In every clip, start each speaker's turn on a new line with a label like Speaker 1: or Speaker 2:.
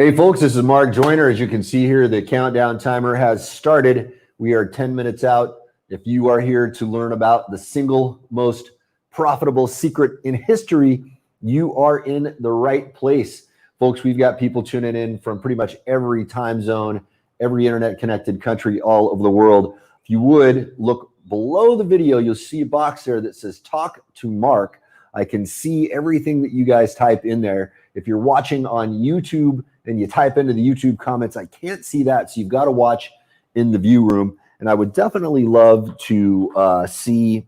Speaker 1: Hey folks, this is Mark Joyner. As you can see here, the countdown timer has started. We are 10 minutes out. If you are here to learn about the single most profitable secret in history, you are in the right place. Folks, we've got people tuning in from pretty much every time zone, every internet connected country all over the world. If you would look below the video, you'll see a box there that says Talk to Mark. I can see everything that you guys type in there. If you're watching on YouTube and you type into the YouTube comments, I can't see that. So you've got to watch in the view room. And I would definitely love to see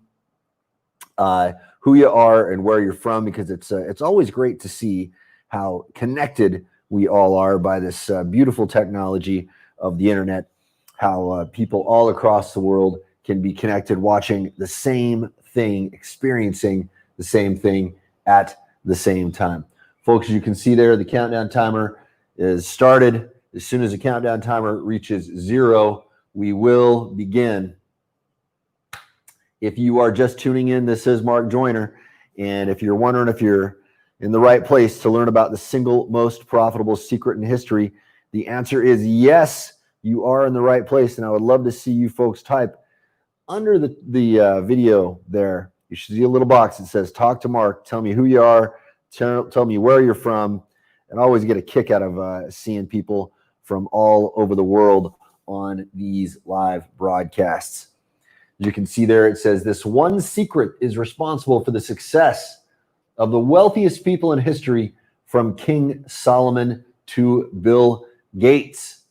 Speaker 1: who you are and where you're from, because it's always great to see how connected we all are by this beautiful technology of the internet, how people all across the world can be connected, watching the same thing, experiencing the same thing at the same time. Folks, as you can see there, the countdown timer is started. As soon as the countdown timer reaches 0, we will begin. If you are just tuning in, this is Mark Joyner. And if you're wondering if you're in the right place to learn about the single most profitable secret in history, the answer is yes, you are in the right place. And I would love to see you folks type under the video there. You should see a little box that says Talk to Mark. Tell me who you are. Tell me where you're from. And I always get a kick out of seeing people from all over the world on these live broadcasts. As you can see there, it says this one secret is responsible for the success of the wealthiest people in history, from King Solomon to Bill Gates.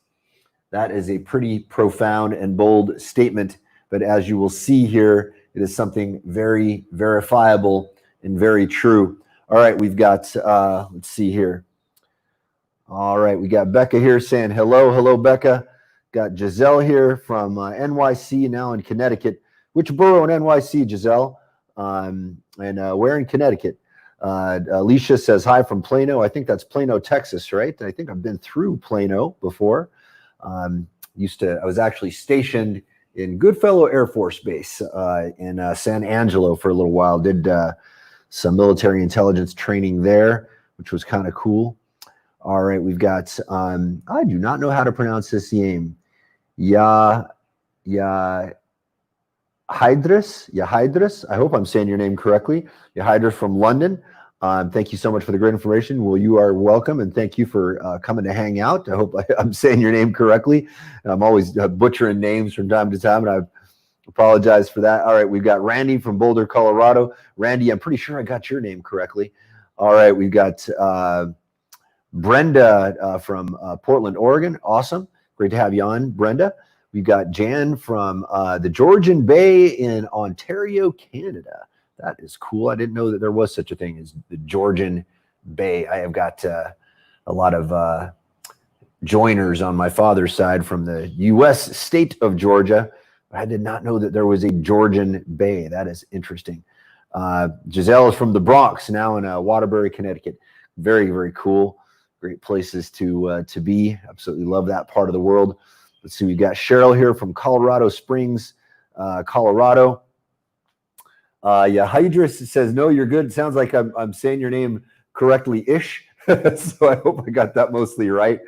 Speaker 1: That is a pretty profound and bold statement. But as you will see here, it is something very verifiable and very true. All right, we've got, let's see here. All right, we got Becca here saying hello. Hello, Becca. Got Giselle here from NYC, now in Connecticut. Which borough in NYC, Giselle? And where in Connecticut? Alicia says hi from Plano. I think that's Plano, Texas, right? I think I've been through Plano before. I was actually stationed in Goodfellow Air Force Base in San Angelo for a little while. Did some military intelligence training there, which was kind of cool. All right, we've got, I do not know how to pronounce this name. Yahidris. I hope I'm saying your name correctly. Yahidris from London. Thank you so much for the great information. Well, you are welcome, and thank you for coming to hang out. I hope I'm saying your name correctly. I'm always butchering names from time to time, and I apologize for that. All right, we've got Randy from Boulder, Colorado. Randy, I'm pretty sure I got your name correctly. All right, we've got Brenda from Portland, Oregon. Awesome. Great to have you on, Brenda. We've got Jan from the Georgian Bay in Ontario, Canada. That is cool. I didn't know that there was such a thing as the Georgian Bay. I have got a lot of joiners on my father's side from the U.S. state of Georgia. I did not know that there was a Georgian Bay. That is interesting. Giselle is from the Bronx, now in Waterbury, Connecticut. Very, very cool. Great places to be. Absolutely love that part of the world. Let's see. We've got Cheryl here from Colorado Springs, Colorado. Yeah, Hydris says, no, you're good. It sounds like I'm saying your name correctly-ish. So I hope I got that mostly right.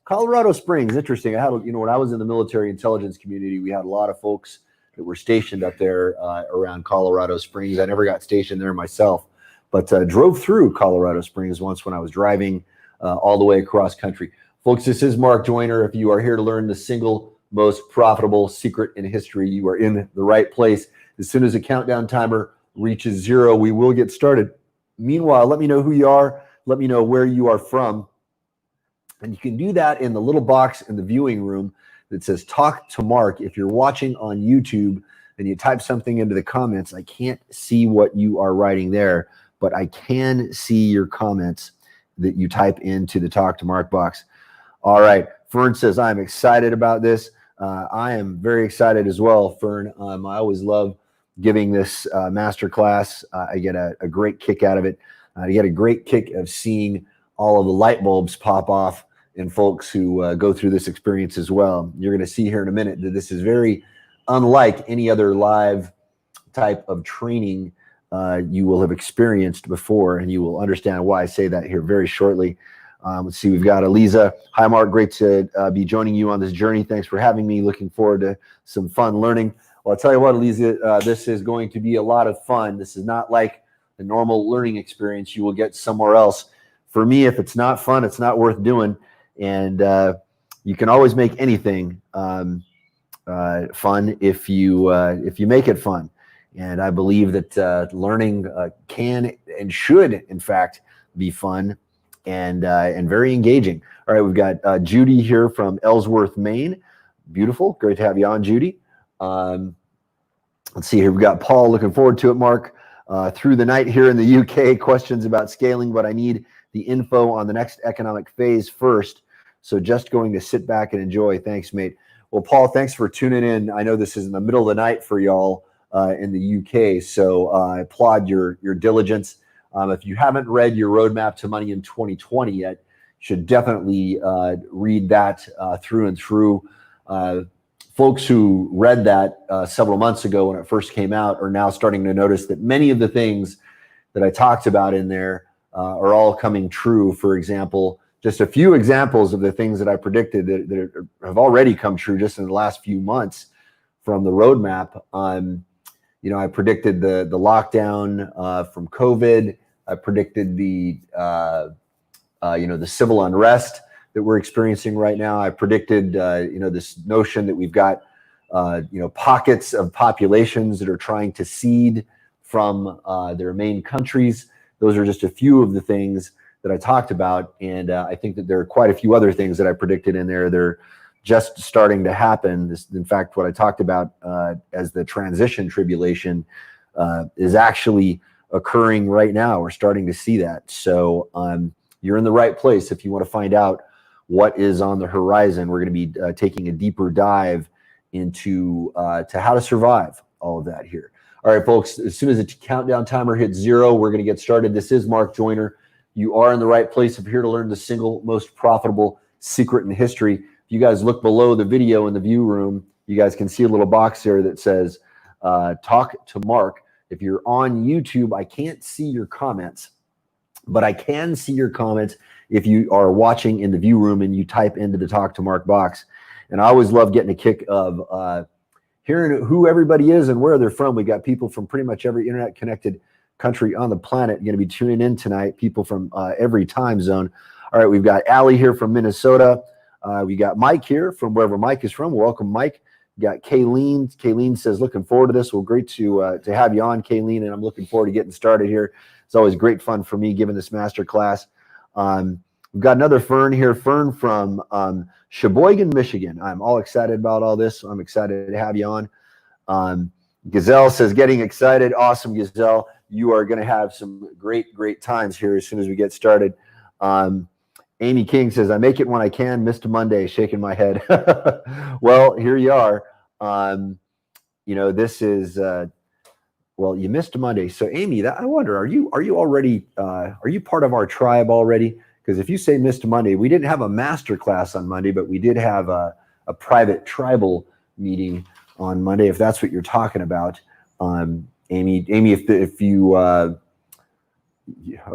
Speaker 1: Colorado Springs, interesting. I had, when I was in the military intelligence community, we had a lot of folks that were stationed up there around Colorado Springs. I never got stationed there myself, but drove through Colorado Springs once when I was driving all the way across country. Folks, this is Mark Joyner. If you are here to learn the single most profitable secret in history, you are in the right place. As soon as the countdown timer reaches 0, we will get started. Meanwhile, let me know who you are. Let me know where you are from. And you can do that in the little box in the viewing room that says Talk to Mark. If you're watching on YouTube and you type something into the comments, I can't see what you are writing there, but I can see your comments that you type into the Talk to Mark box. All right. Fern says, I'm excited about this. I am very excited as well, Fern. I always love giving this master class. I get a great kick out of it. I get a great kick of seeing all of the light bulbs pop off in folks who go through this experience as well. You're going to see here in a minute that this is very unlike any other live type of training you will have experienced before, and you will understand why I say that here very shortly. Let's see, we've got Eliza. Hi, Mark. Great to be joining you on this journey. Thanks for having me. Looking forward to some fun learning. Well, I'll tell you what, Eliza, this is going to be a lot of fun. This is not like the normal learning experience you will get somewhere else. For me, if it's not fun, it's not worth doing. And you can always make anything fun if you make it fun. And I believe that learning can and should, in fact, be fun and very engaging. All right, we've got Judy here from Ellsworth, Maine. Beautiful. Great to have you on, Judy. Let's see here. We've got Paul. Looking forward to it, Mark. Through the night here in the UK, questions about scaling, but I need the info on the next economic phase first. So just going to sit back and enjoy. Thanks, mate. Well, Paul, thanks for tuning in. I know this is in the middle of the night for y'all in the UK, so I applaud your diligence. If you haven't read your Roadmap to Money in 2020 yet, you should definitely read that through and through. Folks who read that several months ago when it first came out are now starting to notice that many of the things that I talked about in there are all coming true. For example, just a few examples of the things that I predicted that have already come true just in the last few months from the roadmap. You know, I predicted the lockdown from COVID. I predicted the civil unrest that we're experiencing right now. I predicted this notion that we've got pockets of populations that are trying to cede from their main countries. Those are just a few of the things that I talked about, and I think that there are quite a few other things that I predicted in there. They're just starting to happen. This, in fact, what I talked about as the transition tribulation is actually occurring right now. We're starting to see that. So you're in the right place if you want to find out what is on the horizon. We're going to be taking a deeper dive into to how to survive all of that here. All right, folks, as soon as the countdown timer hits 0, we're going to get started. This is Mark Joyner. You are in the right place if you're here to learn the single most profitable secret in history. If you guys look below the video in the view room, you guys can see a little box there that says talk to Mark. If you're on YouTube, I can't see your comments, but I can see your comments if you are watching in the view room and you type into the Talk to Mark box. And I always love getting a kick of hearing who everybody is and where they're from. We got people from pretty much every internet connected country on the planet going to be tuning in tonight, people from every time zone. All right, we've got Allie here from Minnesota. We got Mike here from wherever Mike is from. Welcome, Mike. We got Kayleen. Kayleen says, looking forward to this. Well, great to have you on, Kayleen, and I'm looking forward to getting started here. It's always great fun for me giving this master class. We've got another Fern here, Fern from Sheboygan, Michigan. I'm all excited about all this. So I'm excited to have you on. Gazelle says, getting excited. Awesome, Gazelle. You are going to have some great times here as soon as we get started. Amy King says, I make it when I can. Missed Monday, shaking my head. Well, here you are. This is, well, you missed Monday. So Amy, I wonder, are you already, are you part of our tribe already? Because if you say missed Monday, we didn't have a master class on Monday, but we did have a private tribal meeting on Monday, if that's what you're talking about. Amy, if you, I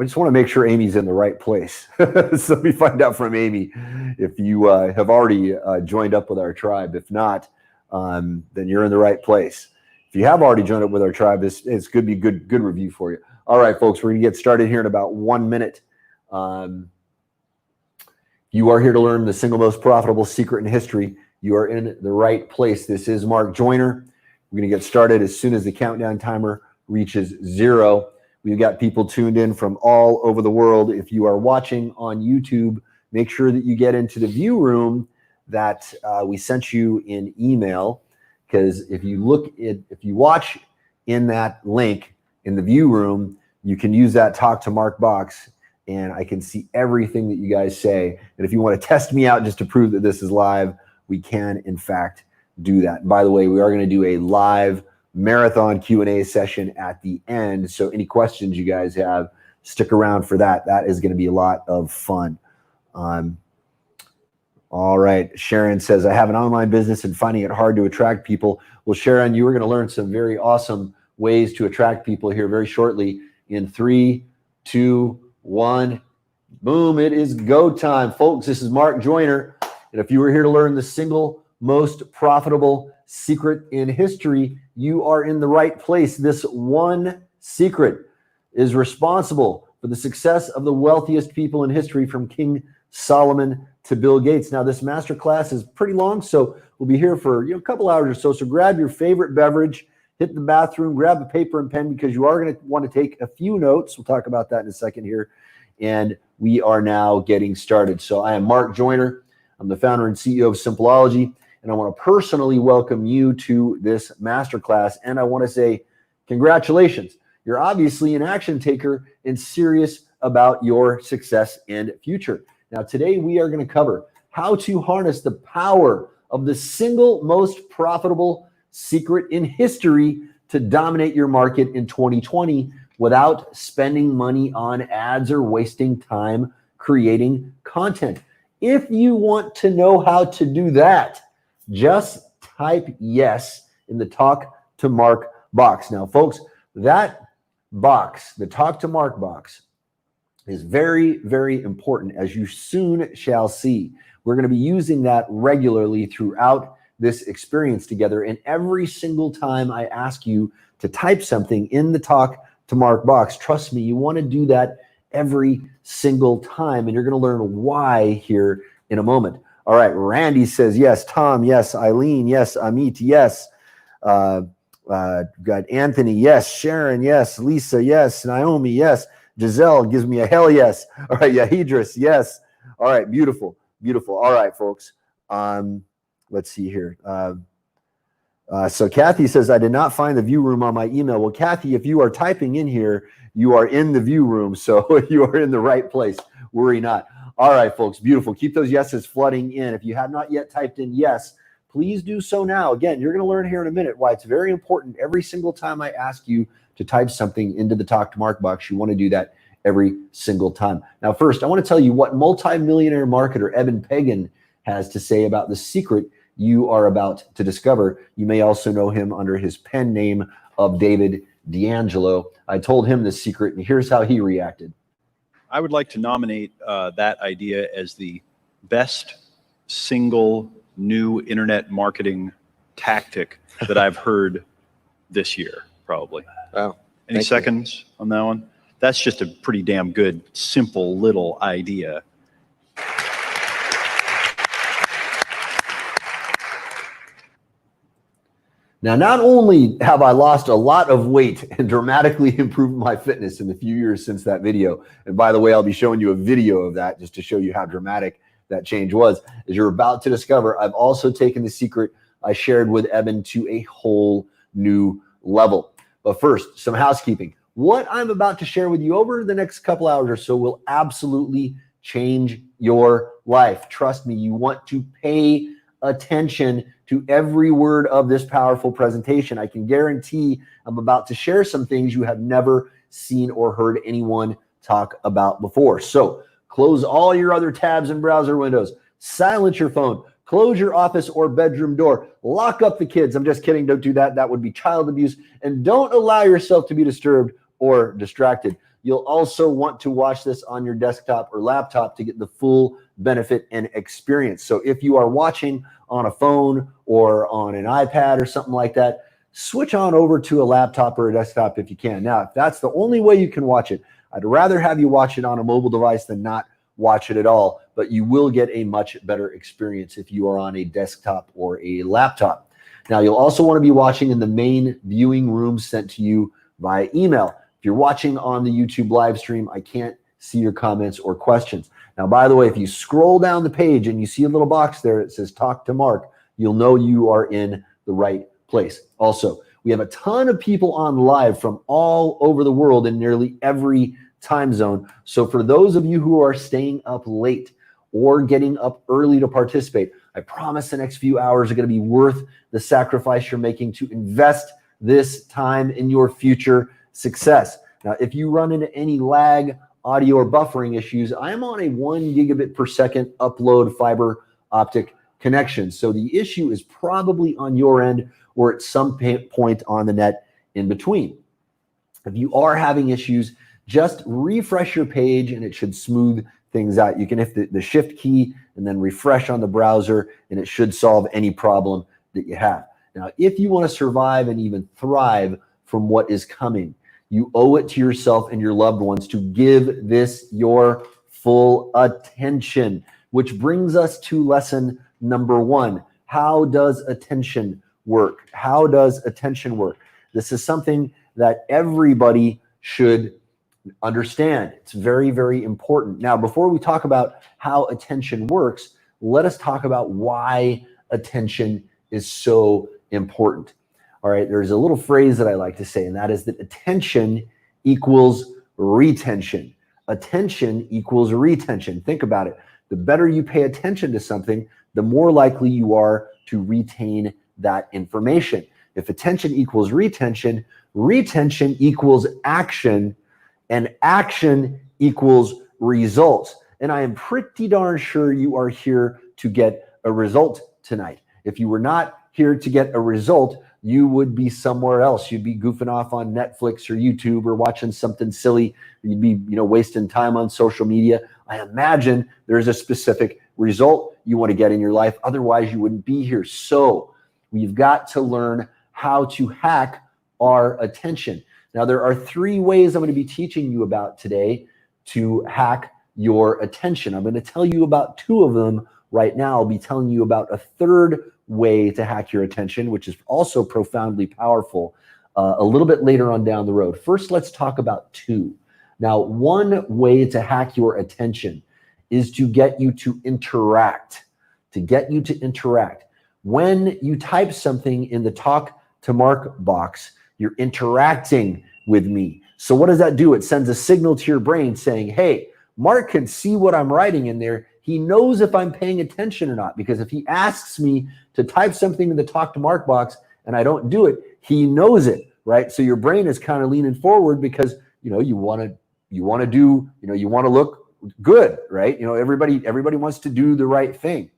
Speaker 1: just want to make sure Amy's in the right place. So let me find out from Amy if you have already joined up with our tribe. If not, then you're in the right place. If you have already joined up with our tribe, it's could be good review for you. All right, folks, we're going to get started here in about 1 minute. You are here to learn the single most profitable secret in history. You are in the right place. This is Mark Joyner. We're going to get started as soon as the countdown timer reaches 0. We've got people tuned in from all over the world. If you are watching on YouTube, make sure that you get into the view room that we sent you in email. Because if you watch in that link in the view room, you can use that Talk to Mark box, and I can see everything that you guys say. And if you want to test me out just to prove that this is live, we can, in fact, do that. And by the way, we are going to do a live marathon Q&A session at the end. So any questions you guys have, stick around for that. That is going to be a lot of fun. All right. Sharon says, I have an online business and finding it hard to attract people. Well, Sharon, you are going to learn some very awesome ways to attract people here very shortly in 3, 2, 1. Boom, it is go time. Folks, this is Mark Joyner. And if you were here to learn the single most profitable secret in history, you are in the right place. This one secret is responsible for the success of the wealthiest people in history, from King Solomon to Bill Gates. Now, this masterclass is pretty long, so we'll be here for a couple hours or so. So grab your favorite beverage, hit the bathroom, grab a paper and pen, because you are going to want to take a few notes. We'll talk about that in a second here. And we are now getting started. So I am Mark Joyner. I'm the founder and CEO of Simpleology, and I want to personally welcome you to this masterclass. And I want to say congratulations. You're obviously an action taker and serious about your success and future. Now, today we are going to cover how to harness the power of the single most profitable secret in history to dominate your market in 2020 without spending money on ads or wasting time creating content. If you want to know how to do that, just type yes in the Talk to Mark box. Now, folks, that box, the Talk to Mark box, is very, very important, as you soon shall see. We're going to be using that regularly throughout this experience together. And every single time I ask you to type something in the Talk to Mark box, trust me, you want to do that every single time. And you're going to learn why here in a moment. All right. Randy says yes. Tom, yes. Eileen, yes. Amit, yes. Got Anthony, yes. Sharon, yes. Lisa, yes. Naomi, yes. Giselle gives me a hell yes. All right. Yahidris, yes. All right. Beautiful. Beautiful. All right, folks. Let's see here. So Kathy says, I did not find the view room on my email. Well, Kathy, if you are typing in here, you are in the view room. So you are in the right place. Worry not. All right, folks. Beautiful. Keep those yeses flooding in. If you have not yet typed in yes, please do so now. Again, you're going to learn here in a minute why it's very important. Every single time I ask you to type something into the Talk to Mark box, you want to do that every single time. Now, first, I want to tell you what multimillionaire marketer Eben Pagan has to say about the secret you are about to discover. You may also know him under his pen name of David D'Angelo. I told him this secret, and here's how he reacted.
Speaker 2: I would like to nominate that idea as the best single new internet marketing tactic that I've heard this year, probably.
Speaker 3: Wow.
Speaker 2: Any seconds on that one? That's just a pretty damn good, simple little idea.
Speaker 1: Now, not only have I lost a lot of weight and dramatically improved my fitness in the few years since that video, and by the way, I'll be showing you a video of that just to show you how dramatic that change was, as you're about to discover, I've also taken the secret I shared with Eben to a whole new level. But first, some housekeeping. What I'm about to share with you over the next couple hours or so will absolutely change your life. Trust me, you want to pay attention to every word of this powerful presentation. I can guarantee I'm about to share some things you have never seen or heard anyone talk about before. So close all your other tabs and browser windows, silence your phone, close your office or bedroom door, lock up the kids. I'm just kidding. Don't do that. That would be child abuse. And don't allow yourself to be disturbed or distracted. You'll also want to watch this on your desktop or laptop to get the full benefit and experience. So if you are watching on a phone or on an iPad or something like that, switch on over to a laptop or a desktop if you can. Now, if that's the only way you can watch it, I'd rather have you watch it on a mobile device than not watch it at all, but you will get a much better experience if you are on a desktop or a laptop. Now, you'll also want to be watching in the main viewing room sent to you via email. If you're watching on the YouTube live stream, I can't see your comments or questions. Now, by the way, if you scroll down the page and you see a little box there that says Talk to Mark, you'll know you are in the right place. Also, we have a ton of people on live from all over the world in nearly every time zone. So for those of you who are staying up late or getting up early to participate, I promise the next few hours are going to be worth the sacrifice you're making to invest this time in your future success. Now, if you run into any lag, audio, or buffering issues, I am on a 1 gigabit per second upload fiber optic connection. So the issue is probably on your end or at some point on the net in between. If you are having issues, just refresh your page and it should smooth things out. You can hit the shift key and then refresh on the browser, and it should solve any problem that you have. Now, if you want to survive and even thrive from what is coming, you owe it to yourself and your loved ones to give this your full attention, which brings us to lesson number 1. How does attention work? How does attention work? This is something that everybody should understand. It's very, very important. Now, before we talk about how attention works, let us talk about why attention is so important. All right, there's a little phrase that I like to say, and that is that attention equals retention. Attention equals retention. Think about it. The better you pay attention to something, the more likely you are to retain that information. If attention equals retention, retention equals action, and action equals results. And I am pretty darn sure you are here to get a result tonight. If you were not here to get a result, you would be somewhere else. You'd be goofing off on Netflix or YouTube or watching something silly. You'd be, wasting time on social media. I imagine there's a specific result you want to get in your life. Otherwise, you wouldn't be here. So we've got to learn how to hack our attention. Now, there are 3 ways I'm going to be teaching you about today to hack your attention. I'm going to tell you about 2 of them right now. I'll be telling you about a 3rd way to hack your attention, which is also profoundly powerful, a little bit later on down the road. First, let's talk about 2. Now, one way to hack your attention is to get you to interact, When you type something in the talk to Mark box, you're interacting with me. So what does that do? It sends a signal to your brain saying, hey, Mark can see what I'm writing in there. He knows if I'm paying attention or not, because if he asks me to type something in the talk to Mark box and I don't do it, he knows it, right? So your brain is kind of leaning forward because, you want to look good, right? Everybody wants to do the right thing.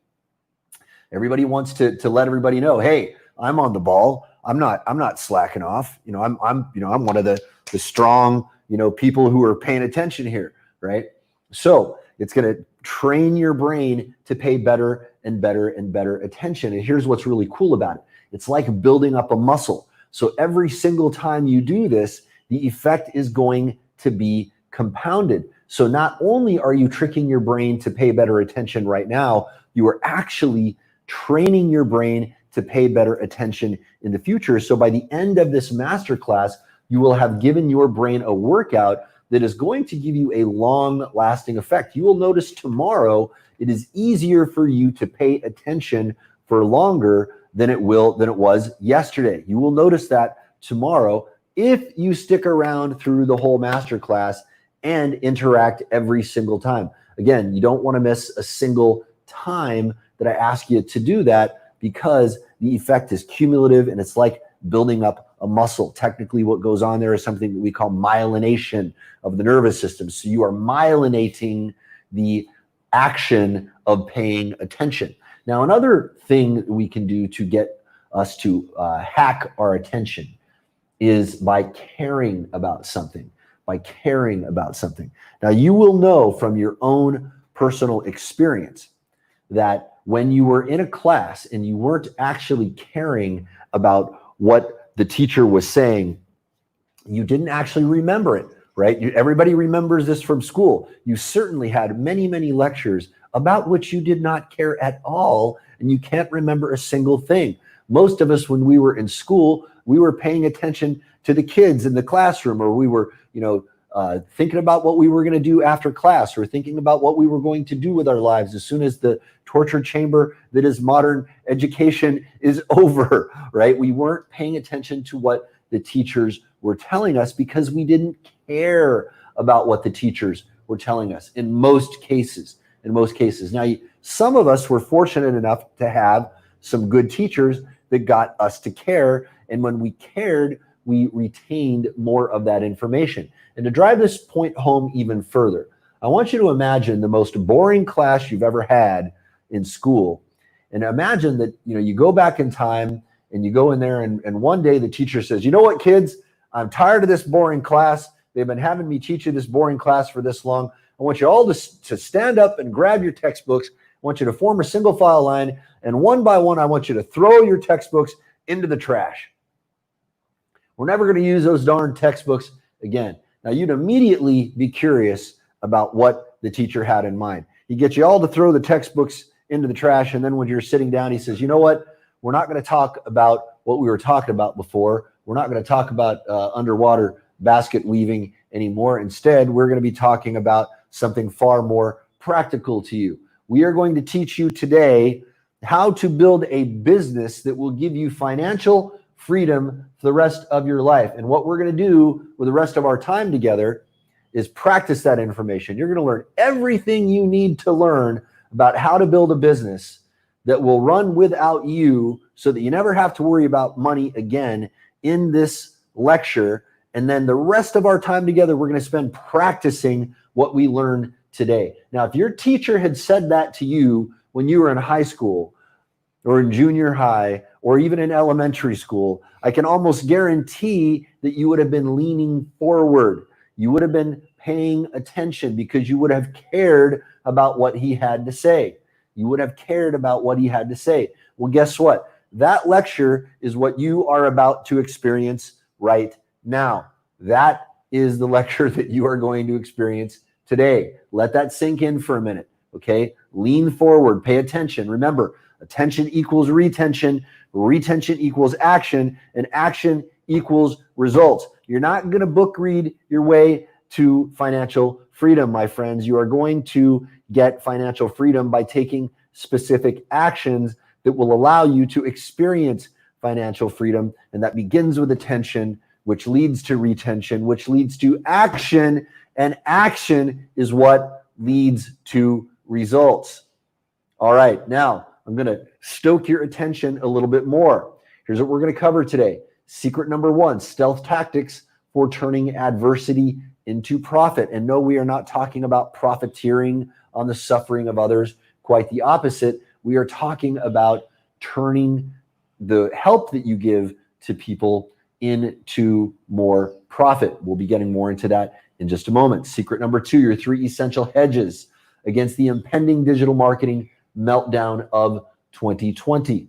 Speaker 1: Everybody wants to let everybody know, hey, I'm on the ball. I'm not slacking off. I'm one of the strong, people who are paying attention here, right? So it's going to train your brain to pay better and better and better attention. And here's what's really cool about it. It's like building up a muscle. So every single time you do this, the effect is going to be compounded. So not only are you tricking your brain to pay better attention right now, you are actually training your brain to pay better attention in the future. So by the end of this masterclass, you will have given your brain a workout that is going to give you a long-lasting effect. You will notice tomorrow it is easier for you to pay attention for longer than it was yesterday. You will notice that tomorrow if you stick around through the whole masterclass and interact every single time. Again, you don't want to miss a single time that I ask you to do that, because the effect is cumulative and it's like building up a muscle. Technically, what goes on there is something that we call myelination of the nervous system. So you are myelinating the action of paying attention. Now, another thing that we can do to get us to hack our attention is by caring about something. Now, you will know from your own personal experience that when you were in a class and you weren't actually caring about what the teacher was saying, you didn't actually remember it, right? Everybody remembers this from school. You certainly had many, many lectures about which you did not care at all, and you can't remember a single thing. Most of us, when we were in school, we were paying attention to the kids in the classroom, or we were, thinking about what we were going to do after class, or thinking about what we were going to do with our lives as soon as the torture chamber that is modern education is over, right? We weren't paying attention to what the teachers were telling us because we didn't care about what the teachers were telling us in most cases. Now, some of us were fortunate enough to have some good teachers that got us to care. And when we cared, we retained more of that information. And to drive this point home even further, I want you to imagine the most boring class you've ever had in school. And imagine that, you go back in time and you go in there and one day the teacher says, you know what, kids, I'm tired of this boring class. They've been having me teach you this boring class for this long. I want you all to stand up and grab your textbooks. I want you to form a single file line, and one by one, I want you to throw your textbooks into the trash. We're never going to use those darn textbooks again. Now, you'd immediately be curious about what the teacher had in mind. He gets you all to throw the textbooks into the trash, and then when you're sitting down, he says, you know what? We're not going to talk about what we were talking about before. We're not going to talk about underwater basket weaving anymore. Instead, we're going to be talking about something far more practical to you. We are going to teach you today how to build a business that will give you financial freedom for the rest of your life. And what we're going to do with the rest of our time together is practice that information. You're going to learn everything you need to learn about how to build a business that will run without you so that you never have to worry about money again in this lecture. And then the rest of our time together, we're going to spend practicing what we learned today. Now, if your teacher had said that to you when you were in high school or in junior high or even in elementary school, I can almost guarantee that you would have been leaning forward. You would have been paying attention because you would have cared about what he had to say. You would have cared about what he had to say. Well, guess what? That lecture is what you are about to experience right now. That is the lecture that you are going to experience today. Let that sink in for a minute, okay? Lean forward, pay attention. Remember, attention equals retention, retention equals action, and action equals results. You're not going to book read your way to financial freedom, my friends. You are going to get financial freedom by taking specific actions that will allow you to experience financial freedom. And that begins with attention, which leads to retention, which leads to action. And action is what leads to results. All right, now I'm going to stoke your attention a little bit more. Here's what we're going to cover today. Secret number 1, stealth tactics for turning adversity into profit. And no, we are not talking about profiteering on the suffering of others. Quite the opposite. We are talking about turning the help that you give to people into more profit. We'll be getting more into that in just a moment. Secret number 2, your 3 essential hedges against the impending digital marketing meltdown of 2020.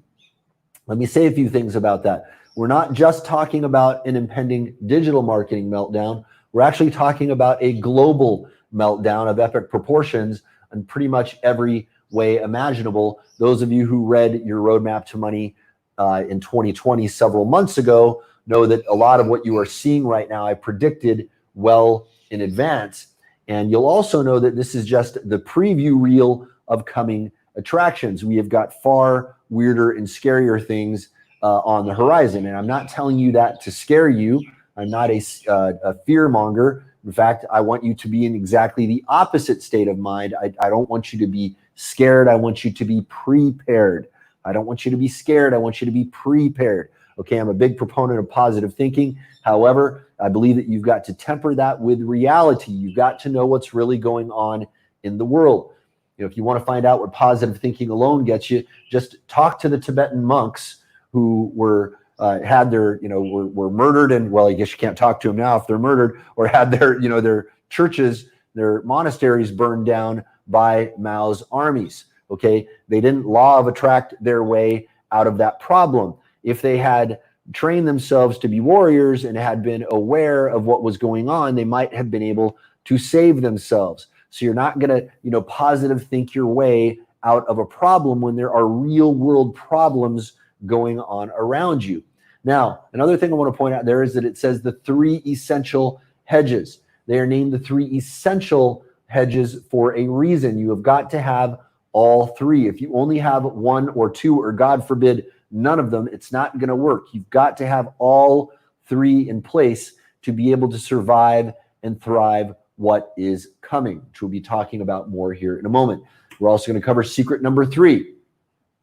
Speaker 1: Let me say a few things about that. We're not just talking about an impending digital marketing meltdown. We're actually talking about a global meltdown of epic proportions in pretty much every way imaginable. Those of you who read your Roadmap to Money in 2020 several months ago know that a lot of what you are seeing right now I predicted well in advance. And you'll also know that this is just the preview reel of coming attractions. We have got far weirder and scarier things on the horizon. And I'm not telling you that to scare you. I'm not a fear monger. In fact, I want you to be in exactly the opposite state of mind. I don't want you to be scared. I want you to be prepared. I don't want you to be scared. I want you to be prepared. Okay, I'm a big proponent of positive thinking. However, I believe that you've got to temper that with reality. You've got to know what's really going on in the world. You know, if you want to find out what positive thinking alone gets you, just talk to the Tibetan monks who were had their, were murdered, and well, I guess you can't talk to them now if they're murdered, or had their, their churches, their monasteries burned down by Mao's armies. Okay, they didn't law of attract their way out of that problem. If they had trained themselves to be warriors and had been aware of what was going on, they might have been able to save themselves. So you're not going to, positive think your way out of a problem when there are real world problems going on around you. Now, another thing I want to point out there is that it says the 3 essential hedges. They are named the 3 essential hedges for a reason. You have got to have all 3. If you only have 1 or 2, or God forbid, none of them, it's not going to work. You've got to have all 3 in place to be able to survive and thrive what is coming, which we'll be talking about more here in a moment. We're also going to cover secret number 3,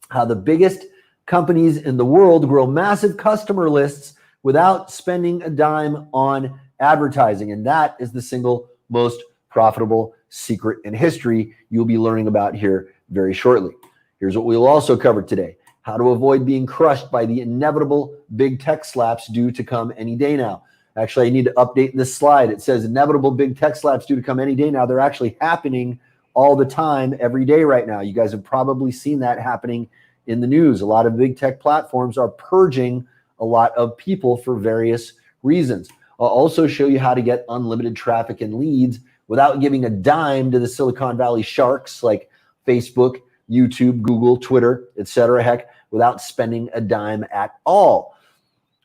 Speaker 1: how the biggest companies in the world grow massive customer lists without spending a dime on advertising. And that is the single most profitable secret in history you'll be learning about here very shortly. Here's what we'll also cover today: how to avoid being crushed by the inevitable big tech slaps due to come any day now. Actually, I need to update this slide. It says inevitable big tech slaps due to come any day now. They're actually happening all the time, every day right now. You guys have probably seen that happening in the news. A lot of big tech platforms are purging a lot of people for various reasons. I'll also show you how to get unlimited traffic and leads without giving a dime to the Silicon Valley sharks like Facebook, YouTube, Google, Twitter, etc. Heck, without spending a dime at all.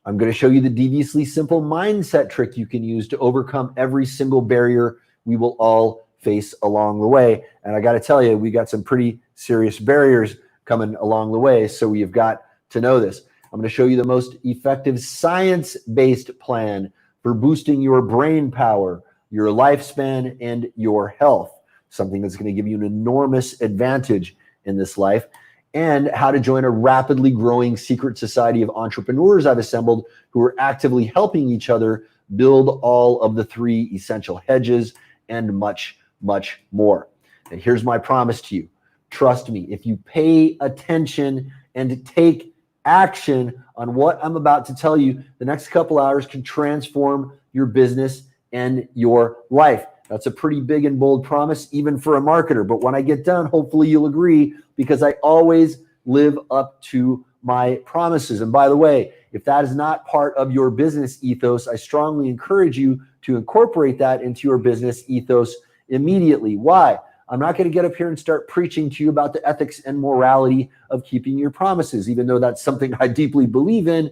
Speaker 1: I'm going to show you the deviously simple mindset trick you can use to overcome every single barrier we will all face along the way. And I got to tell you, we got some pretty serious barriers coming along the way, so you've got to know this. I'm going to show you the most effective science-based plan for boosting your brain power, your lifespan, and your health, something that's going to give you an enormous advantage in this life, and how to join a rapidly growing secret society of entrepreneurs I've assembled who are actively helping each other build all of the 3 essential hedges and much, much more. And here's my promise to you. Trust me, if you pay attention and take action on what I'm about to tell you, the next couple hours can transform your business and your life. That's a pretty big and bold promise, even for a marketer. But when I get done, hopefully you'll agree, because I always live up to my promises. And by the way, if that is not part of your business ethos, I strongly encourage you to incorporate that into your business ethos immediately. Why? I'm not going to get up here and start preaching to you about the ethics and morality of keeping your promises, even though that's something I deeply believe in.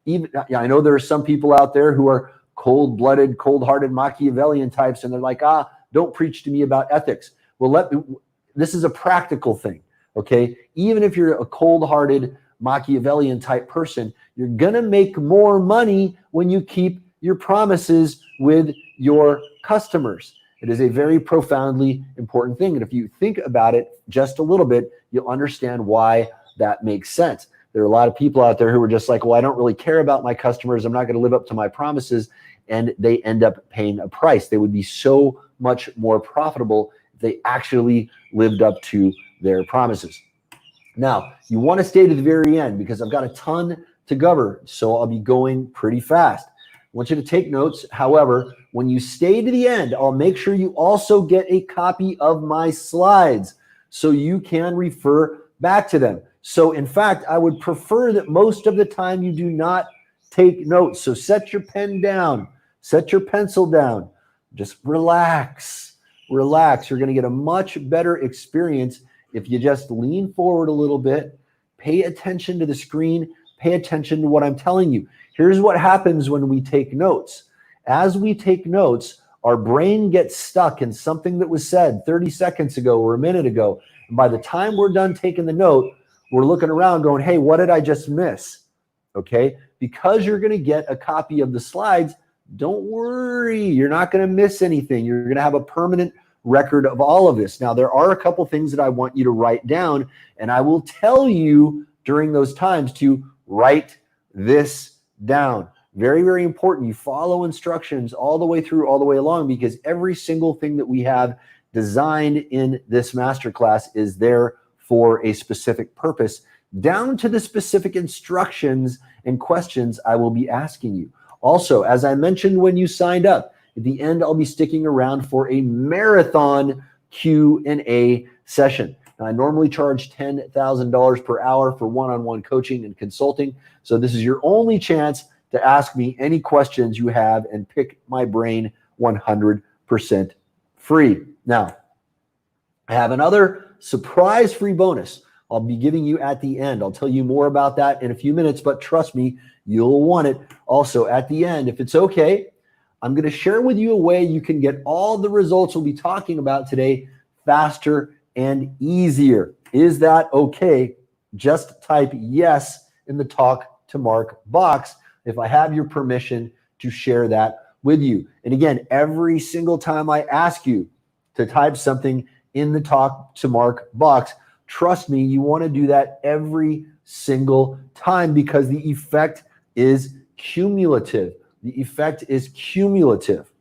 Speaker 1: I know there are some people out there who are cold-blooded, cold-hearted Machiavellian types, and they're like, don't preach to me about ethics. Well, this is a practical thing, okay? Even if you're a cold-hearted Machiavellian type person, you're going to make more money when you keep your promises with your customers. It is a very profoundly important thing. And if you think about it just a little bit, you'll understand why that makes sense. There are a lot of people out there who are just like, well, I don't really care about my customers. I'm not going to live up to my promises. And they end up paying a price. They would be so much more profitable if they actually lived up to their promises. Now, you want to stay to the very end because I've got a ton to cover, so I'll be going pretty fast. I want you to take notes. However, when you stay to the end, I'll make sure you also get a copy of my slides so you can refer back to them. So in fact, I would prefer that most of the time you do not take notes. So set your pen down, set your pencil down, just relax, relax. You're going to get a much better experience if you just lean forward a little bit, pay attention to the screen, pay attention to what I'm telling you. Here's what happens when we take notes. As we take notes, our brain gets stuck in something that was said 30 seconds ago or a minute ago. And by the time we're done taking the note, we're looking around going, hey, what did I just miss? Okay, because you're going to get a copy of the slides, don't worry, you're not going to miss anything. You're going to have a permanent record of all of this. Now, there are a couple things that I want you to write down, and I will tell you during those times to write this down. Very, very important. You follow instructions all the way through, all the way along, because every single thing that we have designed in this masterclass is there for a specific purpose, down to the specific instructions and questions I will be asking you. Also, as I mentioned when you signed up, at the end, I'll be sticking around for a marathon Q&A session. Now, I normally charge $10,000 per hour for one-on-one coaching and consulting. So this is your only chance to ask me any questions you have and pick my brain 100% free. Now, I have another surprise free bonus I'll be giving you at the end. I'll tell you more about that in a few minutes, but trust me, you'll want it. Also, at the end, if it's okay, I'm going to share with you a way you can get all the results we'll be talking about today faster and easier. Is that okay? Just type yes in the Talk to Mark box if I have your permission to share that with you. And again, every single time I ask you to type something in the Talk to Mark box, trust me, you want to do that every single time because the effect is cumulative. The effect is cumulative.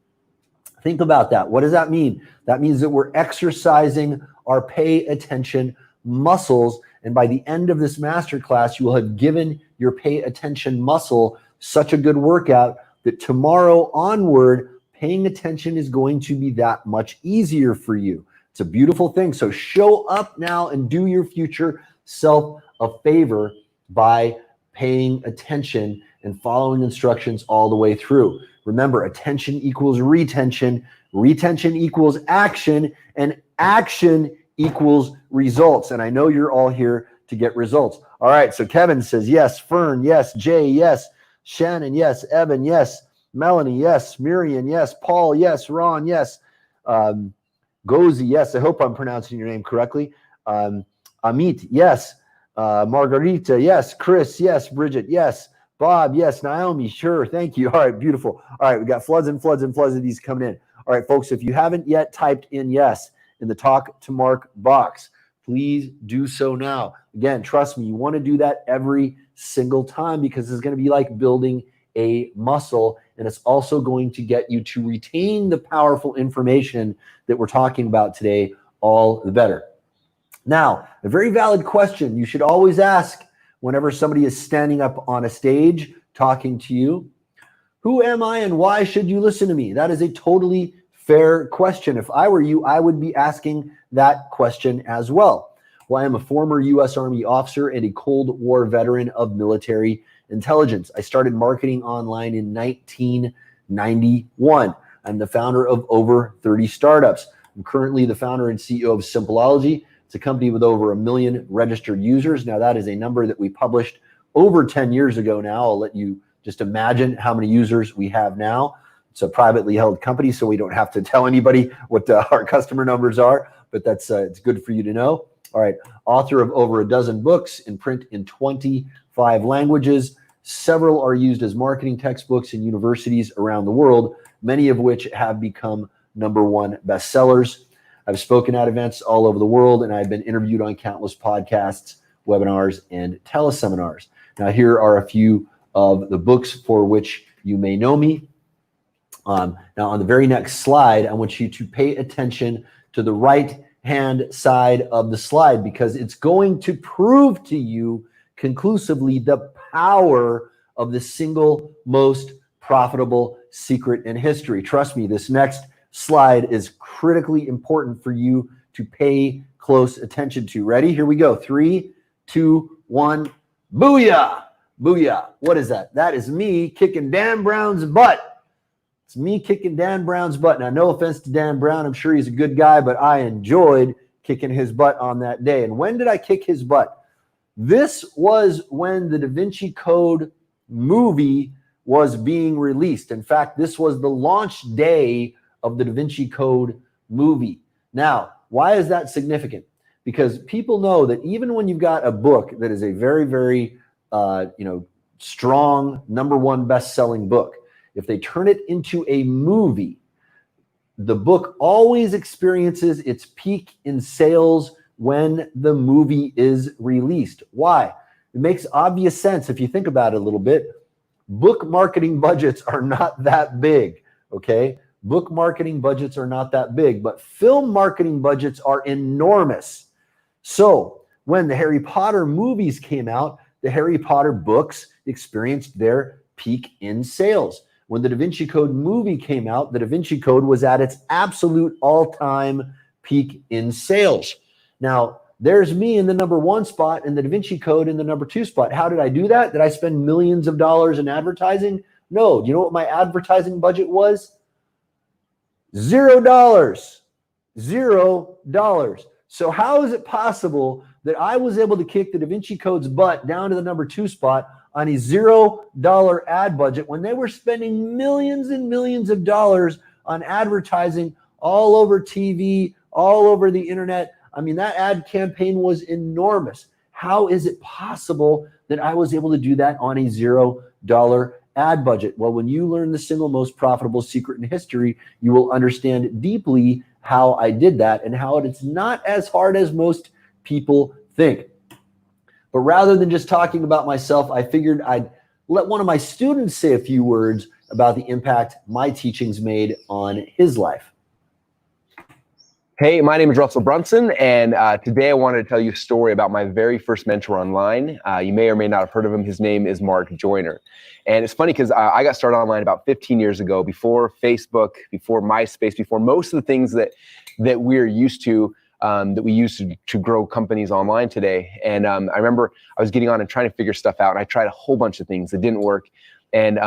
Speaker 1: Think about that. What does that mean? That means that we're exercising our pay attention muscles. And by the end of this masterclass, you will have given your pay attention muscle such a good workout that tomorrow onward, paying attention is going to be that much easier for you. It's a beautiful thing. So show up now and do your future self a favor by paying attention and following instructions all the way through. Remember, attention equals retention, retention equals action, and action equals results. And I know you're all here to get results. All right, so Kevin says yes, Fern, yes, Jay, yes, Shannon, yes, Evan, yes, Melanie, yes, Miriam, yes, Paul, yes, Ron, yes, Gozi, yes, I hope I'm pronouncing your name correctly. Amit, yes, Margarita, yes, Chris, yes, Bridget, yes, Bob, yes, Naomi, sure, thank you. All right, beautiful. All right, we got floods and floods and floods of these coming in. All right, folks, if you haven't yet typed in yes in the Talk to Mark box, please do so now. Again, trust me, you want to do that every single time because it's going to be like building a muscle, and it's also going to get you to retain the powerful information that we're talking about today all the better. Now, a very valid question you should always ask whenever somebody is standing up on a stage talking to you: who am I and why should you listen to me? That is a totally fair question. If I were you, I would be asking that question as well. Well, I am a former U.S. Army officer and a Cold War veteran of military intelligence. I started marketing online in 1991. I'm the founder of over 30 startups. I'm currently the founder and CEO of Simpleology. It's a company with over 1 million registered users. Now, that is a number that we published over 10 years ago now. I'll let you just imagine how many users we have now. It's a privately held company, so we don't have to tell anybody what our customer numbers are, but that's it's good for you to know. All right, author of over a dozen books in print in 25 languages. Several are used as marketing textbooks in universities around the world, many of which have become #1 bestsellers. I've spoken at events all over the world, and I've been interviewed on countless podcasts, webinars, and teleseminars. Now, here are a few of the books for which you may know me. Now, on the very next slide, I want you to pay attention to the right-hand side of the slide because it's going to prove to you conclusively the power of the single most profitable secret in history. Trust me, this next slide is critically important for you to pay close attention to. Ready? Here we go. 3, 2, 1. Booyah! Booyah. What is that? That is me kicking Dan Brown's butt. It's me kicking Dan Brown's butt. Now, no offense to Dan Brown. I'm sure he's a good guy, but I enjoyed kicking his butt on that day. And when did I kick his butt? This was when the Da Vinci Code movie was being released. In fact, this was the launch day of the Da Vinci Code movie. Now, why is that significant? Because people know that even when you've got a book that is a very, very strong #1 best-selling book, if they turn it into a movie, the book always experiences its peak in sales when the movie is released. Why? It makes obvious sense if you think about it a little bit. Book marketing budgets are not that big, okay? Book marketing budgets are not that big, but film marketing budgets are enormous. So when the Harry Potter movies came out, the Harry Potter books experienced their peak in sales. When the Da Vinci Code movie came out, the Da Vinci Code was at its absolute all-time peak in sales. Now, there's me in the #1 spot and the Da Vinci Code in the #2 spot. How did I do that? Did I spend millions of dollars in advertising? No. Do you know what my advertising budget was? $0. $0. So how is it possible that I was able to kick the Da Vinci Code's butt down to the #2 spot on a $0 ad budget when they were spending millions and millions of dollars on advertising all over TV, all over the internet? I mean, that ad campaign was enormous. How is it possible that I was able to do that on a $0 ad budget? Well, when you learn the single most profitable secret in history, you will understand deeply how I did that and how it's not as hard as most people think. But rather than just talking about myself, I figured I'd let one of my students say a few words about the impact my teachings made on his life.
Speaker 3: Hey, my name is Russell Brunson, and today I wanted to tell you a story about my very first mentor online. You may or may not have heard of him. His name is Mark Joyner. And it's funny because I got started online about 15 years ago, before Facebook, before MySpace, before most of the things that we're used to, that we use to grow companies online today. And I remember I was getting on and trying to figure stuff out, and I tried a whole bunch of things that didn't work. And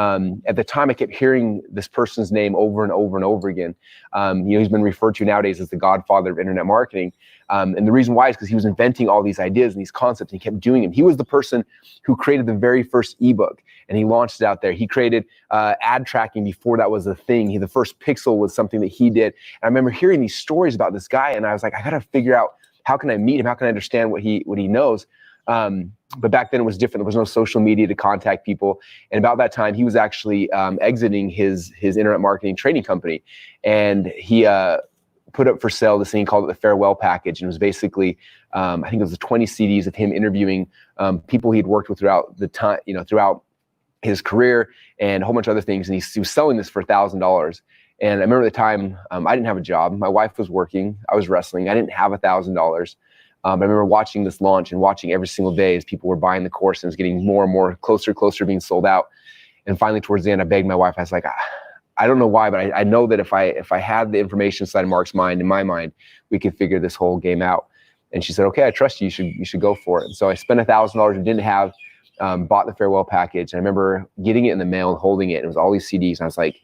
Speaker 3: at the time, I kept hearing this person's name over and over and over again. He's been referred to nowadays as the godfather of internet marketing. And the reason why is because he was inventing all these ideas and these concepts, and he kept doing them. He was the person who created the very first ebook, and he launched it out there. He created ad tracking before that was a thing. The first pixel was something that he did. And I remember hearing these stories about this guy, and I was like, I got to figure out, how can I meet him? How can I understand what he knows? But back then it was different. There was no social media to contact people. And about that time, he was actually exiting his internet marketing training company. And he put up for sale this thing, he called it the farewell package. And it was basically, I think it was the 20 CDs of him interviewing people he'd worked with throughout the time, throughout his career, and a whole bunch of other things. And he was selling this for $1,000. And I remember at the time, I didn't have a job. My wife was working. I was wrestling. I didn't have $1,000. I remember watching this launch and watching every single day as people were buying the course, and it was getting more and more closer to being sold out. And finally, towards the end, I begged my wife. I was like, I don't know why, but I know that if I had the information inside Mark's mind, in my mind, we could figure this whole game out. And she said, okay, I trust you. You should go for it. And so I spent $1,000 and didn't have, bought the farewell package. And I remember getting it in the mail and holding it. And it was all these CDs. And I was like,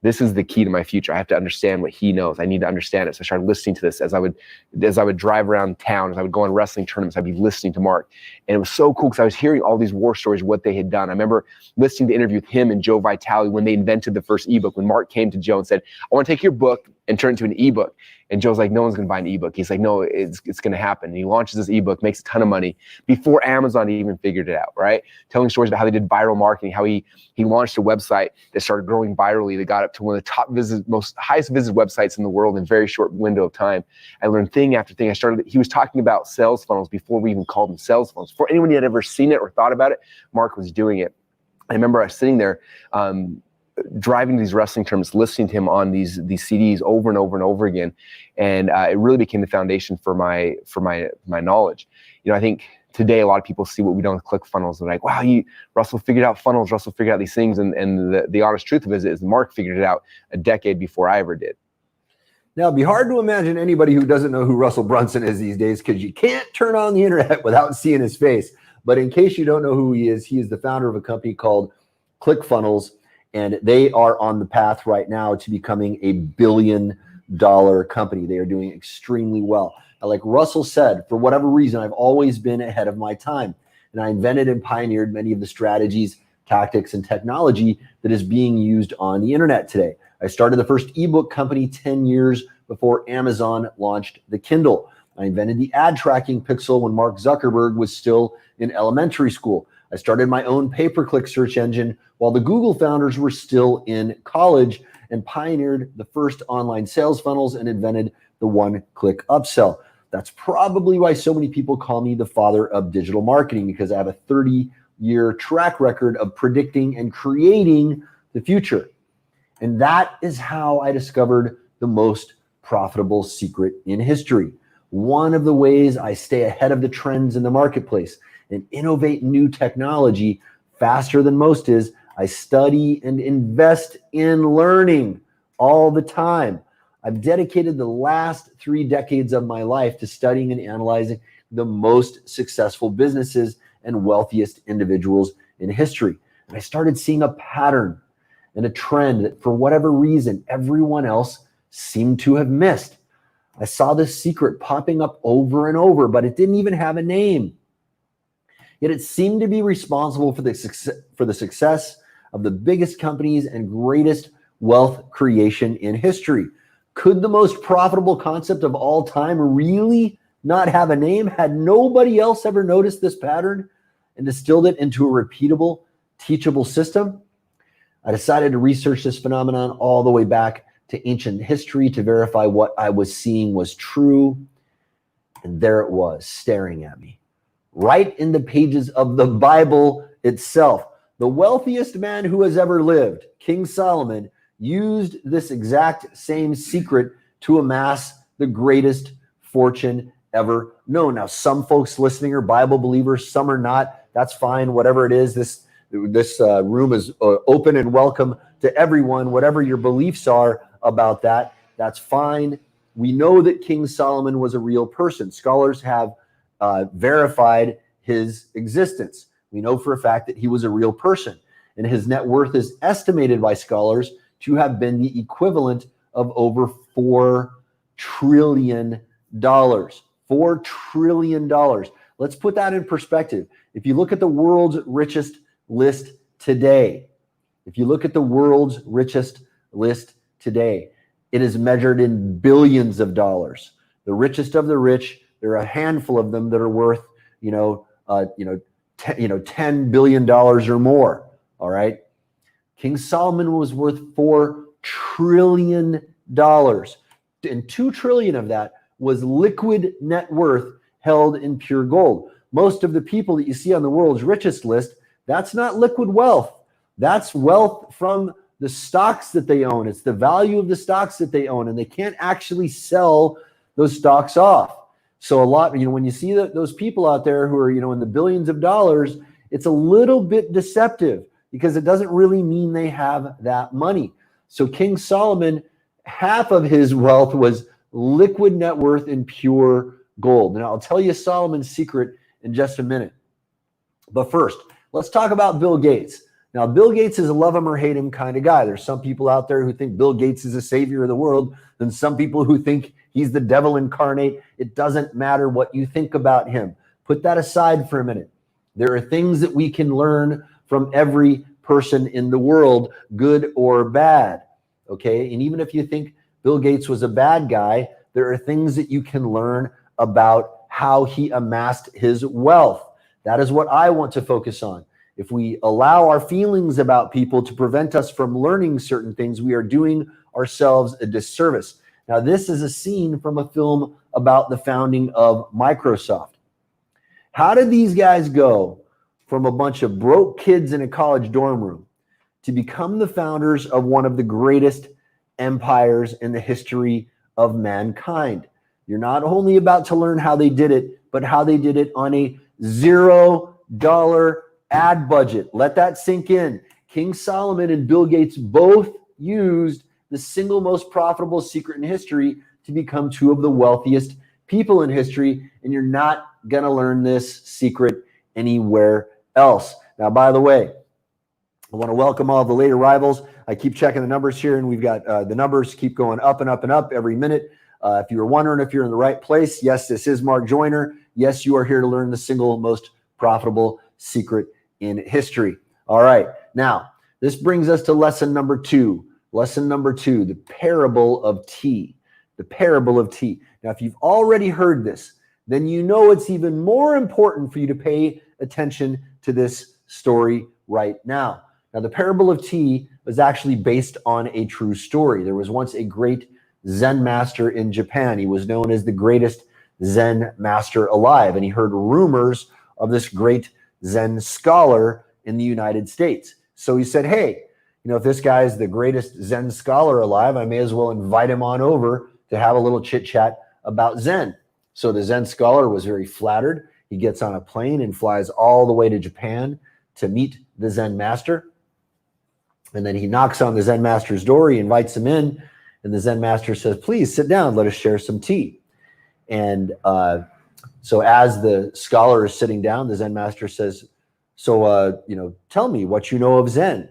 Speaker 3: this is the key to my future. I have to understand what he knows. I need to understand it. So I started listening to this as I would drive around town, as I would go on wrestling tournaments, I'd be listening to Mark. And it was so cool because I was hearing all these war stories, what they had done. I remember listening to the interview with him and Joe Vitale when they invented the first ebook, when Mark came to Joe and said, I want to take your book and turn it into an ebook. And Joe's like, no one's going to buy an ebook. He's like, no, it's going to happen. And he launches this ebook, makes a ton of money before Amazon even figured it out, right? Telling stories about how they did viral marketing, how he launched a website that started growing virally, that got up to one of the top highest visited websites in the world in a very short window of time. I learned thing after thing. He was talking about sales funnels before we even called them sales funnels. Before anyone had ever seen it or thought about it, Mark was doing it. I remember I was sitting there, driving these wrestling tournaments, listening to him on these CDs over and over and over again, and it really became the foundation for my knowledge. I think today a lot of people see what we do with ClickFunnels and like, wow, Russell figured out funnels, Russell figured out these things, and the honest truth of it is Mark figured it out a decade before I ever did.
Speaker 1: Now, it'd be hard to imagine anybody who doesn't know who Russell Brunson is these days, because you can't turn on the internet without seeing his face. But in case you don't know who he is the founder of a company called ClickFunnels. And they are on the path right now to becoming $1 billion company. They are doing extremely well. Now, like Russell said, for whatever reason, I've always been ahead of my time. And I invented and pioneered many of the strategies, tactics, and technology that is being used on the internet today. I started the first ebook company 10 years before Amazon launched the Kindle. I invented the ad tracking pixel when Mark Zuckerberg was still in elementary school. I started my own pay-per-click search engine while the Google founders were still in college, and pioneered the first online sales funnels and invented the one-click upsell. That's probably why so many people call me the father of digital marketing, because I have a 30-year track record of predicting and creating the future. And that is how I discovered the most profitable secret in history. One of the ways I stay ahead of the trends in the marketplace and innovate new technology faster than most is I study and invest in learning all the time. I've dedicated the last 3 decades of my life to studying and analyzing the most successful businesses and wealthiest individuals in history. And I started seeing a pattern and a trend that, for whatever reason, everyone else seemed to have missed. I saw this secret popping up over and over, but it didn't even have a name. Yet it seemed to be responsible for the success of the biggest companies and greatest wealth creation in history. Could the most profitable concept of all time really not have a name? Had nobody else ever noticed this pattern and distilled it into a repeatable, teachable system? I decided to research this phenomenon all the way back to ancient history to verify what I was seeing was true. And there it was, staring at me, right in the pages of the Bible itself. The wealthiest man who has ever lived, King Solomon, used this exact same secret to amass the greatest fortune ever known. Now, some folks listening are Bible believers, some are not. That's fine. Whatever it is, this room is open and welcome to everyone. Whatever your beliefs are about that, that's fine. We know that King Solomon was a real person. Scholars have verified his existence. We know for a fact that he was a real person, and his net worth is estimated by scholars to have been the equivalent of over $4 trillion. $4 trillion. Let's put that in perspective. If you look at the world's richest list today, it is measured in billions of dollars. The richest of the rich, there are a handful of them that are worth, $10 billion or more. All right. King Solomon was worth $4 trillion, and 2 trillion of that was liquid net worth held in pure gold. Most of the people that you see on the world's richest list, that's not liquid wealth. That's wealth from the stocks that they own. It's the value of the stocks that they own, and they can't actually sell those stocks off. So a lot, when you see those people out there who are, in the billions of dollars, it's a little bit deceptive because it doesn't really mean they have that money. So King Solomon, half of his wealth was liquid net worth in pure gold. Now, I'll tell you Solomon's secret in just a minute. But first, let's talk about Bill Gates. Now, Bill Gates is a love him or hate him kind of guy. There's some people out there who think Bill Gates is the savior of the world, and some people who think he's the devil incarnate. It doesn't matter what you think about him. Put that aside for a minute. There are things that we can learn from every person in the world, good or bad. Okay? And even if you think Bill Gates was a bad guy, there are things that you can learn about how he amassed his wealth. That is what I want to focus on. If we allow our feelings about people to prevent us from learning certain things, we are doing ourselves a disservice. Now, this is a scene from a film about the founding of Microsoft. How did these guys go from a bunch of broke kids in a college dorm room to become the founders of one of the greatest empires in the history of mankind? You're not only about to learn how they did it, but how they did it on a $0 ad budget. Let that sink in. King Solomon and Bill Gates both used the single most profitable secret in history to become two of the wealthiest people in history, and you're not going to learn this secret anywhere else. Now, by the way, I want to welcome all the late arrivals. I keep checking the numbers here, and we've got the numbers keep going up and up and up every minute. If you were wondering if you're in the right place, yes, this is Mark Joyner. Yes, you are here to learn the single most profitable secret in history. All right. Now, this brings us to lesson number 2. Lesson number 2, the parable of tea. The parable of tea. Now, if you've already heard this, then you know it's even more important for you to pay attention to this story right now. Now, the parable of tea was actually based on a true story. There was once a great Zen master in Japan. He was known as the greatest Zen master alive, and he heard rumors of this great Zen scholar in the United States. So he said, hey, if this guy is the greatest Zen scholar alive, I may as well invite him on over to have a little chit chat about Zen. So the Zen scholar was very flattered. He gets on a plane and flies all the way to Japan to meet the Zen master. And then he knocks on the Zen master's door. He invites him in, and the Zen master says, please sit down. Let us share some tea. And so as the scholar is sitting down, the Zen master says, so, tell me what you know of Zen.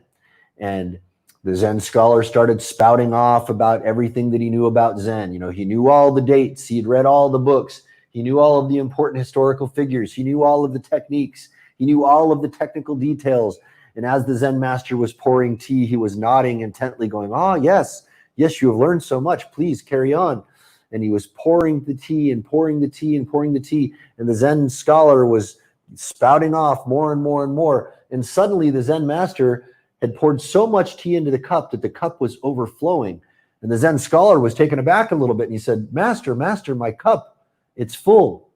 Speaker 1: And the Zen scholar started spouting off about everything that he knew about Zen. He knew all the dates. He'd read all the books. He knew all of the important historical figures. He knew all of the techniques. He knew all of the technical details. And as the Zen master was pouring tea, he was nodding intently, going, oh, yes, you have learned so much. Please carry on. And he was pouring the tea and pouring the tea and pouring the tea. And the Zen scholar was spouting off more and more and more. And suddenly the Zen master had poured so much tea into the cup that the cup was overflowing. And the Zen scholar was taken aback a little bit. And he said, Master, my cup, it's full.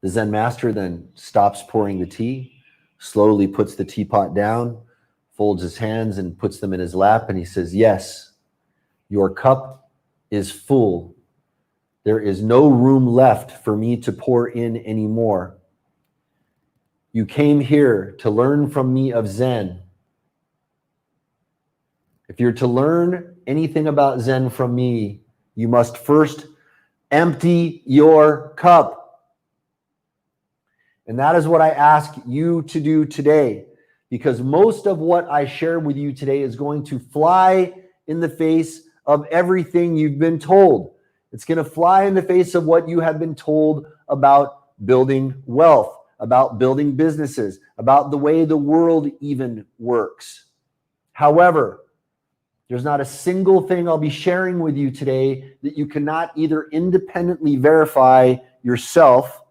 Speaker 1: The Zen master then stops pouring the tea, slowly puts the teapot down, folds his hands and puts them in his lap. And he says, yes, your cup is full. There is no room left for me to pour in anymore. You came here to learn from me of Zen. If you're to learn anything about Zen from me, you must first empty your cup. And that is what I ask you to do today, because most of what I share with you today is going to fly in the face of everything you've been told. It's going to fly in the face of what you have been told about building wealth, about building businesses, about the way the world even works. However, there's not a single thing I'll be sharing with you today that you cannot either independently verify yourself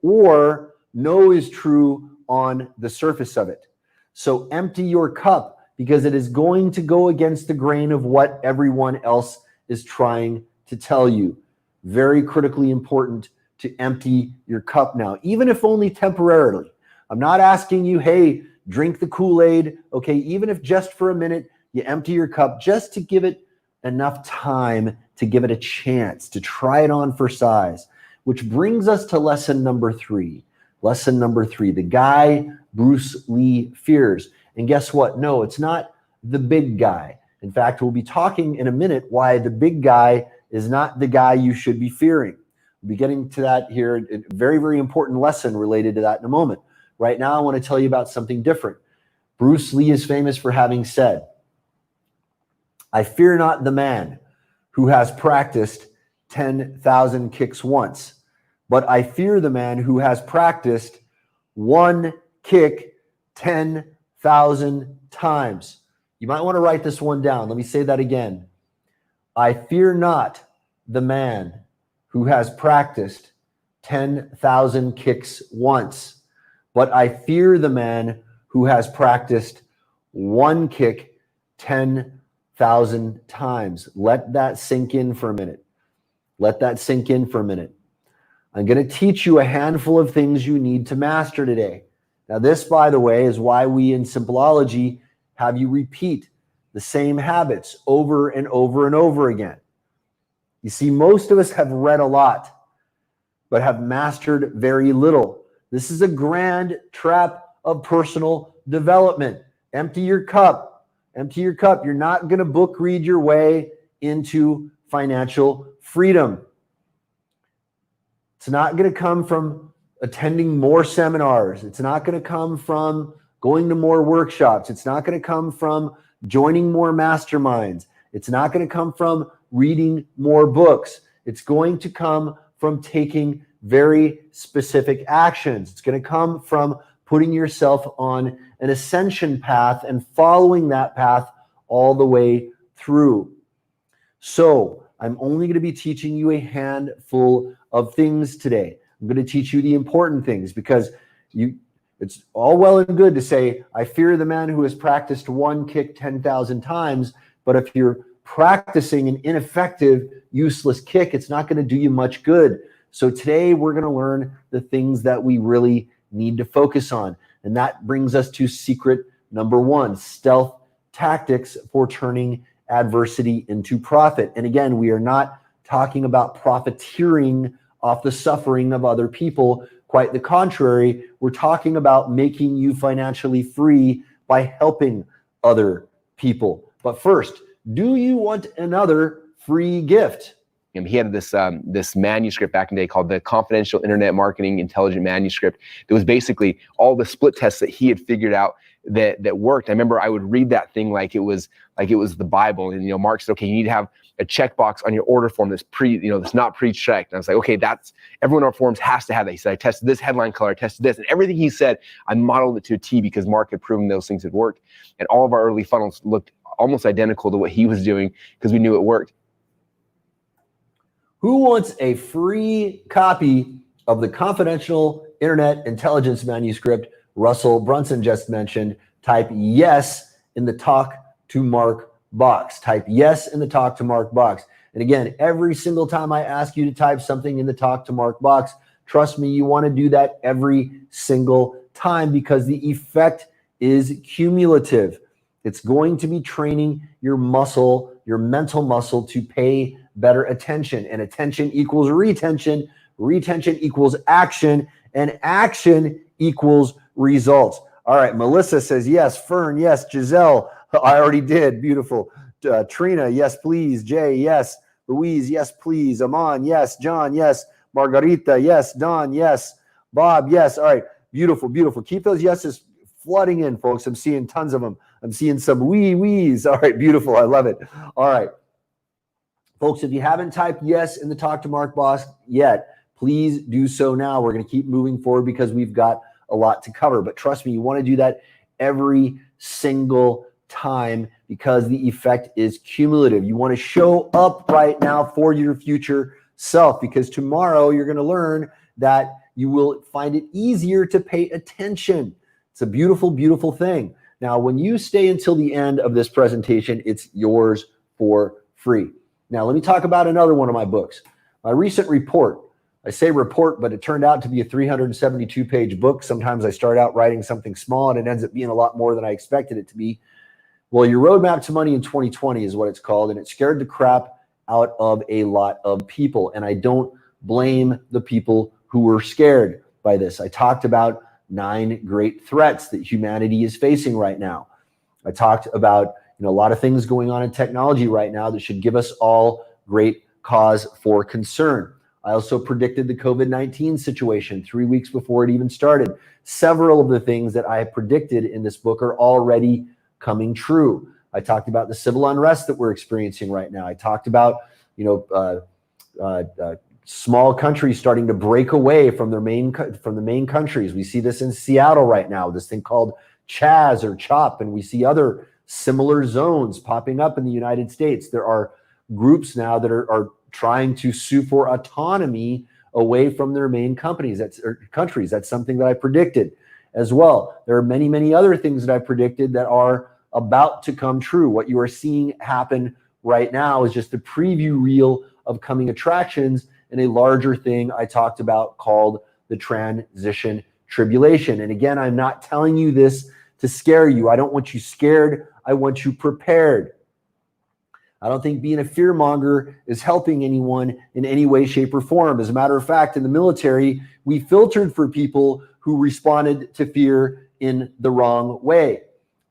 Speaker 1: or know is true on the surface of it. So empty your cup, because it is going to go against the grain of what everyone else is trying to tell you. Very critically important to empty your cup now, even if only temporarily. I'm not asking you, hey, drink the Kool-Aid. Okay, even if just for a minute, you empty your cup just to give it enough time to give it a chance to try it on for size, which brings us to lesson number 3. Lesson number 3, the guy Bruce Lee fears. And guess what? No, it's not the big guy. In fact, we'll be talking in a minute why the big guy is not the guy you should be fearing. We'll be getting to that here. A very, very important lesson related to that in a moment. Right now, I want to tell you about something different. Bruce Lee is famous for having said, I fear not the man who has practiced 10,000 kicks once, but I fear the man who has practiced one kick 10,000 times. You might want to write this one down. Let me say that again. I fear not the man who has practiced 10,000 kicks once, but I fear the man who has practiced one kick 10,000 times. Let that sink in for a minute. Let that sink in for a minute. I'm going to teach you a handful of things you need to master today. Now, this, by the way, is why we in Simpleology have you repeat the same habits over and over and over again. You see, most of us have read a lot, but have mastered very little. This is a grand trap of personal development. Empty your cup. Empty your cup. You're not going to book read your way into financial freedom. It's not going to come from attending more seminars. It's not going to come from going to more workshops. It's not going to come from joining more masterminds. It's not going to come from reading more books. It's going to come from taking very specific actions. It's going to come from putting yourself on an ascension path and following that path all the way through. So I'm only going to be teaching you a handful of things today. I'm going to teach you the important things, because it's all well and good to say, I fear the man who has practiced one kick 10,000 times. But if you're practicing an ineffective, useless kick, it's not going to do you much good. So today we're going to learn the things that we really need to focus on. And that brings us to secret number 1, stealth tactics for turning adversity into profit. And again, we are not talking about profiteering off the suffering of other people. Quite the contrary, we're talking about making you financially free by helping other people. But first, do you want another free gift?
Speaker 3: He had this manuscript back in the day called the Confidential Internet Marketing Intelligent Manuscript. That was basically all the split tests that he had figured out that worked. I remember I would read that thing like it was the Bible. And Mark said, okay, you need to have a checkbox on your order form that's that's not pre-checked. And I was like, okay, that's everyone on our forms has to have that. He said, I tested this headline color, I tested this, and everything he said, I modeled it to a T because Mark had proven those things had worked. And all of our early funnels looked almost identical to what he was doing because we knew it worked.
Speaker 1: Who wants a free copy of the Confidential Internet Intelligence Manuscript Russell Brunson just mentioned? Type yes in the Talk to Mark box. Type yes in the Talk to Mark box. And again, every single time I ask you to type something in the Talk to Mark box, trust me, you want to do that every single time, because the effect is cumulative. It's going to be training your muscle your mental muscle to pay better attention. And attention equals retention. Retention equals action. And action equals results. All right, Melissa says yes. Fern, yes. Giselle, I already did. Beautiful. Trina, yes, please. Jay, yes. Louise, yes, please. Aman, yes. John, yes. Margarita, yes. Don, yes. Bob, yes. All right, beautiful, beautiful. Keep those yeses flooding in, folks. I'm seeing tons of them. I'm seeing some wee-wees. All right, beautiful. I love it. All right. Folks, if you haven't typed yes in the Talk to Mark box yet, please do so now. We're going to keep moving forward because we've got a lot to cover. But trust me, you want to do that every single time because the effect is cumulative. You want to show up right now for your future self because tomorrow you're going to learn that you will find it easier to pay attention. It's a beautiful, beautiful thing. Now, when you stay until the end of this presentation, it's yours for free. Now, let me talk about another one of my books. My recent report. I say report, but it turned out to be a 372-page book. Sometimes I start out writing something small, and it ends up being a lot more than I expected it to be. Well, Your Roadmap to Money in 2020 is what it's called, and it scared the crap out of a lot of people. And I don't blame the people who were scared by this. I talked about 9 great threats that humanity is facing right now. I talked about a lot of things going on in technology right now that should give us all great cause for concern. I also predicted the COVID-19 situation 3 weeks before it even started. Several of the things that I predicted in this book are already coming true. I talked about the civil unrest that we're experiencing right now. I talked about, small countries starting to break away from the main countries. We see this in Seattle right now, this thing called Chaz or CHOP, and we see other similar zones popping up in the United States. There are groups now that are trying to sue for autonomy away from their main countries. That's something that I predicted as well. There are many, many other things that I predicted that are about to come true. What you are seeing happen right now is just a preview reel of coming attractions in a larger thing I talked about called the transition tribulation. And again, I'm not telling you this to scare you. I don't want you scared. I want you prepared. I don't think being a fear monger is helping anyone in any way, shape, or form. As a matter of fact, in the military, we filtered for people who responded to fear in the wrong way.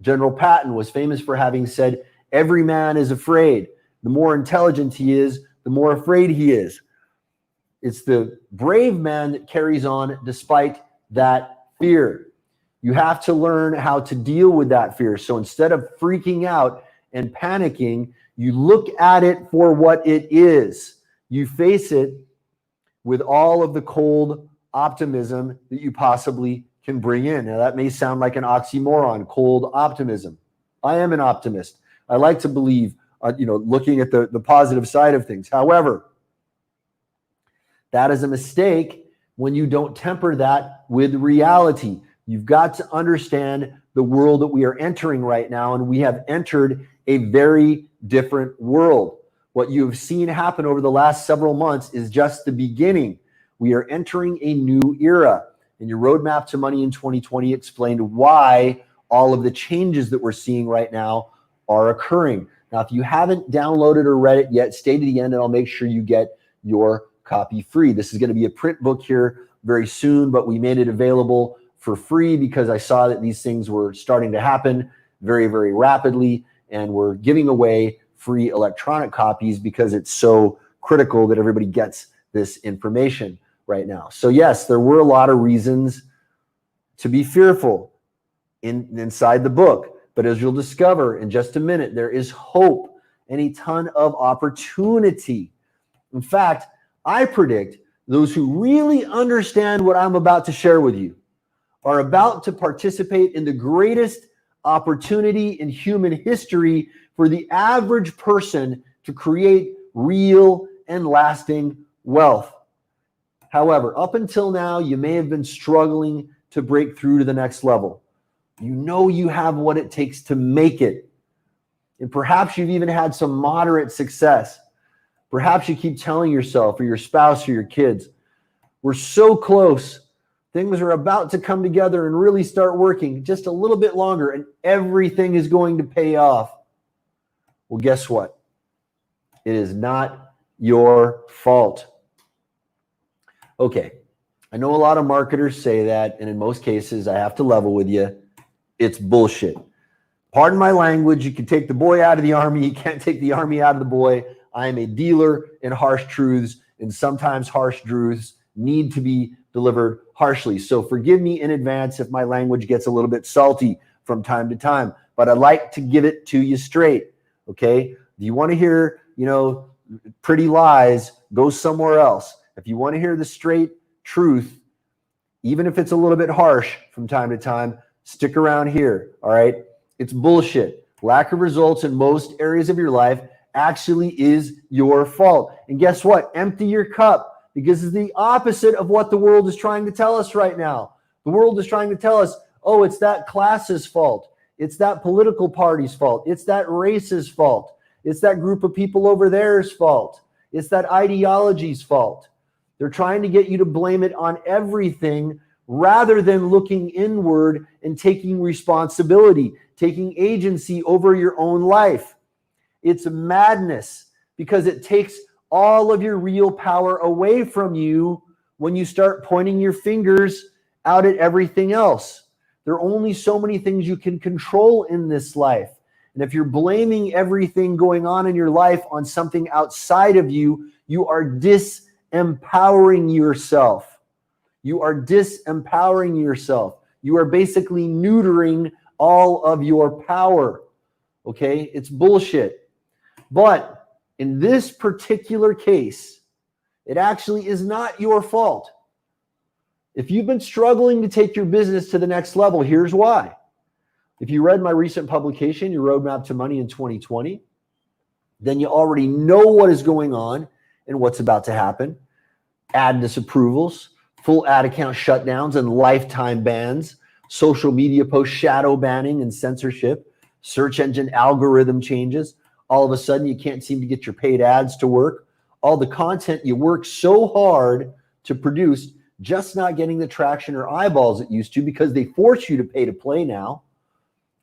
Speaker 1: General Patton was famous for having said, "Every man is afraid. The more intelligent he is, the more afraid he is." It's the brave man that carries on despite that fear. You have to learn how to deal with that fear. So instead of freaking out and panicking, you look at it for what it is. You face it with all of the cold optimism that you possibly can bring in. Now, that may sound like an oxymoron, cold optimism. I am an optimist. I like to believe, looking at the positive side of things. However, that is a mistake when you don't temper that with reality. You've got to understand the world that we are entering right now, and we have entered a very different world. What you have seen happen over the last several months is just the beginning. We are entering a new era. And Your Roadmap to Money in 2020 explained why all of the changes that we're seeing right now are occurring. Now, if you haven't downloaded or read it yet, stay to the end and I'll make sure you get your copy free. This is going to be a print book here very soon, but we made it available for free because I saw that these things were starting to happen very, very rapidly, and we're giving away free electronic copies because it's so critical that everybody gets this information right now. So yes, there were a lot of reasons to be fearful inside the book, but as you'll discover in just a minute, there is hope and a ton of opportunity. In fact, I predict those who really understand what I'm about to share with you are about to participate in the greatest opportunity in human history for the average person to create real and lasting wealth. However, up until now, you may have been struggling to break through to the next level. You know you have what it takes to make it. And perhaps you've even had some moderate success. Perhaps you keep telling yourself or your spouse or your kids, we're so close. Things are about to come together and really start working just a little bit longer and everything is going to pay off. Well, guess what? It is not your fault. Okay. I know a lot of marketers say that, and in most cases, I have to level with you. It's bullshit. Pardon my language. You can take the boy out of the army. You can't take the army out of the boy. I am a dealer in harsh truths, and sometimes harsh truths need to be delivered harshly. So forgive me in advance if my language gets a little bit salty from time to time, but I like to give it to you straight. Okay. If you want to hear, pretty lies, go somewhere else. If you want to hear the straight truth, even if it's a little bit harsh from time to time, stick around here. All right. It's bullshit. Lack of results in most areas of your life actually is your fault. And guess what? Empty your cup, because it's the opposite of what the world is trying to tell us right now. The world is trying to tell us, oh, it's that class's fault. It's that political party's fault. It's that race's fault. It's that group of people over there's fault. It's that ideology's fault. They're trying to get you to blame it on everything rather than looking inward and taking responsibility, taking agency over your own life. It's madness, because it takes all of your real power away from you when you start pointing your fingers out at everything else. There are only so many things you can control in this life. And if you're blaming everything going on in your life on something outside of you, you are disempowering yourself. You are disempowering yourself. You are basically neutering all of your power. Okay? It's bullshit. But in this particular case, it actually is not your fault. If you've been struggling to take your business to the next level, here's why. If you read my recent publication, Your Roadmap to Money in 2020, then you already know what is going on and what's about to happen. Ad disapprovals, full ad account shutdowns and lifetime bans, social media post shadow banning and censorship, search engine algorithm changes. All of a sudden, you can't seem to get your paid ads to work. All the content you work so hard to produce, just not getting the traction or eyeballs it used to, because they force you to pay to play now.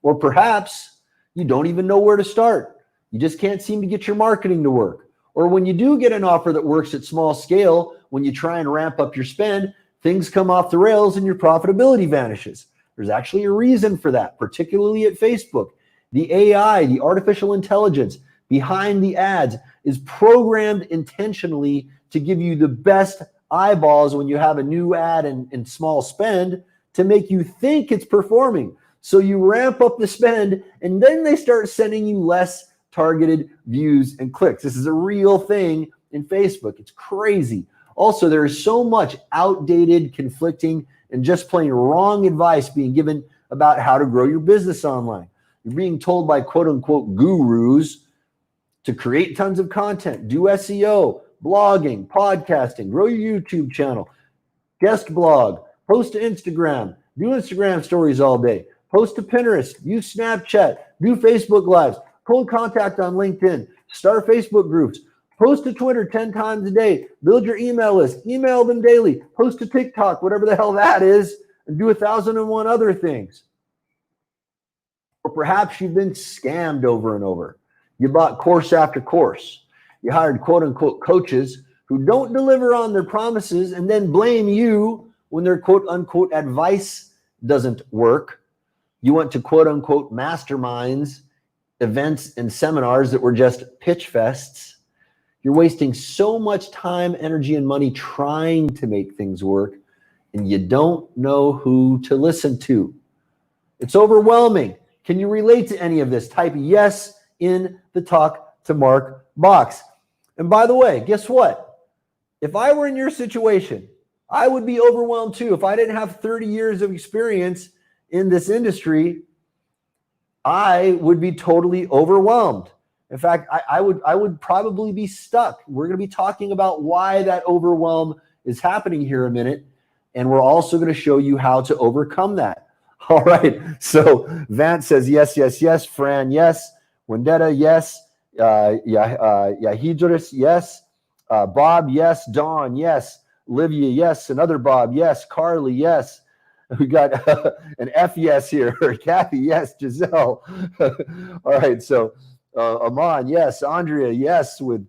Speaker 1: Or perhaps you don't even know where to start. You just can't seem to get your marketing to work. Or when you do get an offer that works at small scale, when you try and ramp up your spend, things come off the rails and your profitability vanishes. There's actually a reason for that, particularly at Facebook. The AI, the artificial intelligence behind the ads, is programmed intentionally to give you the best eyeballs when you have a new ad and small spend, to make you think it's performing. So you ramp up the spend, and then they start sending you less targeted views and clicks. This is a real thing in Facebook. It's crazy. Also, there is so much outdated, conflicting, and just plain wrong advice being given about how to grow your business online. You're being told by quote unquote gurus to create tons of content, do SEO, blogging, podcasting, grow your YouTube channel, guest blog, post to Instagram, do Instagram stories all day, post to Pinterest, use Snapchat, do Facebook Lives, cold contact on LinkedIn, start Facebook groups, post to Twitter 10 times a day, build your email list, email them daily, post to TikTok, whatever the hell that is, and do 1,001 other things. Or perhaps you've been scammed over and over. You bought course after course. You hired quote unquote coaches who don't deliver on their promises and then blame you when their quote unquote advice doesn't work. You went to quote unquote masterminds, events, and seminars that were just pitch fests. You're wasting so much time, energy, and money trying to make things work, and you don't know who to listen to. It's overwhelming. Can you relate to any of this? Type yes in the Talk to Mark box. And by the way, guess what? If I were in your situation, I would be overwhelmed too. If I didn't have 30 years of experience in this industry, I would be totally overwhelmed. In fact, I would probably be stuck. We're going to be talking about why that overwhelm is happening here in a minute. And we're also going to show you how to overcome that. All right. So Vance says, yes, yes, yes. Fran, yes. Wendetta, yes. Yahidris, yes. Bob, yes. Dawn, yes. Livia, yes. Another Bob, yes. Carly, yes. We got an F yes here. Kathy, yes. Giselle. All right. So Amon, yes. Andrea, yes, with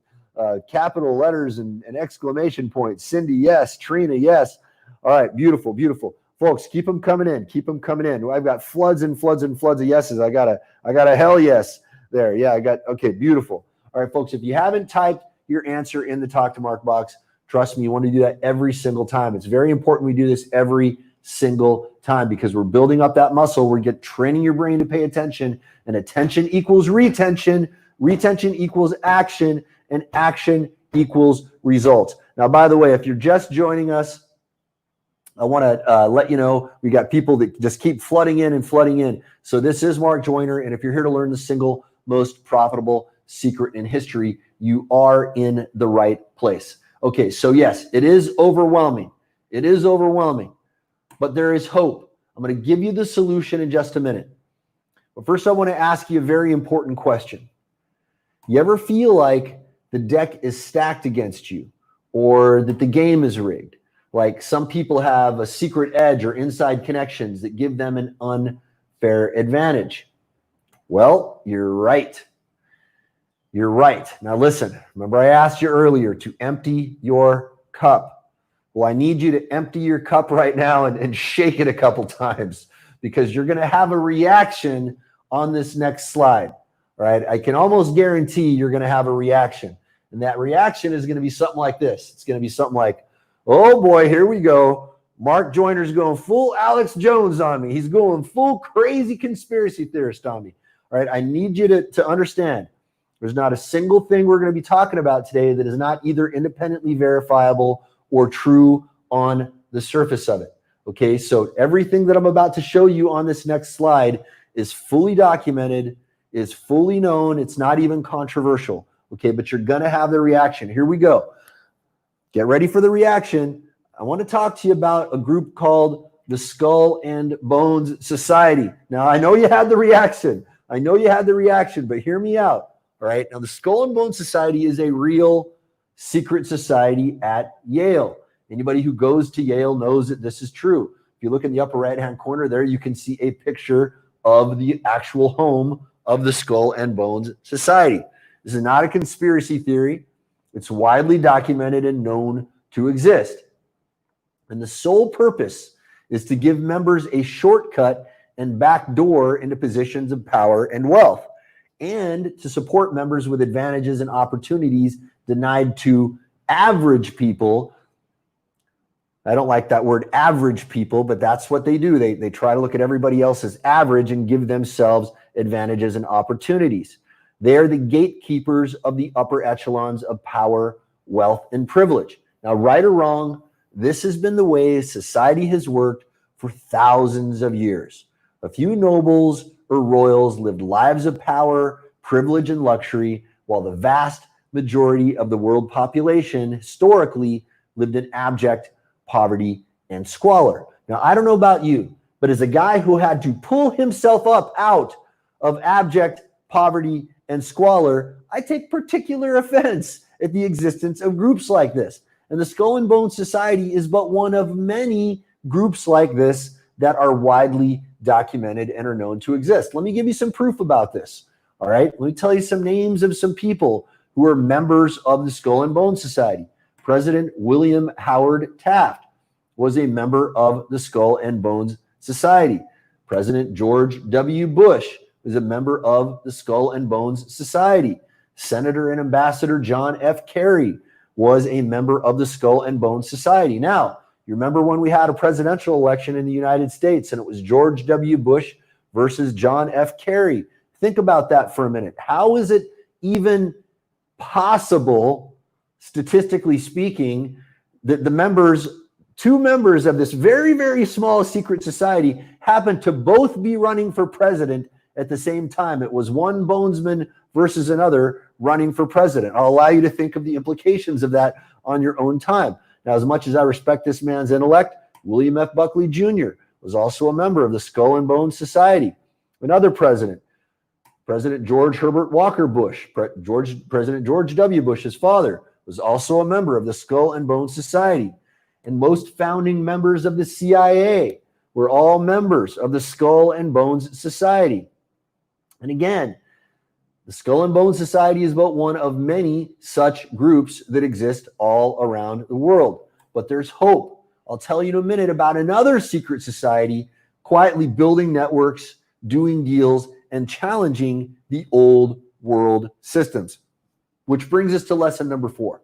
Speaker 1: capital letters and exclamation points. Cindy, yes. Trina, yes. All right, beautiful, beautiful. Folks, keep them coming in. Keep them coming in. I've got floods and floods and floods of yeses. I got a hell yes there. Yeah, okay, beautiful. All right, folks, if you haven't typed your answer in the Talk to Mark box, trust me, you want to do that every single time. It's very important we do this every single time because we're building up that muscle. We're training your brain to pay attention, and attention equals retention. Retention equals action, and action equals results. Now, by the way, if you're just joining us, I want to let you know we got people that just keep flooding in and flooding in. So this is Mark Joyner, and if you're here to learn the single most profitable secret in history, you are in the right place. Okay, so yes, it is overwhelming. It is overwhelming, but there is hope. I'm going to give you the solution in just a minute. But first, I want to ask you a very important question. You ever feel like the deck is stacked against you or that the game is rigged? Like some people have a secret edge or inside connections that give them an unfair advantage. Well, you're right. You're right. Now listen, remember I asked you earlier to empty your cup. Well, I need you to empty your cup right now and shake it a couple times because you're going to have a reaction on this next slide. All right. I can almost guarantee you're going to have a reaction. And that reaction is going to be something like this. It's going to be something like, oh boy, here we go. Mark Joyner's going full Alex Jones on me. He's going full crazy conspiracy theorist on me. All right. I need you to understand there's not a single thing we're going to be talking about today that is not either independently verifiable or true on the surface of it. Okay. So everything that I'm about to show you on this next slide is fully documented, is fully known. It's not even controversial. Okay. But you're going to have the reaction. Here we go. Get ready for the reaction. I want to talk to you about a group called the Skull and Bones Society. Now, I know you had the reaction. But hear me out. All right. Now, the Skull and Bones Society is a real secret society at Yale. Anybody who goes to Yale knows that this is true. If you look in the upper right-hand corner there, you can see a picture of the actual home of the Skull and Bones Society. This is not a conspiracy theory. It's widely documented and known to exist. And the sole purpose is to give members a shortcut and backdoor into positions of power and wealth, and to support members with advantages and opportunities denied to average people. I don't like that word average people, but that's what they do. They try to look at everybody else as average and give themselves advantages and opportunities. They are the gatekeepers of the upper echelons of power, wealth, and privilege. Now, right or wrong, this has been the way society has worked for thousands of years. A few nobles or royals lived lives of power, privilege, and luxury, while the vast majority of the world population historically lived in abject poverty and squalor. Now, I don't know about you, but as a guy who had to pull himself up out of abject poverty and squalor, I take particular offense at the existence of groups like this. And the Skull and Bones Society is but one of many groups like this that are widely documented and are known to exist. Let me give you some proof about this. All right. Let me tell you some names of some people who are members of the Skull and Bones Society. President William Howard Taft was a member of the Skull and Bones Society. President George W. Bush was a member of the Skull and Bones Society. Senator and Ambassador John F. Kerry was a member of the Skull and Bones Society. Now, you remember when we had a presidential election in the United States and it was George W. Bush versus John F. Kerry. Think about that for a minute. How is it even possible, statistically speaking, that two members of this very, very small secret society happened to both be running for president at the same time? It was one bonesman versus another running for president. I'll allow you to think of the implications of that on your own time. Now, as much as I respect this man's intellect, William F. Buckley Jr. was also a member of the Skull and Bones Society. Another president, President George Herbert Walker Bush, President George W. Bush, his father, was also a member of the Skull and Bones Society. And most founding members of the CIA were all members of the Skull and Bones Society. And again, The Skull and Bones Society is but one of many such groups that exist all around the world. But there's hope. I'll tell you in a minute about another secret society quietly building networks, doing deals, and challenging the old world systems. Which brings us to lesson number 4.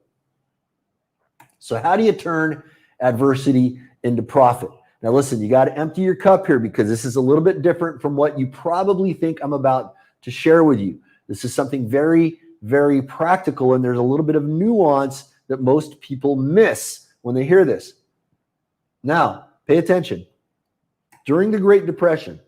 Speaker 1: So how do you turn adversity into profit? Now listen, you got to empty your cup here because this is a little bit different from what you probably think I'm about to share with you. This is something very, very practical, and there's a little bit of nuance that most people miss when they hear this. Now, pay attention. During the Great Depression,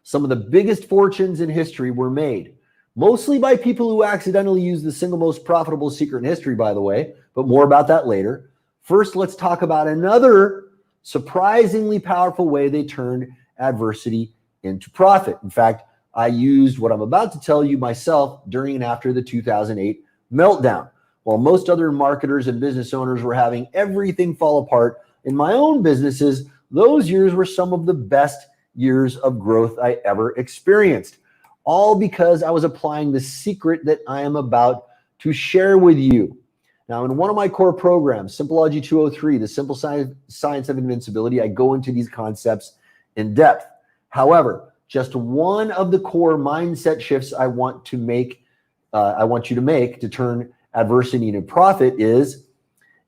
Speaker 1: some of the biggest fortunes in history were made, mostly by people who accidentally used the single most profitable secret in history, by the way, but more about that later. First, let's talk about another surprisingly powerful way they turned adversity into profit. In fact, I used what I'm about to tell you myself during and after the 2008 meltdown. While most other marketers and business owners were having everything fall apart in my own businesses, those years were some of the best years of growth I ever experienced. All because I was applying the secret that I am about to share with you. Now, in one of my core programs, Simpleology 203, the Simple Science of Invincibility, I go into these concepts in depth. However, just one of the core mindset shifts I want you to make to turn adversity into profit is,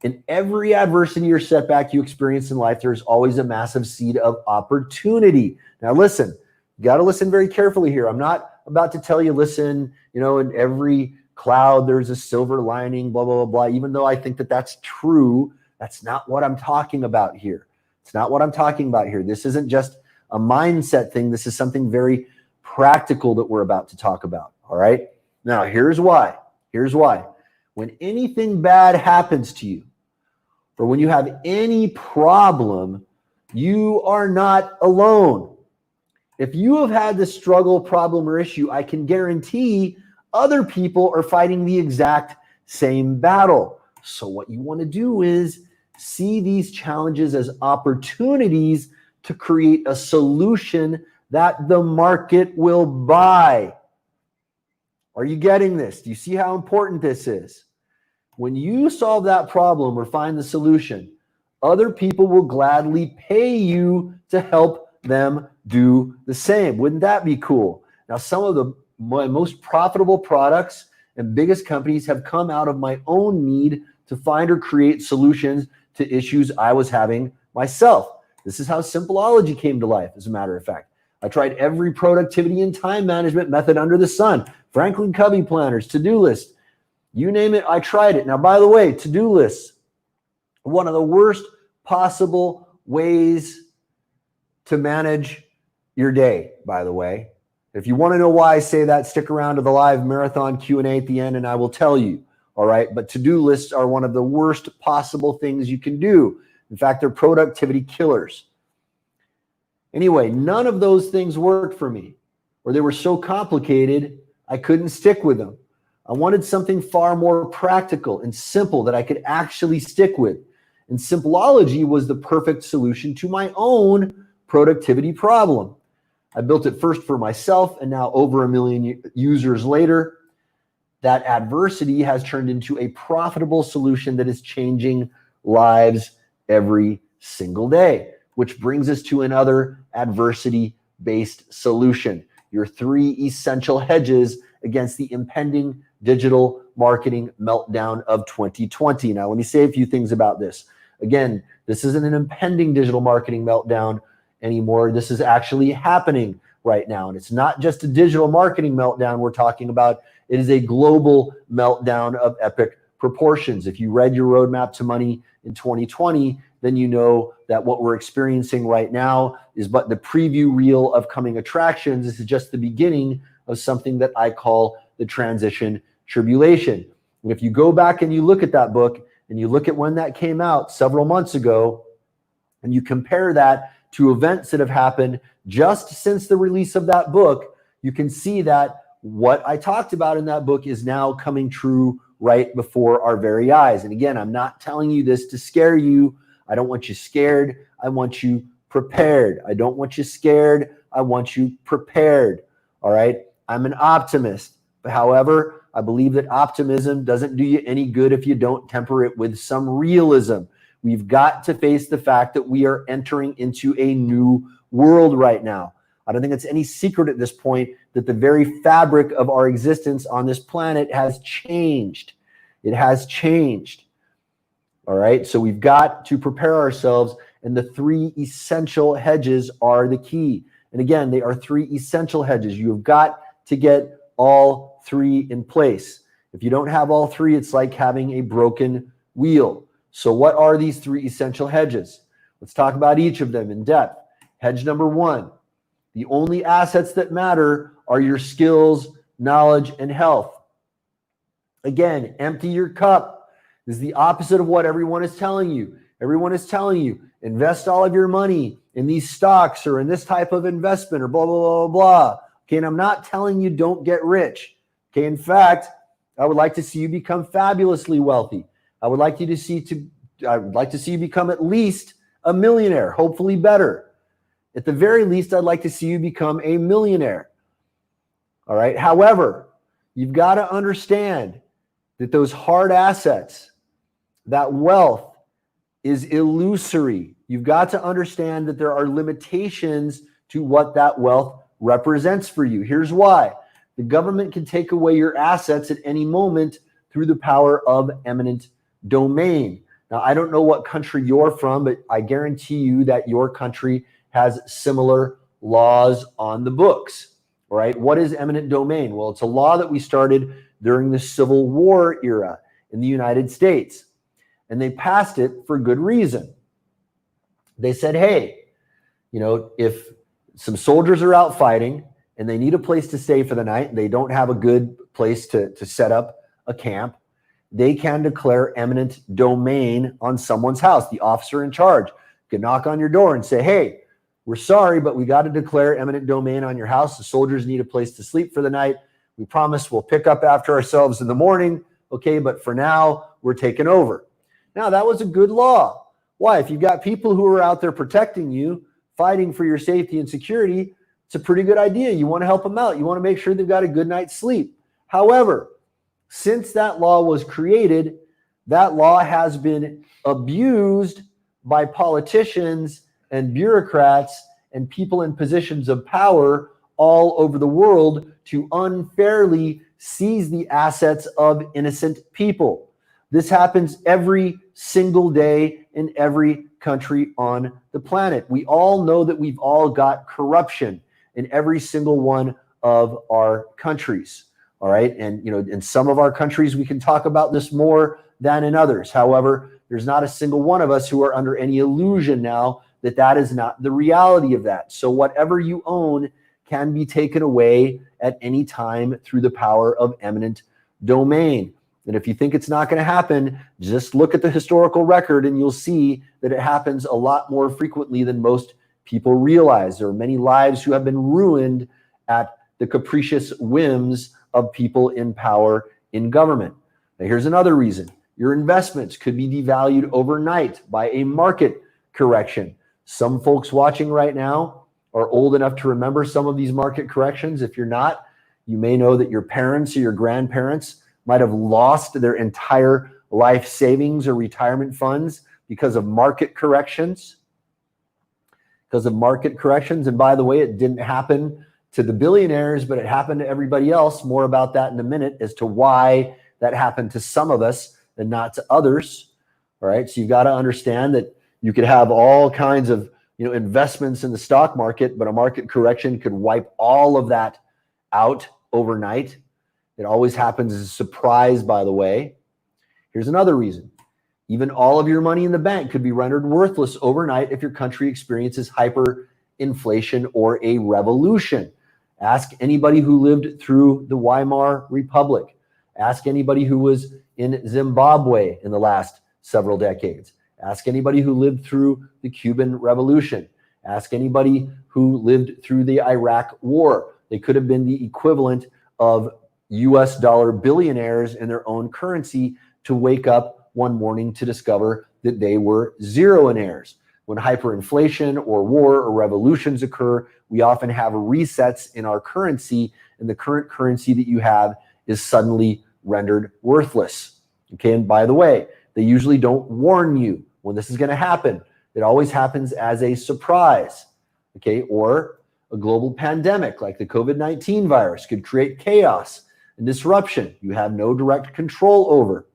Speaker 1: in every adversity or setback you experience in life, there's always a massive seed of opportunity. Now listen, you got to listen very carefully here. I'm not about to tell you, listen, in every cloud there's a silver lining, blah, blah, blah, blah. Even though I think that that's true, that's not what I'm talking about here. It's not what I'm talking about here. This isn't just a mindset thing. This is something very practical that we're about to talk about. All right. Now, here's why. When anything bad happens to you, or when you have any problem, you are not alone. If you have had this struggle, problem, or issue, I can guarantee other people are fighting the exact same battle. So what you want to do is see these challenges as opportunities to create a solution that the market will buy. Are you getting this? Do you see how important this is? When you solve that problem or find the solution, other people will gladly pay you to help them do the same. Wouldn't that be cool? Now, some of my most profitable products and biggest companies have come out of my own need to find or create solutions to issues I was having myself. This is how Simpleology came to life, as a matter of fact. I tried every productivity and time management method under the sun. Franklin Covey planners, to-do list, you name it, I tried it. Now, by the way, to-do lists, one of the worst possible ways to manage your day, by the way. If you want to know why I say that, stick around to the live marathon Q&A at the end and I will tell you. All right. But to-do lists are one of the worst possible things you can do. In fact, they're productivity killers. Anyway, none of those things worked for me, or they were so complicated, I couldn't stick with them. I wanted something far more practical and simple that I could actually stick with. And Simpleology was the perfect solution to my own productivity problem. I built it first for myself, and now over 1 million users later, that adversity has turned into a profitable solution that is changing lives every single day, which brings us to another adversity-based solution, your 3 essential hedges against the impending digital marketing meltdown of 2020. Now, let me say a few things about this. Again, this isn't an impending digital marketing meltdown anymore. This is actually happening right now. And it's not just a digital marketing meltdown we're talking about. It is a global meltdown of epic proportions. If you read your roadmap to money in 2020, then you know that what we're experiencing right now is but the preview reel of coming attractions. This is just the beginning of something that I call the transition tribulation. And if you go back and you look at that book and you look at when that came out several months ago, and you compare that to events that have happened just since the release of that book, you can see that what I talked about in that book is now coming true right before our very eyes. And again, I'm not telling you this to scare you. I don't want you scared. I want you prepared. I don't want you scared. I want you prepared. All right. I'm an optimist. But however, I believe that optimism doesn't do you any good if you don't temper it with some realism. We've got to face the fact that we are entering into a new world right now. I don't think it's any secret at this point that the very fabric of our existence on this planet has changed. It has changed. All right. So we've got to prepare ourselves, and the three essential hedges are the key. And again, they are three essential hedges. You've got to get all three in place. If you don't have all three, it's like having a broken wheel. So what are these three essential hedges? Let's talk about each of them in depth. Hedge number one, the only assets that matter are your skills, knowledge, and health. Again, empty your cup. This is the opposite of what everyone is telling you. Everyone is telling you, invest all of your money in these stocks or in this type of investment or blah, blah, blah, blah. Okay, and I'm not telling you don't get rich. Okay, in fact, I would like to see you become fabulously wealthy. I would like to see you become at least a millionaire, hopefully better. At the very least, I'd like to see you become a millionaire. All right. However, you've got to understand that those hard assets, that wealth is illusory. You've got to understand that there are limitations to what that wealth represents for you. Here's why. The government can take away your assets at any moment through the power of eminent domain. Now, I don't know what country you're from, but I guarantee you that your country has similar laws on the books. All right. What is eminent domain? Well, it's a law that we started during the Civil War era in the United States. And they passed it for good reason. They said, hey, if some soldiers are out fighting and they need a place to stay for the night, and they don't have a good place to set up a camp, they can declare eminent domain on someone's house. The officer in charge could knock on your door and say, hey, we're sorry, but we got to declare eminent domain on your house. The soldiers need a place to sleep for the night. We promise we'll pick up after ourselves in the morning. Okay, but for now, we're taking over. Now, that was a good law. Why? If you've got people who are out there protecting you, fighting for your safety and security, it's a pretty good idea. You want to help them out. You want to make sure they've got a good night's sleep. However, since that law was created, that law has been abused by politicians and bureaucrats and people in positions of power all over the world to unfairly seize the assets of innocent people. This happens every single day in every country on the planet. We all know that we've all got corruption in every single one of our countries. All right. And, in some of our countries, we can talk about this more than in others. However, there's not a single one of us who are under any illusion now that that is not the reality of that. So whatever you own can be taken away at any time through the power of eminent domain. And if you think it's not going to happen, just look at the historical record and you'll see that it happens a lot more frequently than most people realize. There are many lives who have been ruined at the capricious whims of people in power in government. Now, here's another reason. Your investments could be devalued overnight by a market correction. Some folks watching right now are old enough to remember some of these market corrections. If you're not, you may know that your parents or your grandparents might have lost their entire life savings or retirement funds because of market corrections. And by the way, it didn't happen to the billionaires, but it happened to everybody else. More about that in a minute as to why that happened to some of us and not to others. All right. So you've got to understand that you could have all kinds of investments in the stock market, but a market correction could wipe all of that out overnight. It always happens as a surprise, by the way. Here's another reason. Even all of your money in the bank could be rendered worthless overnight if your country experiences hyperinflation or a revolution. Ask anybody who lived through the Weimar Republic. Ask anybody who was in Zimbabwe in the last several decades. Ask anybody who lived through the Cuban Revolution. Ask anybody who lived through the Iraq War. They could have been the equivalent of US dollar billionaires in their own currency to wake up one morning to discover that they were zeroinaires. When hyperinflation or war or revolutions occur, we often have resets in our currency, and the current currency that you have is suddenly rendered worthless. Okay, and by the way, they usually don't warn you when this is going to happen. It always happens as a surprise. Okay, or a global pandemic like the COVID-19 virus could create chaos and disruption you have no direct control over.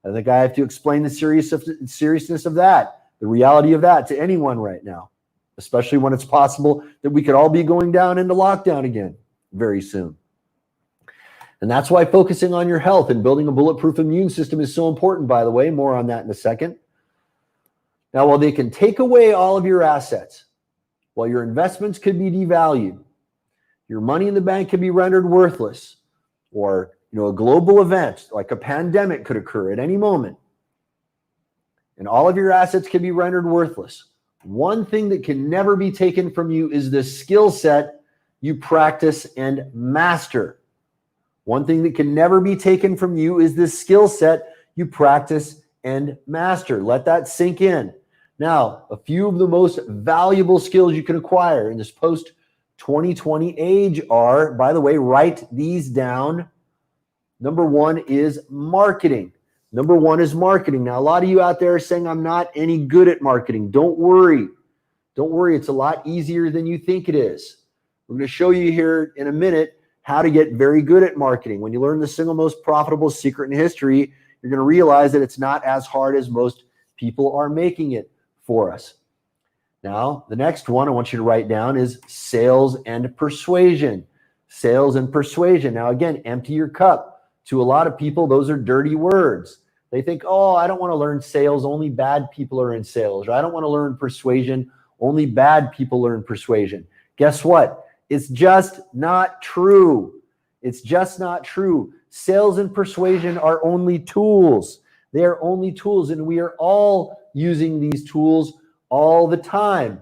Speaker 1: I think I have to explain the seriousness of that, the reality of that to anyone right now, especially when it's possible that we could all be going down into lockdown again very soon. And that's why focusing on your health and building a bulletproof immune system is so important, by the way. More on that in a second. Now, while they can take away all of your assets, while your investments could be devalued, your money in the bank could be rendered worthless, or a global event like a pandemic could occur at any moment, and all of your assets can be rendered worthless, one thing that can never be taken from you is the skill set you practice and master. One thing that can never be taken from you is the skill set you practice and master. Let that sink in. Now, a few of the most valuable skills you can acquire in this post-2020 age are, by the way, write these down. Number one is marketing. Number one is marketing. Now, a lot of you out there are saying, I'm not any good at marketing. Don't worry. Don't worry. It's a lot easier than you think it is. We're going to show you here in a minute how to get very good at marketing. When you learn the single most profitable secret in history, you're going to realize that it's not as hard as most people are making it for us. Now, the next one I want you to write down is sales and persuasion. Sales and persuasion. Now, again, empty your cup. To a lot of people, those are dirty words. They think, oh, I don't want to learn sales. Only bad people are in sales. Or I don't want to learn persuasion. Only bad people learn persuasion. Guess what? It's just not true. It's just not true. Sales and persuasion are only tools. They are only tools, and we are all using these tools all the time.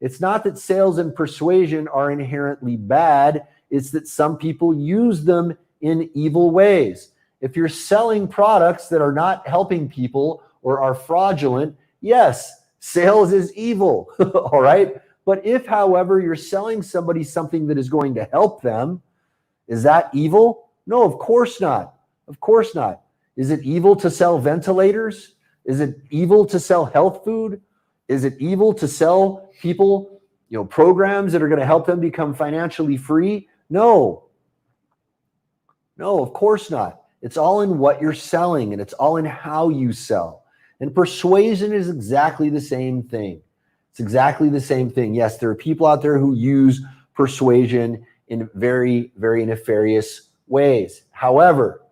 Speaker 1: It's not that sales and persuasion are inherently bad. It's that some people use them in evil ways. If you're selling products that are not helping people or are fraudulent, yes, sales is evil, all right? But if, however, you're selling somebody something that is going to help them, is that evil? No, of course not. Of course not. Is it evil to sell ventilators? Is it evil to sell health food? Is it evil to sell people, programs that are going to help them become financially free? No. No, of course not. It's all in what you're selling, and it's all in how you sell. And persuasion is exactly the same thing. It's exactly the same thing. Yes, there are people out there who use persuasion in very, very nefarious ways. However,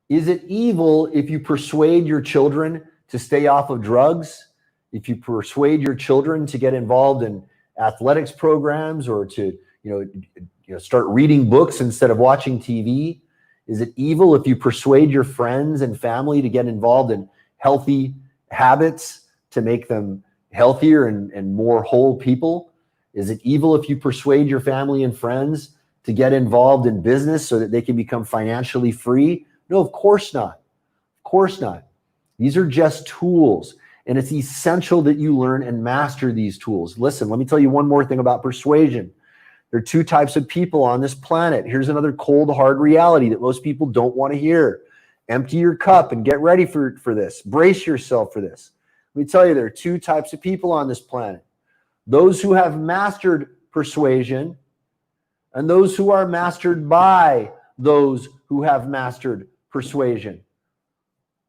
Speaker 1: is it evil if you persuade your children to stay off of drugs? If you persuade your children to get involved in athletics programs or to, start reading books instead of watching TV? Is it evil if you persuade your friends and family to get involved in healthy habits to make them healthier and more whole people? Is it evil if you persuade your family and friends to get involved in business so that they can become financially free? No, of course not. Of course not. These are just tools, and it's essential that you learn and master these tools. Listen, let me tell you one more thing about persuasion. There are two types of people on this planet. Here's another cold, hard reality that most people don't want to hear. Empty your cup and get ready for this. Brace yourself for this. Let me tell you, there are two types of people on this planet. Those who have mastered persuasion and those who are mastered by those who have mastered persuasion.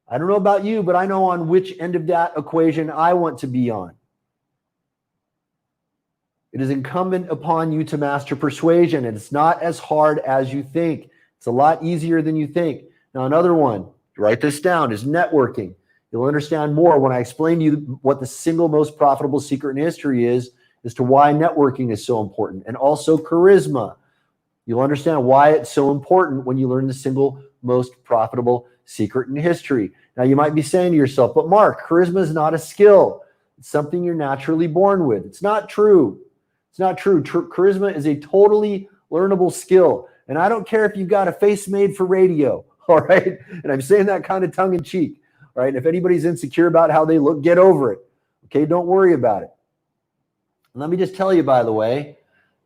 Speaker 1: I don't know about you, but I know on which end of that equation I want to be on. It is incumbent upon you to master persuasion, and it's not as hard as you think. It's a lot easier than you think. Now, another one, write this down, is networking. You'll understand more when I explain to you what the single most profitable secret in history is as to why networking is so important, and also charisma. You'll understand why it's so important when you learn the single most profitable secret in history. Now, you might be saying to yourself, but Mark, charisma is not a skill. It's something you're naturally born with. It's not true. It's not true. Charisma is a totally learnable skill. And I don't care if you've got a face made for radio, all right? And I'm saying that kind of tongue in cheek. All right. And if anybody's insecure about how they look, get over it. Okay. Don't worry about it. And let me just tell you, by the way,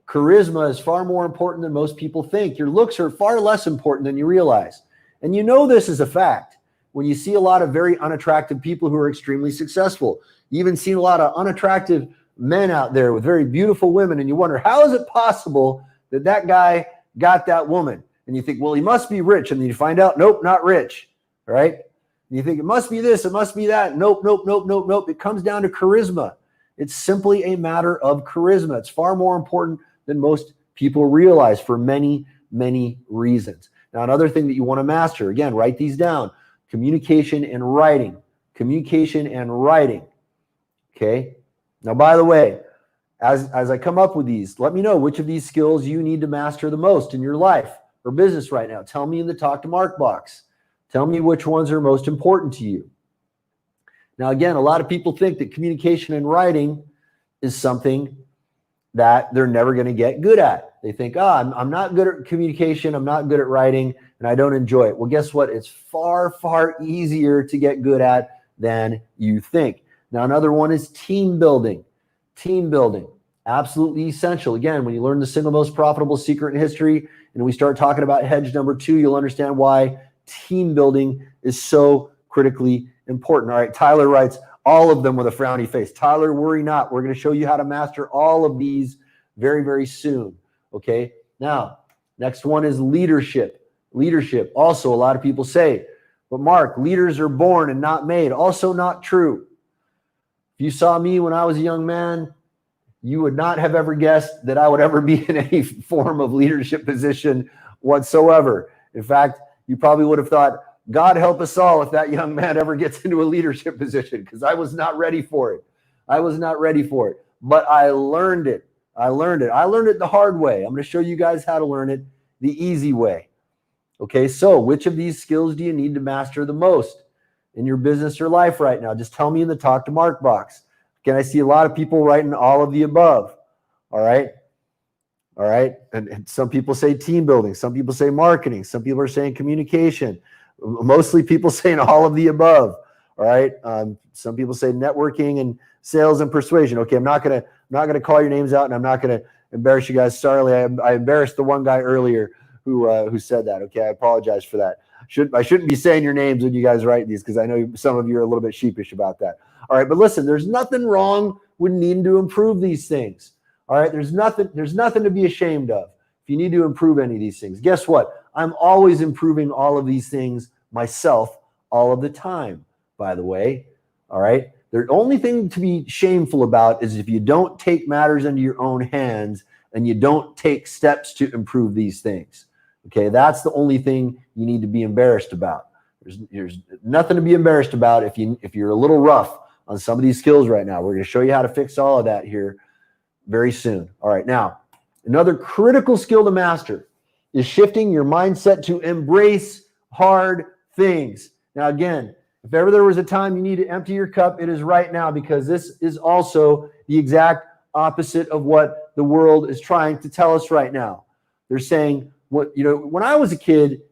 Speaker 1: charisma is far more important than most people think. Your looks are far less important than you realize. And you know this is a fact when you see a lot of very unattractive people who are extremely successful. You even seen a lot of unattractive men out there with very beautiful women, and you wonder, how is it possible that that guy got that woman? And you think, well, he must be rich. And then you find out, nope, not rich, right? And you think it must be this, it must be that. Nope, nope, nope, nope, nope. It comes down to charisma. It's simply a matter of charisma. It's far more important than most people realize for many, many reasons. Now, another thing that you want to master, again, write these down: communication and writing. Communication and writing. Okay. Now, by the way, as I come up with these, let me know which of these skills you need to master the most in your life or business right now. Tell me in the Talk to Mark box. Tell me which ones are most important to you. Now, again, a lot of people think that communication and writing is something that they're never going to get good at. They think, I'm not good at communication, I'm not good at writing, and I don't enjoy it. Well, guess what? It's far, far easier to get good at than you think. Now, another one is team building. Team building, absolutely essential. Again, when you learn the single most profitable secret in history, and we start talking about hedge number 2, you'll understand why team building is so critically important. All right, Tyler writes all of them with a frowny face. Tyler, worry not. We're going to show you how to master all of these very, very soon. Okay, now, next one is leadership. Leadership. Also, a lot of people say, but Mark, leaders are born and not made. Also not true. If you saw me when I was a young man, you would not have ever guessed that I would ever be in any form of leadership position whatsoever. In fact, you probably would have thought, God help us all if that young man ever gets into a leadership position, because I was not ready for it. I was not ready for it, but I learned it. I learned it the hard way. I'm going to show you guys how to learn it the easy way. Okay, so which of these skills do you need to master the most in your business or life right now? Just tell me in the Talk to Mark box. Again, I see a lot of people writing all of the above. All right. All right. And some people say team building. Some people say marketing. Some people are saying communication. Mostly people saying all of the above. All right. Some people say networking and sales and persuasion. Okay. I'm not gonna call your names out, and I'm not gonna embarrass you guys. Sorry, I embarrassed the one guy earlier who said that. Okay. I apologize for that. I shouldn't be saying your names when you guys write these, because I know some of you are a little bit sheepish about that. All right. But listen, there's nothing wrong with needing to improve these things. All right. There's nothing to be ashamed of if you need to improve any of these things. Guess what? I'm always improving all of these things myself all of the time, by the way. All right. The only thing to be shameful about is if you don't take matters into your own hands and you don't take steps to improve these things. Okay. That's the only thing you need to be embarrassed about. There's nothing to be embarrassed about if you're a little rough on some of these skills right now. We're going to show you how to fix all of that here very soon. All right. Now, another critical skill to master is shifting your mindset to embrace hard things. Now, again, if ever there was a time you need to empty your cup, it is right now, because this is also the exact opposite of what the world is trying to tell us right now. They're saying, when I was a kid,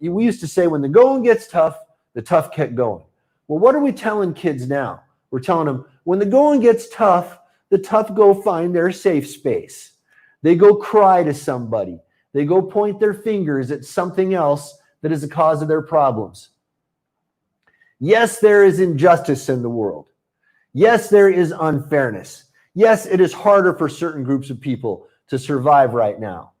Speaker 1: we used to say, when the going gets tough, the tough kept going. Well, what are we telling kids now? We're telling them, when the going gets tough, the tough go find their safe space. They go cry to somebody. They go point their fingers at something else that is the cause of their problems. Yes, there is injustice in the world. Yes, there is unfairness. Yes, it is harder for certain groups of people to survive right now.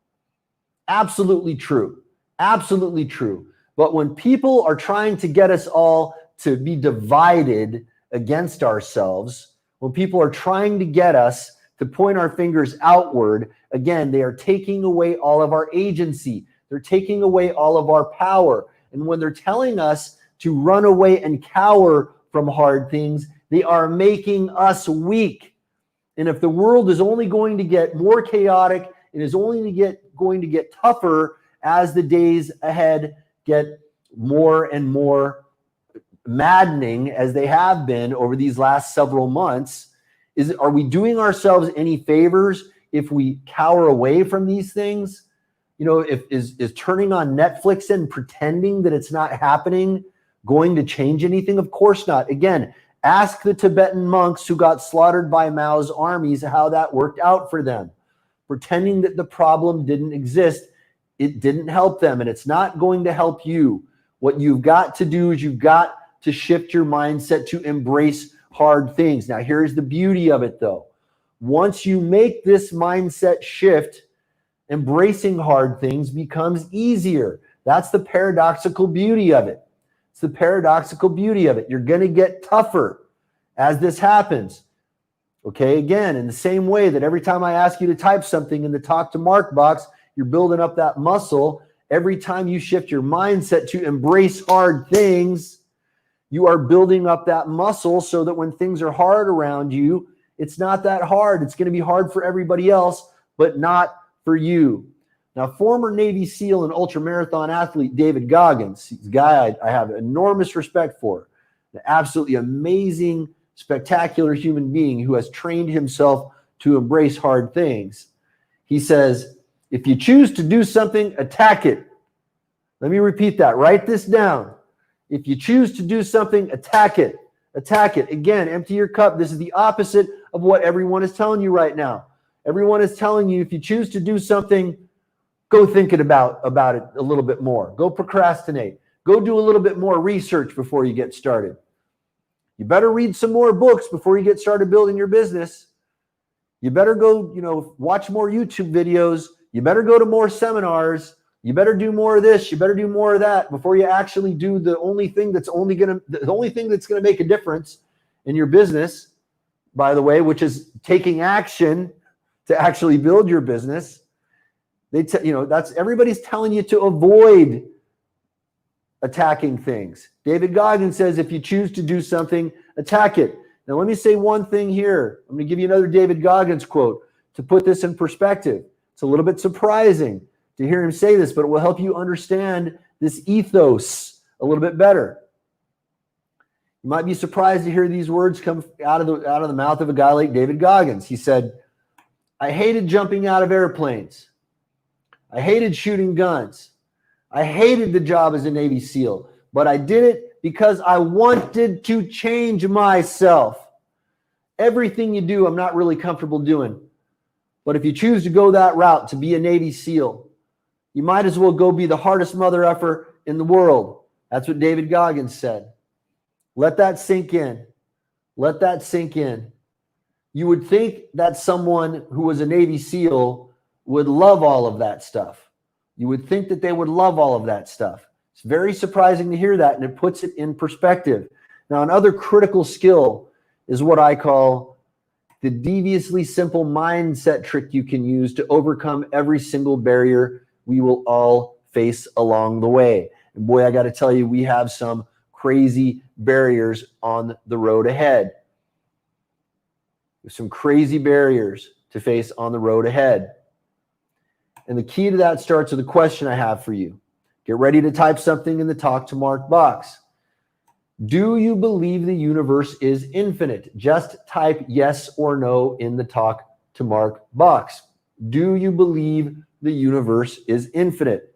Speaker 1: Absolutely true. Absolutely true. But when people are trying to get us all to be divided against ourselves, when people are trying to get us to point our fingers outward, again, they are taking away all of our agency. They're taking away all of our power. And when they're telling us to run away and cower from hard things, they are making us weak. And if the world is only going to get more chaotic, it is only going to get tougher as the days ahead get more and more maddening, as they have been over these last several months. Are we doing ourselves any favors if we cower away from these things? Is turning on Netflix and pretending that it's not happening going to change anything? Of course not. Again, ask the Tibetan monks who got slaughtered by Mao's armies how that worked out for them. Pretending that the problem didn't exist, it didn't help them, and it's not going to help you. What you've got to do is you've got to shift your mindset to embrace hard things. Now, here's the beauty of it, though. Once you make this mindset shift, embracing hard things becomes easier. That's the paradoxical beauty of it. It's the paradoxical beauty of it. You're going to get tougher as this happens. Okay, again, in the same way that every time I ask you to type something in the Talk to Mark box, you're building up that muscle. Every time you shift your mindset to embrace hard things, you are building up that muscle so that when things are hard around you, it's not that hard. It's going to be hard for everybody else, but not for you. Now, former Navy SEAL and ultramarathon athlete David Goggins, he's a guy I have enormous respect for, an absolutely amazing, spectacular human being who has trained himself to embrace hard things. He says, if you choose to do something, attack it. Let me repeat that. Write this down. If you choose to do something, attack it. Attack it. Again, empty your cup. This is the opposite of what everyone is telling you right now. Everyone is telling you if you choose to do something, go thinking about it a little bit more. Go procrastinate. Go do a little bit more research before you get started. You better read some more books before you get started building your business. You better go, watch more YouTube videos. You better go to more seminars. You better do more of this. You better do more of that before you actually do the only thing that's going to make a difference in your business, by the way, which is taking action to actually build your business. That's everybody's telling you to avoid attacking things. David Goggins says, if you choose to do something, attack it. Now, let me say one thing here. I'm going to give you another David Goggins quote to put this in perspective. It's a little bit surprising to hear him say this, but it will help you understand this ethos a little bit better. You might be surprised to hear these words come out of the mouth of a guy like David Goggins. He said, I hated jumping out of airplanes. I hated shooting guns. I hated the job as a Navy SEAL, but I did it because I wanted to change myself. Everything you do, I'm not really comfortable doing. But if you choose to go that route to be a Navy SEAL, you might as well go be the hardest mother effer in the world. That's what David Goggins said. Let that sink in. Let that sink in. You would think that someone who was a Navy SEAL would love all of that stuff. You would think that they would love all of that stuff. It's very surprising to hear that, and it puts it in perspective. Now, another critical skill is what I call the deviously simple mindset trick you can use to overcome every single barrier we will all face along the way. And boy, I got to tell you, we have some crazy barriers on the road ahead. There's some crazy barriers to face on the road ahead. And the key to that starts with a question I have for you. Get ready to type something in the Talk to Mark box. Do you believe the universe is infinite? Just type yes or no in the Talk to Mark box. Do you believe the universe is infinite?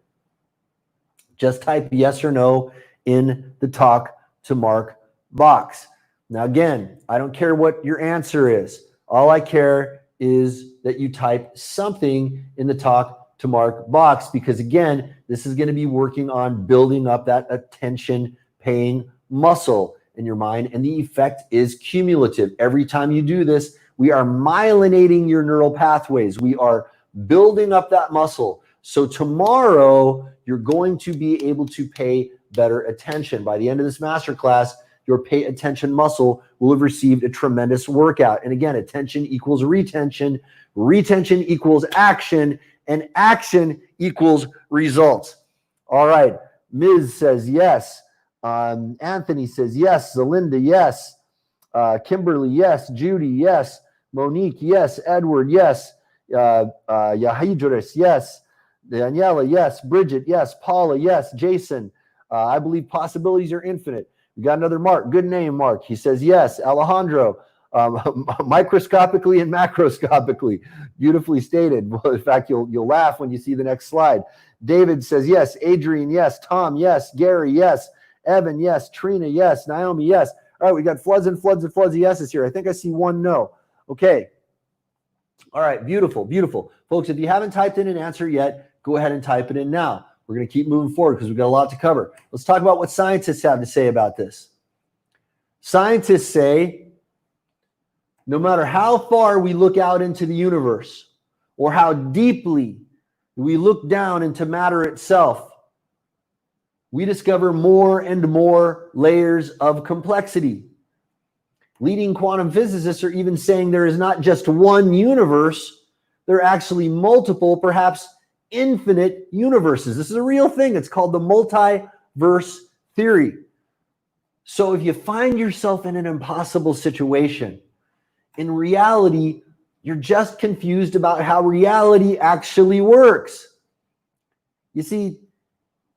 Speaker 1: Just type yes or no in the Talk to Mark box. Now, again, I don't care what your answer is. All I care is that you type something in the Talk to Mark box, because again, this is going to be working on building up that attention paying muscle in your mind, and the effect is cumulative. Every time you do this, we are myelinating your neural pathways. We are building up that muscle. So tomorrow, you're going to be able to pay better attention. By the end of this masterclass, your pay attention muscle will have received a tremendous workout. And again, attention equals retention, retention equals action, and action equals results. All right. Ms. says yes. Anthony says yes. Zelinda, yes. Kimberly, yes. Judy, yes. Monique, yes. Edward, yes. Yahidris, yes. Daniela, yes. Bridget, yes. Paula, yes. Jason, I believe possibilities are infinite. We got another Mark. Good name, Mark. He says yes. Alejandro, microscopically and macroscopically. Beautifully stated. Well, in fact, you'll laugh when you see the next slide. David says yes. Adrian, yes. Tom, yes. Gary, yes. Evan, yes. Trina, yes. Naomi, yes. All right, we got floods and floods and floods of yeses here. I think I see one no. Okay. All right, beautiful, beautiful. Folks, if you haven't typed in an answer yet, go ahead and type it in now. We're going to keep moving forward because we've got a lot to cover. Let's talk about what scientists have to say about this. Scientists say no matter how far we look out into the universe or how deeply we look down into matter itself, we discover more and more layers of complexity. Leading quantum physicists are even saying there is not just one universe, there are actually multiple, perhaps infinite universes. This is a real thing. It's called the multiverse theory. So if you find yourself in an impossible situation, in reality, you're just confused about how reality actually works. You see,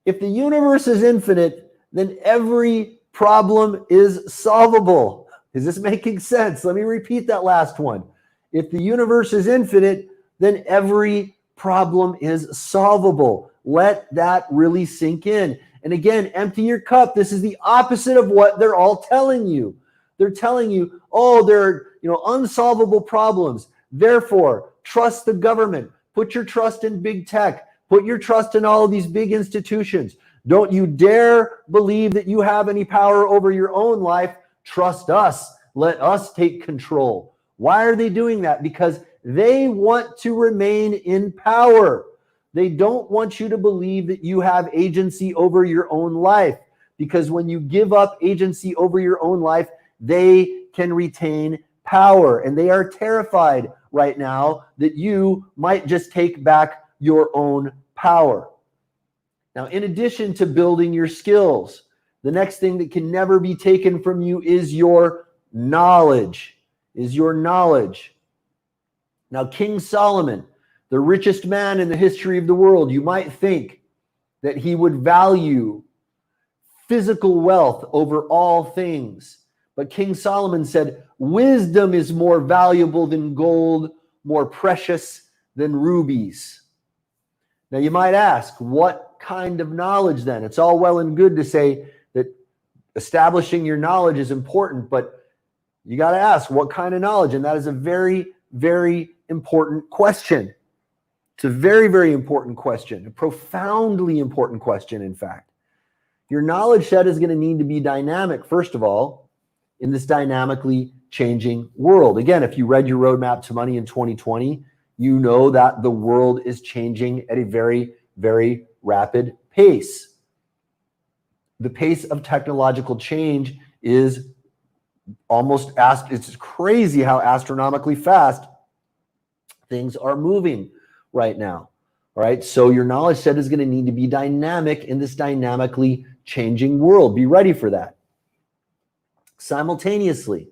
Speaker 1: if the universe is infinite, then every problem is solvable. Is this making sense? Let me repeat that last one. If the universe is infinite, then every problem is solvable. Let that really sink in. And again, empty your cup. This is the opposite of what they're all telling you. They're telling you, oh, there are unsolvable problems. Therefore, trust the government. Put your trust in big tech. Put your trust in all of these big institutions. Don't you dare believe that you have any power over your own life. Trust us. Let us take control. Why are they doing that? Because they want to remain in power. They don't want you to believe that you have agency over your own life. Because when you give up agency over your own life, they can retain power. And they are terrified right now that you might just take back your own power. Now, in addition to building your skills, the next thing that can never be taken from you is your knowledge. Now, King Solomon, the richest man in the history of the world, you might think that he would value physical wealth over all things. But King Solomon said, wisdom is more valuable than gold, more precious than rubies. Now, you might ask, what kind of knowledge then? It's all well and good to say that establishing your knowledge is important, but you got to ask, what kind of knowledge? And that is a very, very important question. It's a very, very important question, a profoundly important question, in fact. Your knowledge set is going to need to be dynamic, first of all, in this dynamically changing world. Again, if you read your roadmap to money in 2020, you know that the world is changing at a very, very rapid pace. The pace of technological change is it's crazy how astronomically fast things are moving right now. All right. So your knowledge set is going to need to be dynamic in this dynamically changing world. Be ready for that. Simultaneously,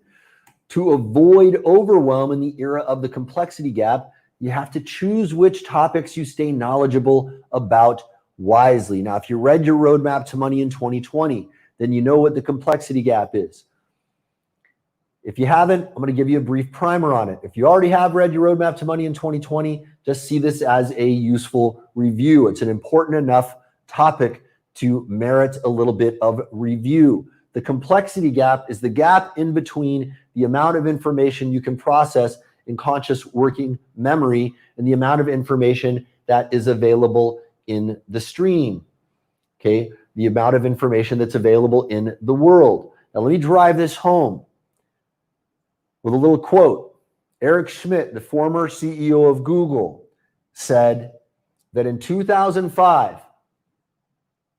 Speaker 1: to avoid overwhelm in the era of the complexity gap, you have to choose which topics you stay knowledgeable about wisely. Now, if you read your roadmap to money in 2020, then you know what the complexity gap is. If you haven't, I'm going to give you a brief primer on it. If you already have read your roadmap to money in 2020, just see this as a useful review. It's an important enough topic to merit a little bit of review. The complexity gap is the gap in between the amount of information you can process in conscious working memory and the amount of information that is available in the stream. Okay, the amount of information that's available in the world. Now, let me drive this home with a little quote. Eric Schmidt, the former CEO of Google, said that in 2005,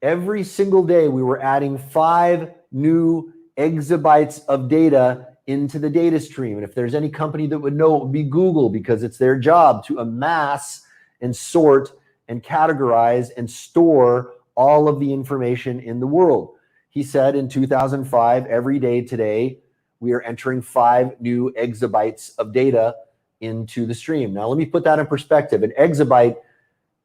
Speaker 1: every single day we were adding 5 new exabytes of data into the data stream. And if there's any company that would know, it would be Google, because it's their job to amass and sort and categorize and store all of the information in the world. He said in 2005, every day today, we are entering 5 new exabytes of data into the stream. Now, let me put that in perspective. An exabyte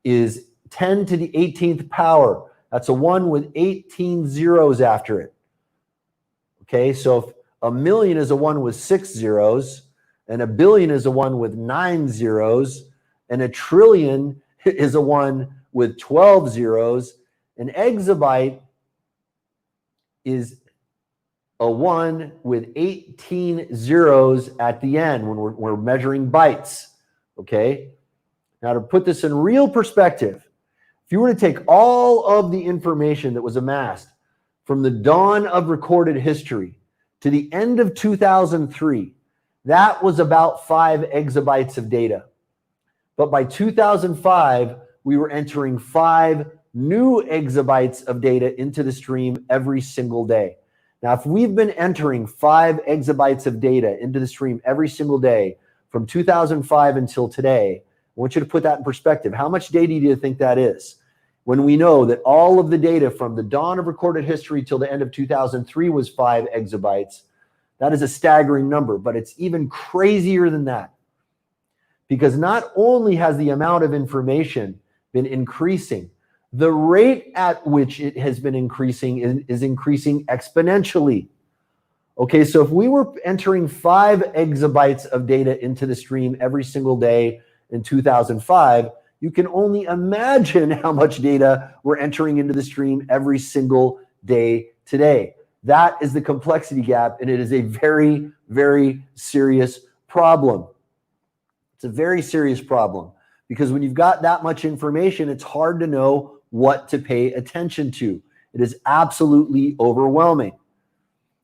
Speaker 1: is 10 to the 18th power. That's a 1 with 18 zeros after it. Okay, so if a million is a 1 with 6 zeros, and a billion is a 1 with 9 zeros, and a trillion is a 1 with 12 zeros, an exabyte is a 1 with 18 zeros at the end when we're measuring bytes, okay? Now, to put this in real perspective, if you were to take all of the information that was amassed from the dawn of recorded history to the end of 2003, that was about 5 exabytes of data. But by 2005, we were entering 5 new exabytes of data into the stream every single day. Now, if we've been entering 5 exabytes of data into the stream every single day from 2005 until today, I want you to put that in perspective. How much data do you think that is? When we know that all of the data from the dawn of recorded history till the end of 2003 was 5 exabytes, that is a staggering number, but it's even crazier than that. Because not only has the amount of information been increasing, the rate at which it has been increasing is increasing exponentially. Okay, so if we were entering 5 exabytes of data into the stream every single day in 2005, you can only imagine how much data we're entering into the stream every single day today. That is the complexity gap, and it is a very, very serious problem. It's a very serious problem because when you've got that much information, it's hard to know what to pay attention to. It is absolutely overwhelming.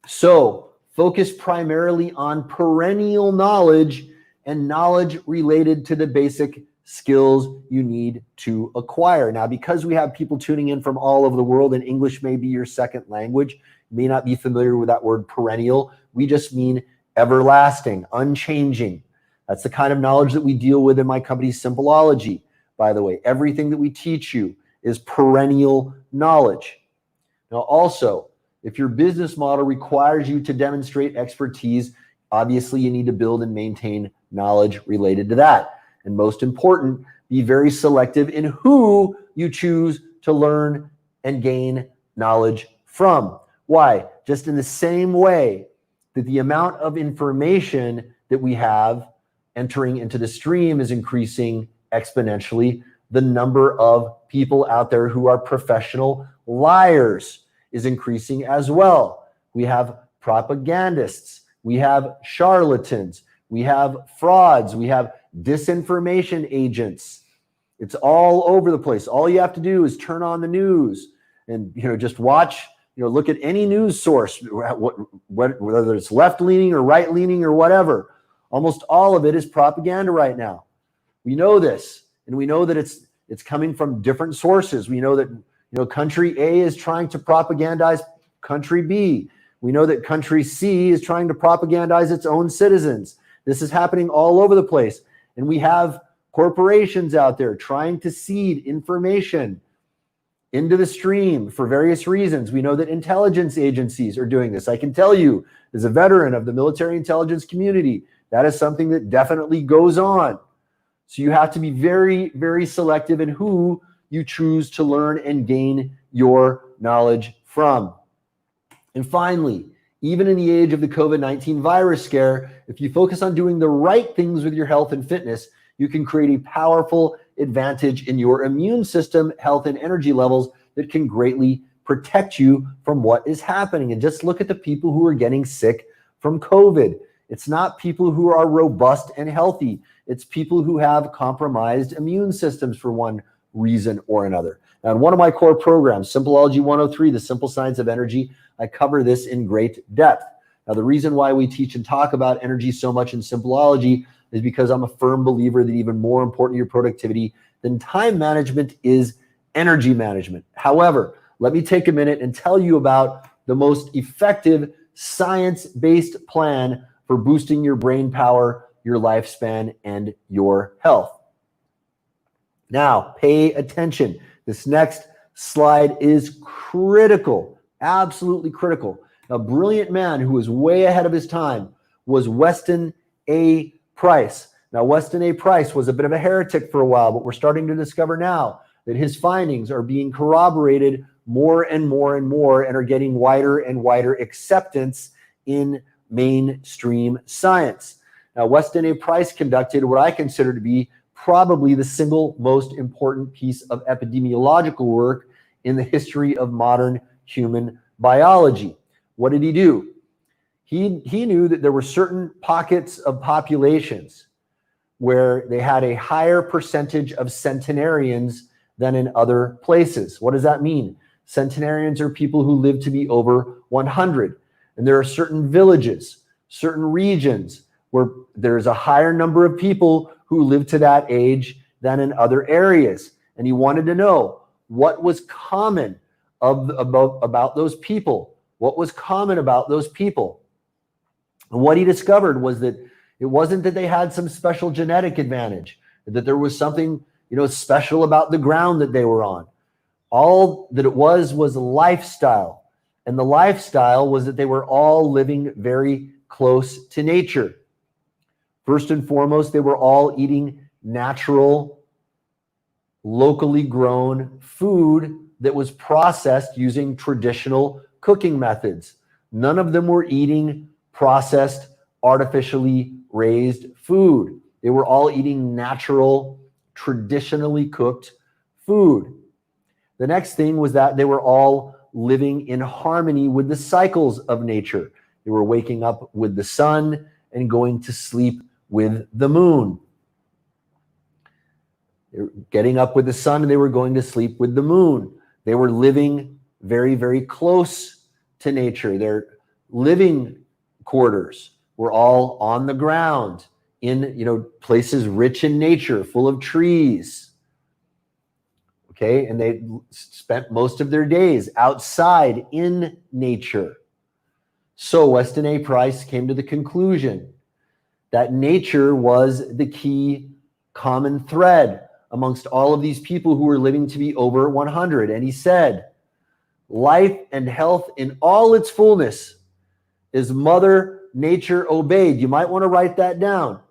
Speaker 1: So focus primarily on perennial knowledge and knowledge related to the basic skills you need to acquire. Now, because we have people tuning in from all over the world and English may be your second language, you may not be familiar with that word perennial. We just mean everlasting, unchanging. That's the kind of knowledge that we deal with in my company, Simpleology. By the way, everything that we teach you is perennial knowledge. Now, also, if your business model requires you to demonstrate expertise, obviously you need to build and maintain knowledge related to that. And most important, be very selective in who you choose to learn and gain knowledge from. Why? Just in the same way that the amount of information that we have entering into the stream is increasing exponentially, the number of people out there who are professional liars is increasing as well. We have propagandists, we have charlatans, we have frauds, we have disinformation agents. It's all over the place. All you have to do is turn on the news and just watch, look at any news source, whether it's left-leaning or right-leaning or whatever. Almost all of it is propaganda right now. We know this, and we know that it's coming from different sources. We know that country A is trying to propagandize country B. We know that country C is trying to propagandize its own citizens. This is happening all over the place. And we have corporations out there trying to seed information into the stream for various reasons. We know that intelligence agencies are doing this. I can tell you, as a veteran of the military intelligence community, that is something that definitely goes on. So you have to be very, very selective in who you choose to learn and gain your knowledge from. And finally, even in the age of the COVID-19 virus scare, if you focus on doing the right things with your health and fitness, you can create a powerful advantage in your immune system, health, and energy levels that can greatly protect you from what is happening. And just look at the people who are getting sick from COVID. It's not people who are robust and healthy. It's people who have compromised immune systems for one reason or another. Now, in one of my core programs, Simpleology 103, The Simple Science of Energy, I cover this in great depth. Now, the reason why we teach and talk about energy so much in Simpleology is because I'm a firm believer that even more important to your productivity than time management is energy management. However, let me take a minute and tell you about the most effective science-based plan for boosting your brain power, your lifespan, and your health. Now, pay attention. This next slide is critical, absolutely critical. A brilliant man who was way ahead of his time was Weston A. Price. Now, Weston A. Price was a bit of a heretic for a while, but we're starting to discover now that his findings are being corroborated more and more and more and are getting wider and wider acceptance in mainstream science. Now, Weston A. Price conducted what I consider to be probably the single most important piece of epidemiological work in the history of modern human biology. What did he do? He knew that there were certain pockets of populations where they had a higher percentage of centenarians than in other places. What does that mean? Centenarians are people who live to be over 100. And there are certain villages, certain regions where there's a higher number of people who live to that age than in other areas. And he wanted to know what was common about those people. What was common about those people? And what he discovered was that it wasn't that they had some special genetic advantage, that there was something, special about the ground that they were on. All that it was lifestyle. And the lifestyle was that they were all living very close to nature. First and foremost, they were all eating natural, locally grown food that was processed using traditional cooking methods. None of them were eating processed, artificially raised food. They were all eating natural, traditionally cooked food. The next thing was that they were all living in harmony with the cycles of nature. They were waking up with the sun and going to sleep with the moon. They were getting up with the sun and they were going to sleep with the moon. They were living very, very close to nature. Their living quarters were all on the ground in, places rich in nature, full of trees. Okay, and they spent most of their days outside in nature. So Weston A. Price came to the conclusion that nature was the key common thread amongst all of these people who were living to be over 100. And he said, life and health in all its fullness is Mother Nature obeyed. You might want to write that down.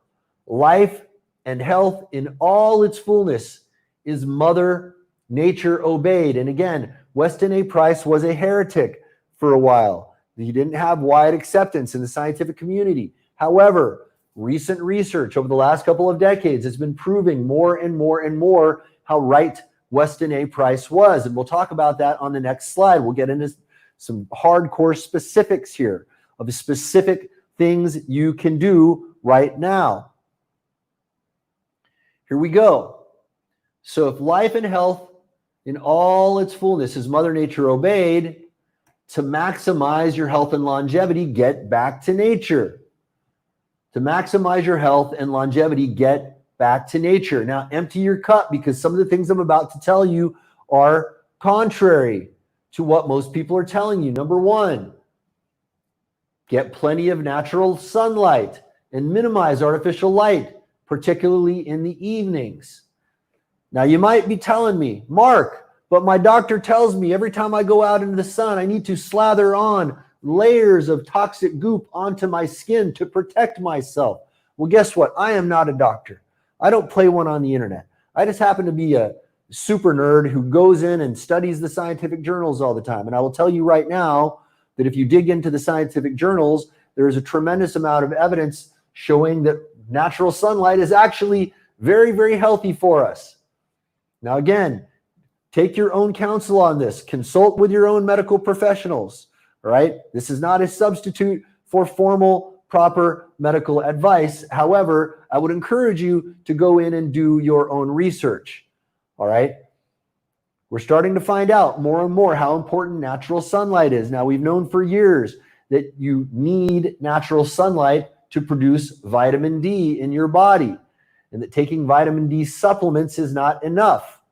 Speaker 1: Life and health in all its fullness is Mother Nature obeyed. And again, Weston A. Price was a heretic for a while. He didn't have wide acceptance in the scientific community. However, recent research over the last couple of decades has been proving more and more and more how right Weston A. Price was. And we'll talk about that on the next slide. We'll get into some hardcore specifics here of the specific things you can do right now. Here we go. So if life and health in all its fullness is Mother Nature obeyed, to maximize your health and longevity, get back to nature. To maximize your health and longevity, get back to nature. Now, empty your cup, because some of the things I'm about to tell you are contrary to what most people are telling you. Number one, get plenty of natural sunlight and minimize artificial light, particularly in the evenings. Now, you might be telling me, Mark, but my doctor tells me every time I go out into the sun, I need to slather on layers of toxic goop onto my skin to protect myself. Well, guess what? I am not a doctor. I don't play one on the internet. I just happen to be a super nerd who goes in and studies the scientific journals all the time. And I will tell you right now that if you dig into the scientific journals, there is a tremendous amount of evidence showing that natural sunlight is actually very, very healthy for us. Now, again, take your own counsel on this. Consult with your own medical professionals. All right? This is not a substitute for formal, proper medical advice. However, I would encourage you to go in and do your own research. All right? We're starting to find out more and more how important natural sunlight is. Now, we've known for years that you need natural sunlight to produce vitamin D in your body, and that taking vitamin D supplements is not enough.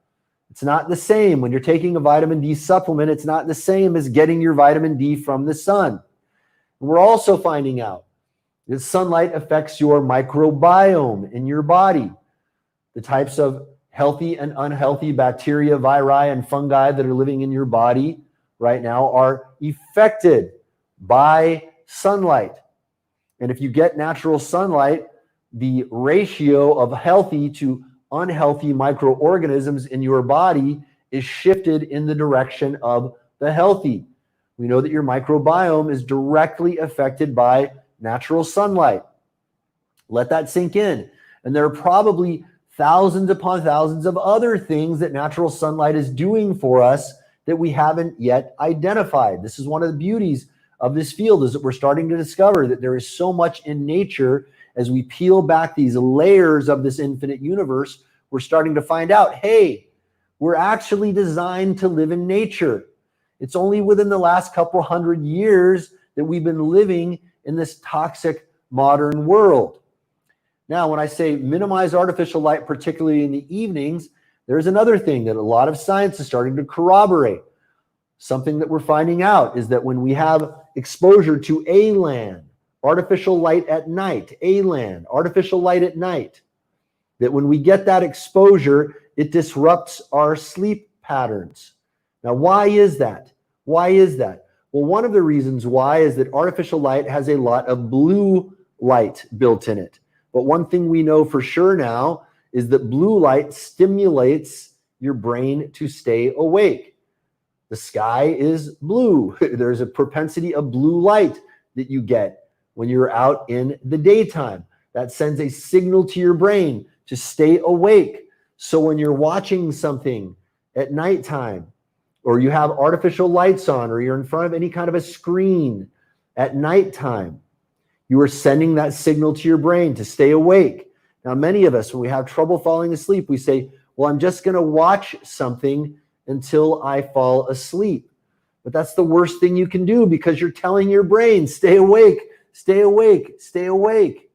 Speaker 1: It's not the same. When you're taking a vitamin D supplement, it's not the same as getting your vitamin D from the sun. And we're also finding out that sunlight affects your microbiome in your body. The types of healthy and unhealthy bacteria, viri, and fungi that are living in your body right now are affected by sunlight. And if you get natural sunlight, the ratio of healthy to unhealthy microorganisms in your body is shifted in the direction of the healthy. We know that your microbiome is directly affected by natural sunlight. Let that sink in. And there are probably thousands upon thousands of other things that natural sunlight is doing for us that we haven't yet identified. This is one of the beauties of this field, is that we're starting to discover that there is so much in nature. As we peel back these layers of this infinite universe, we're starting to find out, hey, we're actually designed to live in nature. It's only within the last couple hundred years that we've been living in this toxic modern world. Now, when I say minimize artificial light, particularly in the evenings, there's another thing that a lot of science is starting to corroborate. Something that we're finding out is that when we have exposure to ALAN, artificial light at night, ALAN, artificial light at night, that when we get that exposure, it disrupts our sleep patterns. Now, why is that? Why is that? Well, one of the reasons why is that artificial light has a lot of blue light built in it. But one thing we know for sure now is that blue light stimulates your brain to stay awake. The sky is blue. There's a propensity of blue light that you get when you're out in the daytime. That sends a signal to your brain to stay awake. So when you're watching something at nighttime, or you have artificial lights on, or you're in front of any kind of a screen at nighttime, you are sending that signal to your brain to stay awake. Now, many of us, when we have trouble falling asleep, we say, well, I'm just going to watch something until I fall asleep. But that's the worst thing you can do, because you're telling your brain, stay awake, stay awake, stay awake.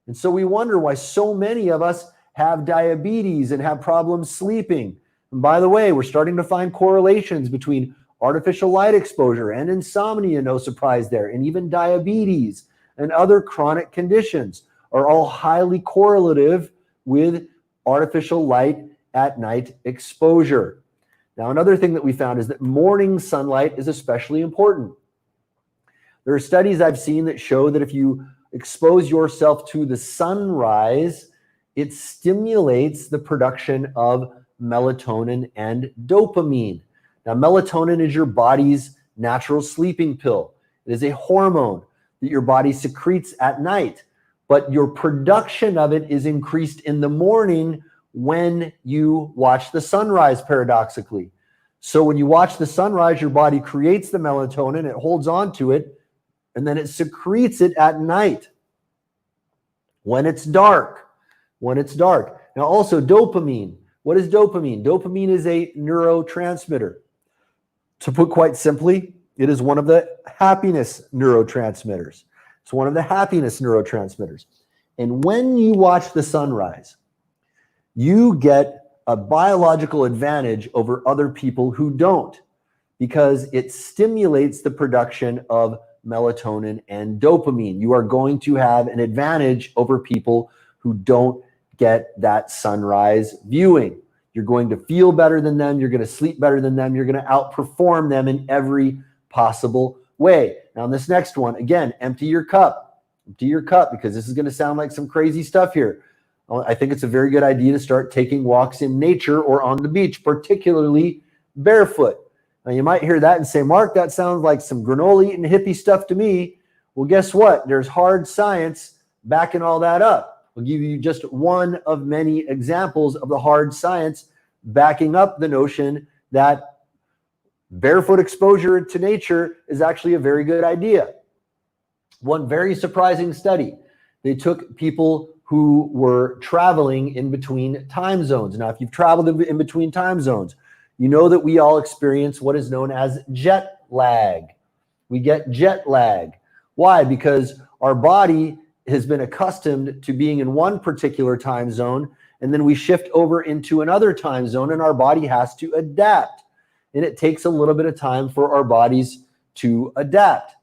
Speaker 1: And so we wonder why so many of us have diabetes and have problems sleeping. And by the way, we're starting to find correlations between artificial light exposure and insomnia, no surprise there, and even diabetes and other chronic conditions are all highly correlative with artificial light at night exposure. Now, another thing that we found is that morning sunlight is especially important. There are studies I've seen that show that if you expose yourself to the sunrise, it stimulates the production of melatonin and dopamine. Now, melatonin is your body's natural sleeping pill. It is a hormone that your body secretes at night, but your production of it is increased in the morning when you watch the sunrise, paradoxically. So when you watch the sunrise, your body creates the melatonin, it holds on to it, and then it secretes it at night when it's dark. When it's dark. Now, also dopamine. What is dopamine? Dopamine is a neurotransmitter. To put quite simply, it is one of the happiness neurotransmitters. It's one of the happiness neurotransmitters. And when you watch the sunrise, you get a biological advantage over other people who don't, because it stimulates the production of melatonin and dopamine. You are going to have an advantage over people who don't get that sunrise viewing. You're going to feel better than them. You're going to sleep better than them. You're going to outperform them in every possible way. Now, in this next one, again, empty your cup. Empty your cup, because this is going to sound like some crazy stuff here. I think it's a very good idea to start taking walks in nature or on the beach, particularly barefoot. Now, you might hear that and say, Mark, that sounds like some granola eating hippie stuff to me. Well, guess what? There's hard science backing all that up. I'll give you just one of many examples of the hard science backing up the notion that barefoot exposure to nature is actually a very good idea. One very surprising study, they took people who were traveling in between time zones. Now, if you've traveled in between time zones, you know that we all experience what is known as jet lag. We get jet lag. Why? Because our body has been accustomed to being in one particular time zone, and then we shift over into another time zone, and our body has to adapt. And it takes a little bit of time for our bodies to adapt.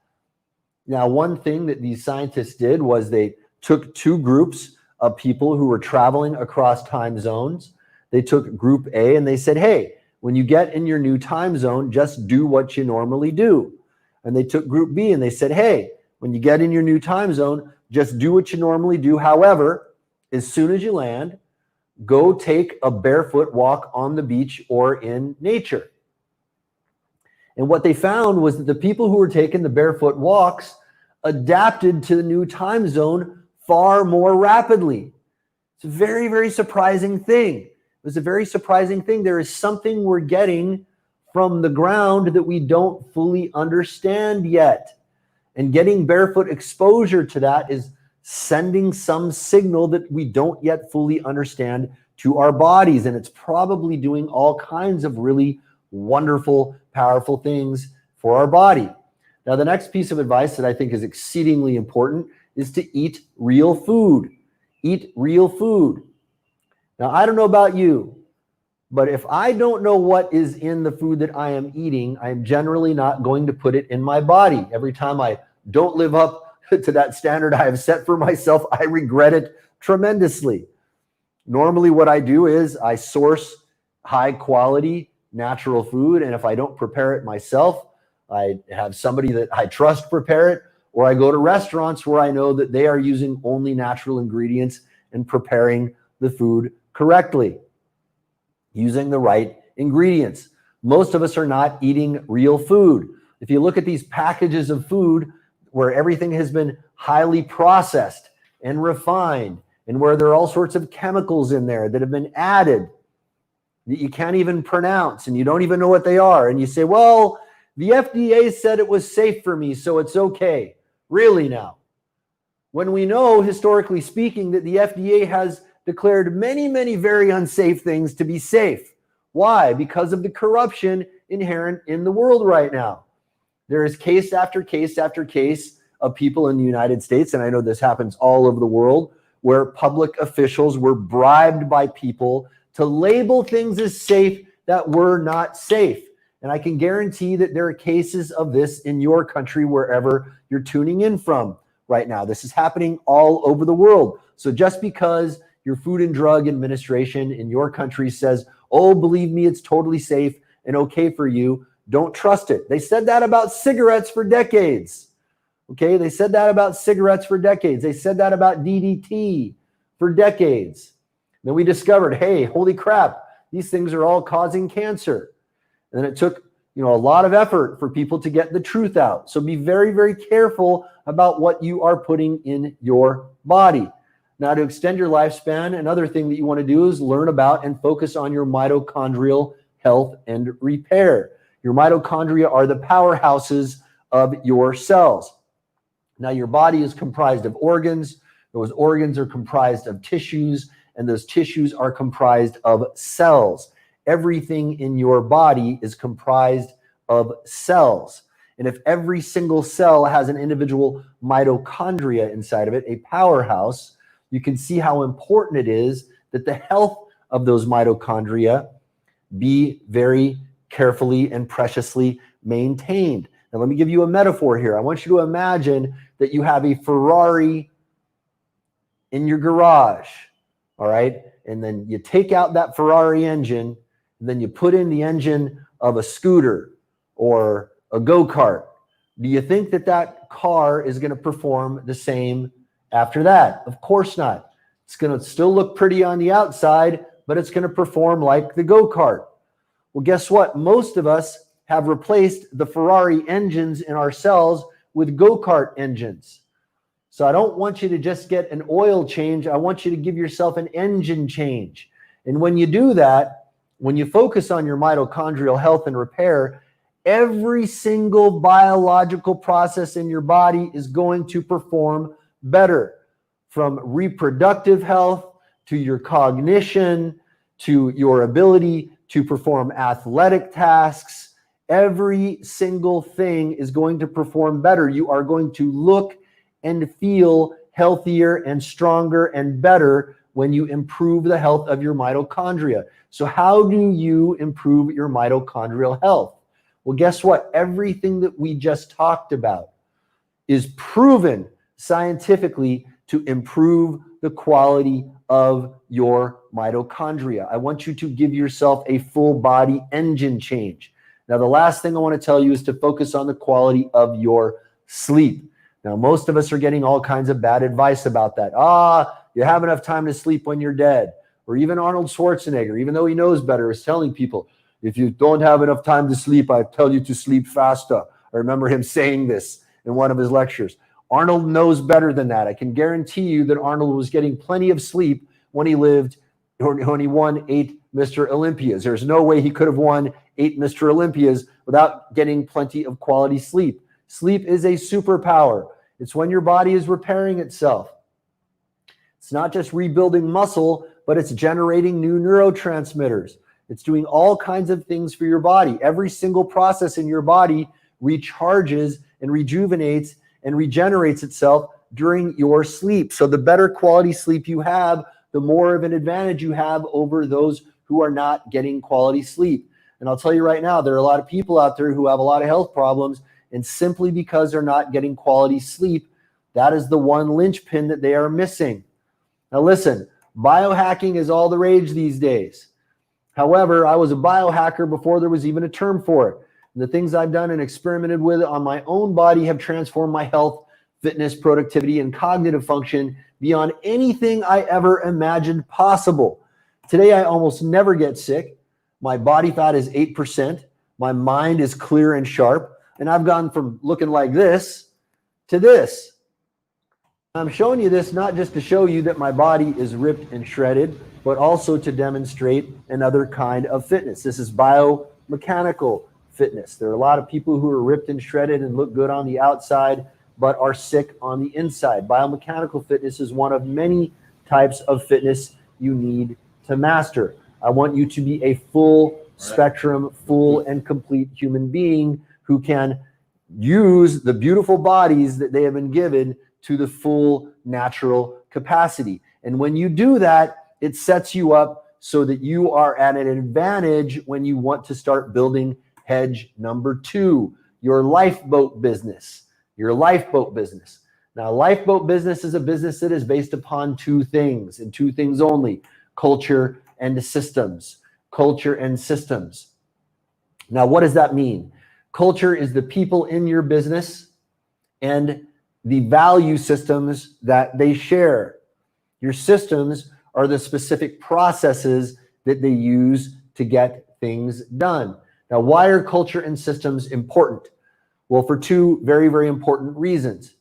Speaker 1: Now, one thing that these scientists did was they took two groups of people who were traveling across time zones. They took group A and they said, hey, when you get in your new time zone, just do what you normally do. And they took group B and they said, hey, when you get in your new time zone, just do what you normally do. However, as soon as you land, go take a barefoot walk on the beach or in nature. And what they found was that the people who were taking the barefoot walks adapted to the new time zone far more rapidly. It's a very, very surprising thing. It was a very surprising thing. There is something we're getting from the ground that we don't fully understand yet. And getting barefoot exposure to that is sending some signal that we don't yet fully understand to our bodies. And it's probably doing all kinds of really wonderful, powerful things for our body. Now, the next piece of advice that I think is exceedingly important is to eat real food. Eat real food. Now, I don't know about you, but if I don't know what is in the food that I am eating, I'm generally not going to put it in my body. Every time I don't live up to that standard I have set for myself, I regret it tremendously. Normally, what I do is I source high quality natural food, and if I don't prepare it myself, I have somebody that I trust prepare it, or I go to restaurants where I know that they are using only natural ingredients and preparing the food correctly, using the right ingredients. Most of us are not eating real food. If you look at these packages of food where everything has been highly processed and refined, and where there are all sorts of chemicals in there that have been added that you can't even pronounce and you don't even know what they are, and you say, well, the FDA said it was safe for me, so it's okay. Really now? When we know, historically speaking, that the FDA has declared many, many very unsafe things to be safe. Why? Because of the corruption inherent in the world right now. There is case after case after case of people in the United States, and I know this happens all over the world, where public officials were bribed by people to label things as safe that were not safe. And I can guarantee that there are cases of this in your country, wherever you're tuning in from right now. This is happening all over the world. So just because your Food and Drug Administration in your country says, oh, believe me, it's totally safe and okay for you, don't trust it. They said that about cigarettes for decades. Okay, they said that about cigarettes for decades. They said that about DDT for decades. Then we discovered, hey, holy crap, these things are all causing cancer. And then it took, a lot of effort for people to get the truth out. So be very, very careful about what you are putting in your body. Now, to extend your lifespan, another thing that you want to do is learn about and focus on your mitochondrial health and repair. Your mitochondria are the powerhouses of your cells. Now, your body is comprised of organs. Those organs are comprised of tissues, and those tissues are comprised of cells. Everything in your body is comprised of cells. And if every single cell has an individual mitochondria inside of it, a powerhouse, you can see how important it is that the health of those mitochondria be very carefully and preciously maintained. Now, let me give you a metaphor here. I want you to imagine that you have a Ferrari in your garage, all right? And then you take out that Ferrari engine, and then you put in the engine of a scooter or a go-kart. Do you think that that car is going to perform the same after that? Of course not. It's going to still look pretty on the outside, but it's going to perform like the go-kart. Well, guess what? Most of us have replaced the Ferrari engines in our cells with go-kart engines. So I don't want you to just get an oil change. I want you to give yourself an engine change. And when you do that, when you focus on your mitochondrial health and repair, every single biological process in your body is going to perform better. From reproductive health to your cognition to your ability to perform athletic tasks, every single thing is going to perform better. You are going to look and feel healthier and stronger and better when you improve the health of your mitochondria. So how do you improve your mitochondrial health? Well, guess what? Everything that we just talked about is proven scientifically to improve the quality of your mitochondria. I want you to give yourself a full body engine change. Now, the last thing I want to tell you is to focus on the quality of your sleep. Now, most of us are getting all kinds of bad advice about that. You have enough time to sleep when you're dead. Or even Arnold Schwarzenegger, even though he knows better, is telling people, if you don't have enough time to sleep, I tell you to sleep faster. I remember him saying this in one of his lectures. Arnold knows better than that. I can guarantee you that Arnold was getting plenty of sleep when he lived, when he won 8 Mr. Olympias. There's no way he could have won 8 Mr. Olympias without getting plenty of quality sleep. Sleep is a superpower. It's when your body is repairing itself. It's not just rebuilding muscle, but it's generating new neurotransmitters. It's doing all kinds of things for your body. Every single process in your body recharges and rejuvenates and regenerates itself during your sleep. So the better quality sleep you have, the more of an advantage you have over those who are not getting quality sleep. And I'll tell you right now, there are a lot of people out there who have a lot of health problems, and simply because they're not getting quality sleep, that is the one linchpin that they are missing. Now listen, biohacking is all the rage these days. However, I was a biohacker before there was even a term for it. And the things I've done and experimented with on my own body have transformed my health, fitness, productivity, and cognitive function beyond anything I ever imagined possible. Today, I almost never get sick. My body fat is 8%. My mind is clear and sharp. And I've gone from looking like this to this. I'm showing you this not just to show you that my body is ripped and shredded, but also to demonstrate another kind of fitness. This is biomechanical fitness. There are a lot of people who are ripped and shredded and look good on the outside, but are sick on the inside. Biomechanical fitness is one of many types of fitness you need to master. I want you to be a full spectrum, full and complete human being who can use the beautiful bodies that they have been given to the full natural capacity. And when you do that, it sets you up so that you are at an advantage when you want to start building hedge number 2, your lifeboat business. Your lifeboat business. Now, lifeboat business is a business that is based upon 2 things and 2 things only: culture and systems. Culture and systems. Now, what does that mean? Culture is the people in your business and the value systems that they share. Your systems are the specific processes that they use to get things done. Now, why are culture and systems important? Well, for 2 very, very important reasons.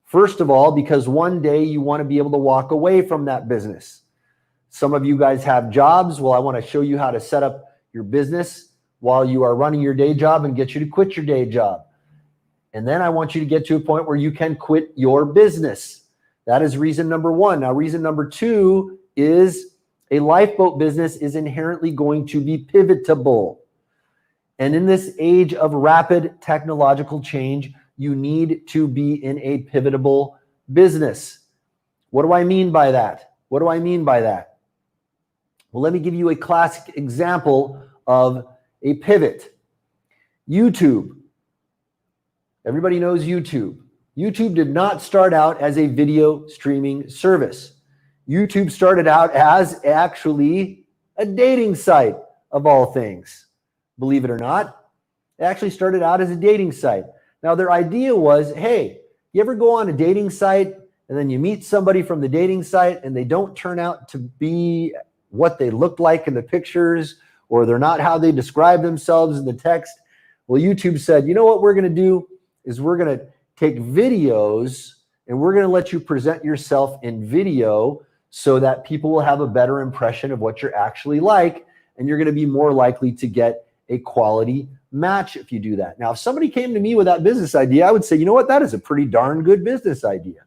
Speaker 1: First of all, because one day you want to be able to walk away from that business. Some of you guys have jobs. Well, I want to show you how to set up your business while you are running your day job and get you to quit your day job. And then I want you to get to a point where you can quit your business. That is reason number 1. Now, reason number 2 is a lifeboat business is inherently going to be pivotable. And in this age of rapid technological change, you need to be in a pivotable business. What do I mean by that? What do I mean by that? Well, let me give you a classic example of a pivot. YouTube. Everybody knows YouTube. YouTube did not start out as a video streaming service. YouTube started out as actually a dating site, of all things. Believe it or not, it actually started out as a dating site. Now, their idea was, hey, you ever go on a dating site and then you meet somebody from the dating site and they don't turn out to be what they looked like in the pictures, or they're not how they describe themselves in the text? Well, YouTube said, you know what we're going to do is we're going to take videos and we're going to let you present yourself in video so that people will have a better impression of what you're actually like, and you're going to be more likely to get a quality match if you do that. Now, if somebody came to me with that business idea, I would say, you know what, that is a pretty darn good business idea.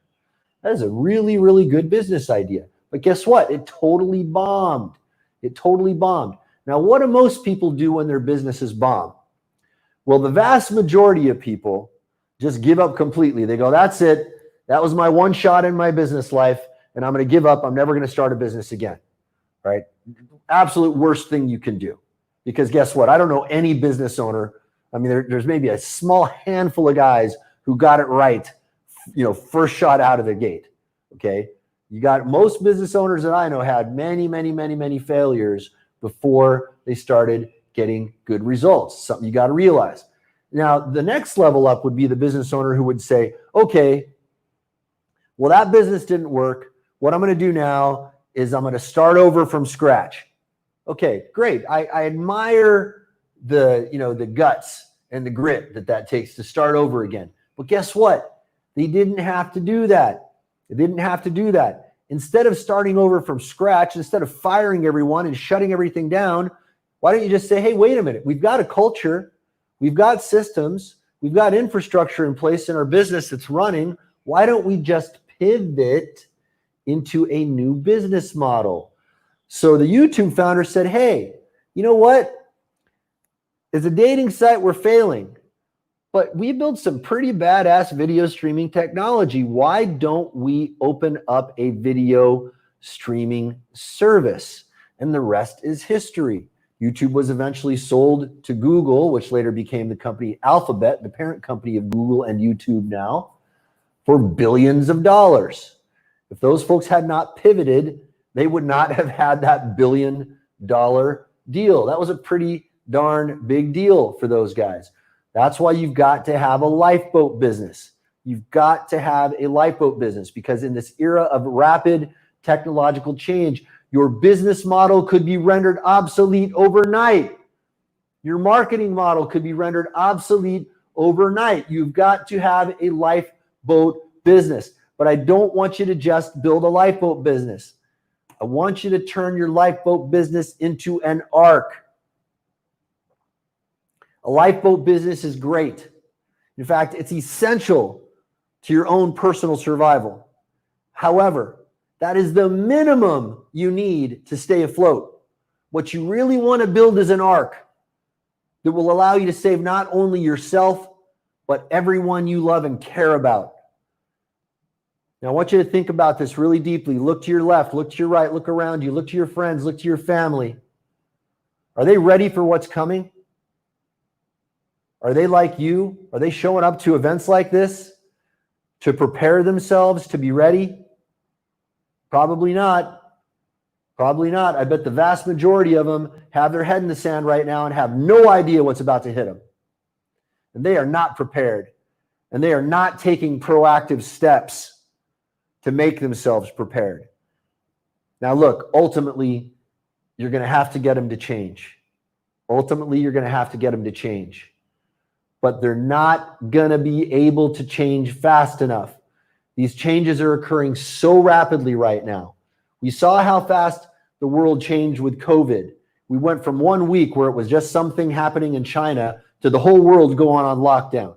Speaker 1: That is a really, really good business idea. But guess what? It totally bombed. It totally bombed. Now, what do most people do when their businesses bomb? Well, the vast majority of people just give up completely. They go, that's it. That was my one shot in my business life, and I'm going to give up. I'm never going to start a business again. Right? Absolute worst thing you can do. Because guess what? I don't know any business owner. I mean, there's maybe a small handful of guys who got it right, first shot out of the gate. Okay? You got most business owners that I know had many, many, many, many failures before they started getting good results. Something you got to realize. Now, the next level up would be the business owner who would say, okay, well, that business didn't work. What I'm going to do now is I'm going to start over from scratch. Okay, great. I admire the guts and the grit that takes to start over again. But guess what? They didn't have to do that. They didn't have to do that. Instead of starting over from scratch, instead of firing everyone and shutting everything down, Why don't you just say, hey, wait a minute, we've got a culture, we've got systems, we've got infrastructure in place in our business that's running. Why don't we just pivot into a new business model? So the YouTube founder said, hey, you know what? As a dating site, we're failing, but we built some pretty badass video streaming technology. Why don't we open up a video streaming service? And the rest is history. YouTube was eventually sold to Google, which later became the company Alphabet, the parent company of Google and YouTube now, for billions of dollars. If those folks had not pivoted, they would not have had that $1 billion deal. That was a pretty darn big deal for those guys. That's why you've got to have a lifeboat business. You've got to have a lifeboat business, because in this era of rapid technological change, your business model could be rendered obsolete overnight. Your marketing model could be rendered obsolete overnight. You've got to have a lifeboat business. But I don't want you to just build a lifeboat business. I want you to turn your lifeboat business into an ark. A lifeboat business is great. In fact, it's essential to your own personal survival. However, that is the minimum you need to stay afloat. What you really want to build is an ark that will allow you to save not only yourself, but everyone you love and care about. Now, I want you to think about this really deeply. Look to your left, look to your right, look around you, look to your friends, look to your family. Are they ready for what's coming? Are they like you? Are they showing up to events like this to prepare themselves to be ready? Probably not. Probably not. I bet the vast majority of them have their head in the sand right now and have no idea what's about to hit them. And they are not prepared. And they are not taking proactive steps to make themselves prepared. Now, look, ultimately, you're going to have to get them to change. Ultimately, you're going to have to get them to change. But they're not going to be able to change fast enough. These changes are occurring so rapidly right now. We saw how fast the world changed with COVID. We went from 1 week where it was just something happening in China to the whole world going on lockdown.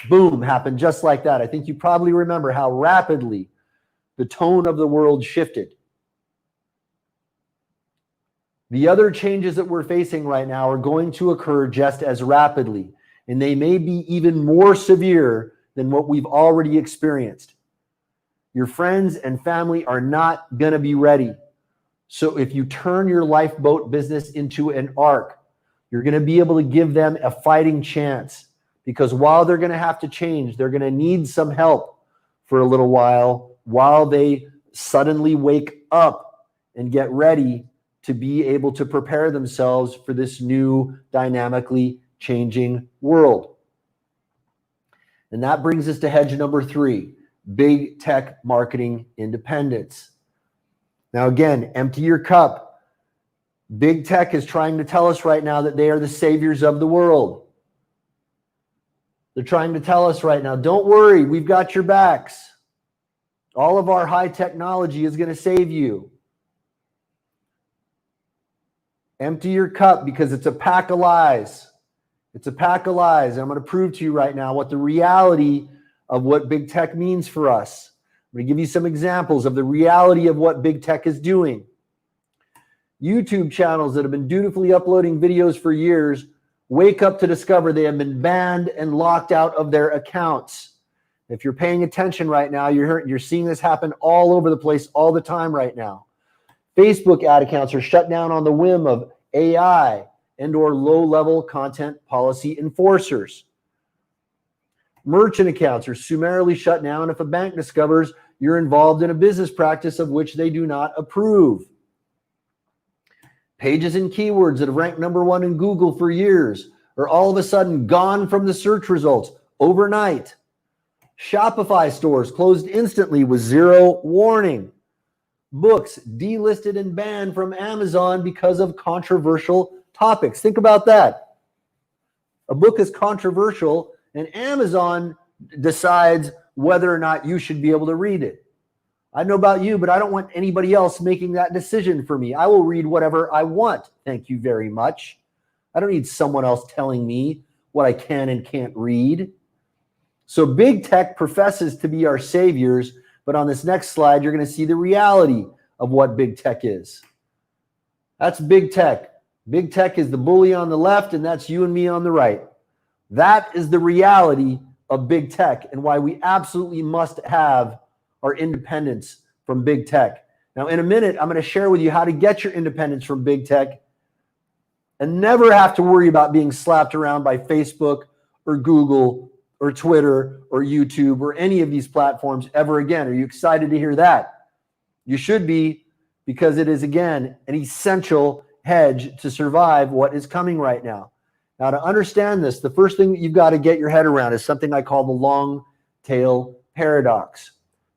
Speaker 1: Boom, happened just like that. I think you probably remember how rapidly the tone of the world shifted. The other changes that we're facing right now are going to occur just as rapidly, and they may be even more severe than what we've already experienced. Your friends and family are not going to be ready. So if you turn your lifeboat business into an ark, you're going to be able to give them a fighting chance, because while they're going to have to change, they're going to need some help for a little while they suddenly wake up and get ready to be able to prepare themselves for this new dynamically changing world. And that brings us to hedge number 3. Big tech marketing independence. Now, again, empty your cup. Big tech is trying to tell us right now that they are the saviors of the world. They're trying to tell us right now, don't worry, we've got your backs. All of our high technology is going to save you. Empty your cup, because it's a pack of lies. It's a pack of lies. And I'm going to prove to you right now what the reality of what big tech means for us. I'm going to give you some examples of the reality of what big tech is doing. YouTube channels that have been dutifully uploading videos for years wake up to discover they have been banned and locked out of their accounts. If you're paying attention right now, you're seeing this happen all over the place all the time right now. Facebook ad accounts are shut down on the whim of AI and or low-level content policy enforcers. Merchant accounts are summarily shut down if a bank discovers you're involved in a business practice of which they do not approve. Pages and keywords that have ranked number 1 in Google for years are all of a sudden gone from the search results overnight. Shopify stores closed instantly with 0 warning. Books delisted and banned from Amazon because of controversial topics. Think about that. A book is controversial, and Amazon decides whether or not you should be able to read it. I know about you, but I don't want anybody else making that decision for me. I will read whatever I want. Thank you very much. I don't need someone else telling me what I can and can't read. So big tech professes to be our saviors, but on this next slide, you're going to see the reality of what big tech is. That's big tech. Big tech is the bully on the left, and that's you and me on the right. That is the reality of big tech and why we absolutely must have our independence from big tech. Now, in a minute, I'm going to share with you how to get your independence from big tech and never have to worry about being slapped around by Facebook or Google or Twitter or YouTube or any of these platforms ever again. Are you excited to hear that? You should be, because it is, again, an essential hedge to survive what is coming right now. Now, to understand this, the first thing that you've got to get your head around is something I call the long tail paradox.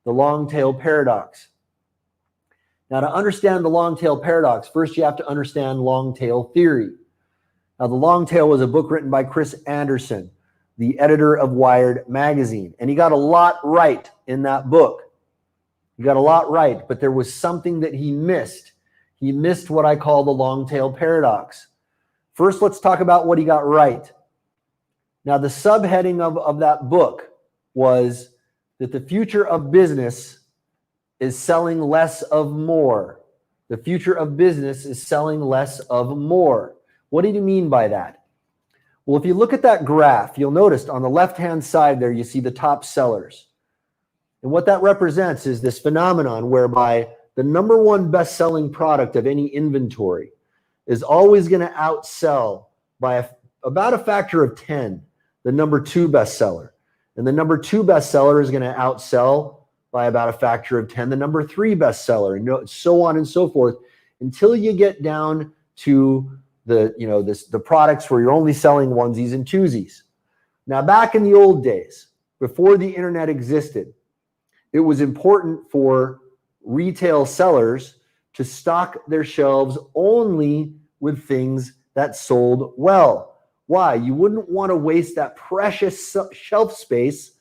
Speaker 1: The long tail paradox. Now, to understand the long tail paradox, first you have to understand long tail theory. Now, the long tail was a book written by Chris Anderson, the editor of Wired magazine, and he got a lot right in that book. He got a lot right, but there was something that he missed. He missed what I call the long tail paradox. First, let's talk about what he got right. Now, the subheading of that book was that the future of business is selling less of more. The future of business is selling less of more. What did he mean by that? Well, if you look at that graph, you'll notice on the left-hand side there, you see the top sellers. And what that represents is this phenomenon whereby the number one best-selling product of any inventory is always going to outsell by about a factor of 10 the number two bestseller. And the number two bestseller is going to outsell by about a factor of 10 the number three bestseller, and so on and so forth, until you get down to the products where you're only selling onesies and twosies. Now, back in the old days, before the internet existed, it was important for retail sellers to stock their shelves only with things that sold well. Why? You wouldn't want to waste that precious shelf space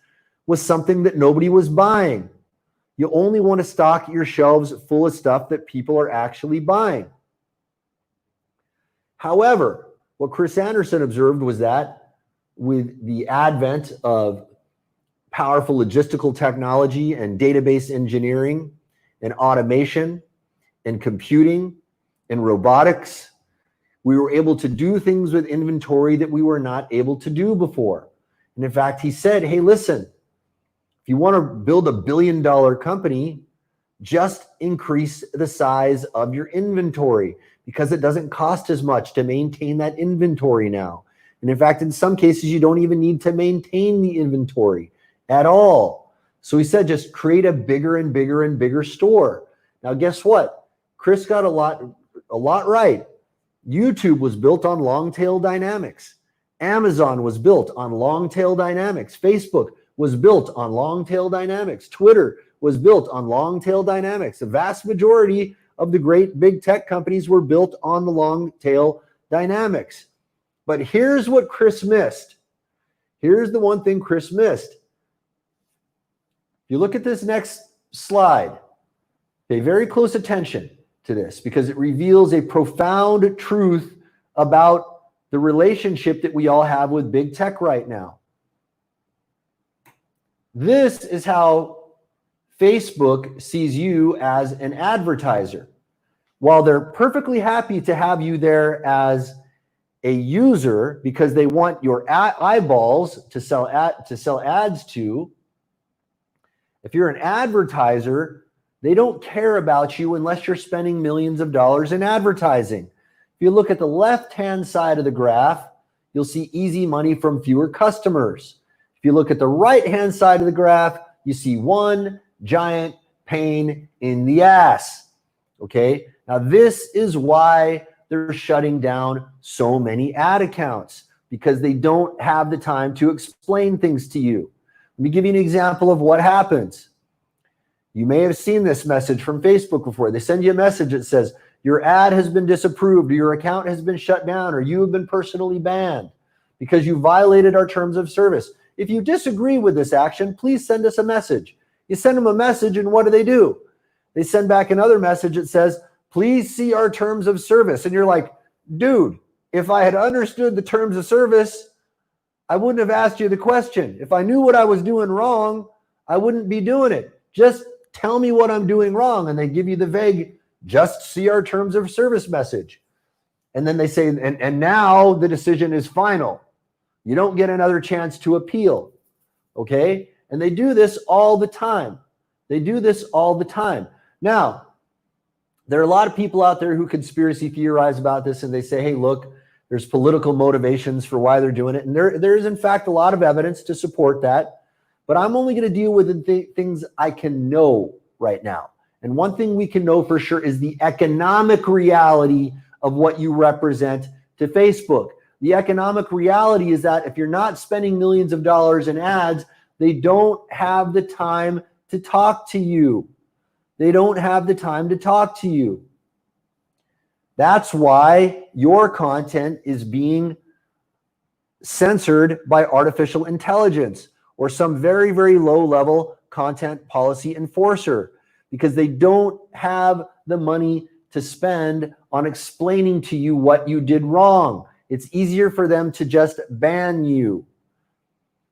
Speaker 1: with something that nobody was buying. You only want to stock your shelves full of stuff that people are actually buying. However, what Chris Anderson observed was that with the advent of powerful logistical technology and database engineering and automation and computing and robotics, we were able to do things with inventory that we were not able to do before. And in fact, he said, hey, listen, if you want to build a $1 billion company, just increase the size of your inventory, because it doesn't cost as much to maintain that inventory now. And in fact, in some cases, you don't even need to maintain the inventory at all. So he said, just create a bigger and bigger and bigger store. Now, guess what? Chris got a lot right. YouTube was built on long tail dynamics. Amazon was built on long tail dynamics. Facebook was built on long tail dynamics. Twitter was built on long tail dynamics. The vast majority of the great big tech companies were built on the long tail dynamics. But here's what Chris missed. Here's the one thing Chris missed. If you look at this next slide, pay very close attention to this, because it reveals a profound truth about the relationship that we all have with big tech right now. This is how Facebook sees you as an advertiser. While they're perfectly happy to have you there as a user because they want your eyeballs to sell ads to, if you're an advertiser, they don't care about you unless you're spending millions of dollars in advertising. If you look at the left-hand side of the graph, you'll see easy money from fewer customers. If you look at the right-hand side of the graph, you see one giant pain in the ass. Okay? Now, this is why they're shutting down so many ad accounts, because they don't have the time to explain things to you. Let me give you an example of what happens. You may have seen this message from Facebook before. They send you a message that says, your ad has been disapproved, or your account has been shut down, or you have been personally banned because you violated our terms of service. If you disagree with this action, please send us a message. You send them a message, and what do? They send back another message that says, please see our terms of service. And you're like, dude, if I had understood the terms of service, I wouldn't have asked you the question. If I knew what I was doing wrong, I wouldn't be doing it. Just tell me what I'm doing wrong. And they give you the vague, just see our terms of service message. And then they say, and now the decision is final. You don't get another chance to appeal. Okay? And they do this all the time. They do this all the time. Now, there are a lot of people out there who conspiracy theorize about this, and they say, hey, look, there's political motivations for why they're doing it. And there is, in fact, a lot of evidence to support that. But I'm only going to deal with the things I can know right now. And one thing we can know for sure is the economic reality of what you represent to Facebook. The economic reality is that if you're not spending millions of dollars in ads, they don't have the time to talk to you. They don't have the time to talk to you. That's why your content is being censored by artificial intelligence or some very, very low-level content policy enforcer, because they don't have the money to spend on explaining to you what you did wrong. It's easier for them to just ban you.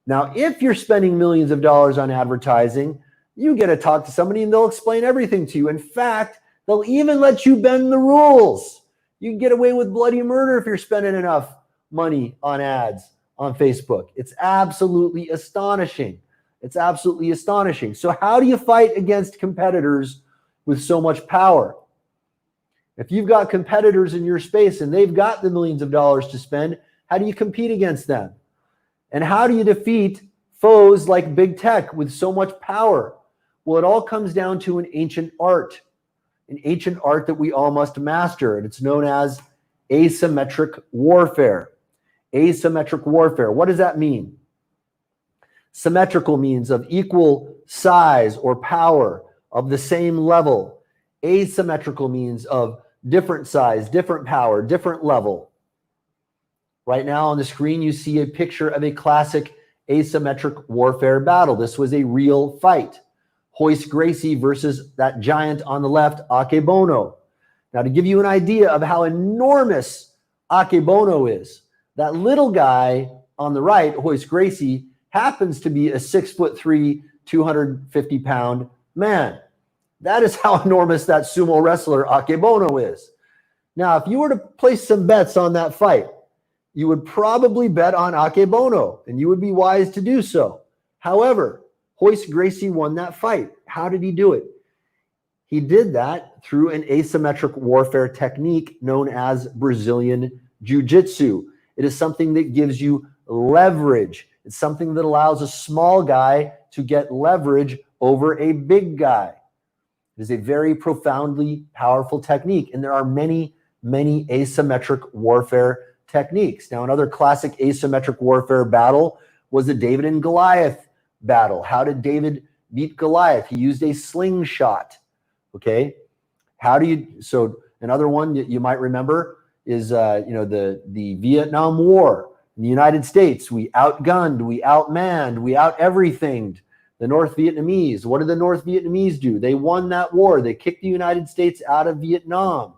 Speaker 1: Now, if you're spending millions of dollars on advertising, you get to talk to somebody and they'll explain everything to you. In fact, they'll even let you bend the rules. You can get away with bloody murder if you're spending enough money on ads on Facebook. It's absolutely astonishing. It's absolutely astonishing. So how do you fight against competitors with so much power? If you've got competitors in your space and they've got the millions of dollars to spend, how do you compete against them? And how do you defeat foes like big tech with so much power? Well, it all comes down to an ancient art that we all must master, and it's known as asymmetric warfare. Asymmetric warfare. What does that mean? Symmetrical means of equal size or power, of the same level. Asymmetrical means of different size, different power, different level. Right now on the screen, you see a picture of a classic asymmetric warfare battle. This was a real fight. Royce Gracie versus that giant on the left, Akebono. Now, to give you an idea of how enormous Akebono is, that little guy on the right, Royce Gracie, happens to be a 6'3", 250-pound man. That is how enormous that sumo wrestler Akebono is. Now, if you were to place some bets on that fight, you would probably bet on Akebono, and you would be wise to do so. However, Royce Gracie won that fight. How did he do it? He did that through an asymmetric warfare technique known as Brazilian Jiu-Jitsu. It is something that gives you leverage. It's something that allows a small guy to get leverage over a big guy. It is a very profoundly powerful technique, and there are many, many asymmetric warfare techniques. Now, another classic asymmetric warfare battle was the David and Goliath battle. How did David beat Goliath? He used a slingshot. Okay. So another one that you might remember is, the Vietnam War. In the United States, we outgunned, we outmanned, we out-everythinged the North Vietnamese. What did the North Vietnamese do? They won that war. They kicked the United States out of Vietnam.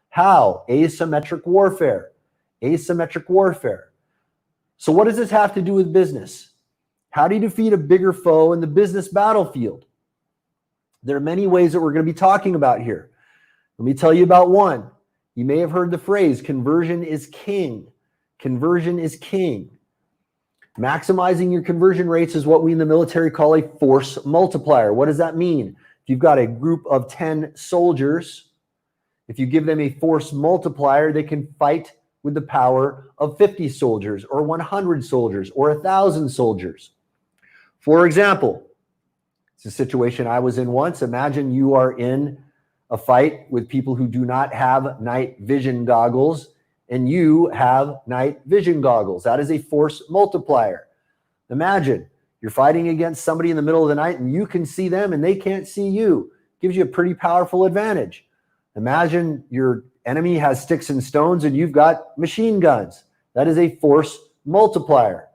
Speaker 1: How? Asymmetric warfare. Asymmetric warfare. So what does this have to do with business? How do you defeat a bigger foe in the business battlefield? There are many ways that we're going to be talking about here. Let me tell you about one. You may have heard the phrase, conversion is king. Conversion is king. Maximizing your conversion rates is what we in the military call a force multiplier. What does that mean? If you've got a group of 10 soldiers, if you give them a force multiplier, they can fight with the power of 50 soldiers or 100 soldiers or 1,000 soldiers. For example, it's a situation I was in once. Imagine you are in a fight with people who do not have night vision goggles, and you have night vision goggles. That is a force multiplier. Imagine you're fighting against somebody in the middle of the night and you can see them and they can't see you. Gives you a pretty powerful advantage. Imagine your enemy has sticks and stones and you've got machine guns. That is a force multiplier.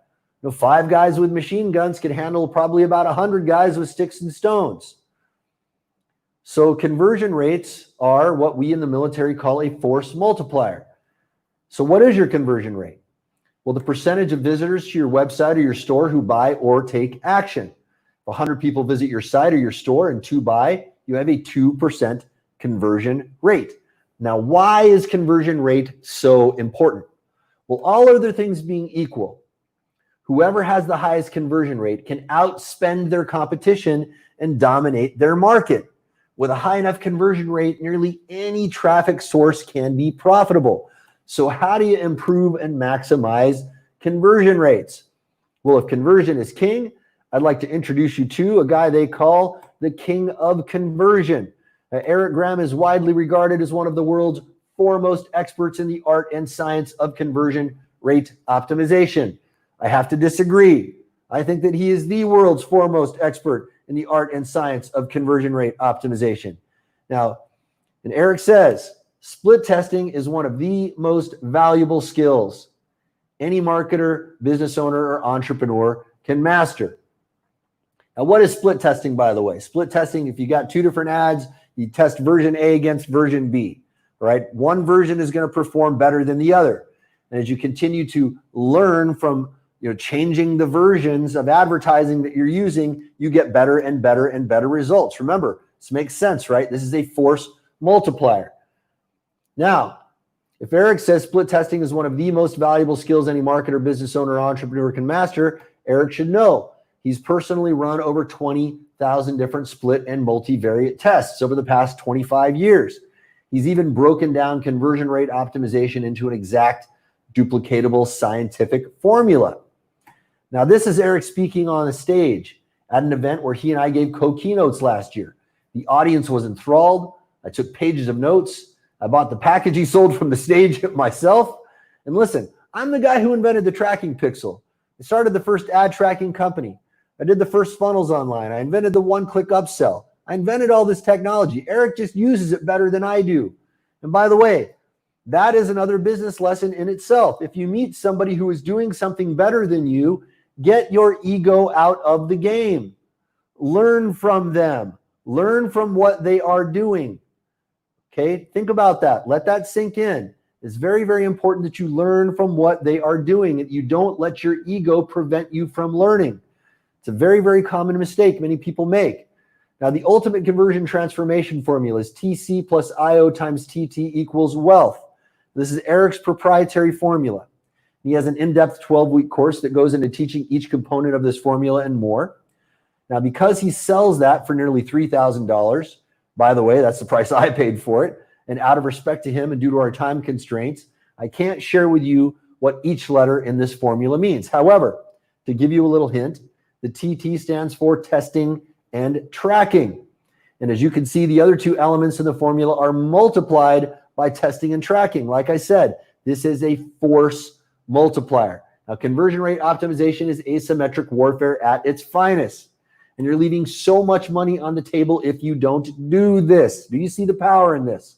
Speaker 1: 5 guys with machine guns can handle probably about 100 guys with sticks and stones. So conversion rates are what we in the military call a force multiplier. So what is your conversion rate? Well, the percentage of visitors to your website or your store who buy or take action. If 100 people visit your site or your store and 2 buy, you have a 2% conversion rate. Now, why is conversion rate so important? Well, all other things being equal, whoever has the highest conversion rate can outspend their competition and dominate their market. With a high enough conversion rate, nearly any traffic source can be profitable. So how do you improve and maximize conversion rates? Well, if conversion is king, I'd like to introduce you to a guy they call the king of conversion. Eric Graham is widely regarded as one of the world's foremost experts in the art and science of conversion rate optimization. I have to disagree. I think that he is the world's foremost expert in the art and science of conversion rate optimization. Now, and Eric says, split testing is one of the most valuable skills any marketer, business owner, or entrepreneur can master. Now, what is split testing, by the way? Split testing, if you got 2 different ads, you test version A against version B, right? One version is going to perform better than the other. And as you continue to learn from changing the versions of advertising that you're using, you get better and better and better results. Remember, this makes sense, right? This is a force multiplier. Now, if Eric says split testing is one of the most valuable skills any marketer, business owner, or entrepreneur can master, Eric should know he's personally run over 20,000 different split and multivariate tests over the past 25 years. He's even broken down conversion rate optimization into an exact, duplicatable scientific formula. Now, this is Eric speaking on a stage at an event where he and I gave co-keynotes last year. The audience was enthralled. I took pages of notes. I bought the package he sold from the stage myself. And listen, I'm the guy who invented the tracking pixel. I started the first ad tracking company. I did the first funnels online. I invented the one-click upsell. I invented all this technology. Eric just uses it better than I do. And by the way, that is another business lesson in itself. If you meet somebody who is doing something better than you, get your ego out of the game. Learn from them. Learn from what they are doing. Okay, think about that. Let that sink in. It's very, very important that you learn from what they are doing and you don't let your ego prevent you from learning. It's a very, very common mistake many people make. Now, the ultimate conversion transformation formula is TC plus IO times TT equals wealth. This is Eric's proprietary formula. He has an in-depth 12-week course that goes into teaching each component of this formula and more. Now, because he sells that for nearly $3,000, by the way, that's the price I paid for it, and out of respect to him and due to our time constraints, I can't share with you what each letter in this formula means. However, to give you a little hint, the TT stands for testing and tracking. And as you can see, the other 2 elements in the formula are multiplied by testing and tracking. Like I said, this is a force multiplier. Now, conversion rate optimization is asymmetric warfare at its finest. And you're leaving so much money on the table if you don't do this. Do you see the power in this?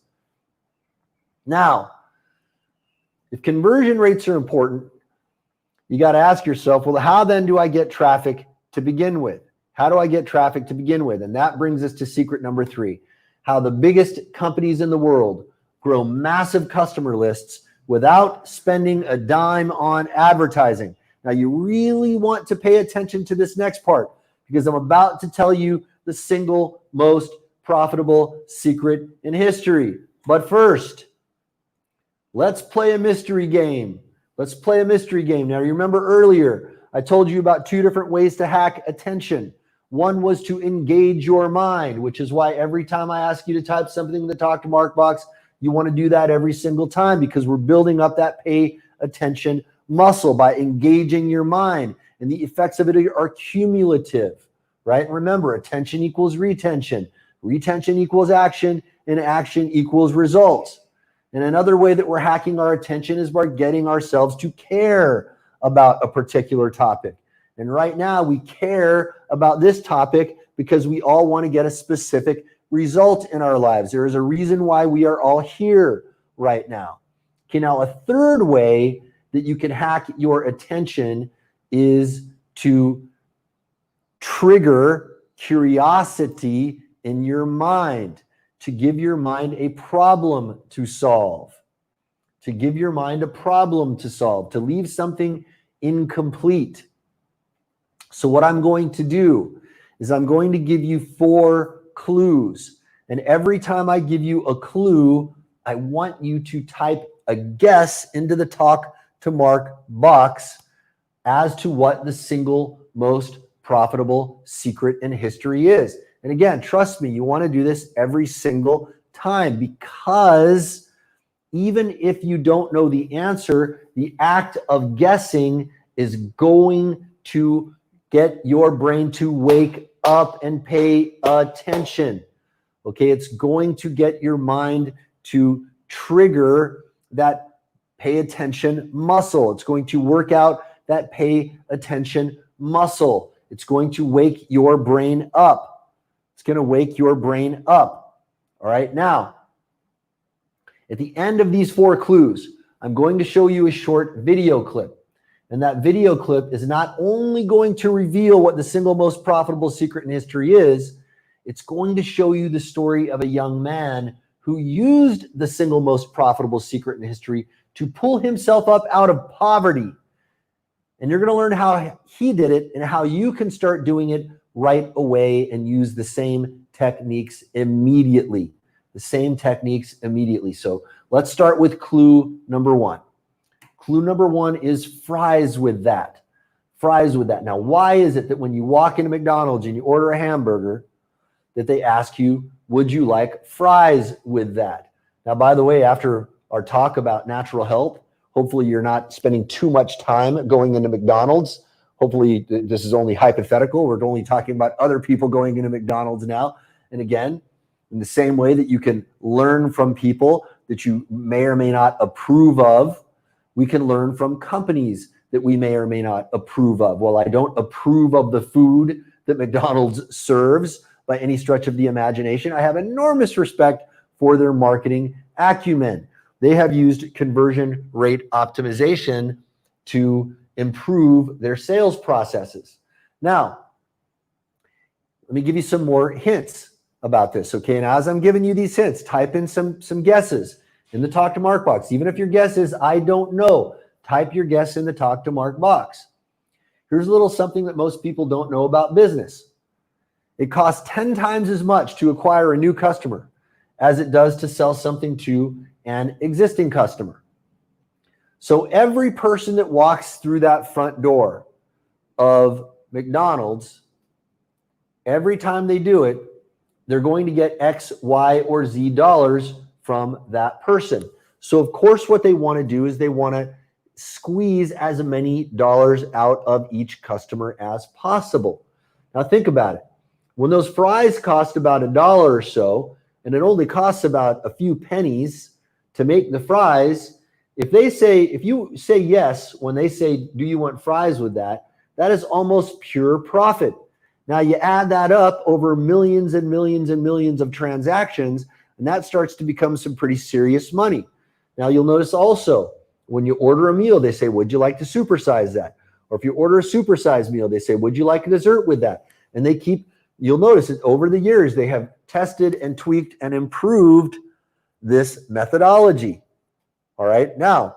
Speaker 1: Now, if conversion rates are important, you got to ask yourself, well, how then do I get traffic to begin with? How do I get traffic to begin with? And that brings us to secret number 3, how the biggest companies in the world grow massive customer lists without spending a dime on advertising. Now, you really want to pay attention to this next part because I'm about to tell you the single most profitable secret in history. But first, let's play a mystery game. Let's play a mystery game. Now, you remember earlier, I told you about 2 different ways to hack attention. One was to engage your mind, which is why every time I ask you to type something in the Talk to Mark box, you want to do that every single time because we're building up that pay attention muscle by engaging your mind. And the effects of it are cumulative, right? And remember, attention equals retention. Retention equals action, and action equals results. And another way that we're hacking our attention is by getting ourselves to care about a particular topic. And right now we care about this topic because we all want to get a specific result in our lives. There is a reason why we are all here right now. Okay, now a third way that you can hack your attention is to trigger curiosity in your mind, to give your mind a problem to solve, to give your mind a problem to solve, to leave something incomplete. So what I'm going to do is I'm going to give you 4 clues. And every time I give you a clue, I want you to type a guess into the Talk to Mark box as to what the single most profitable secret in history is. And again, trust me, you want to do this every single time, because even if you don't know the answer, the act of guessing is going to get your brain to wake up and pay attention. Okay, it's going to get your mind to trigger that pay attention muscle. It's going to work out that pay attention muscle. It's going to wake your brain up. It's going to wake your brain up. All right, now, at the end of these 4 clues, I'm going to show you a short video clip. And that video clip is not only going to reveal what the single most profitable secret in history is, it's going to show you the story of a young man who used the single most profitable secret in history to pull himself up out of poverty. And you're going to learn how he did it and how you can start doing it right away and use the same techniques immediately. The same techniques immediately. So let's start with clue number 1. Clue number 1 is fries with that. Fries with that. Now, why is it that when you walk into McDonald's and you order a hamburger, that they ask you, would you like fries with that? Now, by the way, after our talk about natural health, hopefully you're not spending too much time going into McDonald's. Hopefully this is only hypothetical. We're only talking about other people going into McDonald's now. And again, in the same way that you can learn from people that you may or may not approve of, we can learn from companies that we may or may not approve of. Well, I don't approve of the food that McDonald's serves by any stretch of the imagination. I have enormous respect for their marketing acumen. They have used conversion rate optimization to improve their sales processes. Now, let me give you some more hints about this, okay? And as I'm giving you these hints, type in some guesses in the Talk to Mark box. Even if your guess is, I don't know, type your guess in the Talk to Mark box. Here's a little something that most people don't know about business. It costs 10 times as much to acquire a new customer as it does to sell something to an existing customer. So every person that walks through that front door of McDonald's, every time they do it, they're going to get X, Y, or Z dollars from that person. So of course, what they want to do is they want to squeeze as many dollars out of each customer as possible. Now think about it. When those fries cost about $1 or so, and it only costs about a few pennies to make the fries, if you say yes when they say, do you want fries with that, that is almost pure profit. Now you add that up over millions and millions and millions of transactions, and that starts to become some pretty serious money. Now you'll notice also, when you order a meal, they say, would you like to supersize that? Or if you order a supersized meal, they say, would you like a dessert with that? And you'll notice that over the years, they have tested and tweaked and improved this methodology. All right, now,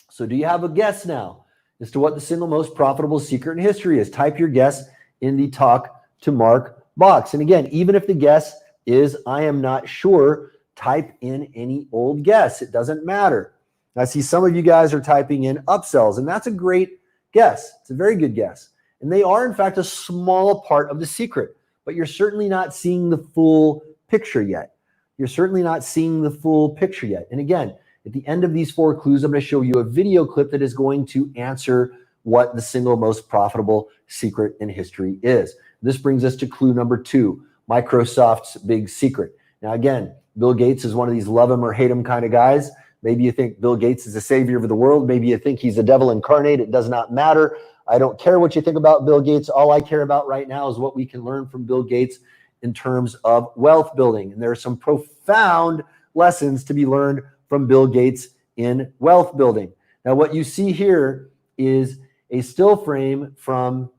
Speaker 1: so do you have a guess now as to what the single most profitable secret in history is? Type your guess in the Talk to Mark box. And again, even if the guess is, I am not sure, type in any old guess. It doesn't matter. I see some of you guys are typing in upsells, and that's a great guess. It's a very good guess. And they are, in fact, a small part of the secret, but you're certainly not seeing the full picture yet. You're certainly not seeing the full picture yet. And again, at the end of these 4 clues, I'm going to show you a video clip that is going to answer what the single most profitable secret in history is. This brings us to clue number 2, Microsoft's big secret. Now, again, Bill Gates is one of these love him or hate him kind of guys. Maybe you think Bill Gates is the savior of the world. Maybe you think he's a devil incarnate. It does not matter. I don't care what you think about Bill Gates. All I care about right now is what we can learn from Bill Gates in terms of wealth building. And there are some profound lessons to be learned from Bill Gates in wealth building. Now, what you see here is a still frame from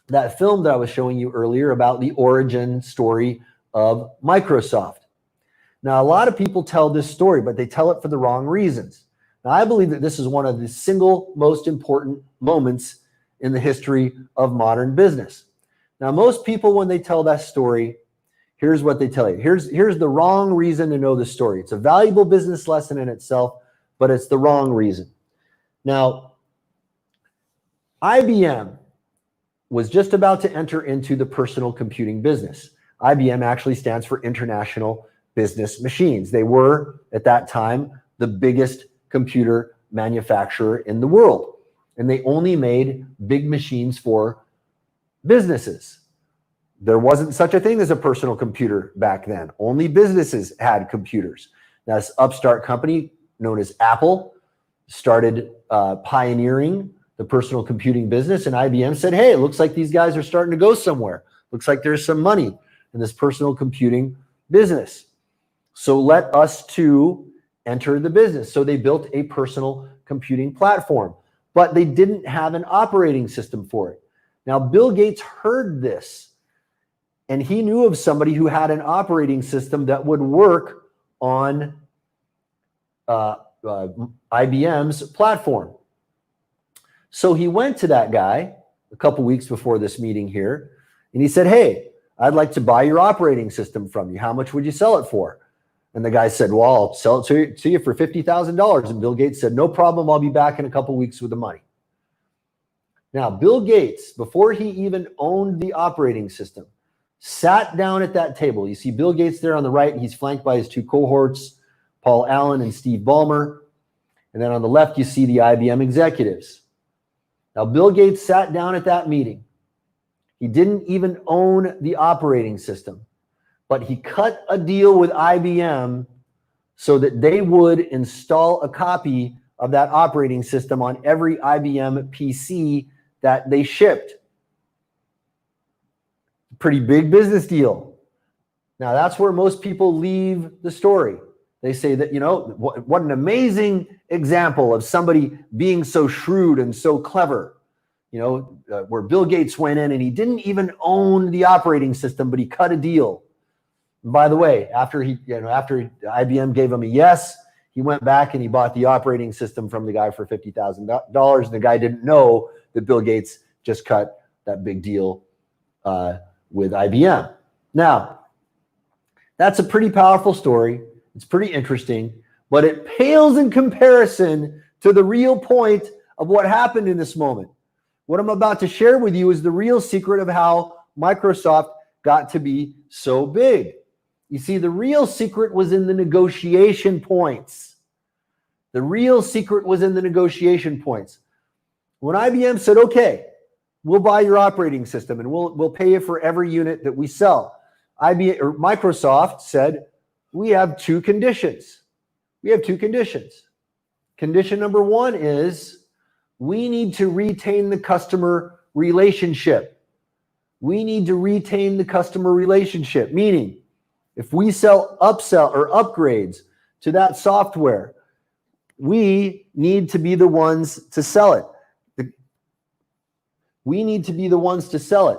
Speaker 1: that film that I was showing you earlier about the origin story of Microsoft. Now, a lot of people tell this story, but they tell it for the wrong reasons. Now, I believe that this is one of the single most important moments in the history of modern business. Now, most people, when they tell that story, here's what they tell you. Here's the wrong reason to know the story. It's a valuable business lesson in itself, but it's the wrong reason. Now, IBM was just about to enter into the personal computing business. IBM actually stands for International Business Machines. They were, at that time, the biggest computer manufacturer in the world. And they only made big machines for businesses. There wasn't such a thing as a personal computer back then. Only businesses had computers. Now, this upstart company known as Apple started pioneering the personal computing business, and IBM said, hey, it looks like these guys are starting to go somewhere. Looks like there's some money in this personal computing business. So let us too enter the business. So they built a personal computing platform, but they didn't have an operating system for it. Now, Bill Gates heard this, and he knew of somebody who had an operating system that would work on IBM's platform. So he went to that guy a couple weeks before this meeting here, and he said, hey, I'd like to buy your operating system from you. How much would you sell it for? And the guy said, well, I'll sell it to you for $50,000. And Bill Gates said, no problem. I'll be back in a couple weeks with the money. Now, Bill Gates, before he even owned the operating system, sat down at that table. You see Bill Gates there on the right. He's flanked by his two cohorts, Paul Allen and Steve Ballmer. And then on the left, you see the IBM executives. Now, Bill Gates sat down at that meeting. He didn't even own the operating system, but he cut a deal with IBM so that they would install a copy of that operating system on every IBM PC that they shipped. Pretty big business deal. Now, that's where most people leave the story. They say that, you know, what an amazing example of somebody being so shrewd and so clever, you know, where Bill Gates went in and he didn't even own the operating system, but he cut a deal. And by the way, after IBM gave him a yes, he went back and he bought the operating system from the guy for $50,000. And the guy didn't know that Bill Gates just cut that big deal with IBM. Now, that's a pretty powerful story. It's pretty interesting, but it pales in comparison to the real point of what happened in this moment. What I'm about to share with you is the real secret of how Microsoft got to be so big. You see, the real secret was in the negotiation points. The real secret was in the negotiation points. When IBM said, okay, we'll buy your operating system and we'll pay you for every unit that we sell, Microsoft said, we have two conditions. We have two conditions. Condition number one is we need to retain the customer relationship. We need to retain the customer relationship, meaning if we sell upsell or upgrades to that software, we need to be the ones to sell it. We need to be the ones to sell it.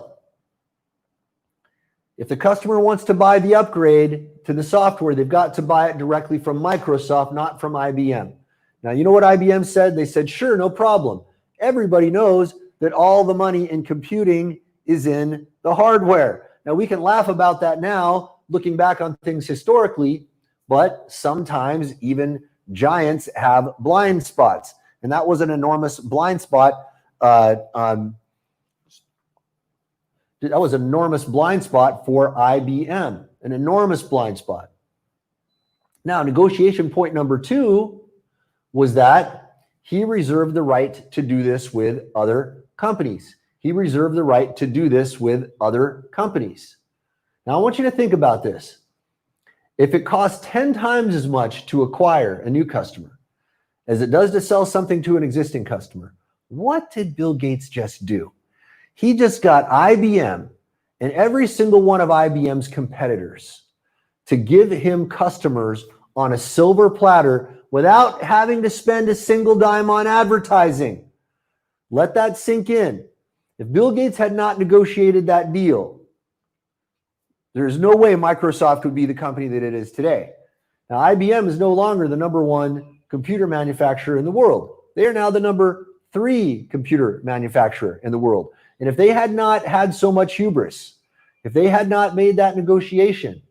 Speaker 1: If the customer wants to buy the upgrade to the software, they've got to buy it directly from Microsoft, not from IBM. Now, you know what IBM said? They said, sure, no problem. Everybody knows that all the money in computing is in the hardware. Now, we can laugh about that now, looking back on things historically, but sometimes even giants have blind spots. And that was an enormous blind spot. That was an enormous blind spot for IBM, an enormous blind spot. Now, negotiation point number two was that he reserved the right to do this with other companies. He reserved the right to do this with other companies. Now, I want you to think about this. If it costs 10 times as much to acquire a new customer as it does to sell something to an existing customer, what did Bill Gates just do? He just got IBM and every single one of IBM's competitors to give him customers on a silver platter without having to spend a single dime on advertising. Let that sink in. If Bill Gates had not negotiated that deal, there's no way Microsoft would be the company that it is today. Now, IBM is no longer the number one computer manufacturer in the world. They are now the number 3 computer manufacturer in the world. And if they had not had so much hubris, if they had not made that negotiation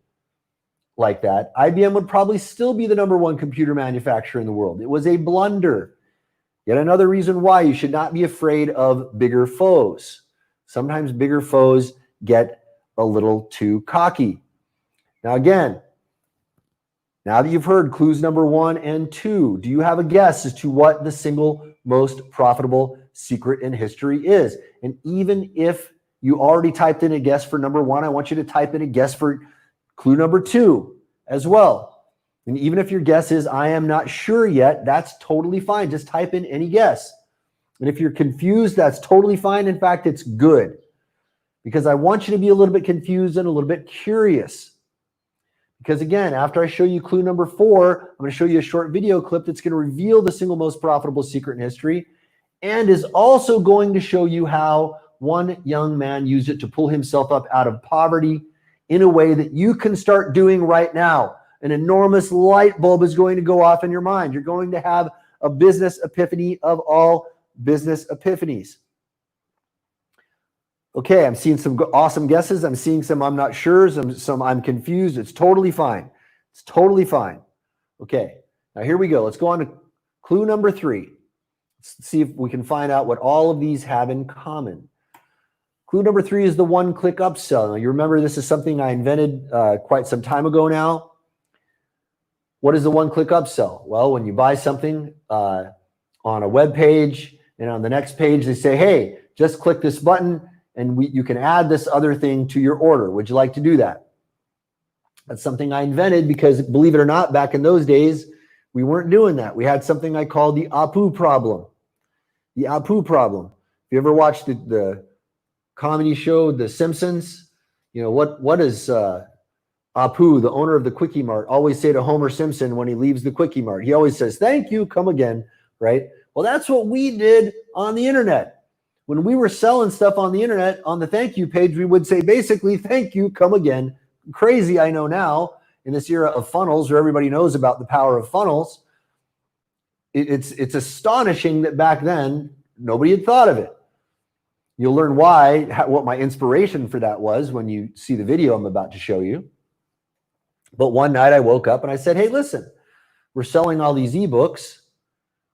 Speaker 1: like that, IBM would probably still be the number 1 computer manufacturer in the world. It was a blunder. Yet another reason why you should not be afraid of bigger foes. Sometimes bigger foes get a little too cocky. Now again, now that you've heard clues number 1 and 2, do you have a guess as to what the single most profitable secret in history is? And even if you already typed in a guess for number 1, I want you to type in a guess for clue number 2 as well. And even if your guess is, I am not sure yet, that's totally fine. Just type in any guess. And if you're confused, that's totally fine. In fact, it's good. Because I want you to be a little bit confused and a little bit curious. Because again, after I show you clue number 4, I'm going to show you a short video clip that's going to reveal the single most profitable secret in history, and is also going to show you how one young man used it to pull himself up out of poverty in a way that you can start doing right now. An enormous light bulb is going to go off in your mind. You're going to have a business epiphany of all business epiphanies. Okay, I'm seeing some awesome guesses. I'm seeing some I'm not sure, some I'm confused. It's totally fine. It's totally fine. Okay, now here we go. Let's go on to clue number 3. Let's see if we can find out what all of these have in common. Clue number 3 is the one-click upsell. Now, you remember this is something I invented quite some time ago now. What is the one-click upsell? Well, when you buy something on a web page, and on the next page they say, hey, just click this button and you can add this other thing to your order. Would you like to do that? That's something I invented because, believe it or not, back in those days, we weren't doing that. We had something I called the Apu problem. The Apu problem. If you ever watched the comedy show The Simpsons, you know, what does Apu, the owner of the Quickie Mart, always say to Homer Simpson when he leaves the Quickie Mart? He always says, thank you, come again, right? Well, that's what we did on the internet. When we were selling stuff on the internet, on the thank you page, we would say basically, thank you, come again. Crazy, I know now, in this era of funnels where everybody knows about the power of funnels. It's astonishing that back then, nobody had thought of it. You'll learn what my inspiration for that was when you see the video I'm about to show you. But one night I woke up and I said, hey, listen, we're selling all these ebooks.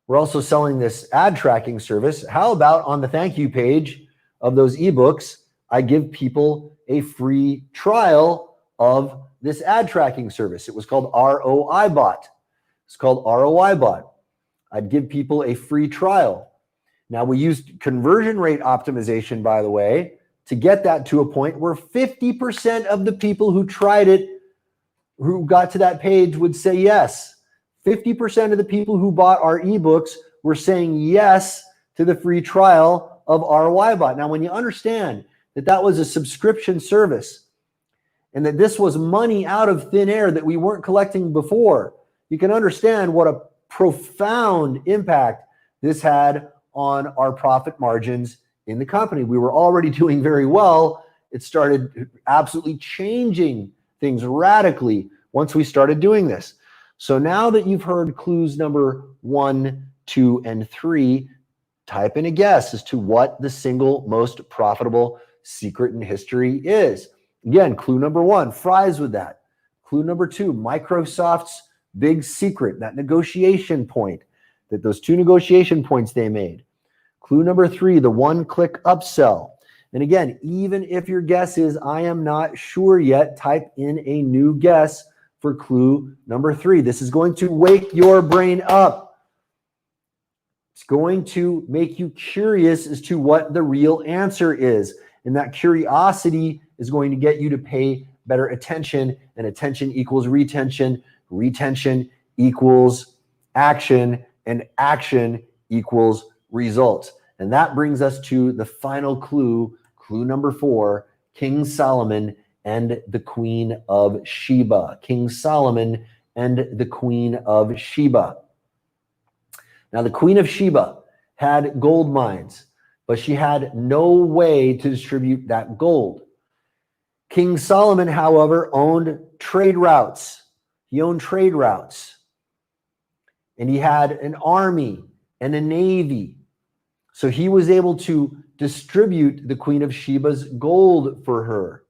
Speaker 1: We're also selling this ad tracking service. How about on the thank you page of those ebooks, I give people a free trial of this ad tracking service. It was called ROI Bot. It's called ROI Bot. I'd give people a free trial. Now, we used conversion rate optimization, by the way, to get that to a point where 50% of the people who tried it, who got to that page, would say yes. 50% of the people who bought our ebooks were saying yes to the free trial of ROI Bot. Now, when you understand that that was a subscription service and that this was money out of thin air that we weren't collecting before, you can understand what a profound impact this had on our profit margins in the company. We were already doing very well. It started absolutely changing things radically once we started doing this. So now that you've heard clues number 1, 2, and 3, type in a guess as to what the single most profitable secret in history is. Again, clue number 1, fries with that. Clue number 2, Microsoft's big secret, that negotiation point, that those 2 negotiation points they made. Clue number 3, the one-click upsell. And again, even if your guess is, I am not sure yet, type in a new guess for clue number 3. This is going to wake your brain up. It's going to make you curious as to what the real answer is. And that curiosity is going to get you to pay better attention, and attention equals retention. Retention equals action, and action equals results. And that brings us to the final clue, clue number 4, King Solomon and the Queen of Sheba. King Solomon and the Queen of Sheba. Now, the Queen of Sheba had gold mines. but she had no way to distribute that gold. King Solomon, however, owned trade routes. He owned trade routes. And he had an army and a navy. So he was able to distribute the Queen of Sheba's gold for her.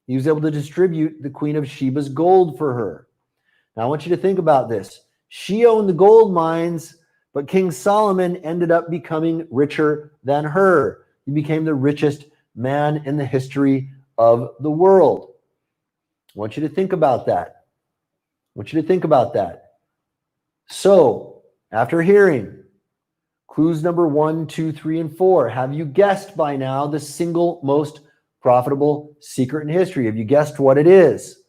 Speaker 1: He was able to distribute the Queen of Sheba's gold for her. Now I want you to think about this. She owned the gold mines, but King Solomon ended up becoming richer than her. He became the richest man in the history of the world. I want you to think about that. I want you to think about that. So, after hearing clues number 1, 2, 3, and 4, have you guessed by now the single most profitable secret in history? Have you guessed what it is?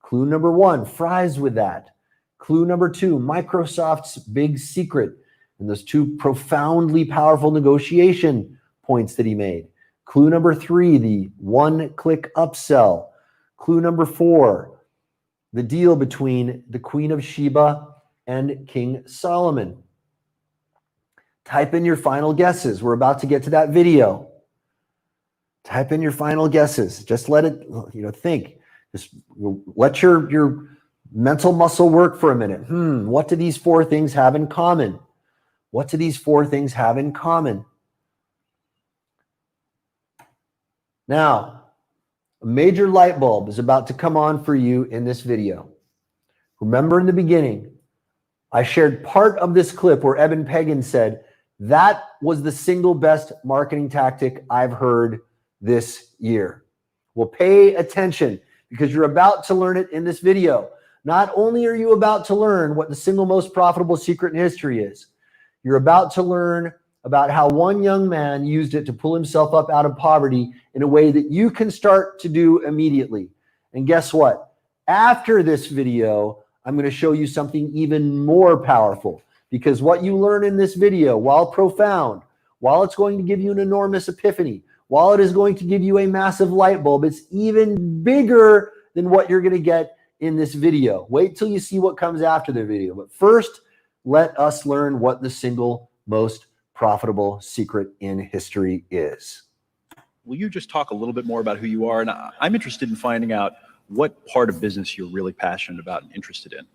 Speaker 1: Clue number 1, fries with that. Clue number 2, Microsoft's big secret, and those 2 profoundly powerful negotiation points that he made. Clue number 3, the one-click upsell. Clue number 4, the deal between the Queen of Sheba and King Solomon. Type in your final guesses. We're about to get to that video. Type in your final guesses. Just let it, think. Just let your mental muscle work for a minute. What do these 4 things have in common? What do these 4 things have in common? Now, a major light bulb is about to come on for you in this video. Remember in the beginning, I shared part of this clip where Eben Pagan said, that was the single best marketing tactic I've heard this year. Well, pay attention because you're about to learn it in this video. Not only are you about to learn what the single most profitable secret in history is, you're about to learn about how one young man used it to pull himself up out of poverty in a way that you can start to do immediately. And guess what? After this video, I'm going to show you something even more powerful, because what you learn in this video, while profound, while it's going to give you an enormous epiphany, while it is going to give you a massive light bulb, it's even bigger than what you're going to get in this video. Wait till you see what comes after the video. But first, let us learn what the single most profitable secret in history is.
Speaker 2: Will you just talk a little bit more about who you are? And I'm interested in finding out what part of business you're really passionate about and interested in.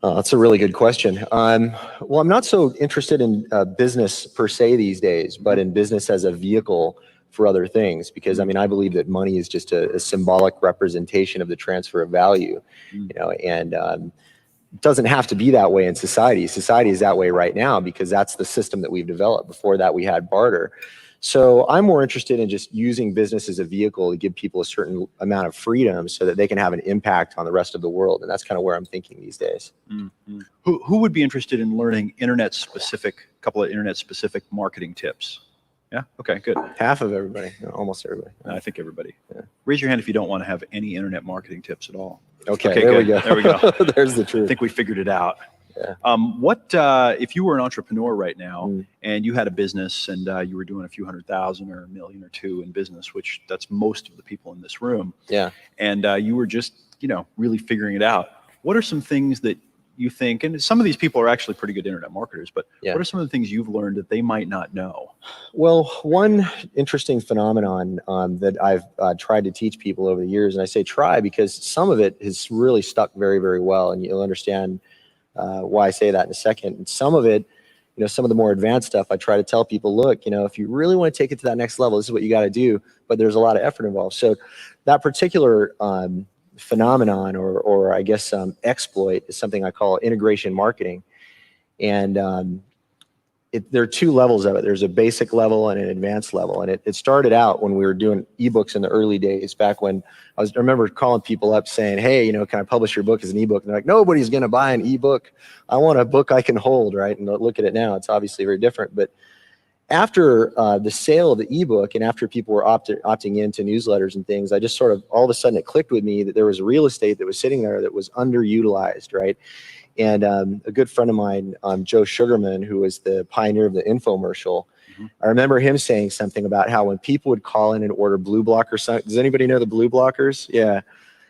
Speaker 4: That's a really good question. Well, I'm not so interested in business per se these days, but in business as a vehicle for other things, because I believe that money is just a symbolic representation of the transfer of value, and it doesn't have to be that way in society. Society is that way right now because that's the system that we've developed. Before that, we had barter. So I'm more interested in just using business as a vehicle to give people a certain amount of freedom so that they can have an impact on the rest of the world. And that's kind of where I'm thinking these days.
Speaker 2: Mm-hmm. Who would be interested in learning couple of internet-specific marketing tips? Yeah? Okay, good.
Speaker 4: Half of everybody, almost everybody.
Speaker 2: I think everybody. Yeah. Raise your hand if you don't want to have any internet marketing tips at all.
Speaker 4: Okay, there we go.
Speaker 2: There we go.
Speaker 4: There's the truth.
Speaker 2: I think we figured it out.
Speaker 4: Yeah.
Speaker 2: If you were an entrepreneur right now and you had a business and you were doing a few $100,000 or $1 million or $2 million in business, which that's most of the people in this room.
Speaker 4: Yeah.
Speaker 2: And you were just, really figuring it out. What are some things that you think, and some of these people are actually pretty good internet marketers, but what are some of the things you've learned that they might not know?
Speaker 4: Well, one interesting phenomenon that I've tried to teach people over the years, and I say try because some of it has really stuck very, very well, and you'll understand why I say that in a second. And some of it, some of the more advanced stuff, I try to tell people, look, if you really want to take it to that next level, this is what you got to do, but there's a lot of effort involved. So that particular phenomenon or I guess exploit is something I call integration marketing. And there are 2 levels of it. There's a basic level and an advanced level. And it started out when we were doing ebooks in the early days, back when I remember calling people up saying, hey, can I publish your book as an ebook? And they're like, nobody's going to buy an ebook. I want a book I can hold, right? And look at it now. It's obviously very different. But after the sale of the ebook and after people were opting into newsletters and things, I just sort of, all of a sudden it clicked with me that there was real estate that was sitting there that was underutilized, right? And a good friend of mine, Joe Sugarman, who was the pioneer of the infomercial, I remember him saying something about how when people would call in and order Blue Blocker, does anybody know the Blue Blockers? Yeah.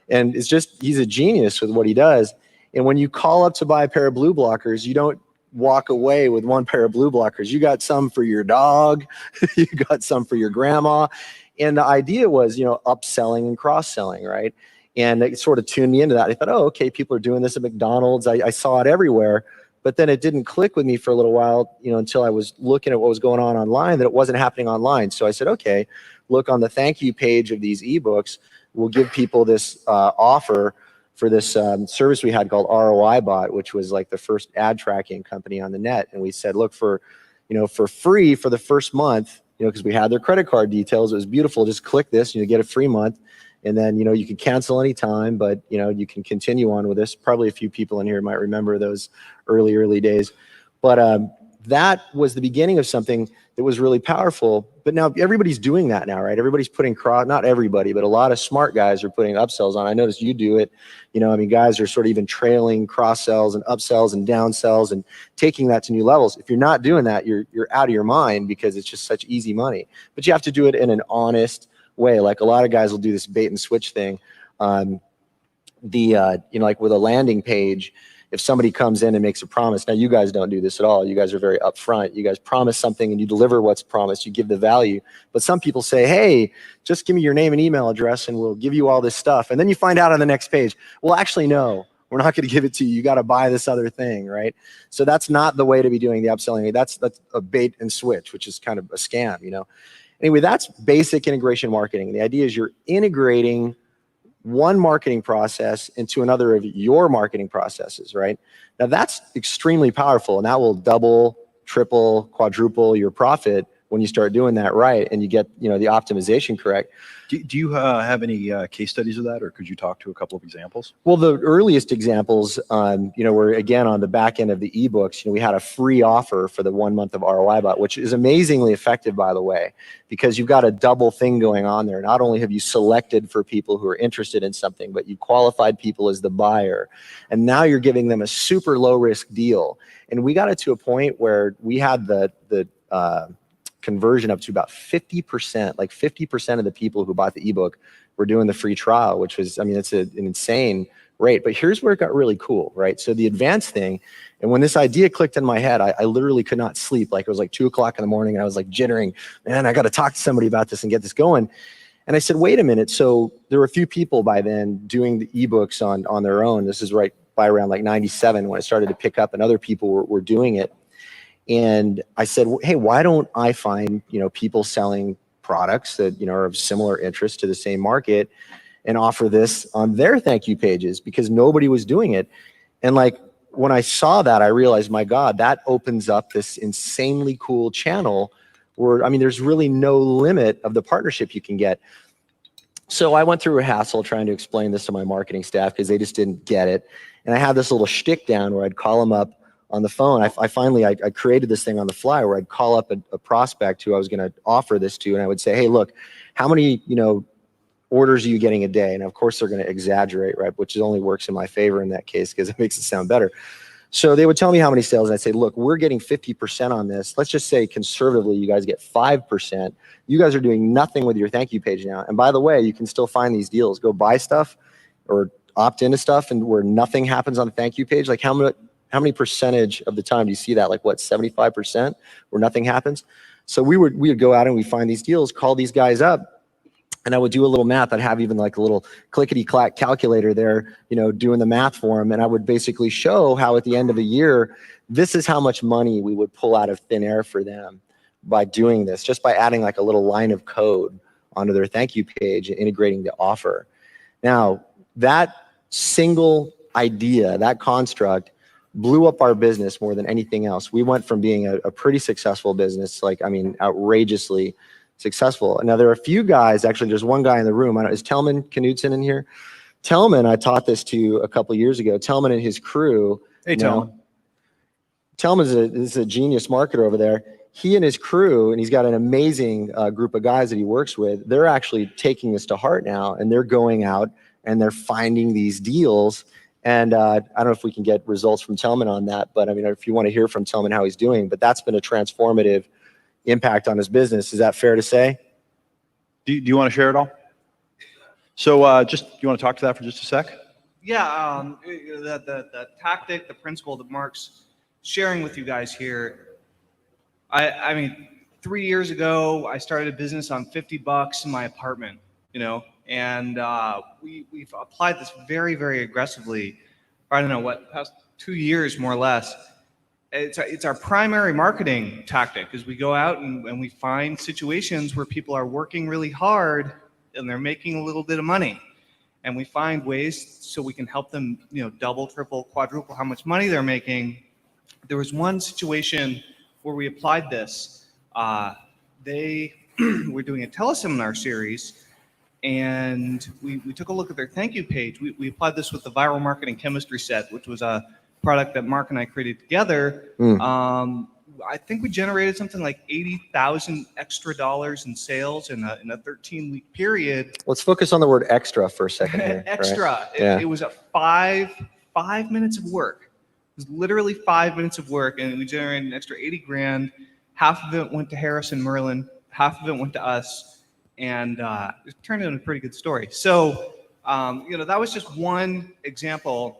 Speaker 4: And it's just, he's a genius with what he does. And when you call up to buy a pair of Blue Blockers, you don't walk away with one pair of blue blockers. You got some for your dog, you got some for your grandma. And the idea was, upselling and cross-selling, right? And it sort of tuned me into that. I thought, oh, okay, people are doing this at McDonald's. I saw it everywhere. But then it didn't click with me for a little while, until I was looking at what was going on online, that it wasn't happening online. So I said, okay, look, on the thank you page of these ebooks, we'll give people this offer for this service we had called ROI Bot, which was like the first ad tracking company on the net. And we said, look, for free for the first month, because we had their credit card details. It was beautiful. Just click this, get a free month. And then, you can cancel anytime, but, you can continue on with this. Probably a few people in here might remember those early days. But that was the beginning of something that was really powerful. But now everybody's doing that now, right? Everybody's putting not everybody, but a lot of smart guys are putting upsells on. I noticed you do it. Guys are sort of even trailing cross sells and upsells and downsells and taking that to new levels. If you're not doing that, you're out of your mind, because it's just such easy money. But you have to do it in an honest way. Like a lot of guys will do this bait and switch thing. Like with a landing page, if somebody comes in and makes a promise, now you guys don't do this at all. You guys are very upfront. You guys promise something and you deliver what's promised. You give the value. But some people say, hey, just give me your name and email address and we'll give you all this stuff. And then you find out on the next page, well, actually, no, we're not going to give it to you. You got to buy this other thing, right? So that's not the way to be doing the upselling. That's a bait and switch, which is kind of a scam, Anyway, that's basic integration marketing. The idea is you're integrating one marketing process into another of your marketing processes, right? Now that's extremely powerful, and that will double, triple, quadruple your profit when you start doing that right, and you get the optimization correct.
Speaker 2: Do you have any case studies of that, or could you talk to a couple of examples?
Speaker 4: Well, the earliest examples, were again on the back end of the ebooks. We had a free offer for the 1 month of ROI Bot, which is amazingly effective, by the way, because you've got a double thing going on there. Not only have you selected for people who are interested in something, but you qualified people as the buyer, and now you're giving them a super low risk deal. And we got it to a point where we had the conversion up to about 50%. Like 50% of the people who bought the ebook were doing the free trial, which was, it's an insane rate. But here's where it got really cool, right? So the advanced thing, and when this idea clicked in my head, I literally could not sleep. Like it was like 2 o'clock in the morning, and I was like jittering, man, I got to talk to somebody about this and get this going. And I said, wait a minute. So there were a few people by then doing the ebooks on their own. This is right by around like 97 when it started to pick up, and other people were doing it. And I said, hey, why don't I find, people selling products that, are of similar interest to the same market and offer this on their thank you pages, because nobody was doing it. And like, when I saw that, I realized, my God, that opens up this insanely cool channel where, there's really no limit of the partnership you can get. So I went through a hassle trying to explain this to my marketing staff because they just didn't get it. And I had this little shtick down where I'd call them up on the phone. I finally created this thing on the fly where I'd call up a prospect who I was going to offer this to, and I would say, hey, look, how many, orders are you getting a day? And of course they're going to exaggerate, right? Which only works in my favor in that case because it makes it sound better. So they would tell me how many sales, and I'd say, look, we're getting 50% on this. Let's just say conservatively, you guys get 5%. You guys are doing nothing with your thank you page now. And by the way, you can still find these deals. Go buy stuff or opt into stuff and where nothing happens on the thank you page. Like how many percentage of the time do you see that? Like what, 75% where nothing happens? So we would go out and we find these deals, call these guys up, and I would do a little math. I'd have even like a little clickety-clack calculator there, doing the math for them. And I would basically show how at the end of a year, this is how much money we would pull out of thin air for them by doing this, just by adding like a little line of code onto their thank you page and integrating the offer. Now, that single idea, that construct, blew up our business more than anything else. We went from being a pretty successful business, outrageously successful. Now there are a few guys, actually there's one guy in the room. Is Telman Knudsen in here? Telman, I taught this to a couple of years ago. Telman and his crew.
Speaker 2: Hey, Telman.
Speaker 4: Telman is a genius marketer over there. He and his crew, and he's got an amazing group of guys that he works with, they're actually taking this to heart now, and they're going out and they're finding these deals. And I don't know if we can get results from Telman on that, but if you want to hear from Telman how he's doing, but that's been a transformative impact on his business. Is that fair to say?
Speaker 2: Do you want to share it all? So you want to talk to that for just a sec?
Speaker 5: Yeah, the tactic, the principle that Mark's sharing with you guys here. I mean, 3 years ago, I started a business on $50 in my apartment, and we've applied this very, very aggressively. I don't know past 2 years more or less. It's our primary marketing tactic. Is we go out and we find situations where people are working really hard and they're making a little bit of money, and we find ways so we can help them, double, triple, quadruple how much money they're making. There was one situation where we applied this. They were doing a teleseminar series, and we took a look at their thank you page. We applied this with the Viral Marketing Chemistry Set, which was a product that Mark and I created together. I think we generated something like $80,000 extra in sales in a 13-week period.
Speaker 4: Let's focus on the word extra for a second here.
Speaker 5: Extra.
Speaker 4: Right?
Speaker 5: It was a five minutes of work. It was literally 5 minutes of work, and we generated an extra 80 grand. Half of it went to Harrison Merlin, half of it went to us, and it turned into a pretty good story. So, that was just one example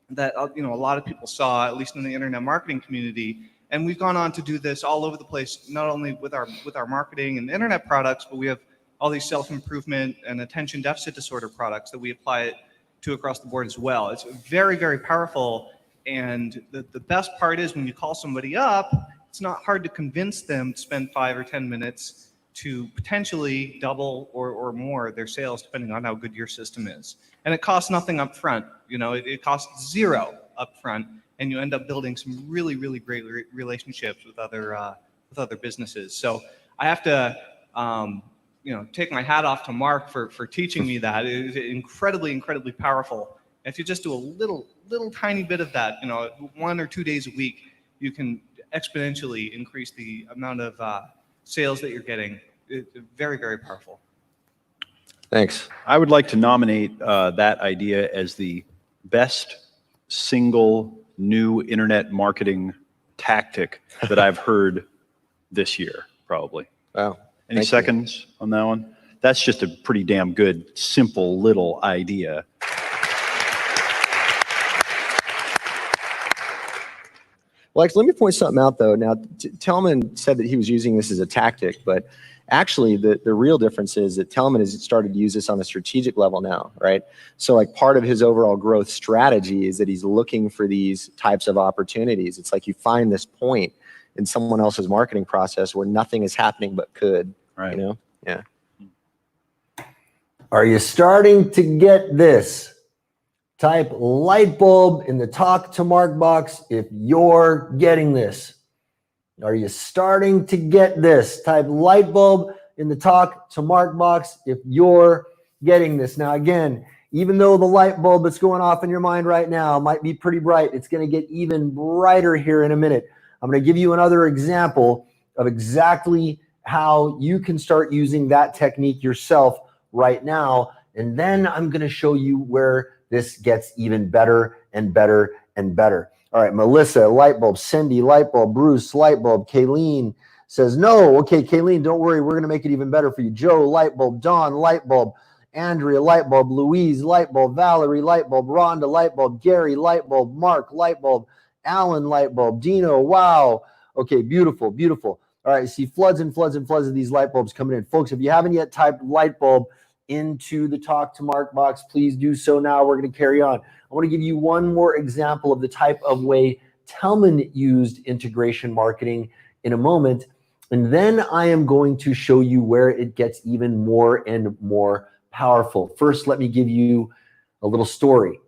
Speaker 5: that a lot of people saw, at least in the internet marketing community. And we've gone on to do this all over the place, not only with our marketing and internet products, but we have all these self-improvement and attention deficit disorder products that we apply it to across the board as well. It's very, very powerful. And the best part is when you call somebody up, it's not hard to convince them to spend 5 or 10 minutes to potentially double or more their sales, depending on how good your system is. And it costs nothing up front. It costs zero up front, and you end up building some really, really great relationships with other businesses. So I have to take my hat off to Mark for teaching me that. It is incredibly, incredibly powerful. If you just do a little tiny bit of that, 1 or 2 days a week, you can exponentially increase the amount of sales that you're getting. It's very, very powerful.
Speaker 4: Thanks.
Speaker 2: I would like to nominate that idea as the best single new internet marketing tactic that I've heard this year, probably.
Speaker 4: Wow.
Speaker 2: Any
Speaker 4: Thank you.
Speaker 2: seconds on that one? That's just a pretty damn good, simple little idea.
Speaker 4: Well, actually, let me point something out, though. Now, Tellman said that he was using this as a tactic, but actually, the real difference is that Tellman has started to use this on a strategic level now, right? So, like, part of his overall growth strategy is that he's looking for these types of opportunities. It's like you find this point in someone else's marketing process where nothing is happening but could,
Speaker 2: Right.
Speaker 4: Yeah.
Speaker 1: Are you starting to get this? Type light bulb in the Talk to Mark box if you're getting this. Are you starting to get this? Type light bulb in the Talk to Mark box if you're getting this. Now, again, even though the light bulb that's going off in your mind right now might be pretty bright, it's going to get even brighter here in a minute. I'm going to give you another example of exactly how you can start using that technique yourself right now. And then I'm going to show you where this gets even better and better and better. All right, Melissa, light bulb. Cindy, light bulb. Bruce, light bulb. Kayleen says no. Okay, Kayleen, don't worry. We're going to make it even better for you. Joe, light bulb. Dawn, light bulb. Andrea, light bulb. Louise, light bulb. Valerie, light bulb. Rhonda, light bulb. Gary, light bulb. Mark, light bulb. Alan, light bulb. Dino, wow. Okay, beautiful, beautiful. All right, see floods and floods and floods of these light bulbs coming in. Folks, if you haven't yet typed light bulb into the Talk to Mark box, please do so now. We're going to carry on. I want to give you one more example of the type of way Tellman used integration marketing in a moment. And then I am going to show you where it gets even more and more powerful. First, let me give you a little story.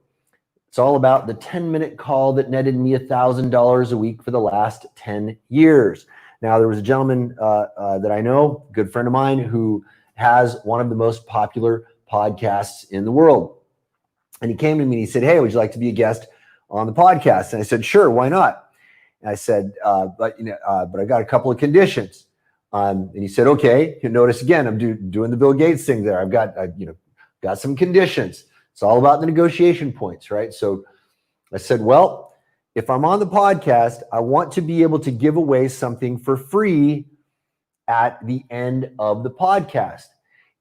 Speaker 1: It's all about the 10-minute call that netted me $1,000 a week for the last 10 years. Now, there was a gentleman that I know, a good friend of mine, who has one of the most popular podcasts in the world. And he came to me and he said, hey, would you like to be a guest on the podcast? And I said, sure, why not? And I said, but I got a couple of conditions. And he said, okay. You notice again, I'm doing the Bill Gates thing there. I've got some conditions. It's all about the negotiation points, right? So I said, well, if I'm on the podcast, I want to be able to give away something for free at the end of the podcast.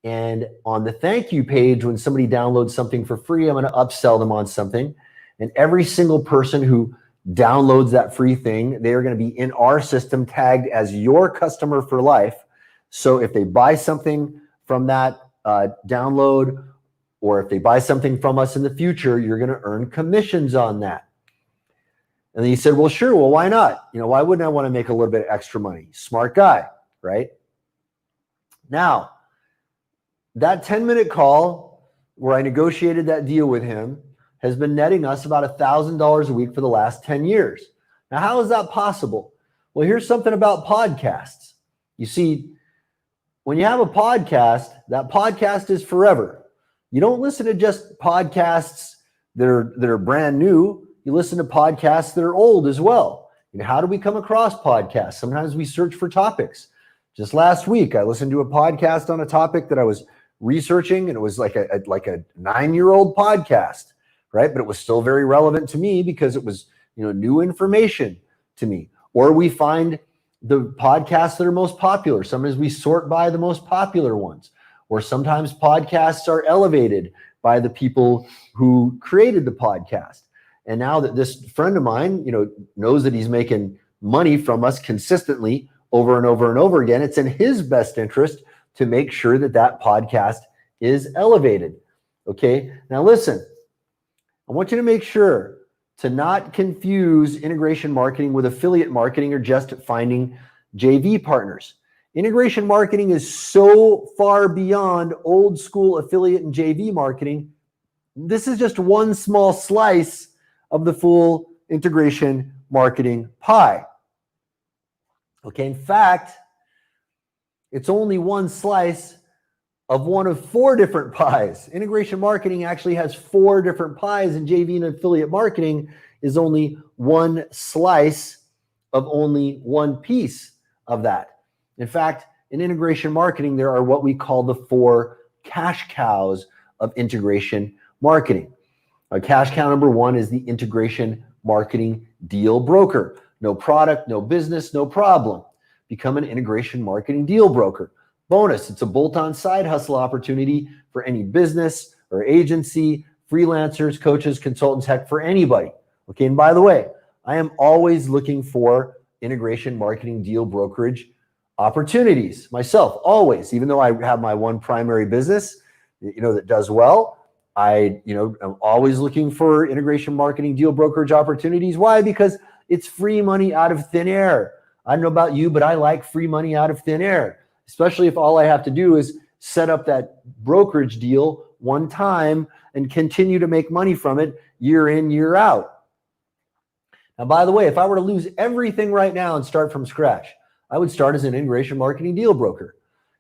Speaker 1: And on the thank you page, when somebody downloads something for free, I'm going to upsell them on something. And every single person who downloads that free thing, they are going to be in our system tagged as your customer for life. So if they buy something from that download, or if they buy something from us in the future, you're going to earn commissions on that. And then he said, well, sure. Well, why not? Why wouldn't I want to make a little bit of extra money? Smart guy, right? Now, that 10-minute call where I negotiated that deal with him has been netting us about $1,000 a week for the last 10 years. Now, how is that possible? Well, here's something about podcasts. You see, when you have a podcast, that podcast is forever. You don't listen to just podcasts that are brand new. You listen to podcasts that are old as well. How do we come across podcasts? Sometimes we search for topics. Just last week, I listened to a podcast on a topic that I was researching, and it was like a 9-year-old podcast, right? But it was still very relevant to me because it was, new information to me. Or we find the podcasts that are most popular. Sometimes we sort by the most popular ones. Or sometimes podcasts are elevated by the people who created the podcast. And now that this friend of mine, knows that he's making money from us consistently over and over and over again, it's in his best interest to make sure that that podcast is elevated. Okay. Now listen, I want you to make sure to not confuse integration marketing with affiliate marketing or just finding JV partners. Integration marketing is so far beyond old school affiliate and JV marketing. This is just one small slice of the full integration marketing pie. Okay, in fact, it's only one slice of one of 4 different pies. Integration marketing actually has 4 different pies, and JV and affiliate marketing is only one slice of only one piece of that. In fact, in integration marketing, there are what we call the 4 cash cows of integration marketing. Cash cow number 1 is the integration marketing deal broker. No product, no business, no problem. Become an integration marketing deal broker. Bonus, it's a bolt-on side hustle opportunity for any business or agency, freelancers, coaches, consultants, heck, for anybody. Okay, and by the way, I am always looking for integration marketing deal brokerage opportunities myself, always. Even though I have my one primary business, that does well, I'm always looking for integration marketing deal brokerage opportunities. Why? Because it's free money out of thin air. I don't know about you, but I like free money out of thin air, especially if all I have to do is set up that brokerage deal one time and continue to make money from it year in, year out. Now, by the way, if I were to lose everything right now and start from scratch, I would start as an integration marketing deal broker.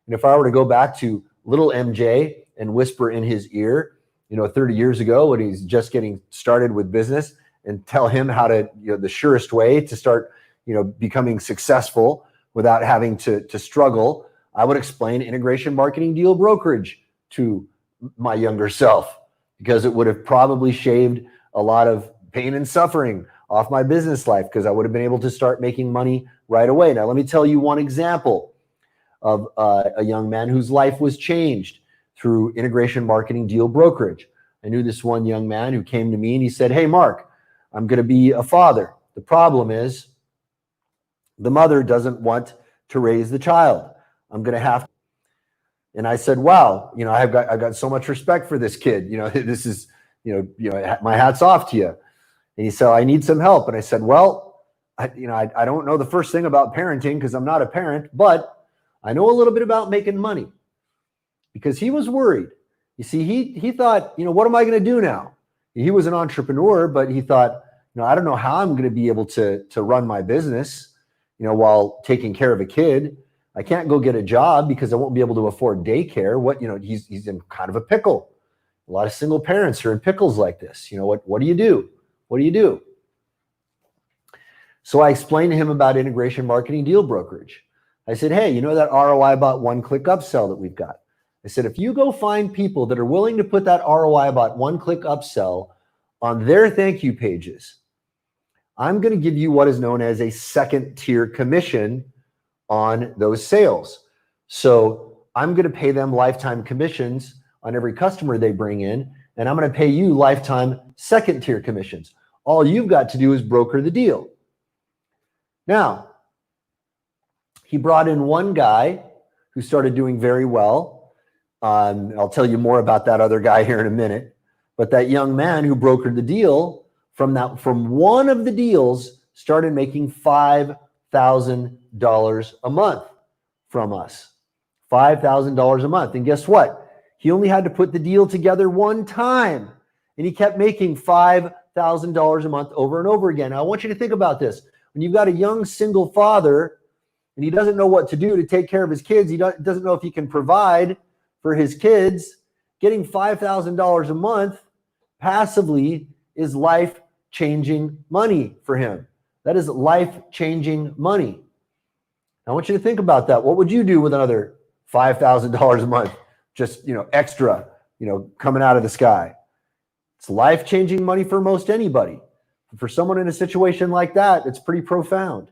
Speaker 1: And if I were to go back to little MJ and whisper in his ear, 30 years ago when he's just getting started with business, and tell him how to, the surest way to start, becoming successful without having to struggle, I would explain integration marketing deal brokerage to my younger self, because it would have probably shaved a lot of pain and suffering off my business life, because I would have been able to start making money right away. Now, let me tell you one example of a young man whose life was changed through integration marketing deal brokerage. I knew this one young man who came to me and he said, hey, Mark, I'm going to be a father. The problem is the mother doesn't want to raise the child. I'm going to have to. And I said, wow, I've got so much respect for this kid. This is, my hat's off to you. And he said, I need some help. And I said, well, I don't know the first thing about parenting because I'm not a parent, but I know a little bit about making money. Because he was worried. You see, he thought, what am I going to do now? He was an entrepreneur, but he thought, I don't know how I'm going to be able to run my business, while taking care of a kid. I can't go get a job because I won't be able to afford daycare. He's in kind of a pickle. A lot of single parents are in pickles like this. What do you do? What do you do? So I explained to him about integration marketing deal brokerage. I said, hey, that ROI Bot one-click upsell that we've got? I said, if you go find people that are willing to put that ROI Bot one-click upsell on their thank you pages, I'm going to give you what is known as a second-tier commission on those sales. So I'm going to pay them lifetime commissions on every customer they bring in, and I'm going to pay you lifetime second-tier commissions All you've got to do is broker the deal. Now, he brought in one guy who started doing very well. I'll tell you more about that other guy here in a minute. But that young man who brokered the deal from one of the deals started making $5,000 a month from us. $5,000 a month. And guess what? He only had to put the deal together one time, and he kept making $5,000 a month over and over again. Now, I want you to think about this. When you've got a young single father and he doesn't know what to do to take care of his kids, he doesn't know if he can provide for his kids, getting $5,000 a month passively is life-changing money for him. That is life-changing money. I want you to think about that. What would you do with another $5,000 a month? Just, extra, coming out of the sky. It's life-changing money for most anybody. For someone in a situation like that, it's pretty profound.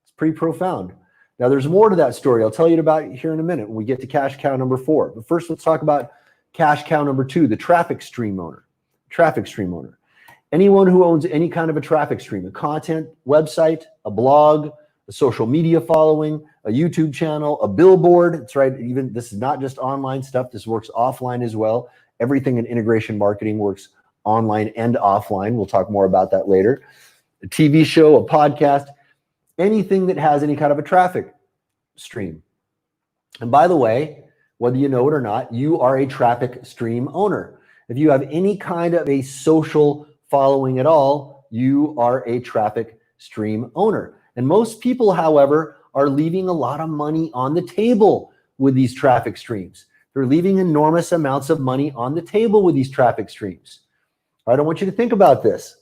Speaker 1: It's pretty profound. Now, there's more to that story. I'll tell you about it here in a minute when we get to cash cow number 4. But first, let's talk about cash cow number 2, the traffic stream owner. Traffic stream owner. Anyone who owns any kind of a traffic stream, a content website, a blog, a social media following, a YouTube channel, a billboard. That's right. Even this is not just online stuff. This works offline as well. Everything in integration marketing works online and offline. We'll talk more about that later. A TV show, a podcast, anything that has any kind of a traffic stream. And by the way, whether you know it or not, you are a traffic stream owner. If you have any kind of a social following at all, you are a traffic stream owner. And most people, however, are leaving a lot of money on the table with these traffic streams. They're leaving enormous amounts of money on the table with these traffic streams. All right, I want you to think about this.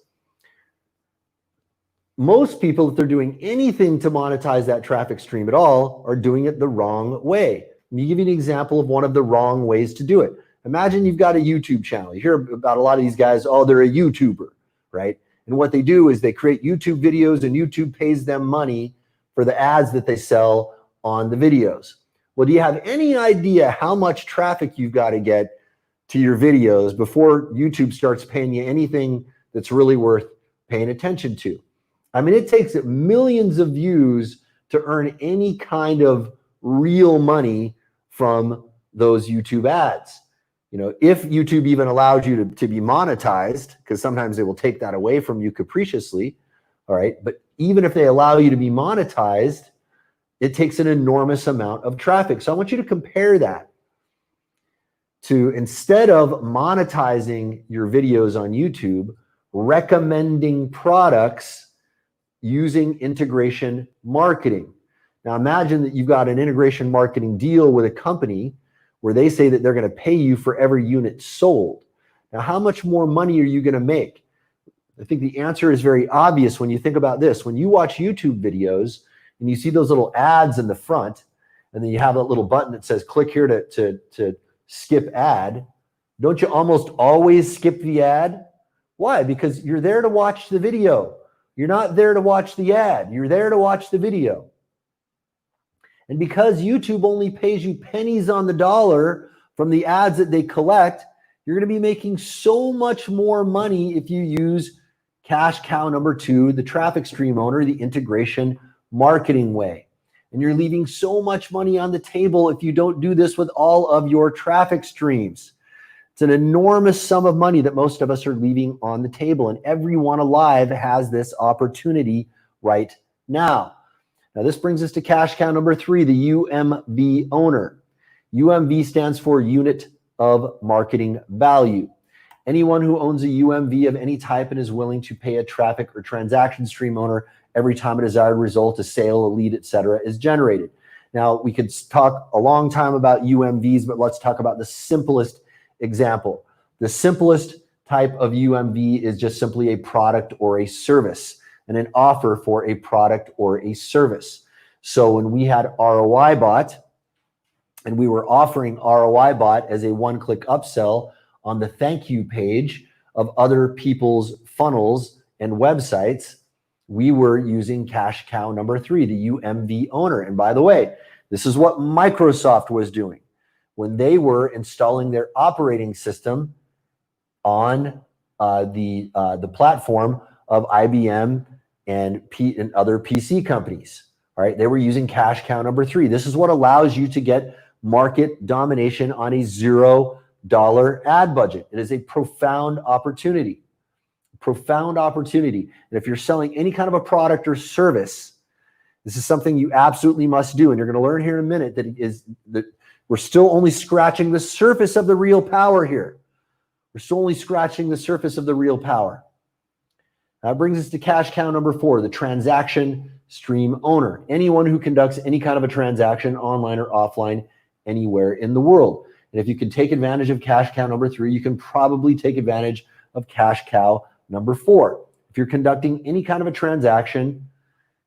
Speaker 1: Most people, if they're doing anything to monetize that traffic stream at all, are doing it the wrong way. Let me give you an example of one of the wrong ways to do it. Imagine you've got a YouTube channel. You hear about a lot of these guys, oh, they're a YouTuber, right? And what they do is they create YouTube videos and YouTube pays them money for the ads that they sell on the videos. Well, do you have any idea how much traffic you've got to get to your videos before YouTube starts paying you anything that's really worth paying attention to? I mean, it takes millions of views to earn any kind of real money from those YouTube ads. If YouTube even allowed you to be monetized, because sometimes they will take that away from you capriciously, all right? But even if they allow you to be monetized, it takes an enormous amount of traffic. So I want you to compare that to, instead of monetizing your videos on YouTube, recommending products using integration marketing. Now imagine that you've got an integration marketing deal with a company where they say that they're going to pay you for every unit sold. Now, how much more money are you going to make? I think the answer is very obvious when you think about this. When you watch YouTube videos and you see those little ads in the front, and then you have that little button that says click here to skip ad, don't you almost always skip the ad? Why? Because you're there to watch the video. You're not there to watch the ad. You're there to watch the video. And because YouTube only pays you pennies on the dollar from the ads that they collect, you're going to be making so much more money if you use cash cow number 2, the traffic stream owner, the integration marketing way. And you're leaving so much money on the table if you don't do this with all of your traffic streams. It's an enormous sum of money that most of us are leaving on the table, and everyone alive has this opportunity right now. Now, this brings us to cash cow number 3, the UMV owner. UMV stands for unit of marketing value. Anyone who owns a UMV of any type and is willing to pay a traffic or transaction stream owner every time a desired result, a sale, a lead, etc., is generated. Now, we could talk a long time about UMVs, but let's talk about the simplest example. The simplest type of UMV is just simply a product or a service, and an offer for a product or a service. So when we had ROI Bot, and we were offering ROI Bot as a one-click upsell on the thank you page of other people's funnels and websites, we were using cash cow number 3, the UMV owner. And by the way, this is what Microsoft was doing when they were installing their operating system on the platform of IBM and other PC companies. All right, they were using cash cow number 3. This is what allows you to get market domination on a $0 ad budget. It is a profound opportunity. Profound opportunity. And if you're selling any kind of a product or service, this is something you absolutely must do. And you're going to learn here in a minute that we're still only scratching the surface of the real power here. We're still only scratching the surface of the real power. That brings us to cash cow number 4, the transaction stream owner. Anyone who conducts any kind of a transaction online or offline anywhere in the world. And if you can take advantage of cash cow number 3, you can probably take advantage of cash cow number 4. If you're conducting any kind of a transaction,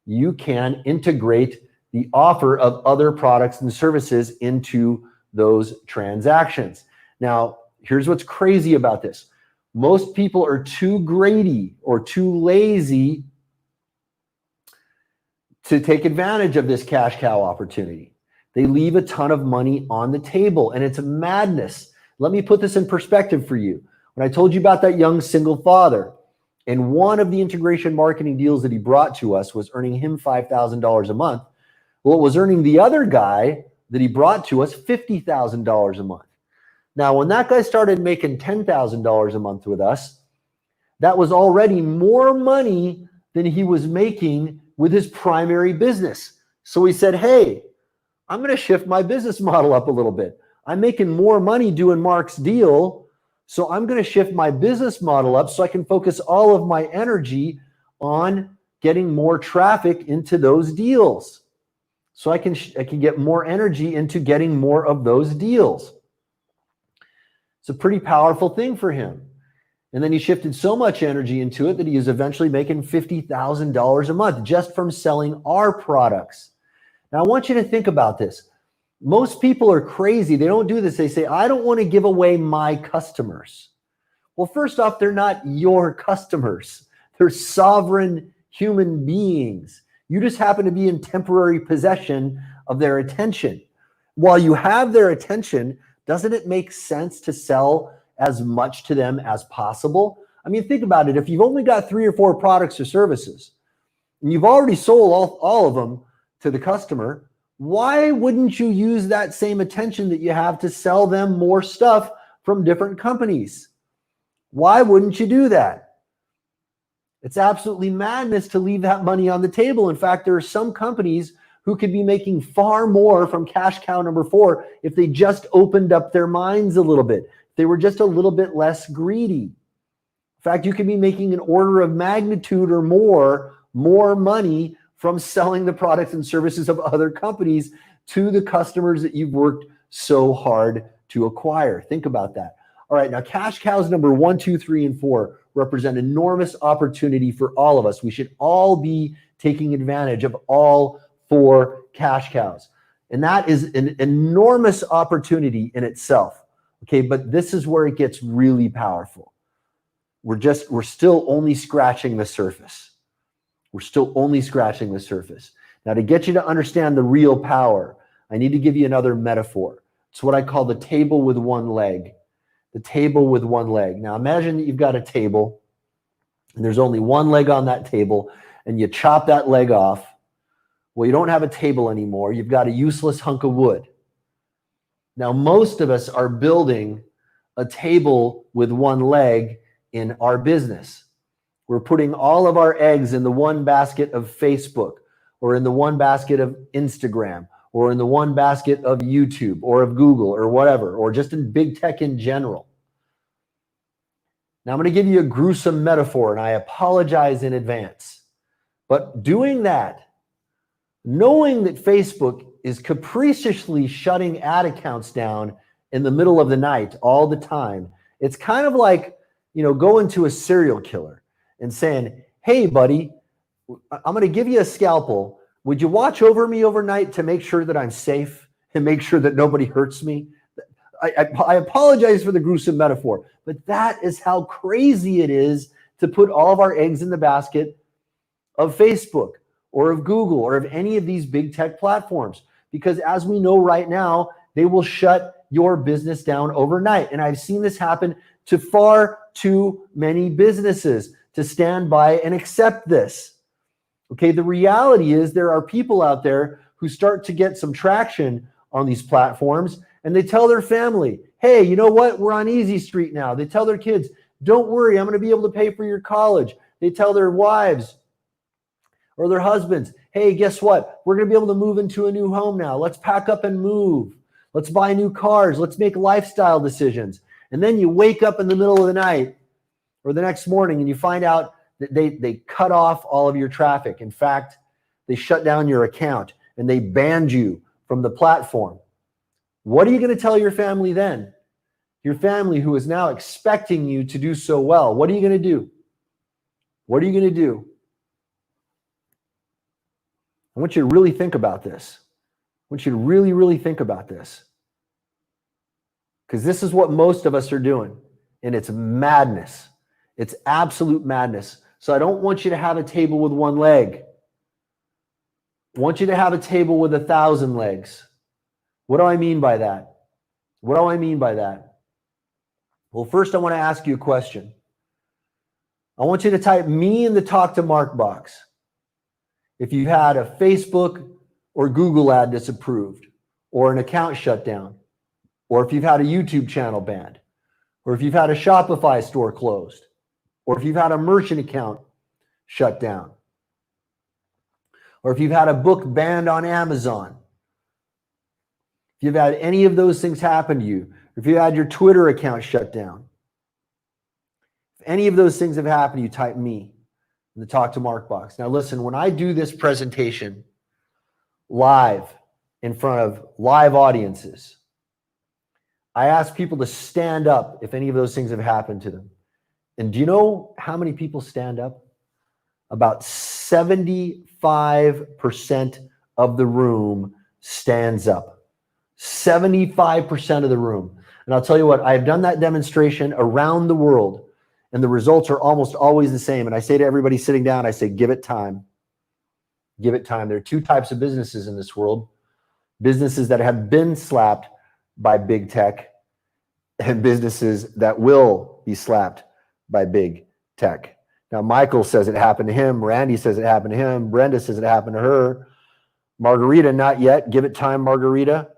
Speaker 1: you can integrate the offer of other products and services into those transactions. Now, here's what's crazy about this. Most people are too greedy or too lazy to take advantage of this cash cow opportunity. They leave a ton of money on the table, and it's a madness. Let me put this in perspective for you. When I told you about that young single father, and one of the integration marketing deals that he brought to us was earning him $5,000 a month. Well, it was earning the other guy that he brought to us $50,000 a month. Now, when that guy started making $10,000 a month with us, that was already more money than he was making with his primary business. So he said, hey, I'm going to shift my business model up a little bit. I'm making more money doing Mark's deal, so I'm going to shift my business model up so I can focus all of my energy on getting more traffic into those deals. So I can get more energy into getting more of those deals. It's a pretty powerful thing for him. And then he shifted so much energy into it that he is eventually making $50,000 a month just from selling our products. Now, I want you to think about this. Most people are crazy. They don't do this. They say, I don't want to give away my customers. Well, first off, they're not your customers. They're sovereign human beings. You just happen to be in temporary possession of their attention. While you have their attention, doesn't it make sense to sell as much to them as possible? I mean, think about it. If you've only got 3 or 4 products or services, and you've already sold all of them to the customer, why wouldn't you use that same attention that you have to sell them more stuff from different companies? Why wouldn't you do that? It's absolutely madness to leave that money on the table. In fact, there are some companies who could be making far more from cash cow number 4 if they just opened up their minds a little bit. If they were just a little bit less greedy. In fact, you could be making an order of magnitude or more money from selling the products and services of other companies to the customers that you've worked so hard to acquire. Think about that. All right, now cash cows number 1, 2, 3, and 4 represent enormous opportunity for all of us. We should all be taking advantage of all 4 cash cows. And that is an enormous opportunity in itself. Okay, but this is where it gets really powerful. We're still only scratching the surface. We're still only scratching the surface. Now, to get you to understand the real power, I need to give you another metaphor. It's what I call the table with one leg. The table with one leg. Now, imagine that you've got a table, and there's only one leg on that table, and you chop that leg off. Well, you don't have a table anymore. You've got a useless hunk of wood. Now, most of us are building a table with one leg in our business. We're putting all of our eggs in the one basket of Facebook, or in the one basket of Instagram, or in the one basket of YouTube, or of Google, or whatever, or just in big tech in general. Now, I'm going to give you a gruesome metaphor, and I apologize in advance. But doing that, knowing that Facebook is capriciously shutting ad accounts down in the middle of the night all the time, it's kind of like, going to a serial killer and saying, hey, buddy, I'm going to give you a scalpel. Would you watch over me overnight to make sure that I'm safe and make sure that nobody hurts me? I apologize for the gruesome metaphor, but that is how crazy it is to put all of our eggs in the basket of Facebook or of Google or of any of these big tech platforms. Because as we know right now, they will shut your business down overnight. And I've seen this happen to far too many businesses. to stand by and accept this. Okay, the reality is there are people out there who start to get some traction on these platforms, and they tell their family, hey, you know what? We're on Easy Street now. They tell their kids, don't worry, I'm going to be able to pay for your college. They tell their wives or their husbands, hey, guess what? We're going to be able to move into a new home now. Let's pack up and move. Let's buy new cars. Let's make lifestyle decisions. And then you wake up in the middle of the night or the next morning and you find out that they cut off all of your traffic. In fact, they shut down your account and they banned you from the platform. What are you going to tell your family then? Your family who is now expecting you to do so well. What are you going to do? What are you going to do? I want you to really think about this. I want you to really, really think about this. Because this is what most of us are doing. And it's madness. It's absolute madness. So I don't want you to have a table with one leg. I want you to have a table with 1,000 legs. What do I mean by that? What do I mean by that? Well, first I want to ask you a question. I want you to type me in the Talk to Mark box if you've had a Facebook or Google ad disapproved, or an account shut down, or if you've had a YouTube channel banned, or if you've had a Shopify store closed, or if you've had a merchant account shut down, or if you've had a book banned on Amazon. If you've had any of those things happen to you, if you had your Twitter account shut down, if any of those things have happened to you, type me in the Talk to Mark box. Now listen, when I do this presentation live in front of live audiences, I ask people to stand up if any of those things have happened to them. And do you know how many people stand up? About 75% of the room stands up. 75% of the room. And I'll tell you what, I've done that demonstration around the world, and the results are almost always the same. And I say to everybody sitting down, I say, give it time. Give it time. There are two types of businesses in this world. Businesses that have been slapped by big tech, and businesses that will be slapped by big tech. Now, Michael says it happened to him. Randy says it happened to him. Brenda says it happened to her. Margarita, not yet. Give it time, Margarita.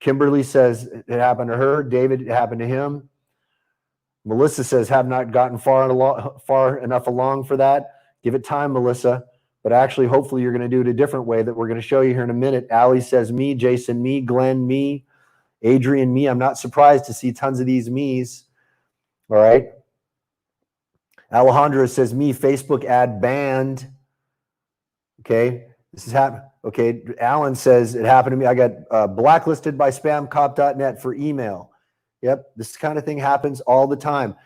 Speaker 1: Kimberly says it happened to her. David, it happened to him. Melissa says, have not gotten far enough along for that. Give it time, Melissa. But actually, hopefully, you're going to do it a different way that we're going to show you here in a minute. Allie says me. Jason, me. Glenn, me. Adrian, me. I'm not surprised to see tons of these me's. All right. Alejandra says me. Facebook ad banned. Okay. This is happening. Okay. Alan says it happened to me. I got blacklisted by spamcop.net for email. Yep. This kind of thing happens all the time.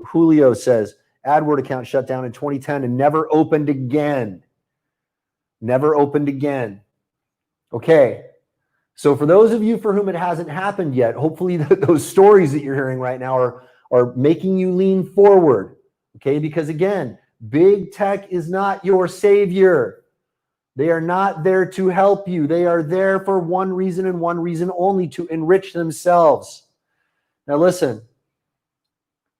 Speaker 1: Julio says AdWord account shut down in 2010 and never opened again. Never opened again. Okay. So for those of you for whom it hasn't happened yet, hopefully those stories that you're hearing right now are making you lean forward. Okay. Because again, big tech is not your savior. They are not there to help you. They are there for one reason and one reason only, to enrich themselves. Now listen,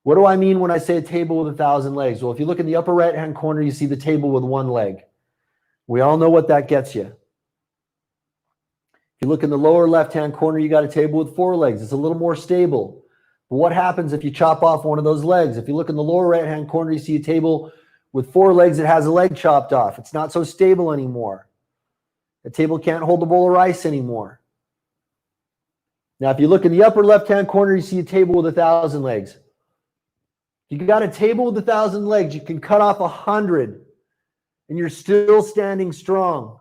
Speaker 1: what do I mean when I say a table with 1,000 legs? Well, if you look in the upper right-hand corner, you see the table with one leg. We all know what that gets you. If you look in the lower left-hand corner, you got a table with 4 legs. It's a little more stable. But what happens if you chop off one of those legs? If you look in the lower right-hand corner, you see a table with 4 legs that has a leg chopped off. It's not so stable anymore. The table can't hold a bowl of rice anymore. Now, if you look in the upper left-hand corner, you see a table with 1,000 legs. You got a table with 1,000 legs. You can cut off 100, and you're still standing strong.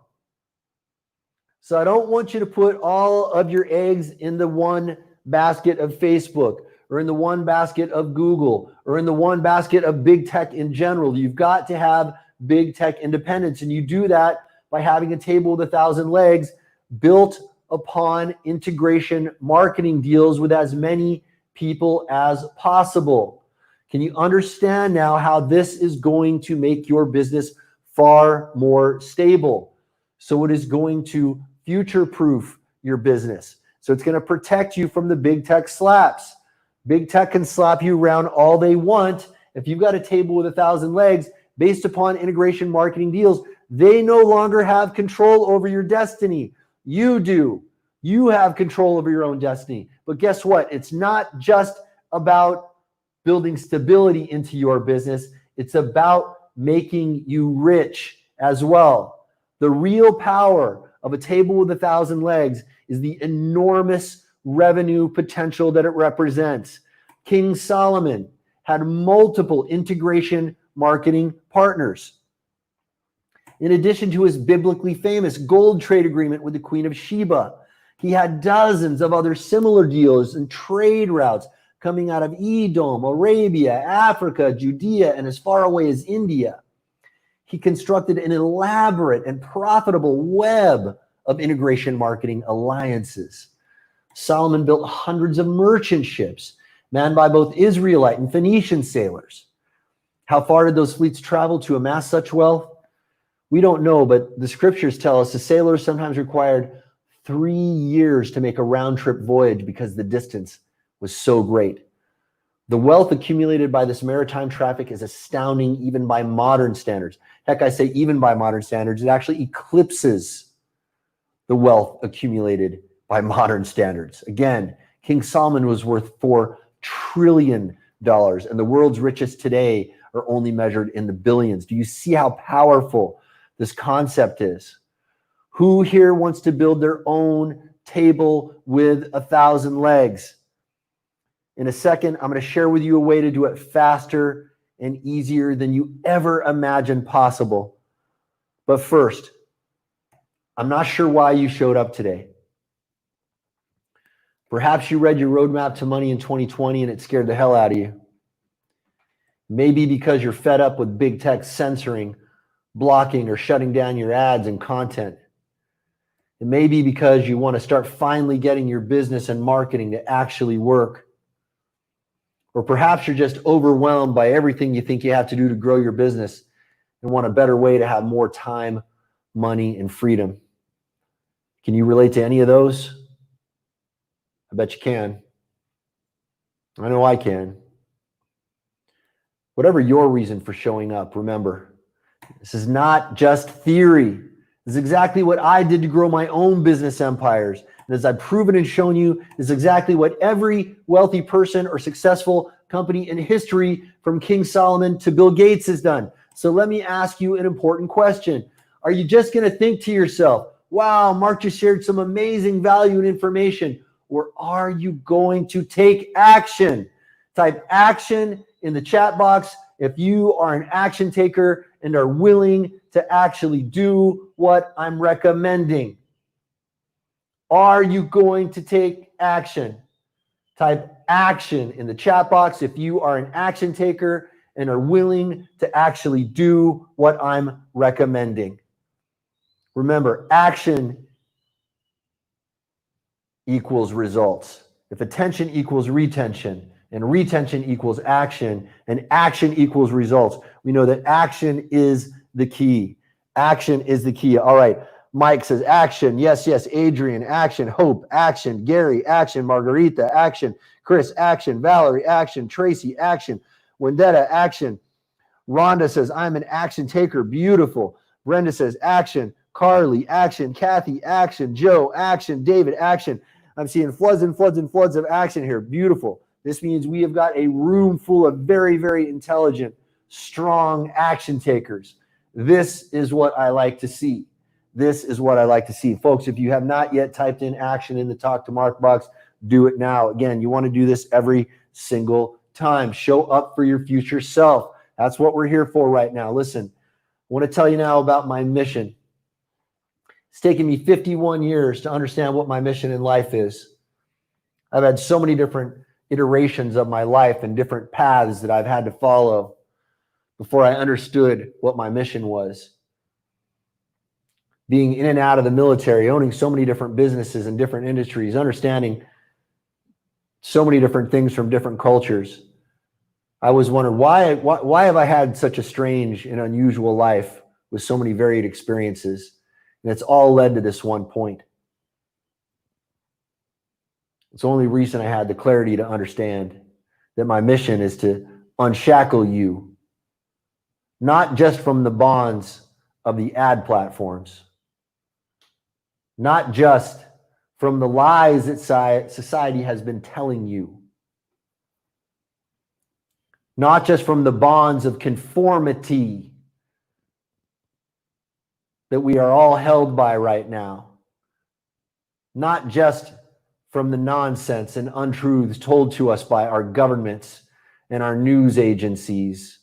Speaker 1: So I don't want you to put all of your eggs in the one basket of Facebook, or in the one basket of Google, or in the one basket of big tech in general. You've got to have big tech independence, and you do that by having a table with 1,000 legs built upon integration marketing deals with as many people as possible. Can you understand now how this is going to make your business far more stable? So it is going to future-proof your business. So it's going to protect you from the big tech slaps. Big tech can slap you around all they want, if you've got a table with 1,000 legs based upon integration marketing deals, they no longer have control over your destiny. You do. You have control over your own destiny. But guess what? It's not just about building stability into your business. It's about making you rich as well. The real power of a table with 1,000 legs is the enormous revenue potential that it represents. King Solomon had multiple integration marketing partners. In addition to his biblically famous gold trade agreement with the Queen of Sheba, he had dozens of other similar deals and trade routes coming out of Edom, Arabia, Africa, Judea, and as far away as India. He constructed an elaborate and profitable web of integration marketing alliances. Solomon built hundreds of merchant ships manned by both Israelite and Phoenician sailors. How far did those fleets travel to amass such wealth? We don't know, but the scriptures tell us the sailors sometimes required 3 years to make a round-trip voyage because the distance was so great. The wealth accumulated by this maritime traffic is astounding even by modern standards. Heck, I say even by modern standards, it actually eclipses the wealth accumulated by modern standards. Again, King Solomon was worth $4 trillion, and the world's richest today are only measured in the billions. Do you see how powerful this concept is? Who here wants to build their own table with 1,000 legs? In a second, I'm going to share with you a way to do it faster and easier than you ever imagined possible. But first, I'm not sure why you showed up today. Perhaps you read your roadmap to money in 2020 and it scared the hell out of you. Maybe because you're fed up with big tech censoring, blocking, or shutting down your ads and content. It may be because you want to start finally getting your business and marketing to actually work. Or perhaps you're just overwhelmed by everything you think you have to do to grow your business and want a better way to have more time, money, and freedom. Can you relate to any of those? I bet you can. I know I can. Whatever your reason for showing up, remember, this is not just theory. This is exactly what I did to grow my own business empires. And as I've proven and shown you, this is exactly what every wealthy person or successful company in history, from King Solomon to Bill Gates, has done. So let me ask you an important question. Are you just going to think to yourself, wow, Mark just shared some amazing value and information? Or are you going to take action? Type action in the chat box if you are an action taker and are willing to actually do what I'm recommending. Are you going to take action? Type action in the chat box if you are an action taker and are willing to actually do what I'm recommending. Remember, action equals results. If attention equals retention, and retention equals action, and action equals results, we know that action is the key. Action is the key. All right. Mike says action. Yes, yes. Adrian, action. Hope, action. Gary, action. Margarita, action. Chris, action. Valerie, action. Tracy, action. Wendetta, action. Rhonda says, I'm an action taker. Beautiful. Brenda says, action. Carly, action. Kathy, action. Joe, action. David, action. I'm seeing floods and floods and floods of action here. Beautiful. This means we have got a room full of very, very intelligent, strong action takers. This is what I like to see. This is what I like to see. Folks, if you have not yet typed in action in the Talk to Mark box, do it now. Again, you want to do this every single time. Show up for your future self. That's what we're here for right now. Listen, I want to tell you now about my mission. It's taken me 51 years to understand what my mission in life is. I've had so many different iterations of my life and different paths that I've had to follow before I understood what my mission was. Being in and out of the military, owning so many different businesses and different industries, understanding so many different things from different cultures. I was wondering, why have I had such a strange and unusual life with so many varied experiences? And it's all led to this one point. It's the only reason I had the clarity to understand that my mission is to unshackle you, not just from the bonds of the ad platforms, not just from the lies that society has been telling you, not just from the bonds of conformity that we are all held by right now, not just from the nonsense and untruths told to us by our governments and our news agencies,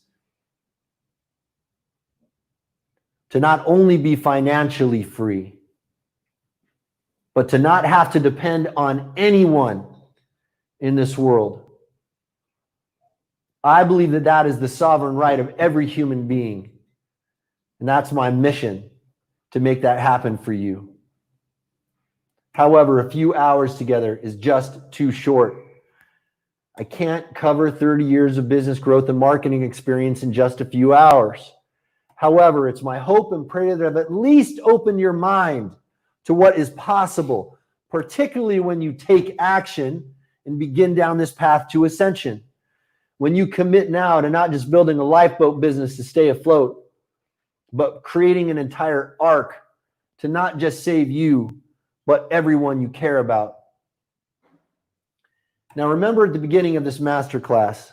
Speaker 1: to not only be financially free, but to not have to depend on anyone in this world. I believe that that is the sovereign right of every human being. And that's my mission, to make that happen for you. However, a few hours together is just too short. I can't cover 30 years of business growth and marketing experience in just a few hours. However, it's my hope and prayer that I've at least opened your mind to what is possible, particularly when you take action and begin down this path to ascension. When you commit now to not just building a lifeboat business to stay afloat, but creating an entire ark to not just save you, but everyone you care about. Now, remember at the beginning of this masterclass,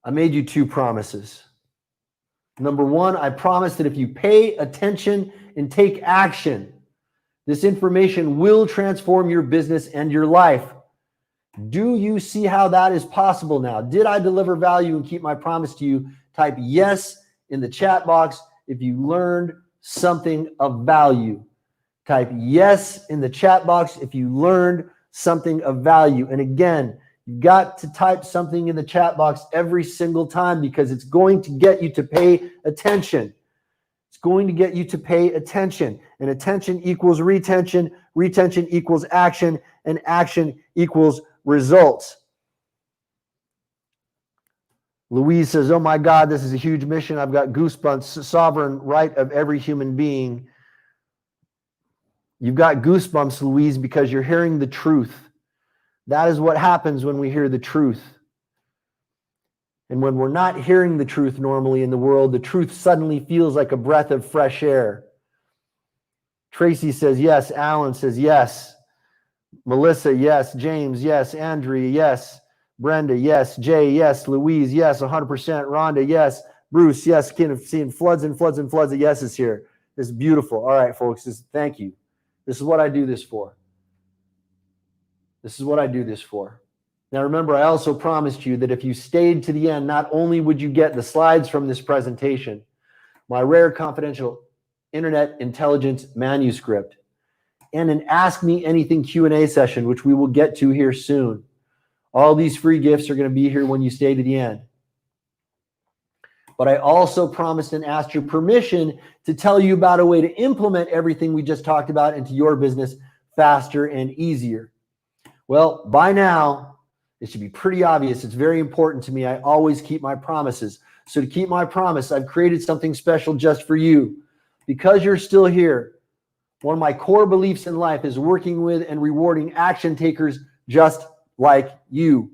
Speaker 1: I made you two promises. Number one, I promised that if you pay attention and take action, this information will transform your business and your life. Do you see how that is possible now? Did I deliver value and keep my promise to you? Type yes in the chat box if you learned something of value. Type yes in the chat box if you learned something of value. And again, you got to type something in the chat box every single time, because it's going to get you to pay attention. It's going to get you to pay attention. And attention equals retention. Retention equals action. And action equals results. Louise says, oh my God, this is a huge mission. I've got goosebumps. Sovereign right of every human being. You've got goosebumps, Louise, because you're hearing the truth. That is what happens when we hear the truth. And when we're not hearing the truth normally in the world, the truth suddenly feels like a breath of fresh air. Tracy says yes. Alan says yes. Melissa, yes. James, yes. Andrea, yes. Brenda, yes. Jay, yes. Louise, yes. 100%. Rhonda, yes. Bruce, yes. Seeing floods and floods and floods of yeses here. This is beautiful. All right, folks. Thank you. This is what I do this for. This is what I do this for. Now remember, I also promised you that if you stayed to the end, not only would you get the slides from this presentation, my rare confidential internet intelligence manuscript, and an Ask Me Anything Q&A session, which we will get to here soon. All these free gifts are going to be here when you stay to the end. But I also promised and asked your permission to tell you about a way to implement everything we just talked about into your business faster and easier. Well, by now, it should be pretty obvious. It's very important to me. I always keep my promises. So to keep my promise, I've created something special just for you. Because you're still here, one of my core beliefs in life is working with and rewarding action takers just like you.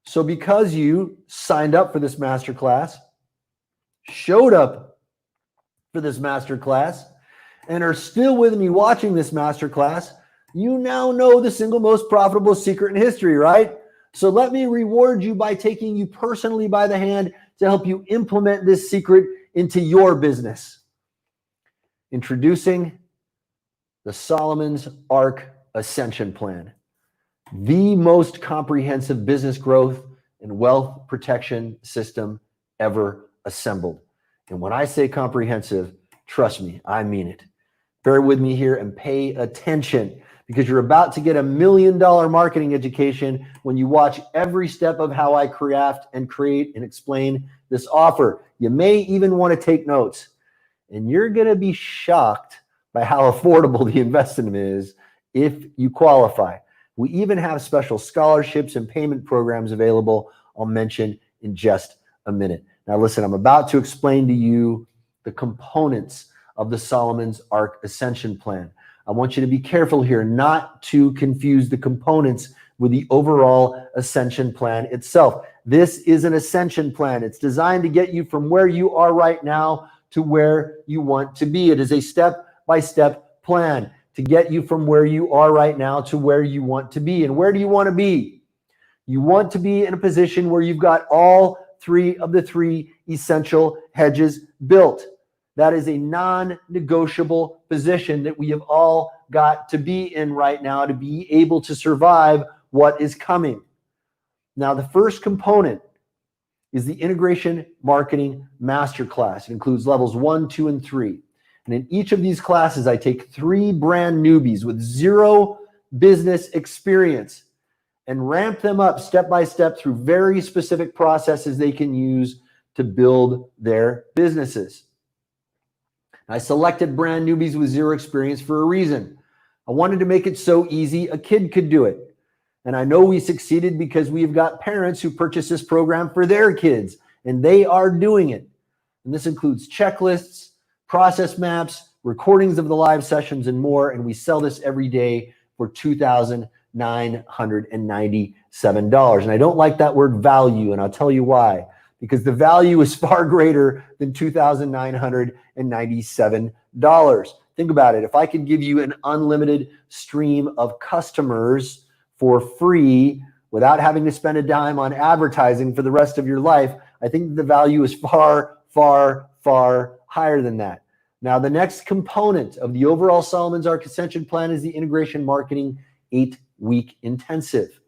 Speaker 1: So because you signed up for this masterclass, showed up for this masterclass, and are still with me watching this masterclass, you now know the single most profitable secret in history, right? So let me reward you by taking you personally by the hand to help you implement this secret into your business. Introducing the Solomon's Ark Ascension Plan, the most comprehensive business growth and wealth protection system ever assembled. And when I say comprehensive, trust me, I mean it. Bear with me here and pay attention, because you're about to get $1 million marketing education when you watch every step of how I craft and create and explain this offer. You may even want to take notes, and you're going to be shocked by how affordable the investment is if you qualify. We even have special scholarships and payment programs available I'll mention in just a minute. Now listen, I'm about to explain to you the components of the Solomon's Ark Ascension Plan. I want you to be careful here not to confuse the components with the overall ascension plan itself. This is an ascension plan. It's designed to get you from where you are right now to where you want to be. It is a step-by-step plan to get you from where you are right now to where you want to be. And where do you want to be? You want to be in a position where you've got all three of the three essential hedges built. That is a non-negotiable position that we have all got to be in right now to be able to survive what is coming. Now, the first component is the Integration Marketing Masterclass. It includes levels 1, 2, and 3. And in each of these classes, I take 3 brand newbies with 0 business experience and ramp them up step by step through very specific processes they can use to build their businesses. I selected brand newbies with 0 experience for a reason. I wanted to make it so easy a kid could do it. And I know we succeeded because we've got parents who purchase this program for their kids, and they are doing it. And this includes checklists, process maps, recordings of the live sessions, and more. And we sell this every day for $2,997. And I don't like that word value, and I'll tell you why. Because the value is far greater than $2,997. Think about it. If I could give you an unlimited stream of customers for free without having to spend a dime on advertising for the rest of your life, I think the value is far, far, far higher than that. Now, the next component of the overall Solomon's Arc Ascension Plan is the Integration Marketing 8-week intensive.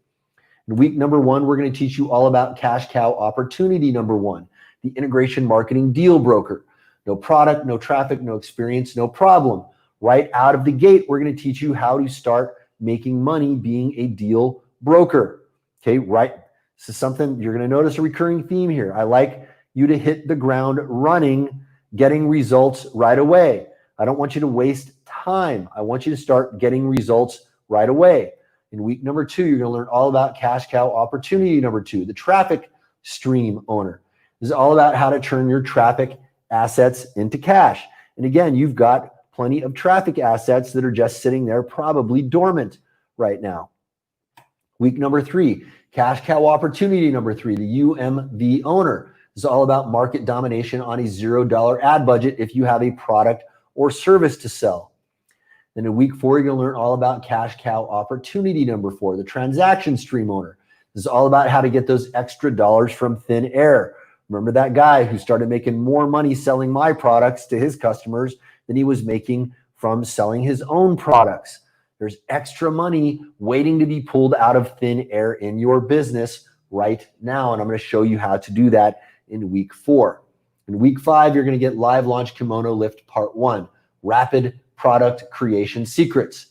Speaker 1: In week number 1, we're going to teach you all about Cash Cow Opportunity number 1, the Integration Marketing Deal Broker. No product, no traffic, no experience, no problem. Right out of the gate, we're going to teach you how to start making money being a deal broker. Okay, right? This is something you're going to notice a recurring theme here. I like you to hit the ground running, getting results right away. I don't want you to waste time. I want you to start getting results right away. In week number 2, you're going to learn all about Cash Cow Opportunity number 2, the traffic stream owner. This is all about how to turn your traffic assets into cash. And again, you've got plenty of traffic assets that are just sitting there, probably dormant right now. Week number 3, Cash Cow Opportunity number 3, the UMV owner. This is all about market domination on a $0 ad budget if you have a product or service to sell. Then in week 4, you're going to learn all about Cash Cow Opportunity number 4, the transaction stream owner. This is all about how to get those extra dollars from thin air. Remember that guy who started making more money selling my products to his customers than he was making from selling his own products. There's extra money waiting to be pulled out of thin air in your business right now. And I'm going to show you how to do that in week 4. In week 5, you're going to get Live Launch Kimono Lift Part 1, Rapid Product Creation Secrets.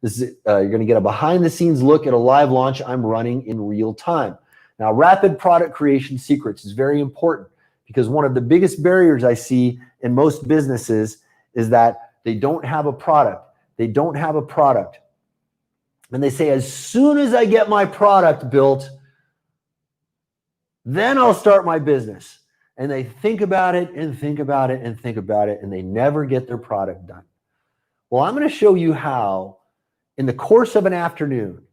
Speaker 1: This is you're going to get a behind-the-scenes look at a live launch I'm running in real time. Now, Rapid Product Creation Secrets is very important because one of the biggest barriers I see in most businesses is that they don't have a product. They don't have a product. And they say, as soon as I get my product built, then I'll start my business. And they think about it and think about it and think about it, and they never get their product done. Well, I'm going to show you how, in the course of an afternoon,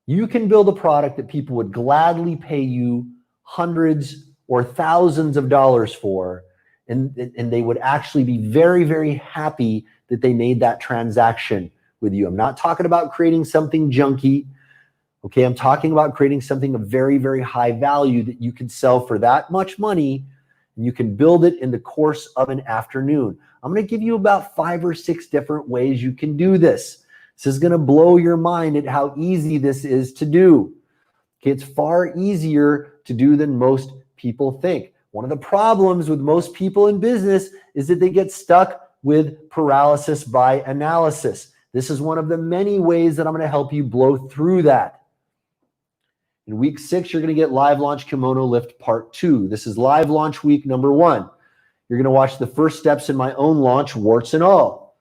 Speaker 1: you can build a product that people would gladly pay you hundreds or thousands of dollars for, and they would actually be very, very happy that they made that transaction with you. I'm not talking about creating something junky. Okay, I'm talking about creating something of very, very high value that you can sell for that much money, and you can build it in the course of an afternoon. I'm going to give you about 5 or 6 different ways you can do this. This is going to blow your mind at how easy this is to do. Okay, it's far easier to do than most people think. One of the problems with most people in business is that they get stuck with paralysis by analysis. This is one of the many ways that I'm going to help you blow through that. In week 6, you're going to get Live Launch Kimono Lift Part 2. This is live launch week number 1. You're going to watch the first steps in my own launch, warts and all.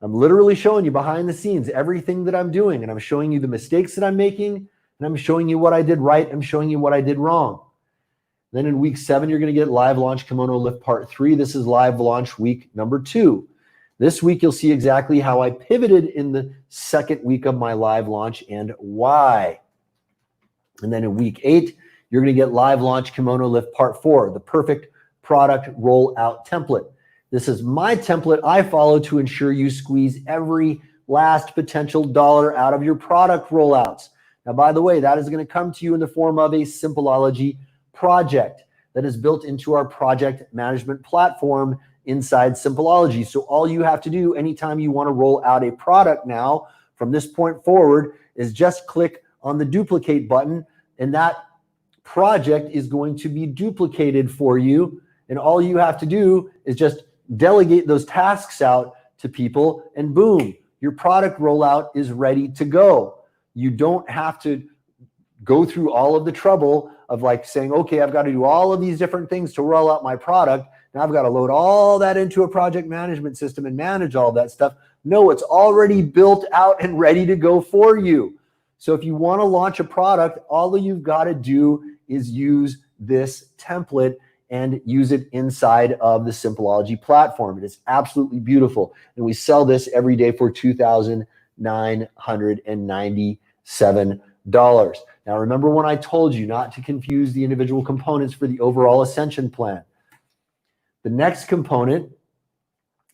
Speaker 1: I'm literally showing you behind the scenes everything that I'm doing, and I'm showing you the mistakes that I'm making, and I'm showing you what I did right. I'm showing you what I did wrong. Then in week 7, you're going to get Live Launch Kimono Lift Part 3. This is live launch week number 2. This week, you'll see exactly how I pivoted in the second week of my live launch and why. And then in week 8, you're going to get Live Launch Kimono Lift Part 4, the perfect product rollout template. This is my template I follow to ensure you squeeze every last potential dollar out of your product rollouts. Now, by the way, that is going to come to you in the form of a Simpleology project that is built into our project management platform inside Simpleology. So all you have to do anytime you want to roll out a product now from this point forward is just click on the duplicate button, and that project is going to be duplicated for you. And all you have to do is just delegate those tasks out to people, and boom, your product rollout is ready to go. You don't have to go through all of the trouble of like saying, okay, I've got to do all of these different things to roll out my product. Now I've got to load all that into a project management system and manage all that stuff. No, it's already built out and ready to go for you. So if you want to launch a product, all you've got to do is use this template and use it inside of the Simpleology platform. It is absolutely beautiful. And we sell this every day for $2,997. Now, remember when I told you not to confuse the individual components for the overall Ascension plan. The next component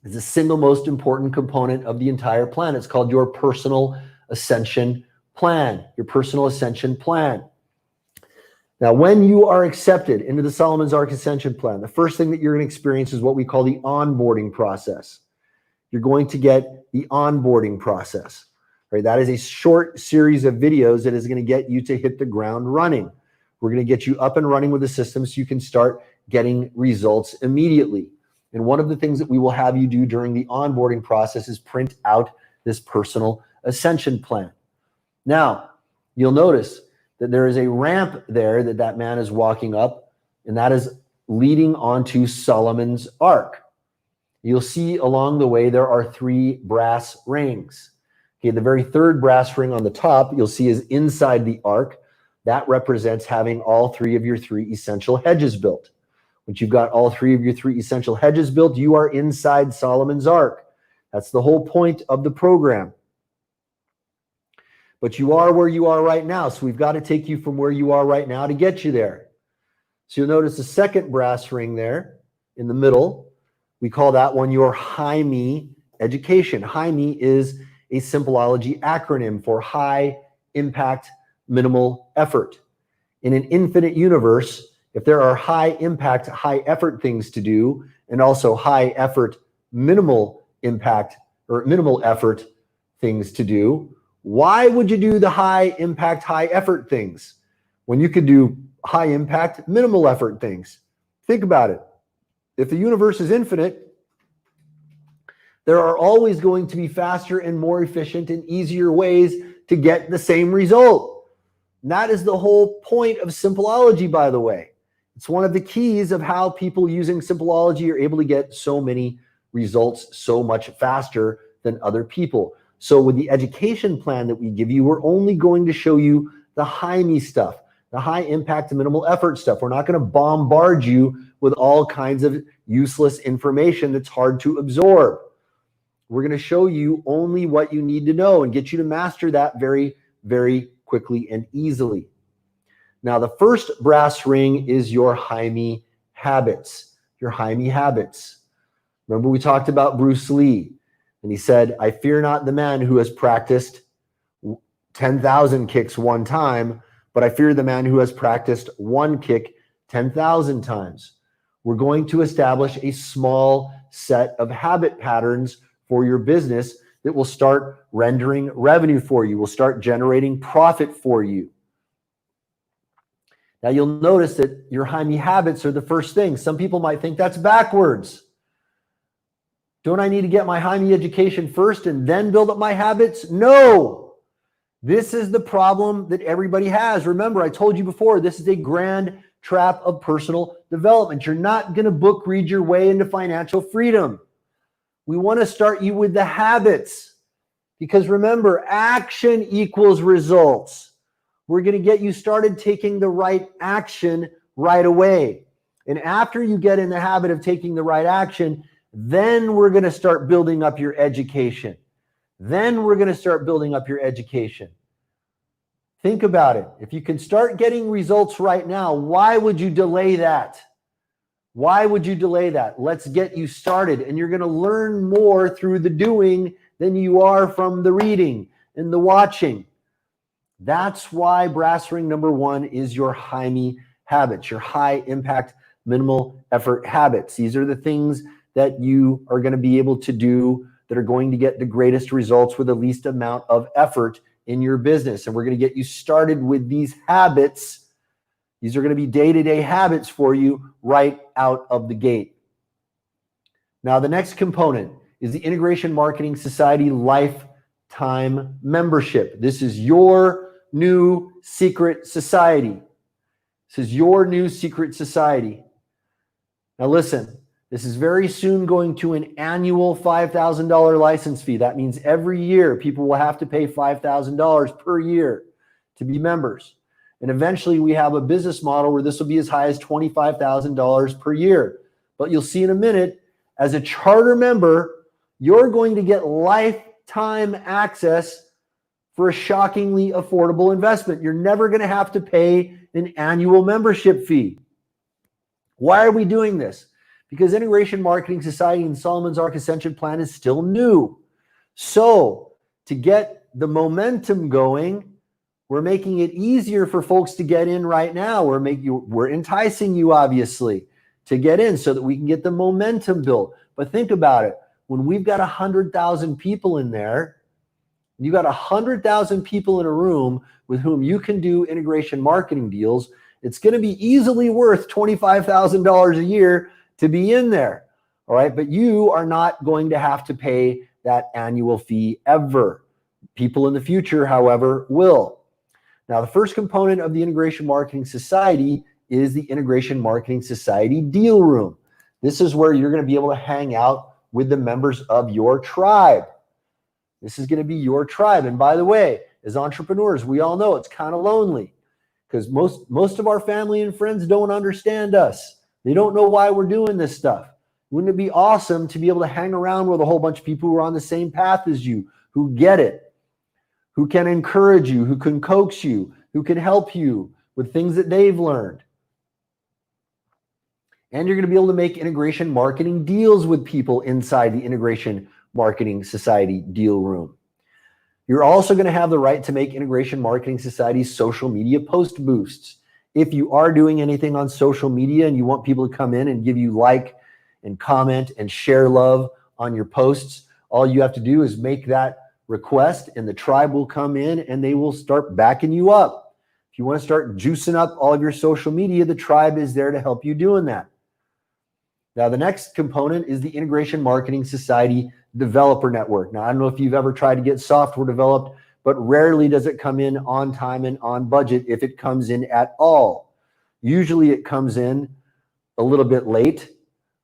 Speaker 1: is the single most important component of the entire plan. It's called your personal Ascension plan, your personal Ascension plan. Now, when you are accepted into the Solomon's Arc Ascension plan, the first thing that you're going to experience is what we call the onboarding process. You're going to get the onboarding process. Right? That is a short series of videos that is going to get you to hit the ground running. We're going to get you up and running with the system so you can start getting results immediately. And one of the things that we will have you do during the onboarding process is print out this personal Ascension plan. Now, you'll notice that there is a ramp there that man is walking up, and that is leading onto Solomon's Arc. You'll see along the way there are 3 brass rings. Okay, the very third brass ring on the top you'll see is inside the arc. That represents having all 3 of your 3 essential hedges built. Once you've got all 3 of your 3 essential hedges built, you are inside Solomon's Arc. That's the whole point of the program. But you are where you are right now, so we've got to take you from where you are right now to get you there. So you'll notice the second brass ring there in the middle. We call that one your HIME education. HIME is a Simpleology acronym for high impact, minimal effort. In an infinite universe, if there are high impact, high effort things to do, and also high effort, minimal impact, or minimal effort things to do, why would you do the high impact, high effort things when you could do high impact, minimal effort things? Think about it. If the universe is infinite, there are always going to be faster and more efficient and easier ways to get the same result. And that is the whole point of Simpleology, by the way. It's one of the keys of how people using Simpleology are able to get so many results so much faster than other people. So with the education plan that we give you, we're only going to show you the HIME stuff, the high impact and minimal effort stuff. We're not going to bombard you with all kinds of useless information that's hard to absorb. We're going to show you only what you need to know and get you to master that very, very quickly and easily. Now, the first brass ring is your HIME habits, your HIME habits. Remember we talked about Bruce Lee, and he said, I fear not the man who has practiced 10,000 kicks one time, but I fear the man who has practiced one kick 10,000 times. We're going to establish a small set of habit patterns for your business that will start rendering revenue for you, will start generating profit for you. Now you'll notice that your HIME habits are the first thing. Some people might think that's backwards. Don't I need to get my HIME education first and then build up my habits? No. This is the problem that everybody has. Remember, I told you before, this is a grand trap of personal development. You're not going to book read your way into financial freedom. We want to start you with the habits, because remember, action equals results. We're going to get you started taking the right action right away. And after you get in the habit of taking the right action, then we're going to start building up your education. Think about it. If you can start getting results right now, why would you delay that? Why would you delay that? Let's get you started. And you're going to learn more through the doing than you are from the reading and the watching. That's why brass ring number 1 is your HIME habits, your high impact, minimal effort habits. These are the things that you are going to be able to do that are going to get the greatest results with the least amount of effort in your business. And we're going to get you started with these habits. These are going to be day-to-day habits for you right out of the gate. Now, the next component is the Integration Marketing Society Lifetime Membership. This is your new secret society. This is your new secret society. Now listen, this is very soon going to an annual $5,000 license fee. That means every year people will have to pay $5,000 per year to be members. And eventually we have a business model where this will be as high as $25,000 per year. But you'll see in a minute, as a charter member, you're going to get lifetime access for a shockingly affordable investment. You're never going to have to pay an annual membership fee. Why are we doing this? Because Integration Marketing Society and Solomon's Arc Ascension Plan is still new. So to get the momentum going, we're making it easier for folks to get in right now. We're enticing you, obviously, to get in so that we can get the momentum built. But think about it. When we've got 100,000 people in there, you got 100,000 people in a room with whom you can do integration marketing deals, it's going to be easily worth $25,000 a year to be in there. All right. But you are not going to have to pay that annual fee ever. People in the future, however, will. Now, the first component of the Integration Marketing Society is the Integration Marketing Society Deal Room. This is where you're going to be able to hang out with the members of your tribe. This is going to be your tribe. And by the way, as entrepreneurs, we all know it's kind of lonely because most of our family and friends don't understand us. They don't know why we're doing this stuff. Wouldn't it be awesome to be able to hang around with a whole bunch of people who are on the same path as you, who get it, who can encourage you, who can coax you, who can help you with things that they've learned? And you're going to be able to make integration marketing deals with people inside the Integration Marketing Society Deal Room. You're also going to have the right to make Integration Marketing Society's social media post boosts. If you are doing anything on social media and you want people to come in and give you like and comment and share love on your posts, all you have to do is make that request and the tribe will come in and they will start backing you up. If you want to start juicing up all of your social media, the tribe is there to help you doing that. Now, the next component is the Integration Marketing Society Developer Network. Now, I don't know if you've ever tried to get software developed, but rarely does it come in on time and on budget if it comes in at all. Usually it comes in a little bit late,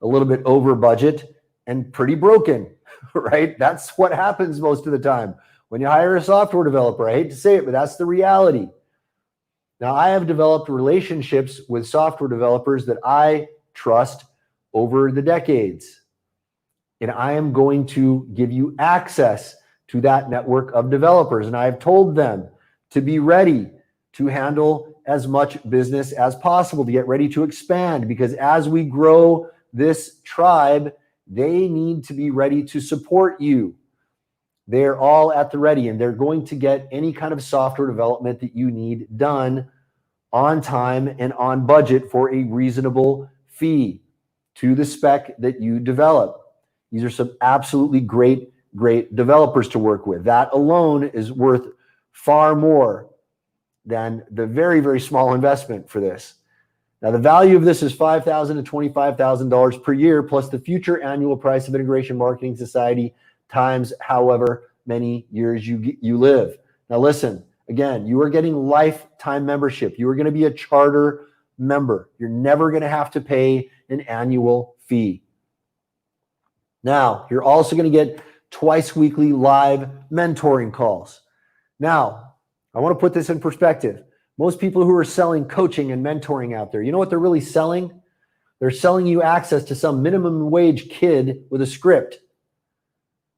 Speaker 1: a little bit over budget, and pretty broken, right? That's what happens most of the time when you hire a software developer. I hate to say it, but that's the reality. Now, I have developed relationships with software developers that I trust over the decades. And I am going to give you access to that network of developers. And I've told them to be ready to handle as much business as possible, to get ready to expand, because as we grow this tribe, they need to be ready to support you. They're all at the ready, and they're going to get any kind of software development that you need done on time and on budget for a reasonable fee to the spec that you develop. These are some absolutely great developers to work with. That alone is worth far more than the very, very small investment for this. Now, the value of this is $5,000 to $25,000 per year, plus the future annual price of Integration Marketing Society times however many years you live. Now, listen, again, you are getting lifetime membership. You are going to be a charter member. You're never going to have to pay an annual fee. Now, you're also going to get twice weekly live mentoring calls. Now, I want to put this in perspective. Most people who are selling coaching and mentoring out there, you know what they're really selling? They're selling you access to some minimum wage kid with a script.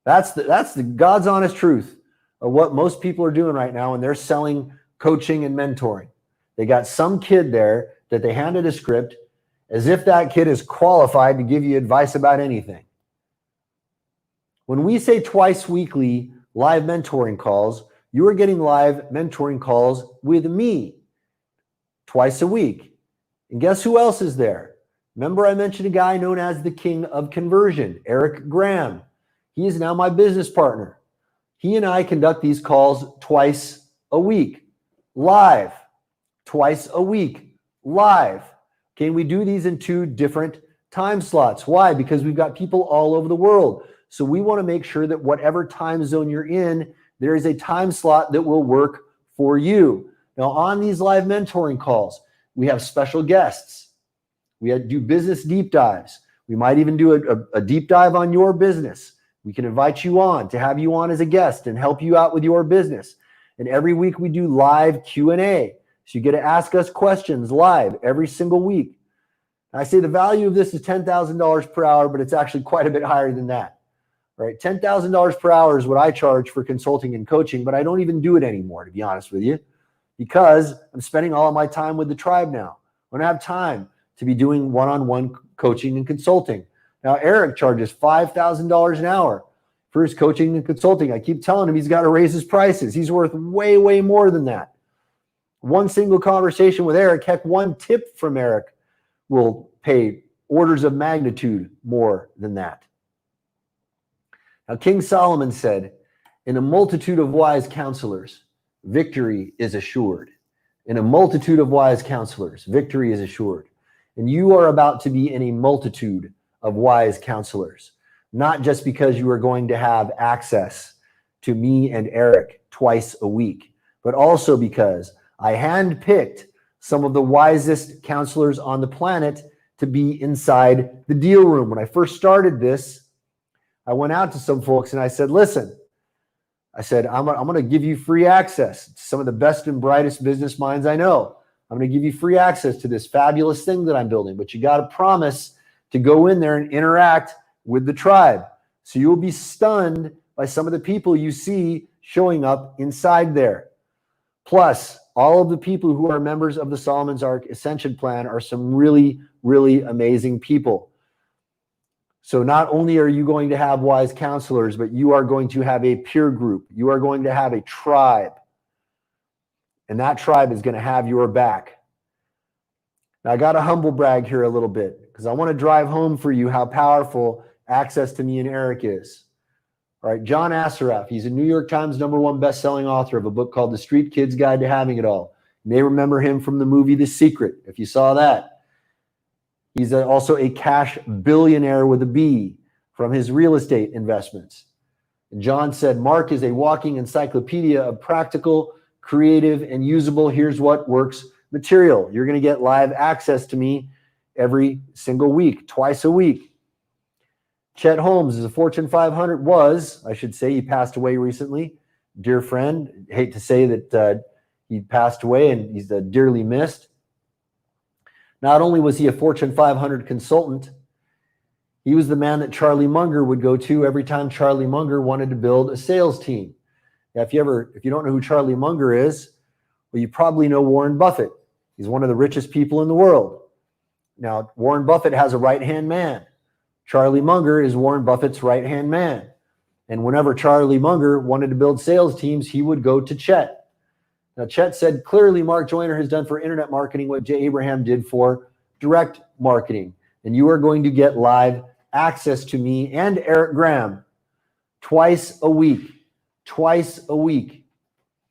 Speaker 1: That's the God's honest truth of what most people are doing right now, and they're selling coaching and mentoring. They got some kid there that they handed a script as if that kid is qualified to give you advice about anything. When we say twice weekly live mentoring calls, you are getting live mentoring calls with me twice a week. And guess who else is there? Remember I mentioned a guy known as the King of Conversion, Eric Graham. He is now my business partner. He and I conduct these calls twice a week, live, twice a week, live. Okay, we do these in 2 different time slots. Why? Because we've got people all over the world. So we want to make sure that whatever time zone you're in, there is a time slot that will work for you. Now, on these live mentoring calls, we have special guests. We do business deep dives. We might even do a deep dive on your business. We can invite you on to have you on as a guest and help you out with your business. And every week we do live Q&A. So you get to ask us questions live every single week. I say the value of this is $10,000 per hour, but it's actually quite a bit higher than that. Right? $10,000 per hour is what I charge for consulting and coaching, but I don't even do it anymore, to be honest with you, because I'm spending all of my time with the tribe now. I don't have time to be doing one-on-one coaching and consulting. Now, Eric charges $5,000 an hour for his coaching and consulting. I keep telling him he's got to raise his prices. He's worth way, way more than that. One single conversation with Eric, heck, one tip from Eric will pay orders of magnitude more than that. Now, King Solomon said, in a multitude of wise counselors, victory is assured. In a multitude of wise counselors, victory is assured. And you are about to be in a multitude of wise counselors, not just because you are going to have access to me and Eric twice a week, but also because I handpicked some of the wisest counselors on the planet to be inside the deal room. When I first started this, I went out to some folks and I said, listen, I said, I'm going to give you free access to some of the best and brightest business minds I know. I'm going to give you free access to this fabulous thing that I'm building, but you got to promise to go in there and interact with the tribe. So you will be stunned by some of the people you see showing up inside there. Plus, all of the people who are members of the Solomon's Ark Ascension Plan are some really, really amazing people. So not only are you going to have wise counselors, but you are going to have a peer group. You are going to have a tribe. And that tribe is going to have your back. Now, I got to humble brag here a little bit because I want to drive home for you how powerful access to me and Eric is. All right, John Assaraf, he's a New York Times #1 best-selling author of a book called The Street Kid's Guide to Having It All. You may remember him from the movie The Secret, if you saw that. He's also a cash billionaire with a B from his real estate investments. And John said, Mark is a walking encyclopedia of practical, creative, and usable here's what works material. You're going to get live access to me every single week, twice a week. Chet Holmes is a Fortune 500, he passed away recently. Dear friend, hate to say that he passed away and he's dearly missed. Not only was he a Fortune 500 consultant, he was the man that Charlie Munger would go to every time Charlie Munger wanted to build a sales team. Now, if you don't know who Charlie Munger is, well, you probably know Warren Buffett. He's one of the richest people in the world. Now, Warren Buffett has a right-hand man. Charlie Munger is Warren Buffett's right-hand man. And whenever Charlie Munger wanted to build sales teams, he would go to Chet. Now, Chet said, clearly, Mark Joyner has done for internet marketing what Jay Abraham did for direct marketing. And you are going to get live access to me and Eric Graham twice a week. Twice a week.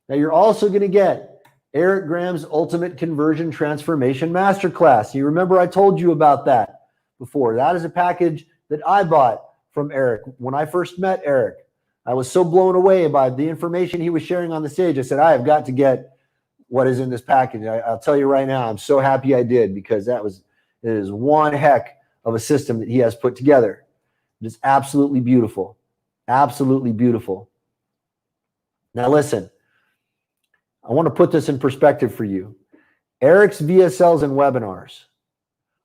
Speaker 1: Now, you're also going to get Eric Graham's Ultimate Conversion Transformation Masterclass. You remember I told you about that before. That is a package that I bought from Eric when I first met Eric. I was so blown away by the information he was sharing on the stage. I said, I have got to get what is in this package. I'll tell you right now, I'm so happy I did because it is one heck of a system that he has put together. It is absolutely beautiful. Absolutely beautiful. Now listen, I want to put this in perspective for you. Eric's VSLs and webinars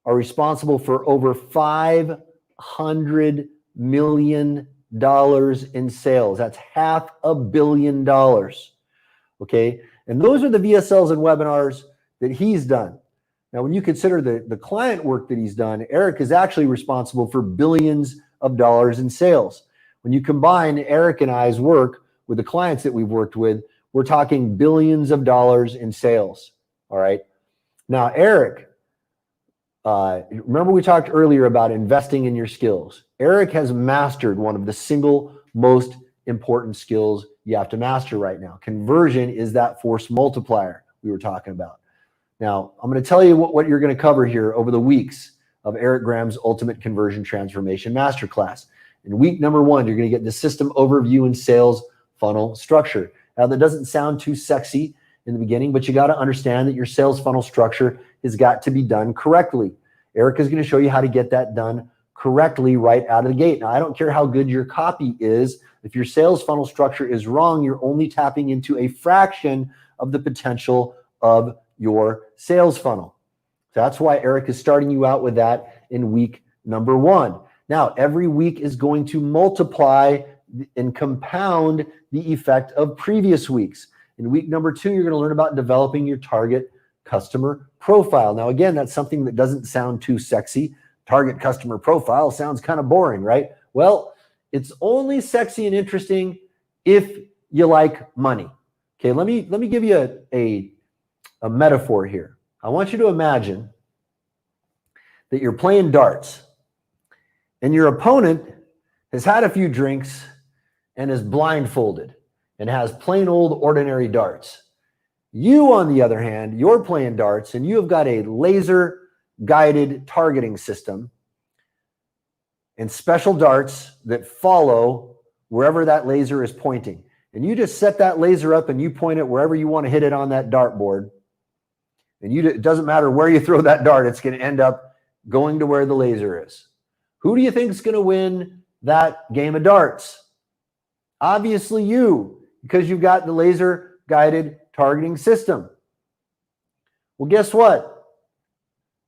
Speaker 1: are responsible for over $500 million in sales. That's $500 million. Okay. And those are the VSLs and webinars that he's done. Now, when you consider the client work that he's done, Eric is actually responsible for billions of dollars in sales. When you combine Eric and I's work with the clients that we've worked with, we're talking billions of dollars in sales. All right. Now, Eric, remember we talked earlier about investing in your skills. Eric has mastered one of the single most important skills you have to master right now. Conversion is that force multiplier we were talking about. Now, I'm going to tell you what you're going to cover here over the weeks of Eric Graham's Ultimate Conversion Transformation Masterclass. In week number 1, you're going to get the system overview and sales funnel structure. Now, that doesn't sound too sexy in the beginning, but you got to understand that your sales funnel structure has got to be done correctly. Eric is going to show you how to get that done correctly right out of the gate. Now, I don't care how good your copy is. If your sales funnel structure is wrong, you're only tapping into a fraction of the potential of your sales funnel. That's why Eric is starting you out with that in week number 1. Now, every week is going to multiply and compound the effect of previous weeks. In week number 2, you're going to learn about developing your target customer profile. Now, again, that's something that doesn't sound too sexy. Target customer profile sounds kind of boring, right? Well, it's only sexy and interesting if you like money. Okay, let me give you a metaphor here. I want you to imagine that you're playing darts and your opponent has had a few drinks and is blindfolded and has plain old ordinary darts. You, on the other hand, you're playing darts and you have got a laser guided targeting system and special darts that follow wherever that laser is pointing. And you just set that laser up and you point it wherever you want to hit it on that dartboard. And it doesn't matter where you throw that dart, it's going to end up going to where the laser is. Who do you think is going to win that game of darts? Obviously you, because you've got the laser guided targeting system. Well, guess what?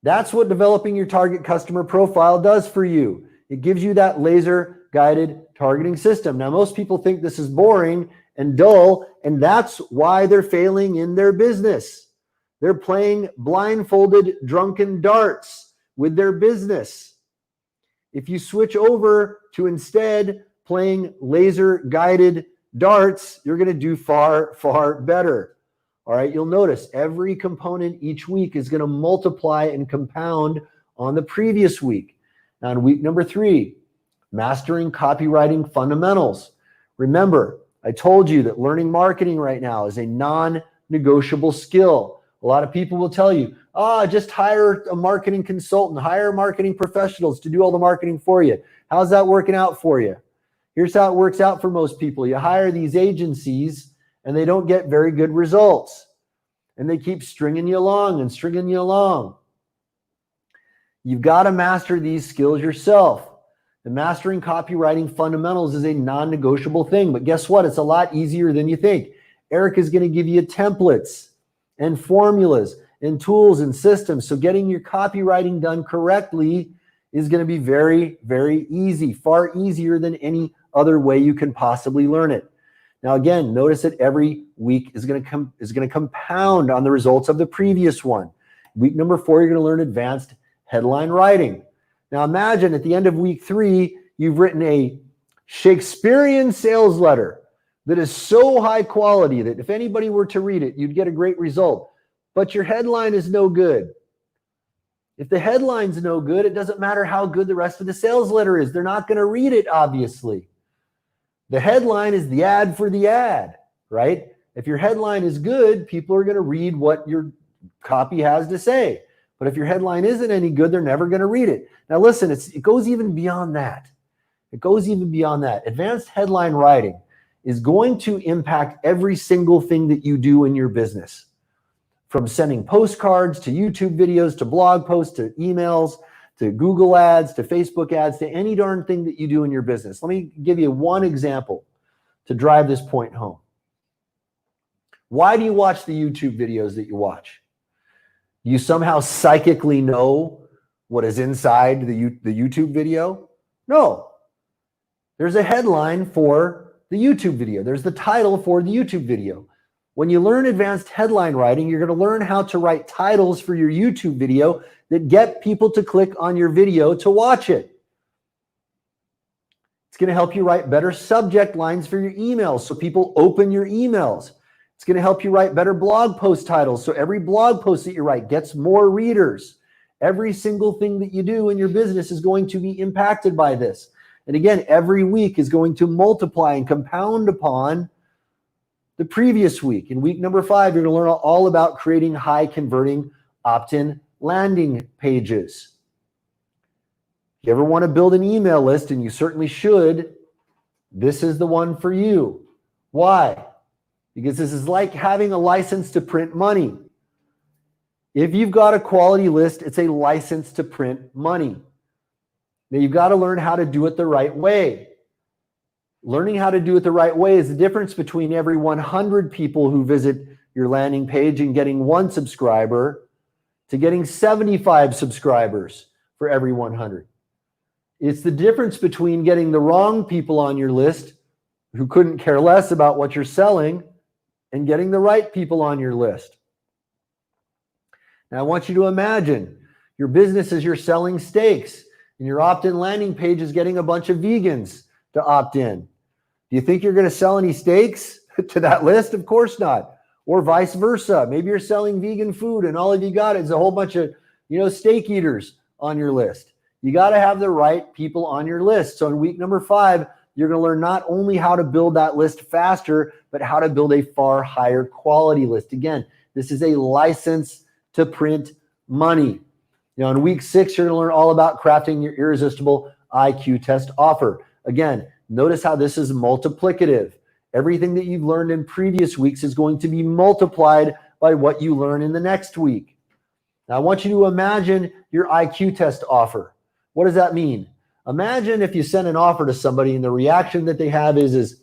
Speaker 1: That's what developing your target customer profile does for you. It gives you that laser guided targeting system. Now, most people think this is boring and dull, and that's why they're failing in their business. They're playing blindfolded, drunken darts with their business. If you switch over to instead playing laser guided darts, you're going to do far, far better. All right, you'll notice every component each week is going to multiply and compound on the previous week. Now, in week number 3, mastering copywriting fundamentals. Remember, I told you that learning marketing right now is a non-negotiable skill. A lot of people will tell you, just hire a marketing consultant, hire marketing professionals to do all the marketing for you. How's that working out for you? Here's how it works out for most people. You hire these agencies and they don't get very good results. And they keep stringing you along and stringing you along. You've got to master these skills yourself. And mastering copywriting fundamentals is a non-negotiable thing. But guess what? It's a lot easier than you think. Eric is going to give you templates and formulas and tools and systems. So getting your copywriting done correctly is going to be very, very easy, far easier than any other way you can possibly learn it. Now, again, notice that every week is going to compound on the results of the previous one. Week number 4, you're going to learn advanced headline writing. Now, imagine at the end of week 3, you've written a Shakespearean sales letter that is so high quality that if anybody were to read it, you'd get a great result. But your headline is no good. If the headline's no good, it doesn't matter how good the rest of the sales letter is. They're not going to read it, obviously. The headline is the ad for the ad, right? If your headline is good, people are going to read what your copy has to say. But if your headline isn't any good, they're never going to read it. Now, listen, it goes even beyond that. It goes even beyond that. Advanced headline writing is going to impact every single thing that you do in your business. From sending postcards to YouTube videos to blog posts to emails to Google ads to Facebook ads to any darn thing that you do in your business. Let me give you one example to drive this point home. Why do you watch the YouTube videos that you watch? You somehow psychically know what is inside the YouTube video? No. There's a headline for the YouTube video. There's the title for the YouTube video. When you learn advanced headline writing, you're going to learn how to write titles for your YouTube video that get people to click on your video to watch it. It's going to help you write better subject lines for your emails so people open your emails. It's going to help you write better blog post titles so every blog post that you write gets more readers. Every single thing that you do in your business is going to be impacted by this. And again, every week is going to multiply and compound upon the previous week. In week number 5, you're going to learn all about creating high converting opt-in landing pages. If you ever want to build an email list, and you certainly should, this is the one for you. Why? Because this is like having a license to print money. If you've got a quality list, it's a license to print money. Now you've got to learn how to do it the right way. Learning how to do it the right way is the difference between every 100 people who visit your landing page and getting 1 subscriber to getting 75 subscribers for every 100. It's the difference between getting the wrong people on your list who couldn't care less about what you're selling and getting the right people on your list. Now I want you to imagine your business is you're selling steaks and your opt-in landing page is getting a bunch of vegans to opt in. Do you think you're going to sell any steaks to that list? Of course not. Or vice versa. Maybe you're selling vegan food and all of you got is a whole bunch of, steak eaters on your list. You got to have the right people on your list. So in week number 5, you're going to learn not only how to build that list faster, but how to build a far higher quality list. Again, this is a license to print money. In week 6, you're going to learn all about crafting your irresistible IQ test offer. Again, notice how this is multiplicative. Everything that you've learned in previous weeks is going to be multiplied by what you learn in the next week. Now, I want you to imagine your IQ test offer. What does that mean? Imagine if you send an offer to somebody and the reaction that they have is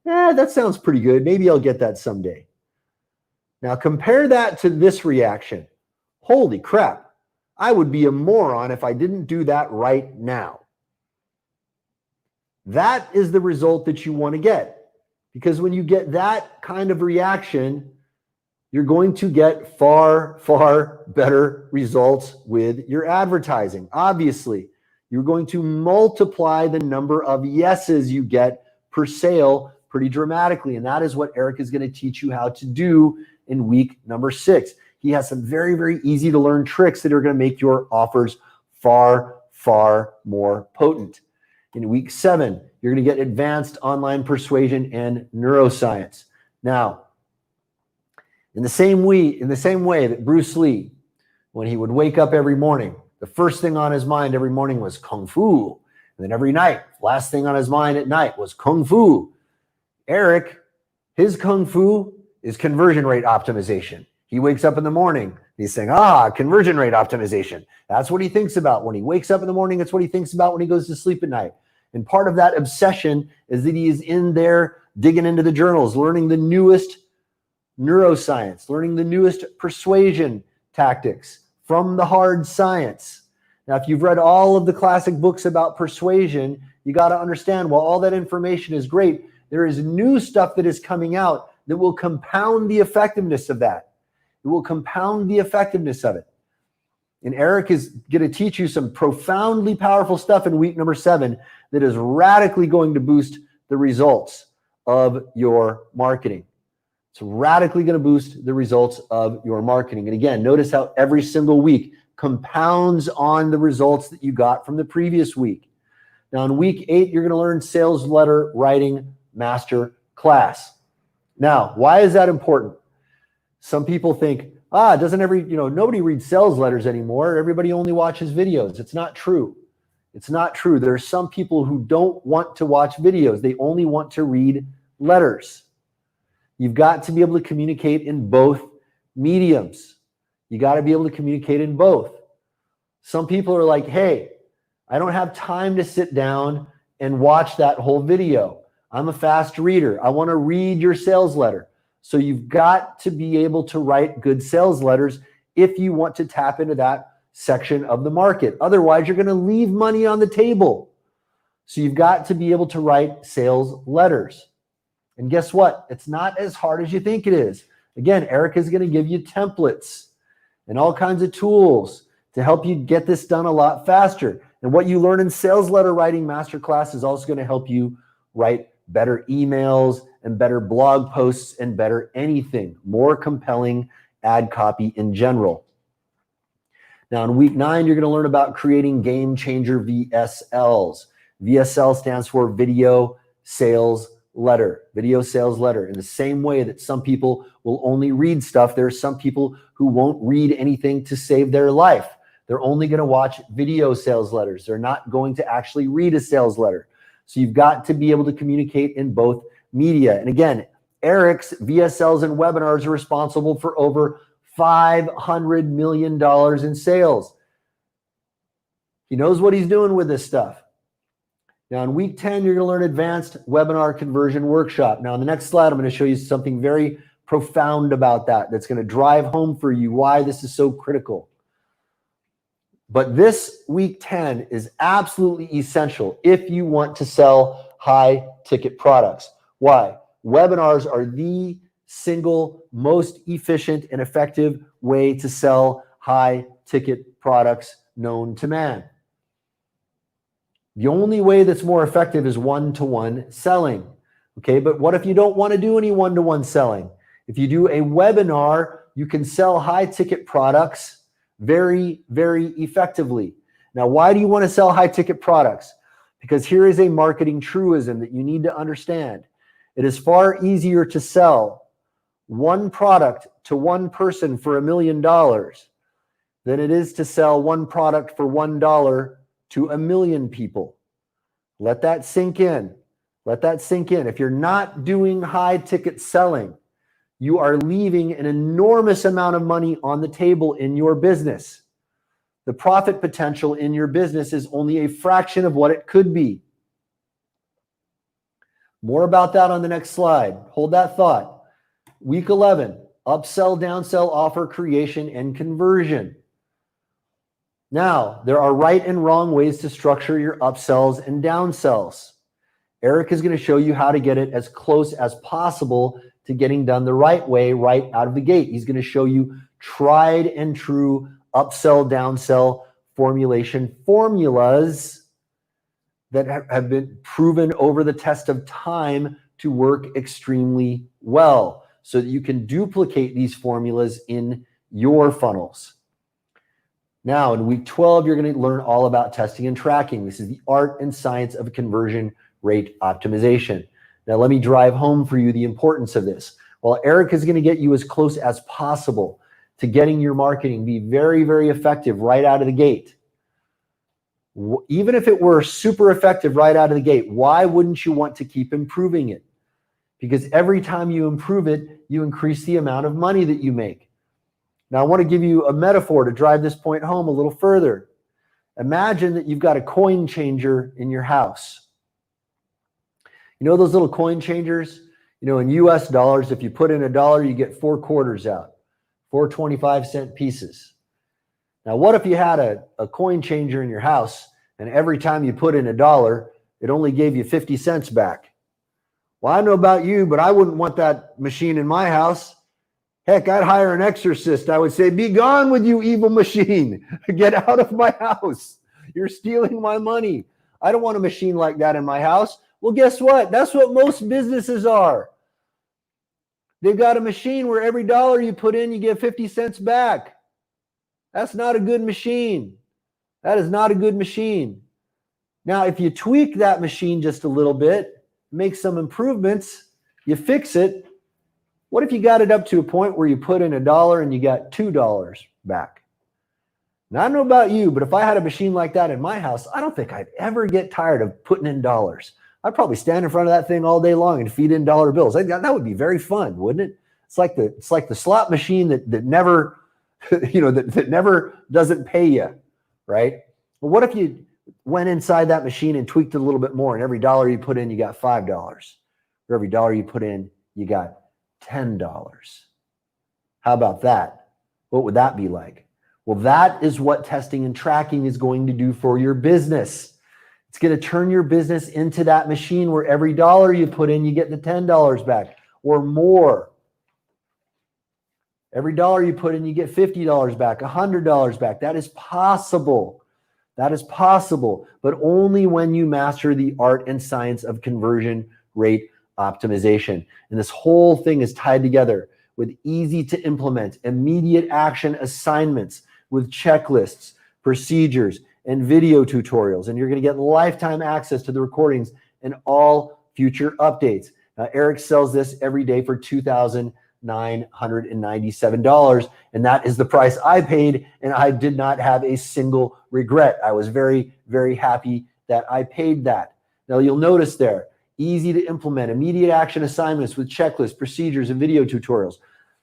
Speaker 1: that sounds pretty good. Maybe I'll get that someday. Now compare that to this reaction. Holy crap. I would be a moron if I didn't do that right now. That is the result that you want to get. Because when you get that kind of reaction, you're going to get far, far better results with your advertising. Obviously, you're going to multiply the number of yeses you get per sale pretty dramatically. And that is what Eric is going to teach you how to do in week number 6. He has some very, very easy to learn tricks that are going to make your offers far, far more potent. In week 7, you're going to get advanced online persuasion and neuroscience. Now, in the same way that Bruce Lee, when he would wake up every morning, the first thing on his mind every morning was Kung Fu. And then every night, last thing on his mind at night was Kung Fu. Eric, his Kung Fu is conversion rate optimization. He wakes up in the morning, he's saying, conversion rate optimization. That's what he thinks about when he wakes up in the morning. It's what he thinks about when he goes to sleep at night. And part of that obsession is that he is in there digging into the journals, learning the newest neuroscience, learning the newest persuasion tactics from the hard science. Now, if you've read all of the classic books about persuasion, you got to understand, while all that information is great, there is new stuff that is coming out that will compound the effectiveness of that. It will compound the effectiveness of it. And Eric is going to teach you some profoundly powerful stuff in week number 7 that is radically going to boost the results of your marketing. It's radically going to boost the results of your marketing. And again, notice how every single week compounds on the results that you got from the previous week. Now in week 8, you're going to learn sales letter writing master class. Now, why is that important? Some people think, nobody reads sales letters anymore. Everybody only watches videos. It's not true. It's not true. There are some people who don't want to watch videos. They only want to read letters. You've got to be able to communicate in both mediums. You got to be able to communicate in both. Some people are like, hey, I don't have time to sit down and watch that whole video. I'm a fast reader. I want to read your sales letter. So you've got to be able to write good sales letters if you want to tap into that section of the market. Otherwise, you're going to leave money on the table. So you've got to be able to write sales letters. And guess what? It's not as hard as you think it is. Again, Eric is going to give you templates and all kinds of tools to help you get this done a lot faster. And what you learn in Sales Letter Writing Masterclass is also going to help you write better emails and better blog posts and better anything, more compelling ad copy in general. Now, in week 9, you're going to learn about creating game changer VSLs. VSL stands for Video Sales Letter. Video Sales Letter. In the same way that some people will only read stuff, there are some people who won't read anything to save their life. They're only going to watch video sales letters. They're not going to actually read a sales letter. So you've got to be able to communicate in both media. And again, Eric's VSLs and webinars are responsible for over $500 million in sales. He knows what he's doing with this stuff. Now, in week 10, you're going to learn Advanced Webinar Conversion Workshop. Now, on the next slide, I'm going to show you something very profound about that that's going to drive home for you why this is so critical. But this week 10 is absolutely essential if you want to sell high-ticket products. Why? Webinars are the single most efficient and effective way to sell high-ticket products known to man. The only way that's more effective is one-to-one selling. Okay, but what if you don't want to do any one-to-one selling? If you do a webinar, you can sell high-ticket products very, very effectively. Now, why do you want to sell high-ticket products? Because here is a marketing truism that you need to understand. It is far easier to sell one product to one person for $1 million than it is to sell one product for $1 to 1 million people. Let that sink in. Let that sink in. If you're not doing high-ticket selling, you are leaving an enormous amount of money on the table in your business. The profit potential in your business is only a fraction of what it could be. More about that on the next slide. Hold that thought. Week 11, upsell, downsell, offer creation, and conversion. Now, there are right and wrong ways to structure your upsells and downsells. Eric is going to show you how to get it as close as possible to getting done the right way right out of the gate. He's going to show you tried and true upsell, downsell formulation formulas that have been proven over the test of time to work extremely well so that you can duplicate these formulas in your funnels. Now, in week 12, you're going to learn all about testing and tracking. This is the art and science of conversion rate optimization. Now, let me drive home for you the importance of this. While Eric is going to get you as close as possible to getting your marketing be very, very effective right out of the gate, even if it were super effective right out of the gate, why wouldn't you want to keep improving it? Because every time you improve it, you increase the amount of money that you make. Now, I want to give you a metaphor to drive this point home a little further. Imagine that you've got a coin changer in your house. You know those little coin changers? You know, in US dollars, if you put in $1, you get 4 quarters out, 4 25-cent pieces. Now, what if you had a coin changer in your house and every time you put in $1, it only gave you 50 cents back? Well, I don't know about you, but I wouldn't want that machine in my house. Heck, I'd hire an exorcist. I would say, be gone with you, evil machine. Get out of my house. You're stealing my money. I don't want a machine like that in my house. Well, guess what? That's what most businesses are. They've got a machine where every dollar you put in, you get 50 cents back. That's not a good machine. That is not a good machine. Now, if you tweak that machine just a little bit, make some improvements, you fix it. What if you got it up to a point where you put in $1 and you got $2 back? Now, I don't know about you, but if I had a machine like that in my house, I don't think I'd ever get tired of putting in dollars. I'd probably stand in front of that thing all day long and feed in dollar bills. That would be very fun, wouldn't it? It's like the slot machine that never, that never doesn't pay you, right? Well, what if you went inside that machine and tweaked it a little bit more, and every dollar you put in, you got $5. For every dollar you put in, you got $10. How about that? What would that be like? Well, that is what testing and tracking is going to do for your business. It's going to turn your business into that machine where every dollar you put in, you get the $10 back or more. Every dollar you put in, you get $50 back, $100 back. That is possible. That is possible, but only when you master the art and science of conversion rate optimization. And this whole thing is tied together with easy to implement, immediate action assignments with checklists, procedures, and video tutorials. And you're going to get lifetime access to the recordings and all future updates. Now, Eric sells this every day for $2,997. And that is the price I paid. And I did not have a single regret. I was very, very happy that I paid that. Now, you'll notice there, easy to implement, immediate action assignments with checklists, procedures, and video tutorials.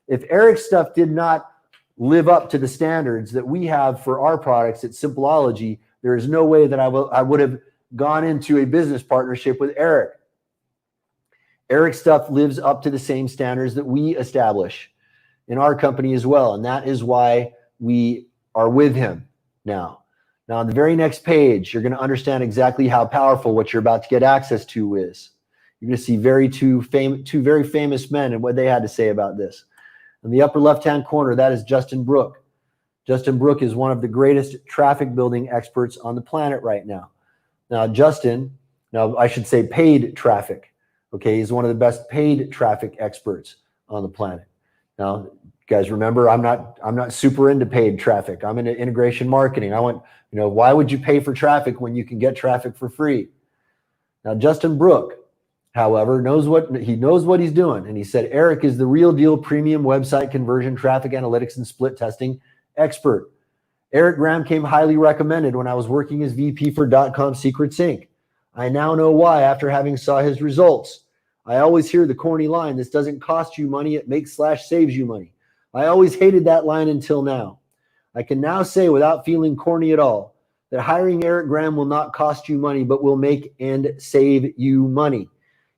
Speaker 1: If Eric's stuff did not live up to the standards that we have for our products at Simpleology, there is no way that I would have gone into a business partnership with Eric. Eric's stuff lives up to the same standards that we establish in our company as well. And that is why we are with him now. Now, on the very next page, you're going to understand exactly how powerful what you're about to get access to is. You're going to see two very famous men and what they had to say about this. In the upper left-hand corner, that is Justin Brook. Justin Brook is one of the greatest traffic building experts on the planet right now. Now, I should say paid traffic. Okay, he's one of the best paid traffic experts on the planet. Now, you guys remember, I'm not super into paid traffic. I'm into integration marketing. Why would you pay for traffic when you can get traffic for free? Now, Justin Brook, however, knows what he's doing. And he said, Eric is the real deal premium website conversion, traffic analytics, and split testing expert. Eric Graham came highly recommended when I was working as VP for .com Secrets Inc. I now know why after having saw his results. I always hear the corny line, this doesn't cost you money, it makes/saves you money. I always hated that line until now. I can now say without feeling corny at all that hiring Eric Graham will not cost you money, but will make and save you money.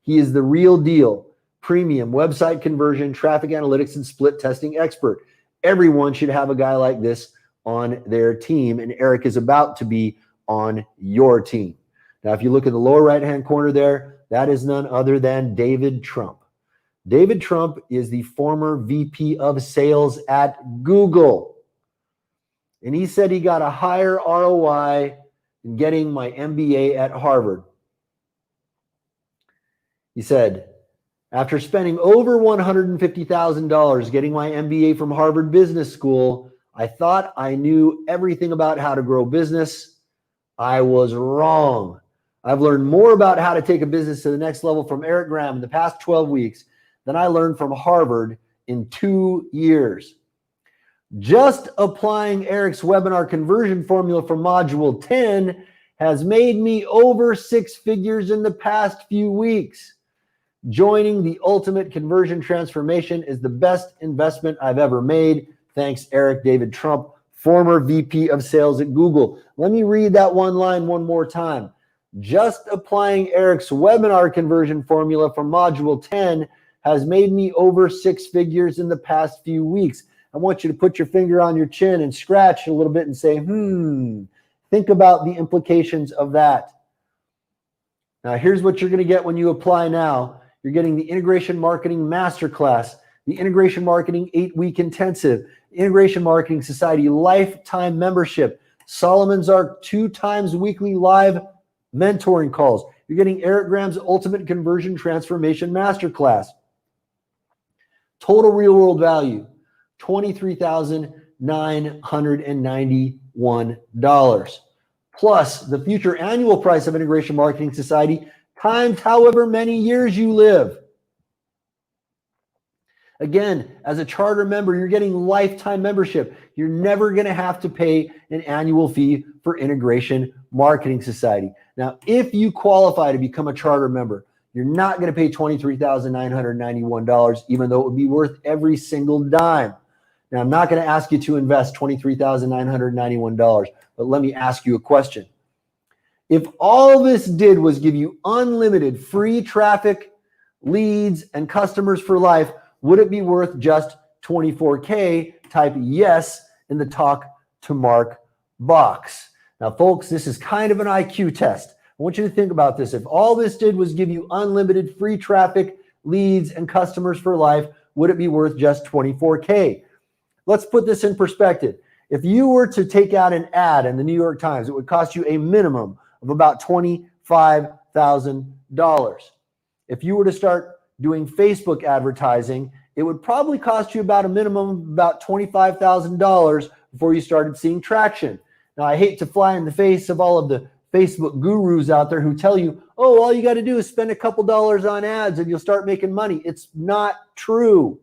Speaker 1: He is the real deal, premium website conversion, traffic analytics, and split testing expert. Everyone should have a guy like this on their team, and Eric is about to be on your team. Now, if you look at the lower right-hand corner there, that is none other than David Trump. David Trump is the former VP of sales at Google. And he said he got a higher ROI than getting my MBA at Harvard. He said, after spending over $150,000 getting my MBA from Harvard Business School, I thought I knew everything about how to grow business. I was wrong. I've learned more about how to take a business to the next level from Eric Graham in the past 12 weeks than I learned from Harvard in 2 years. Just applying Eric's webinar conversion formula for Module 10 has made me over 6 figures in the past few weeks. Joining the ultimate conversion transformation is the best investment I've ever made. Thanks, Eric. David Trump, former VP of sales at Google. Let me read that one line one more time. Just applying Eric's webinar conversion formula from Module 10 has made me over 6 figures in the past few weeks. I want you to put your finger on your chin and scratch a little bit and say, think about the implications of that. Now, here's what you're going to get when you apply now. You're getting the Integration Marketing Masterclass, the Integration Marketing 8-week intensive, Integration Marketing Society lifetime membership, Solomon's Arc 2 times weekly live mentoring calls. You're getting Eric Graham's Ultimate Conversion Transformation Masterclass. Total real world value, $23,991. Plus the future annual price of Integration Marketing Society times however many years you live. Again, as a charter member, you're getting lifetime membership. You're never going to have to pay an annual fee for Integration Marketing Society. Now, if you qualify to become a charter member, you're not going to pay $23,991, even though it would be worth every single dime. Now, I'm not going to ask you to invest $23,991, but let me ask you a question. If all this did was give you unlimited free traffic, leads, and customers for life, would it be worth just $24K? Type yes in the Talk to Mark box. Now, folks, this is kind of an IQ test. I want you to think about this. If all this did was give you unlimited free traffic, leads, and customers for life, would it be worth just $24K? Let's put this in perspective. If you were to take out an ad in the New York Times, it would cost you a minimum of about $25,000. If you were to start doing Facebook advertising, it would probably cost you about a minimum of about $25,000 before you started seeing traction. Now, I hate to fly in the face of all of the Facebook gurus out there who tell you, oh, all you got to do is spend a couple dollars on ads and you'll start making money. It's not true.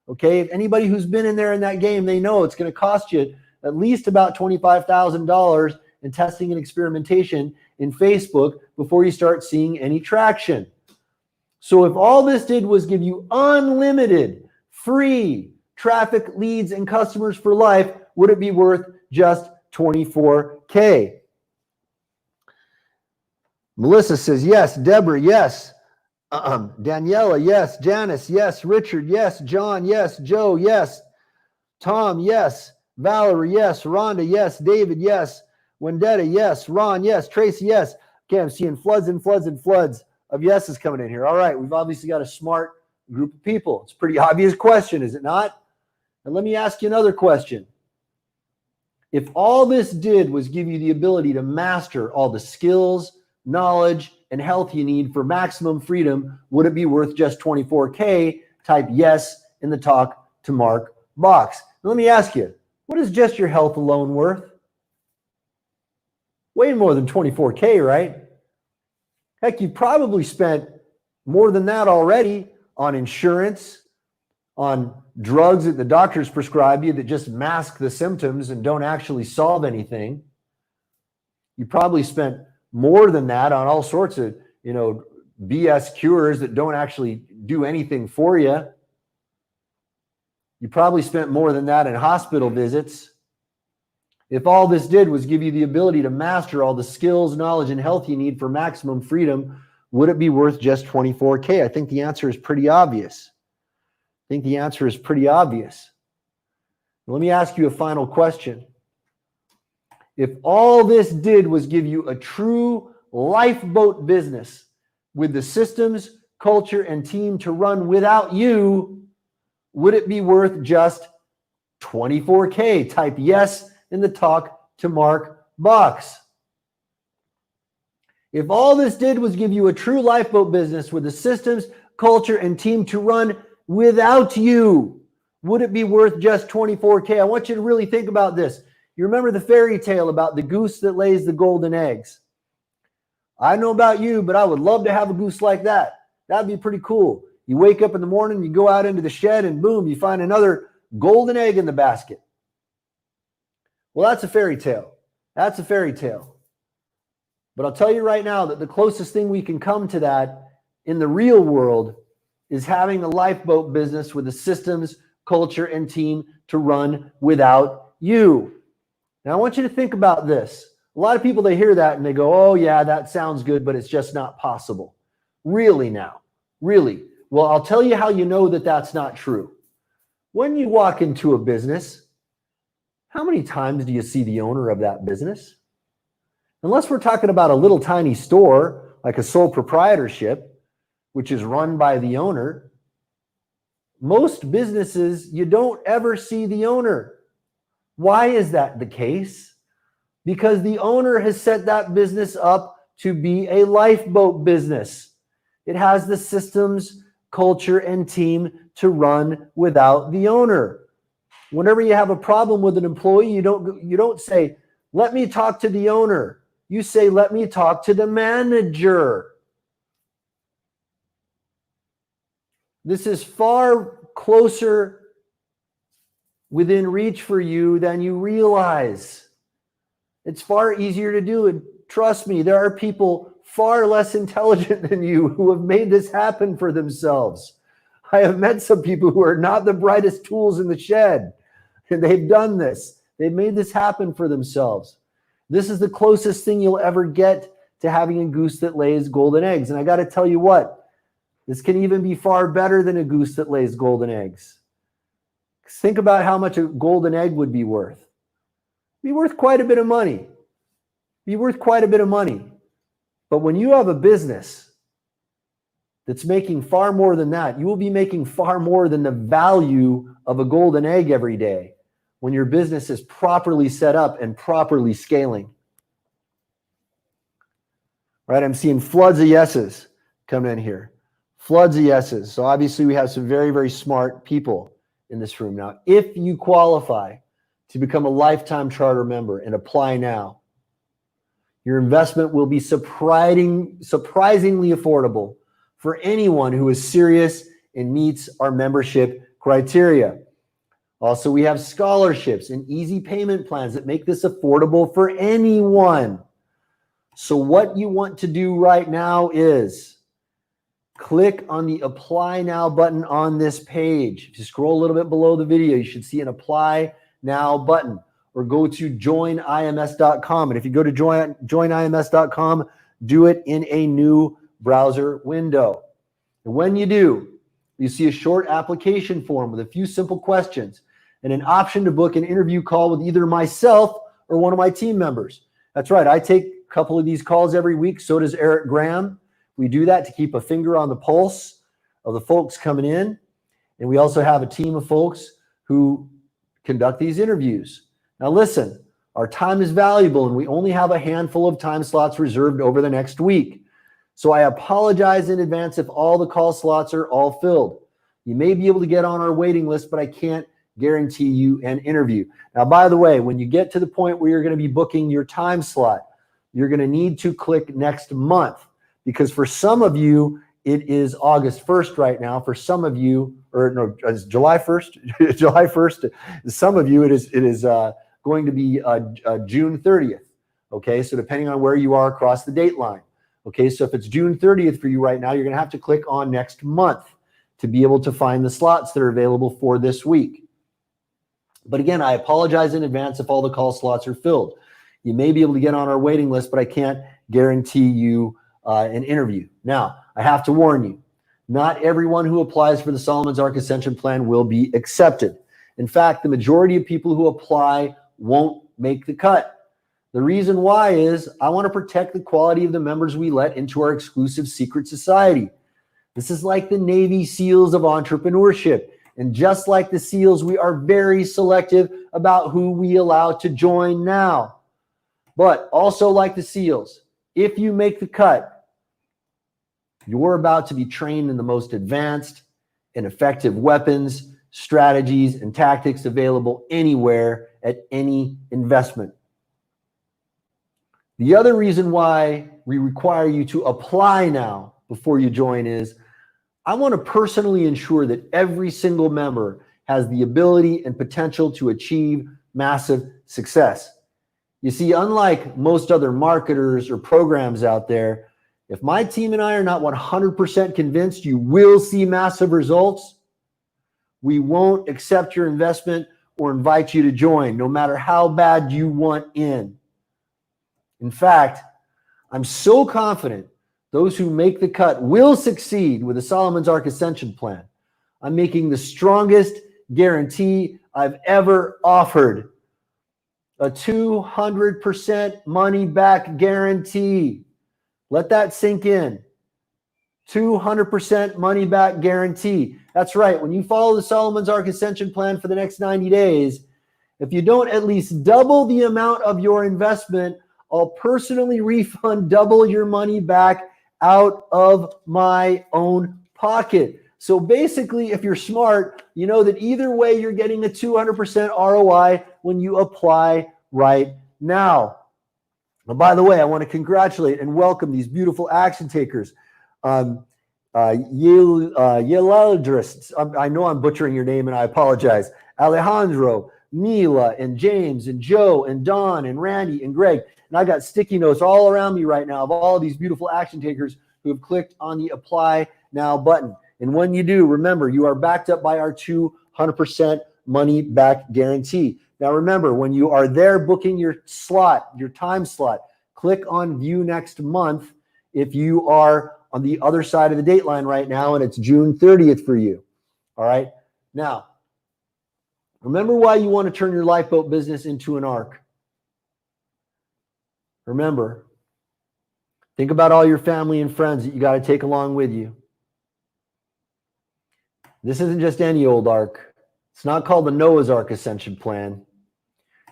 Speaker 1: Okay, if anybody who's been in there in that game, they know it's going to cost you at least about $25,000 in testing and experimentation in Facebook before you start seeing any traction. So if all this did was give you unlimited free traffic, leads, and customers for life, would it be worth just $24K? Melissa says, yes. Deborah, yes. Daniela, yes. Janice, yes. Richard, yes. John, yes. Joe, yes. Tom, yes. Valerie, yes. Rhonda, yes. David, yes. Wendetta, yes. Ron, yes. Tracy, yes. Okay, I'm seeing floods and floods and floods of yeses coming in here. All right, we've obviously got a smart group of people. It's a pretty obvious question, is it not? And let me ask you another question. If all this did was give you the ability to master all the skills, knowledge, and health you need for maximum freedom, would it be worth just $24K? Type yes in the Talk to Mark box. Now, let me ask you, what is just your health alone worth? Way more than $24K, right? Heck, you probably spent more than that already on insurance, on drugs that the doctors prescribe you that just mask the symptoms and don't actually solve anything. You probably spent more than that on all sorts of, BS cures that don't actually do anything for you. You probably spent more than that in hospital visits. If all this did was give you the ability to master all the skills, knowledge, and health you need for maximum freedom, would it be worth just $24K? I think the answer is pretty obvious. Let me ask you a final question. If all this did was give you a true lifeboat business with the systems, culture, and team to run without you, would it be worth just $24K? Type yes in the Talk to Mark box. If all this did was give you a true lifeboat business with the systems, culture, and team to run without you, would it be worth just $24K? I want you to really think about this. You remember the fairy tale about the goose that lays the golden eggs? I don't know about you, but I would love to have a goose like that. That'd be pretty cool. You wake up in the morning, you go out into the shed, and boom, you find another golden egg in the basket. Well, that's a fairy tale. That's a fairy tale. But I'll tell you right now that the closest thing we can come to that in the real world is having a lifeboat business with the systems, culture, and team to run without you. Now, I want you to think about this. A lot of people, they hear that and they go, oh, yeah, that sounds good, but it's just not possible. Really now? Really? Well, I'll tell you how you know that that's not true. When you walk into a business, how many times do you see the owner of that business? Unless we're talking about a little tiny store, like a sole proprietorship, which is run by the owner, most businesses, you don't ever see the owner. Why is that the case? Because the owner has set that business up to be a lifeboat business. It has the systems, culture, and team to run without the owner. Whenever you have a problem with an employee, you don't say, let me talk to the owner. You say, let me talk to the manager. This is far closer within reach for you than you realize. It's far easier to do. And trust me, there are people far less intelligent than you who have made this happen for themselves. I have met some people who are not the brightest tools in the shed, and they've done this. They've made this happen for themselves. This is the closest thing you'll ever get to having a goose that lays golden eggs. And I got to tell you what, this can even be far better than a goose that lays golden eggs. Think about how much a golden egg would be worth. It'd be worth quite a bit of money. Be worth quite a bit of money. But when you have a business that's making far more than that, you will be making far more than the value of a golden egg every day. when your business is properly set up and properly scaling. Right? I'm seeing floods of yeses coming in here. Floods of yeses. So obviously we have some very, very smart people in this room. Now, if you qualify to become a lifetime charter member and apply now, your investment will be surprisingly affordable for anyone who is serious and meets our membership criteria. Also, we have scholarships and easy payment plans that make this affordable for anyone. So what you want to do right now is click on the Apply Now button on this page. If you scroll a little bit below the video, you should see an Apply Now button, or go to joinims.com. And if you go to joinims.com, do it in a new browser window. And when you do, you see a short application form with a few simple questions and an option to book an interview call with either myself or one of my team members. That's right, I take a couple of these calls every week. So does Eric Graham. We do that to keep a finger on the pulse of the folks coming in. And we also have a team of folks who conduct these interviews. Now listen, our time is valuable and we only have a handful of time slots reserved over the next week. So I apologize in advance if all the call slots are all filled. You may be able to get on our waiting list, but I can't guarantee you an interview. Now, by the way, when you get to the point where you're going to be booking your time slot, you're going to need to click next month, because for some of you, it is August 1st right now. For some of you, or no, it's July 1st. July 1st. Some of you, it is going to be June 30th. Okay, so depending on where you are across the date line. Okay, so if it's June 30th for you right now, you're going to have to click on next month to be able to find the slots that are available for this week. But again, I apologize in advance if all the call slots are filled. You may be able to get on our waiting list, but I can't guarantee you an interview. Now, I have to warn you, not everyone who applies for the Solomon's Ark Ascension Plan will be accepted. In fact, the majority of people who apply won't make the cut. The reason why is I want to protect the quality of the members we let into our exclusive secret society. This is like the Navy SEALs of entrepreneurship. And just like the SEALs, we are very selective about who we allow to join now. But also like the SEALs, if you make the cut, you're about to be trained in the most advanced and effective weapons, strategies, and tactics available anywhere at any investment. The other reason why we require you to apply now before you join is I want to personally ensure that every single member has the ability and potential to achieve massive success. You see, unlike most other marketers or programs out there, if my team and I are not 100% convinced you will see massive results, we won't accept your investment or invite you to join, no matter how bad you want in. In fact, I'm so confident those who make the cut will succeed with the Solomon's Ark Ascension Plan. I'm making the strongest guarantee I've ever offered. A 200% money back guarantee. Let that sink in. 200% money back guarantee. That's right. When you follow the Solomon's Ark Ascension Plan for the next 90 days, if you don't at least double the amount of your investment, I'll personally refund double your money back out of my own pocket. So basically, if you're smart, you know that either way, you're getting a 200% ROI when you apply right now. And by the way, I want to congratulate and welcome these beautiful action takers. Yeladris, I know I'm butchering your name and I apologize. Alejandro, Mila, and James, and Joe, and Don, and Randy, and Greg. And I got sticky notes all around me right now of all of these beautiful action takers who have clicked on the Apply Now button. And when you do, remember, you are backed up by our 200% money back guarantee. Now, remember, when you are there booking your slot, your time slot, click on View Next Month if you are on the other side of the date line right now and it's June 30th for you. All right? Now, remember why you want to turn your lifeboat business into an ark. Remember, think about all your family and friends that you got to take along with you. This isn't just any old ark. It's not called the Noah's Ark Ascension Plan.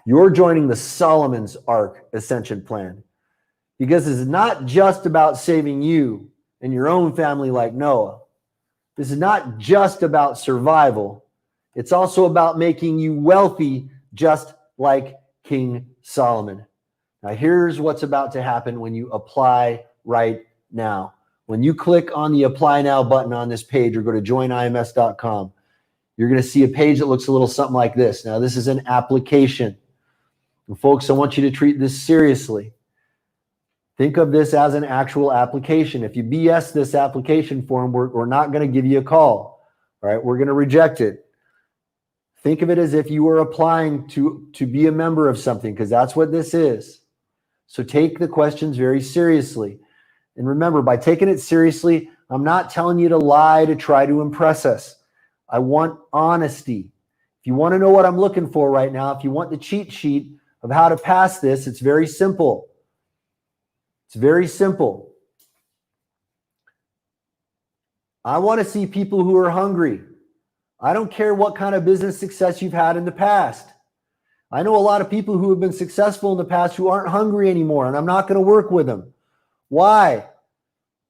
Speaker 1: You're joining the Solomon's Ark Ascension Plan, because this is not just about saving you and your own family like Noah. This is not just about survival. It's also about making you wealthy, just like King Solomon. Now, here's what's about to happen when you apply right now. When you click on the Apply Now button on this page or go to joinims.com, you're going to see a page that looks a little something like this. Now, this is an application. And folks, I want you to treat this seriously. Think of this as an actual application. If you BS this application form, we're not going to give you a call. All right, we're going to reject it. Think of it as if you were applying to be a member of something, because that's what this is. So take the questions very seriously. And remember, by taking it seriously, I'm not telling you to lie to try to impress us. I want honesty. If you want to know what I'm looking for right now, if you want the cheat sheet of how to pass this, it's very simple. It's very simple. I want to see people who are hungry. I don't care what kind of business success you've had in the past. I know a lot of people who have been successful in the past who aren't hungry anymore, and I'm not going to work with them. Why?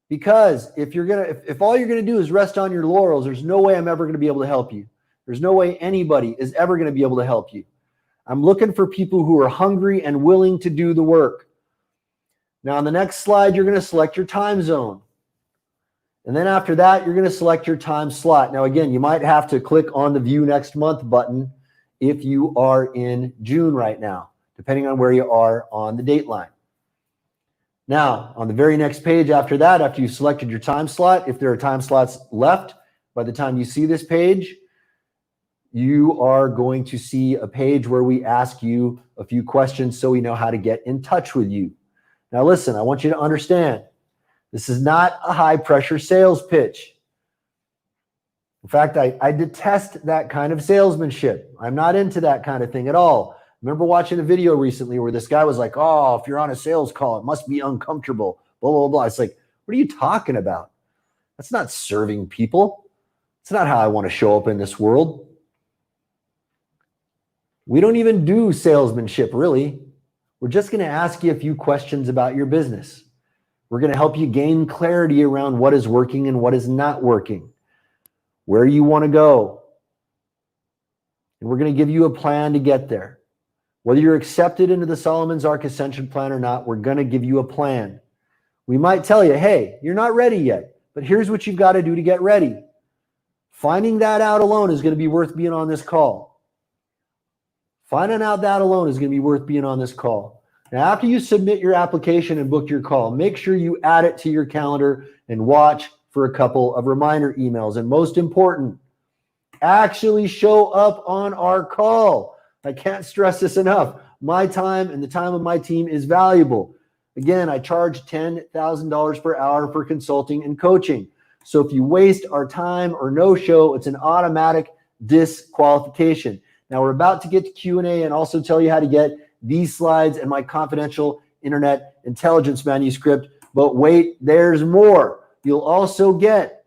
Speaker 1: Because if all you're going to do is rest on your laurels, there's no way I'm ever going to be able to help you. There's no way anybody is ever going to be able to help you. I'm looking for people who are hungry and willing to do the work. Now, on the next slide, you're going to select your time zone. And then after that, you're going to select your time slot. Now, again, you might have to click on the View Next Month button if you are in June right now, depending on where you are on the date line. Now, on the very next page after that, after you've selected your time slot, if there are time slots left by the time you see this page, you are going to see a page where we ask you a few questions so we know how to get in touch with you. Now, listen, I want you to understand, this is not a high-pressure sales pitch. In fact, I detest that kind of salesmanship. I'm not into that kind of thing at all. I remember watching a video recently where this guy was like, oh, if you're on a sales call, it must be uncomfortable, blah, blah, blah. It's like, what are you talking about? That's not serving people. It's not how I want to show up in this world. We don't even do salesmanship, really. We're just going to ask you a few questions about your business. We're going to help you gain clarity around what is working and what is not working, where you want to go. And we're going to give you a plan to get there. Whether you're accepted into the Solomon's Ark Ascension Plan or not, we're going to give you a plan. We might tell you, hey, you're not ready yet, but here's what you've got to do to get ready. Finding that out alone is going to be worth being on this call. Finding out that alone is going to be worth being on this call. Now, after you submit your application and book your call, make sure you add it to your calendar and watch for a couple of reminder emails. And most important, actually show up on our call. I can't stress this enough. My time and the time of my team is valuable. Again, I charge $10,000 per hour for consulting and coaching. So if you waste our time or no show, it's an automatic disqualification. Now we're about to get to Q&A and also tell you how to get these slides and my confidential internet intelligence manuscript. But wait, there's more. You'll also get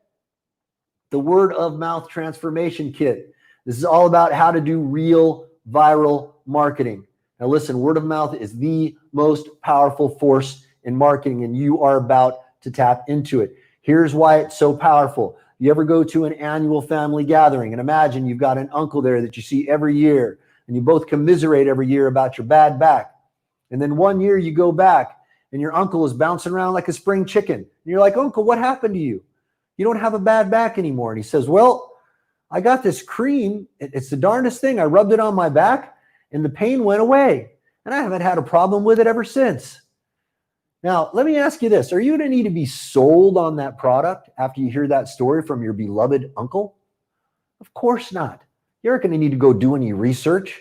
Speaker 1: the word of mouth transformation kit. This is all about how to do real viral marketing. Now listen, word of mouth is the most powerful force in marketing, and you are about to tap into it. Here's why it's so powerful. You ever go to an annual family gathering and imagine you've got an uncle there that you see every year and you both commiserate every year about your bad back. And then one year you go back and your uncle is bouncing around like a spring chicken. And you're like, Uncle, what happened to you? You don't have a bad back anymore. And he says, well, I got this cream. It's the darndest thing. I rubbed it on my back and the pain went away. And I haven't had a problem with it ever since. Now, let me ask you this. Are you going to need to be sold on that product after you hear that story from your beloved uncle? Of course not. You aren't going to need to go do any research.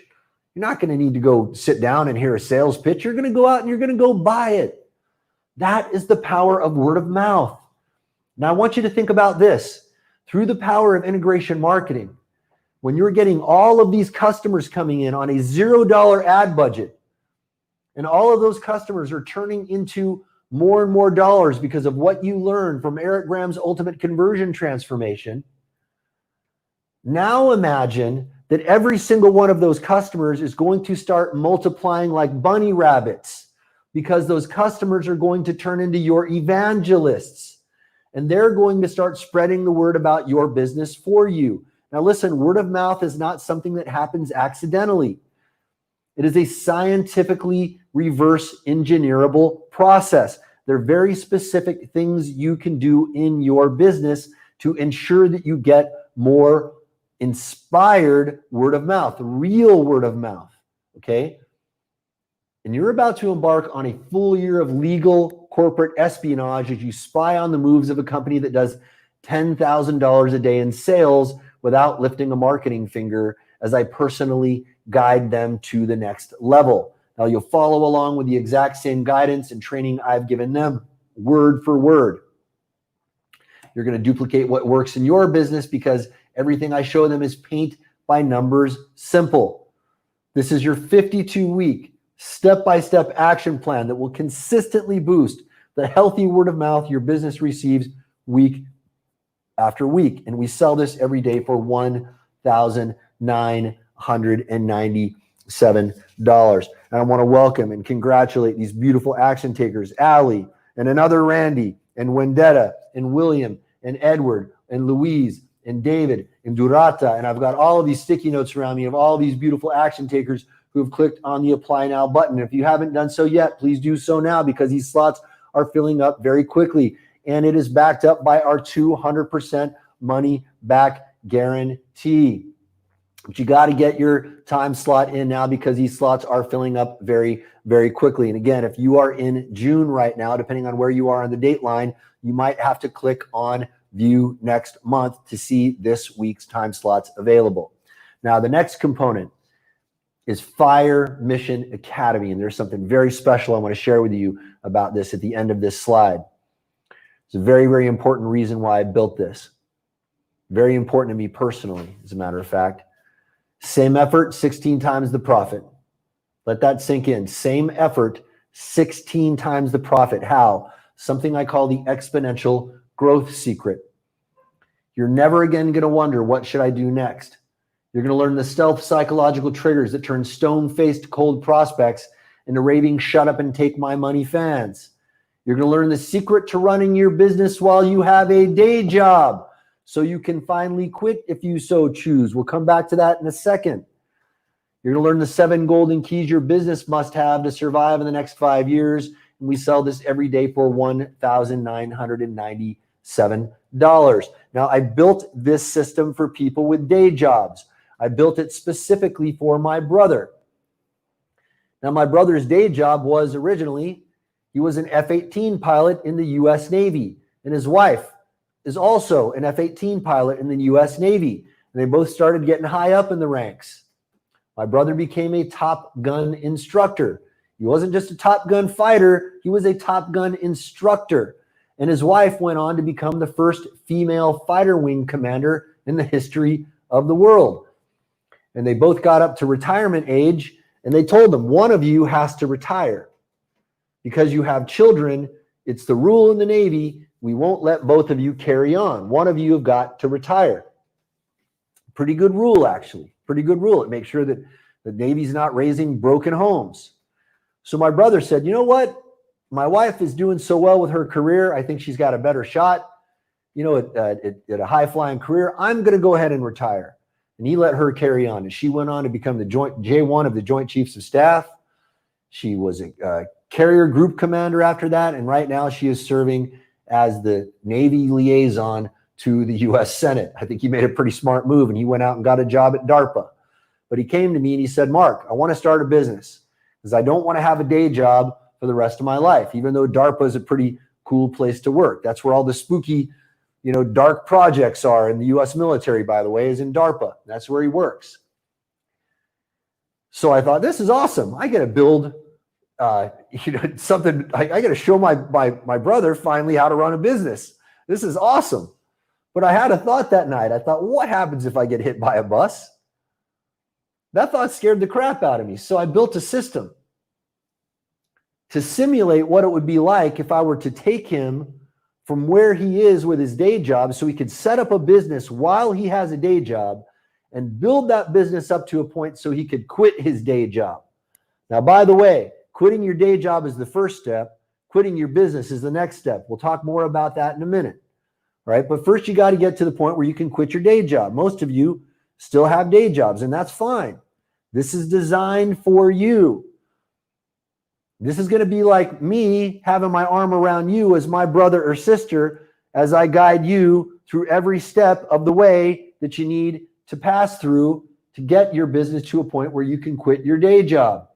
Speaker 1: You're not going to need to go sit down and hear a sales pitch. You're going to go out and you're going to go buy it. That is the power of word of mouth. Now, I want you to think about this. Through the power of integration marketing, when you're getting all of these customers coming in on a $0 ad budget, and all of those customers are turning into more and more dollars because of what you learned from Eric Graham's Ultimate Conversion Transformation. Now imagine that every single one of those customers is going to start multiplying like bunny rabbits, because those customers are going to turn into your evangelists, and they're going to start spreading the word about your business for you. Now listen, word of mouth is not something that happens accidentally. It is a scientifically reverse engineerable process. There are very specific things you can do in your business to ensure that you get more inspired word of mouth, real word of mouth, okay? And you're about to embark on a full year of legal corporate espionage as you spy on the moves of a company that does $10,000 a day in sales without lifting a marketing finger, as I personally guide them to the next level. Now you'll follow along with the exact same guidance and training I've given them, word for word. You're going to duplicate what works in your business, because everything I show them is paint by numbers simple. This is your 52-week step-by-step action plan that will consistently boost the healthy word of mouth your business receives week after week. And we sell this every day for $1,997. And I want to welcome and congratulate these beautiful action takers, Allie and another Randy and Wendetta and William and Edward and Louise and David and Durata. And I've got all of these sticky notes around me of all these beautiful action takers who have clicked on the apply now button. If you haven't done so yet, please do so now, because these slots are filling up very quickly. And it is backed up by our 200% money back guarantee. But you got to get your time slot in now, because these slots are filling up very, very quickly. And again, if you are in June right now, depending on where you are on the date line, you might have to click on view next month to see this week's time slots available. Now, the next component is Fire Mission Academy. And there's something very special I want to share with you about this at the end of this slide. It's a very, very important reason why I built this. Very important to me personally, as a matter of fact. Same effort, 16 times the profit. Let that sink in. Same effort, 16 times the profit. How? Something I call the exponential growth secret. You're never again going to wonder, what should I do next? You're going to learn the stealth psychological triggers that turn stone-faced cold prospects into raving shut up and take my money fans. You're going to learn the secret to running your business while you have a day job, so you can finally quit if you so choose. We'll come back to that in a second. You're going to learn the 7 golden keys your business must have to survive in the next 5 years. And we sell this every day for $1,997. Now, I built this system for people with day jobs. I built it specifically for my brother. Now, my brother's day job was originally, he was an F-18 pilot in the U.S. Navy, and his wife is also an F-18 pilot in the U.S. Navy. And they both started getting high up in the ranks. My brother became a Top Gun instructor. He wasn't just a Top Gun fighter, he was a Top Gun instructor. And his wife went on to become the first female fighter wing commander in the history of the world. And they both got up to retirement age, and they told them, one of you has to retire. Because you have children, it's the rule in the Navy, we won't let both of you carry on. One of you have got to retire. Pretty good rule, actually. Pretty good rule. It makes sure that the Navy's not raising broken homes. So my brother said, you know what? My wife is doing so well with her career. I think she's got a better shot, at a high-flying career. I'm going to go ahead and retire. And he let her carry on. And she went on to become the J1 of the Joint Chiefs of Staff. She was a carrier group commander after that. And right now she is serving as the Navy liaison to the U.S. Senate. I think he made a pretty smart move, and he went out and got a job at DARPA. But he came to me and he said, Mark, I want to start a business because I don't want to have a day job for the rest of my life, even though DARPA is a pretty cool place to work. That's where all the spooky, dark projects are in the U.S. military, by the way, is in DARPA. That's where he works. So I thought, this is awesome. I get to build something. I got to show my brother finally how to run a business. This is awesome. But I had a thought that night. I thought, what happens if I get hit by a bus? That thought scared the crap out of me. So I built a system to simulate what it would be like if I were to take him from where he is with his day job so he could set up a business while he has a day job and build that business up to a point so he could quit his day job. Now, by the way, quitting your day job is the first step. Quitting your business is the next step. We'll talk more about that in a minute. All right. But first, you got to get to the point where you can quit your day job. Most of you still have day jobs, and that's fine. This is designed for you. This is going to be like me having my arm around you as my brother or sister as I guide you through every step of the way that you need to pass through to get your business to a point where you can quit your day job.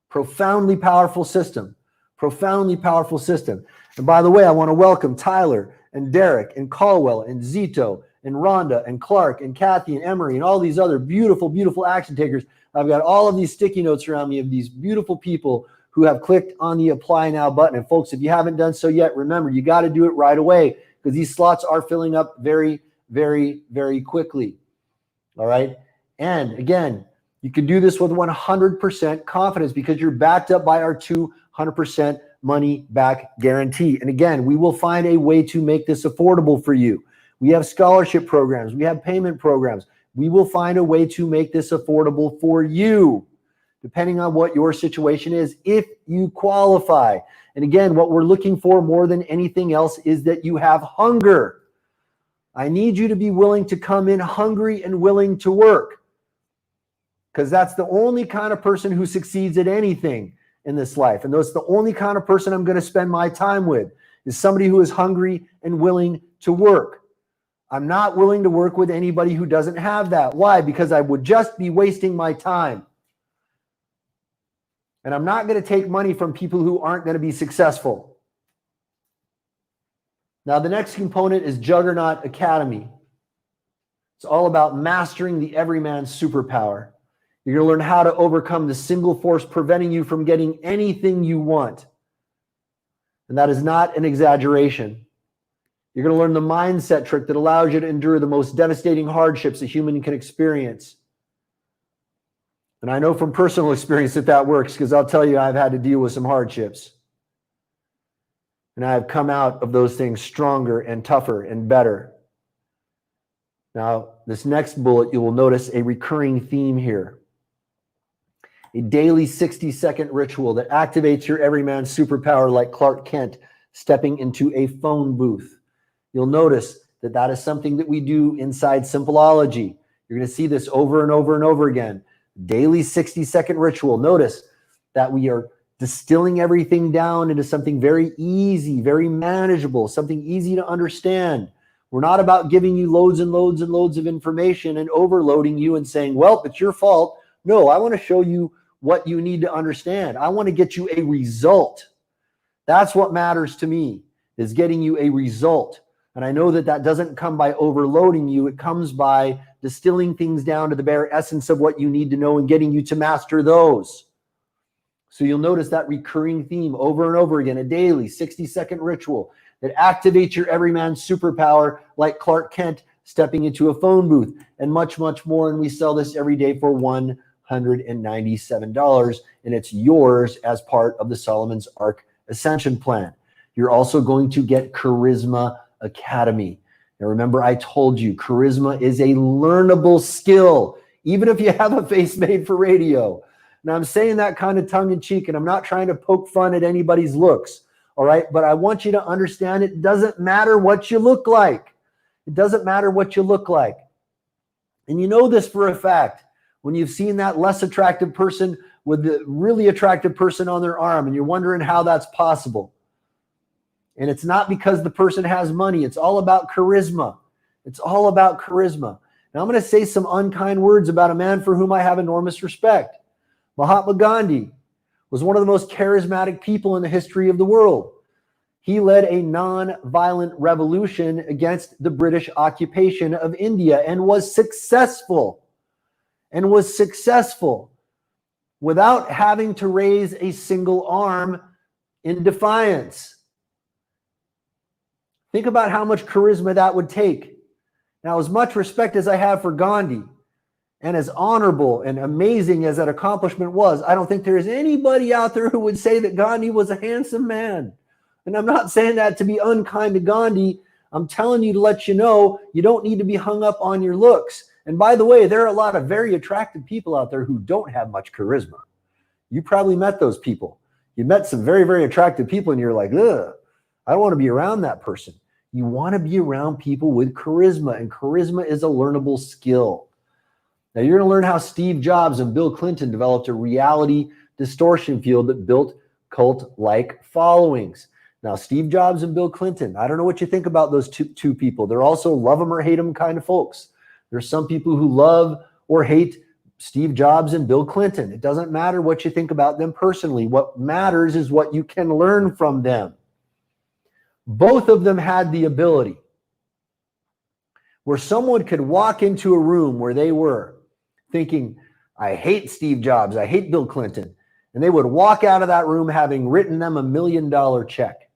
Speaker 1: Profoundly powerful system. Profoundly powerful system. And by the way, I want to welcome Tyler and Derek and Caldwell and Zito and Rhonda and Clark and Kathy and Emery and all these other beautiful, beautiful action takers. I've got all of these sticky notes around me of these beautiful people who have clicked on the apply now button. And folks, if you haven't done so yet, remember, you got to do it right away because these slots are filling up very, very, very quickly. All right. And again, you can do this with 100% confidence because you're backed up by our 200% money back guarantee. And again, we will find a way to make this affordable for you. We have scholarship programs. We have payment programs. We will find a way to make this affordable for you, depending on what your situation is, if you qualify. And again, what we're looking for more than anything else is that you have hunger. I need you to be willing to come in hungry and willing to work, because that's the only kind of person who succeeds at anything in this life. And that's the only kind of person I'm going to spend my time with, is somebody who is hungry and willing to work. I'm not willing to work with anybody who doesn't have that. Why? Because I would just be wasting my time. And I'm not going to take money from people who aren't going to be successful. Now, the next component is Juggernaut Academy. It's all about mastering the everyman superpower. You're going to learn how to overcome the single force preventing you from getting anything you want. And that is not an exaggeration. You're going to learn the mindset trick that allows you to endure the most devastating hardships a human can experience. And I know from personal experience that that works, because I'll tell you, I've had to deal with some hardships. And I have come out of those things stronger and tougher and better. Now, this next bullet, you will notice a recurring theme here. A daily 60-second ritual that activates your everyman superpower like Clark Kent stepping into a phone booth. You'll notice that that is something that we do inside Simpleology. You're going to see this over and over and over again. Daily 60-second ritual. Notice that we are distilling everything down into something very easy, very manageable, something easy to understand. We're not about giving you loads and loads and loads of information and overloading you and saying, well, it's your fault. No, I want to show you what you need to understand. I want to get you a result. That's what matters to me, is getting you a result. And I know that that doesn't come by overloading you. It comes by distilling things down to the bare essence of what you need to know and getting you to master those. So you'll notice that recurring theme over and over again, a daily 60-second ritual that activates your everyman superpower like Clark Kent stepping into a phone booth, and much, much more. And we sell this every day for $197, and it's yours as part of the Solomon's Ark Ascension Plan. You're also going to get Charisma Academy. Now remember, I told you charisma is a learnable skill, even if you have a face made for radio. Now I'm saying that kind of tongue in cheek, and I'm not trying to poke fun at anybody's looks. All right. But I want you to understand it doesn't matter what you look like. It doesn't matter what you look like. And you know this for a fact when you've seen that less attractive person with the really attractive person on their arm, and you're wondering how that's possible. And it's not because the person has money. It's all about charisma. It's all about charisma. Now I'm going to say some unkind words about a man for whom I have enormous respect. Mahatma Gandhi was one of the most charismatic people in the history of the world. He led a non-violent revolution against the British occupation of India and was successful. Without having to raise a single arm in defiance. Think about how much charisma that would take. Now, as much respect as I have for Gandhi, and as honorable and amazing as that accomplishment was, I don't think there is anybody out there who would say that Gandhi was a handsome man. And I'm not saying that to be unkind to Gandhi. I'm telling you to let you know you don't need to be hung up on your looks. And by the way, there are a lot of very attractive people out there who don't have much charisma. You probably met those people. You met some very, very attractive people and you're like, ugh, I don't want to be around that person. You want to be around people with charisma, and charisma is a learnable skill. Now, you're going to learn how Steve Jobs and Bill Clinton developed a reality distortion field that built cult-like followings. Now, Steve Jobs and Bill Clinton, I don't know what you think about those two people. They're also love them or hate them kind of folks. There's some people who love or hate Steve Jobs and Bill Clinton. It doesn't matter what you think about them personally. What matters is what you can learn from them. Both of them had the ability where someone could walk into a room where they were thinking, I hate Steve Jobs, I hate Bill Clinton. And they would walk out of that room having written them $1 million check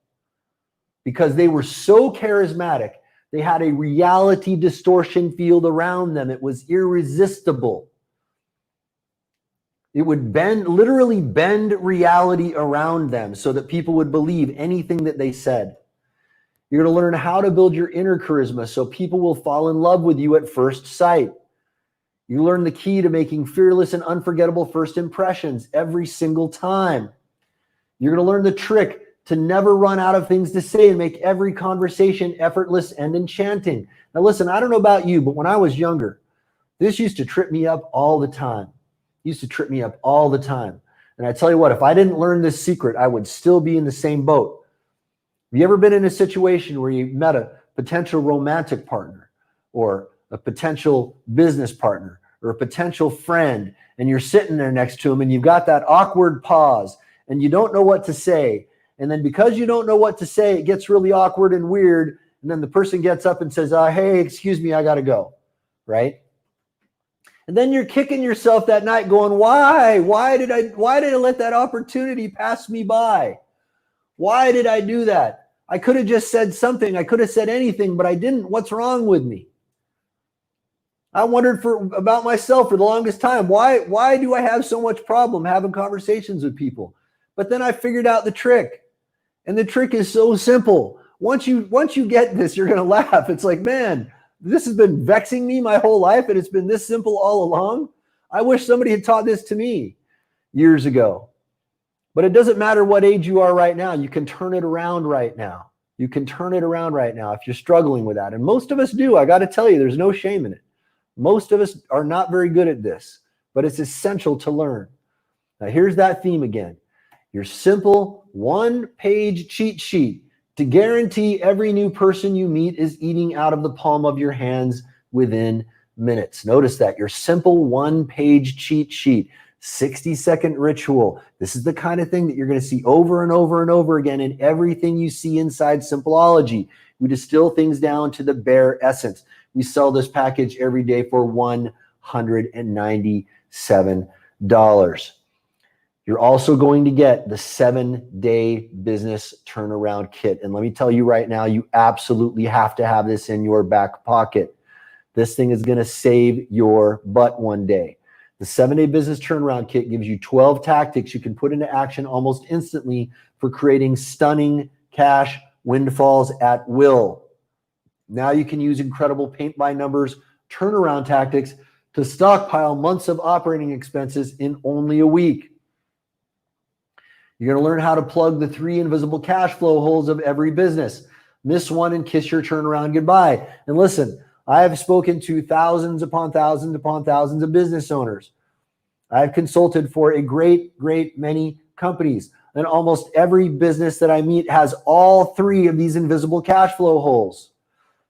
Speaker 1: because they were so charismatic. They had a reality distortion field around them. It was irresistible. It would literally bend reality around them so that people would believe anything that they said. You're going to learn how to build your inner charisma so people will fall in love with you at first sight. You learn the key to making fearless and unforgettable first impressions every single time. You're going to learn the trick to never run out of things to say and make every conversation effortless and enchanting. Now listen, I don't know about you, but when I was younger, this used to trip me up all the time. And I tell you what, if I didn't learn this secret, I would still be in the same boat. Have you ever been in a situation where you met a potential romantic partner or a potential business partner or a potential friend, and you're sitting there next to them and you've got that awkward pause and you don't know what to say? And then because you don't know what to say, it gets really awkward and weird. And then the person gets up and says, hey, excuse me, I got to go, right? And then you're kicking yourself that night going, why did I let that opportunity pass me by? Why did I do that? I could have just said something. I could have said anything, but I didn't. What's wrong with me? I wondered about myself for the longest time. Why do I have so much problem having conversations with people? But then I figured out the trick. And the trick is so simple. Once you get this, you're going to laugh. It's like, man, this has been vexing me my whole life, and it's been this simple all along. I wish somebody had taught this to me years ago. But it doesn't matter what age you are right now. You can turn it around right now. If you're struggling with that. And most of us do. I got to tell you, there's no shame in it. Most of us are not very good at this, but it's essential to learn. Now, here's that theme again. Your simple one-page cheat sheet to guarantee every new person you meet is eating out of the palm of your hands within minutes. Notice that. Your simple one-page cheat sheet. 60-second ritual. This is the kind of thing that you're going to see over and over and over again in everything you see inside Simpleology. We distill things down to the bare essence. We sell this package every day for $197. You're also going to get the 7-day business turnaround kit. And let me tell you right now, you absolutely have to have this in your back pocket. This thing is going to save your butt one day. The 7-day business turnaround kit gives you 12 tactics you can put into action almost instantly for creating stunning cash windfalls at will. Now you can use incredible paint-by-numbers turnaround tactics to stockpile months of operating expenses in only a week. You're going to learn how to plug the 3 invisible cash flow holes of every business. Miss one and kiss your turnaround goodbye. And listen, I have spoken to thousands upon thousands upon thousands of business owners. I've consulted for a great many companies, and almost every business that I meet has all 3 of these invisible cash flow holes.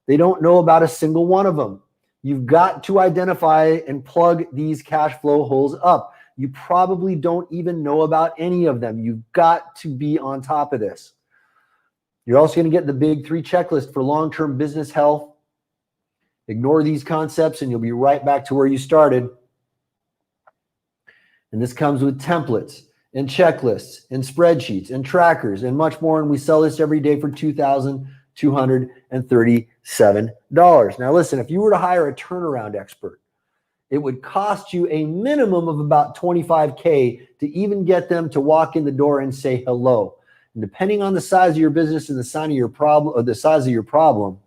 Speaker 1: They don't know about a single one of them. You've got to identify and plug these cash flow holes up. You probably don't even know about any of them. You've got to be on top of this. You're also going to get the big 3 checklist for long-term business health. Ignore these concepts and you'll be right back to where you started. And this comes with templates and checklists and spreadsheets and trackers and much more. And we sell this every day for $2,237. Now listen, if you were to hire a turnaround expert, it would cost you a minimum of about $25K to even get them to walk in the door and say hello. And depending on the size of your business and the size of your problem,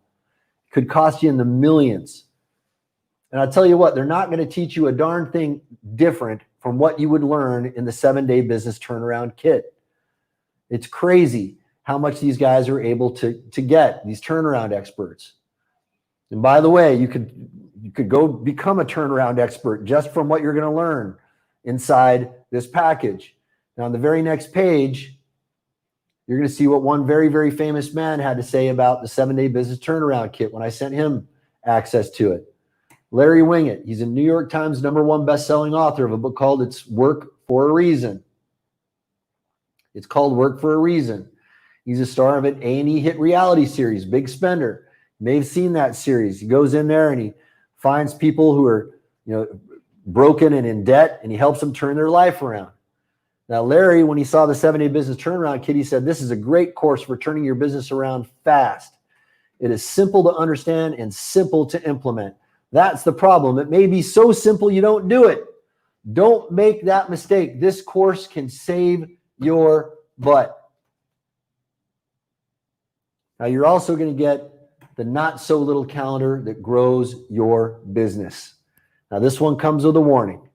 Speaker 1: could cost you in the millions. And I'll tell you what, they're not going to teach you a darn thing different from what you would learn in the 7-day business turnaround kit. It's crazy how much these guys are able to get, these turnaround experts. And by the way, you could go become a turnaround expert just from what you're going to learn inside this package. Now, on the very next page, you're going to see what one very, very famous man had to say about the 7-day business turnaround kit when I sent him access to it. Larry Winget, he's a New York Times #1 best-selling author of a book called It's Work for a Reason. It's called Work for a Reason. He's a star of an A&E hit reality series, Big Spender. You may have seen that series. He goes in there and he finds people who are, broken and in debt, and he helps them turn their life around. Now, Larry, when he saw the 7-day business turnaround kit, he said, this is a great course for turning your business around fast. It is simple to understand and simple to implement. That's the problem. It may be so simple you don't do it. Don't make that mistake. This course can save your butt. Now, you're also going to get the not so little calendar that grows your business. Now, this one comes with a warning.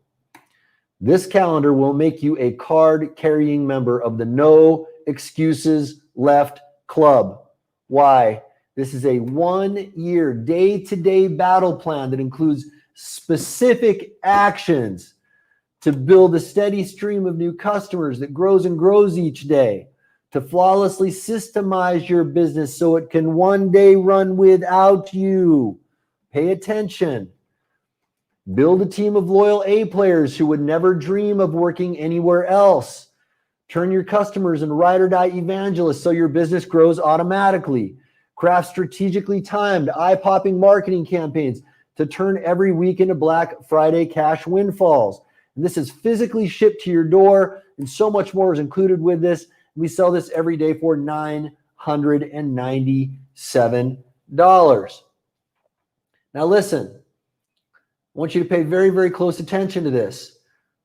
Speaker 1: This calendar will make you a card-carrying member of the No Excuses Left Club. Why? This is a 1-year, day-to-day battle plan that includes specific actions to build a steady stream of new customers that grows and grows each day, to flawlessly systemize your business so it can one day run without you. Pay attention. Build a team of loyal A players who would never dream of working anywhere else. Turn your customers into ride or die evangelists so your business grows automatically. Craft strategically timed, eye-popping marketing campaigns to turn every week into Black Friday cash windfalls. And this is physically shipped to your door, and so much more is included with this. We sell this every day for $997. Now listen, I want you to pay very, very close attention to this.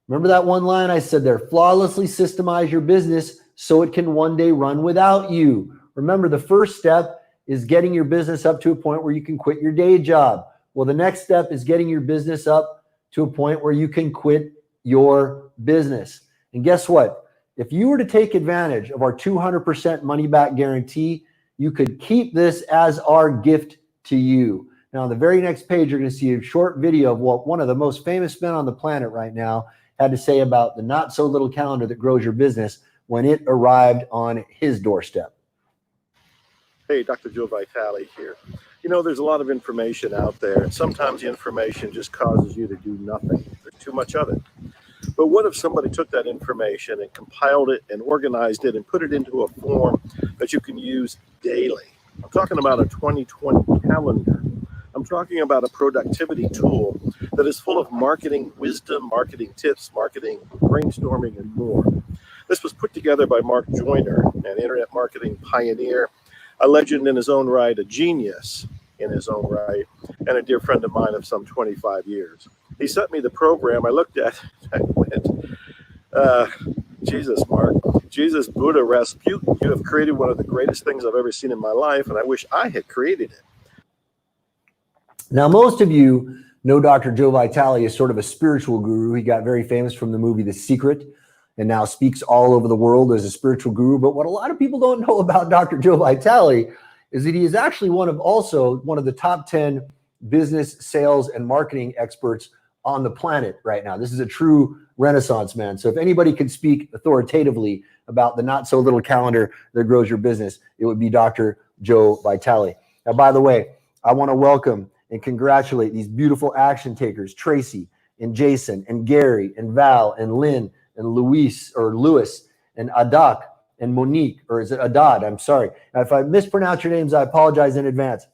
Speaker 1: Remember that one line I said there, flawlessly systemize your business so it can one day run without you. Remember, the first step is getting your business up to a point where you can quit your day job. Well, the next step is getting your business up to a point where you can quit your business. And guess what? If you were to take advantage of our 200% money back guarantee, you could keep this as our gift to you. Now, on the very next page, you're going to see a short video of what one of the most famous men on the planet right now had to say about the not so little calendar that grows your business when it arrived on his doorstep.
Speaker 6: Hey, Dr. Joe Vitale here. There's a lot of information out there, and sometimes the information just causes you to do nothing. There's too much of it. But what if somebody took that information and compiled it and organized it and put it into a form that you can use daily? I'm talking about a 2020 calendar. I'm talking about a productivity tool that is full of marketing wisdom, marketing tips, marketing brainstorming, and more. This was put together by Mark Joyner, an internet marketing pioneer, a legend in his own right, a genius in his own right, and a dear friend of mine of some 25 years. He sent me the program. I looked at it. I went, Jesus, Mark, Jesus, Buddha, Rasputin, you have created one of the greatest things I've ever seen in my life, and I wish I had created it.
Speaker 1: Now, most of you know Dr. Joe Vitale is sort of a spiritual guru. He got very famous from the movie The Secret and now speaks all over the world as a spiritual guru. But what a lot of people don't know about Dr. Joe Vitale is that he is actually one of the top 10 business, sales, and marketing experts on the planet right now. This is a true Renaissance man. So if anybody could speak authoritatively about the not so little calendar that grows your business, it would be Dr. Joe Vitale. Now, by the way, I want to welcome and congratulate these beautiful action takers, Tracy and Jason and Gary and Val and Lynn and Louis and Adak and Monique, or is it Adad? I'm sorry. Now, if I mispronounce your names, I apologize in advance.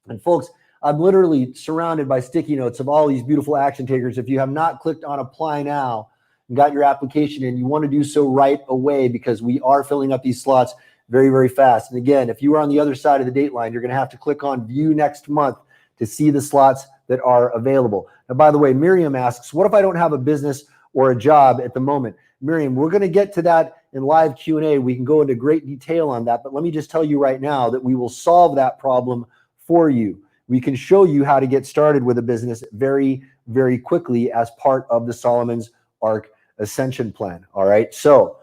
Speaker 1: And folks, I'm literally surrounded by sticky notes of all these beautiful action takers. If you have not clicked on apply now and got your application in, you want to do so right away because we are filling up these slots very, very fast. And again, if you are on the other side of the date line, you're going to have to click on view next month to see the slots that are available. Now, by the way, Miriam asks, what if I don't have a business or a job at the moment? Miriam, we're going to get to that in live Q&A. We can go into great detail on that, but let me just tell you right now that we will solve that problem for you. we can show you how to get started with a business very, very quickly as part of the Solomon's Arc Ascension Plan. All right. So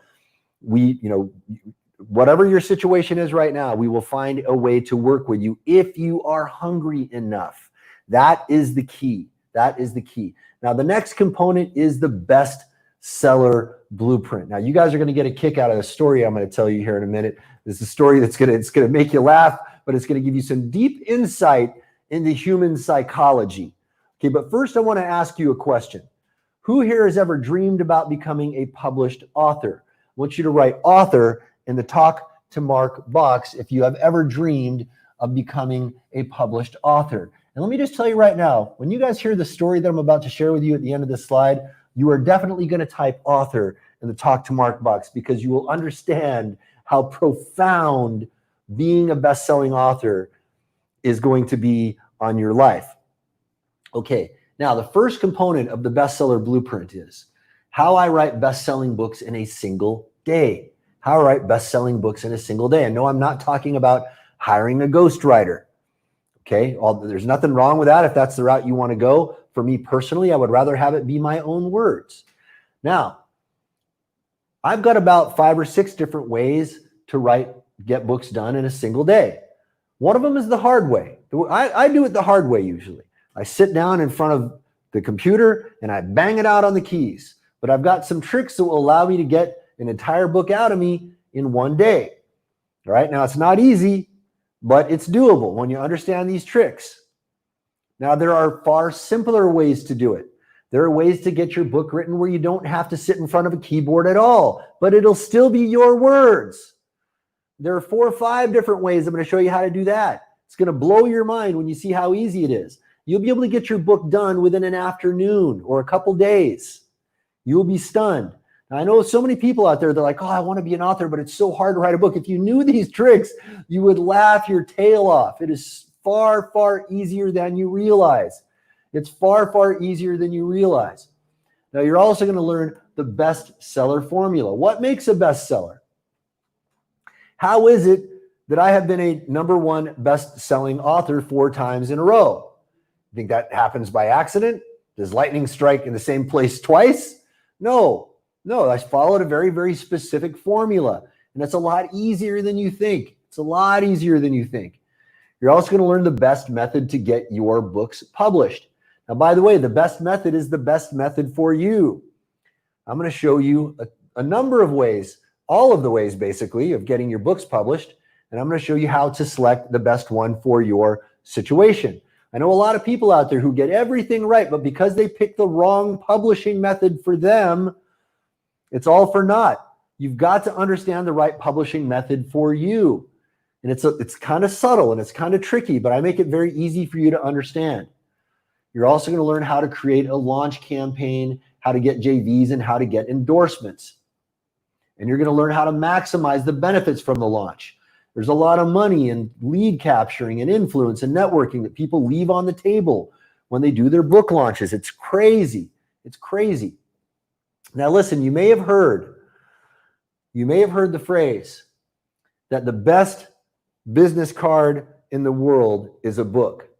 Speaker 1: whatever your situation is right now, we will find a way to work with you if you are hungry enough. That is the key. That is the key. Now, the next component is the best seller blueprint. Now, you guys are going to get a kick out of the story I'm going to tell you here in a minute. This is a story that's going to make you laugh, but it's going to give you some deep insight into human psychology. Okay, but first I want to ask you a question. Who here has ever dreamed about becoming a published author? I want you to write author in the Talk to Mark box if you have ever dreamed of becoming a published author. And let me just tell you right now, when you guys hear the story that I'm about to share with you at the end of this slide, you are definitely going to type author in the Talk to Mark box, because you will understand how profound being a best-selling author is going to be on your life. Okay, now the first component of the bestseller blueprint is how I write best-selling books in a single day. How I write best-selling books in a single day. And no, I'm not talking about hiring a ghostwriter. Okay, there's nothing wrong with that if that's the route you want to go. For me personally, I would rather have it be my own words. Now, I've got about 5 or 6 different ways to get books done in a single day. One of them is the hard way. I do it the hard way usually. I sit down in front of the computer and I bang it out on the keys. But I've got some tricks that will allow me to get an entire book out of me in one day. All right, now it's not easy, but it's doable when you understand these tricks. Now, there are far simpler ways to do it. There are ways to get your book written where you don't have to sit in front of a keyboard at all, but it'll still be your words. There are 4 or 5 different ways I'm going to show you how to do that. It's going to blow your mind when you see how easy it is. You'll be able to get your book done within an afternoon or a couple days. You'll be stunned. Now, I know so many people out there, they're like, oh, I want to be an author, but it's so hard to write a book. If you knew these tricks, you would laugh your tail off. It is far, far easier than you realize. It's far, far easier than you realize. Now, you're also going to learn the bestseller formula. What makes a bestseller? How is it that I have been a #1 best-selling author 4 times in a row? You think that happens by accident? Does lightning strike in the same place twice? No, I followed a very, very specific formula, and it's a lot easier than you think. It's a lot easier than you think. You're also going to learn the best method to get your books published. Now, by the way, the best method is the best method for you. I'm going to show you a number of ways, all of the ways basically of getting your books published, and I'm going to show you how to select the best one for your situation. I know a lot of people out there who get everything right, but because they pick the wrong publishing method for them, it's all for naught. You've got to understand the right publishing method for you. And it's kind of subtle and it's kind of tricky, but I make it very easy for you to understand. You're also going to learn how to create a launch campaign, how to get JVs, and how to get endorsements. And you're going to learn how to maximize the benefits from the launch. There's a lot of money in lead capturing and influence and networking that people leave on the table when they do their book launches. It's crazy. It's crazy. Now listen, you may have heard the phrase that the best business card in the world is a book.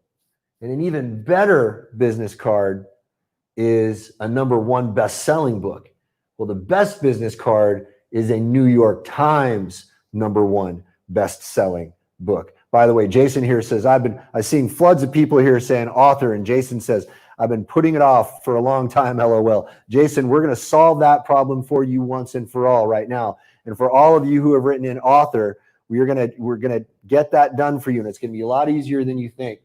Speaker 1: And an even better business card is a #1 best-selling book. Well, the best business card is a New York Times #1 best-selling book. By the way, Jason here says, I've seen floods of people here saying author, and Jason says, I've been putting it off for a long time, LOL. Jason, we're going to solve that problem for you once and for all right now. And for all of you who have written in author, we're going to get that done for you, and it's going to be a lot easier than you think.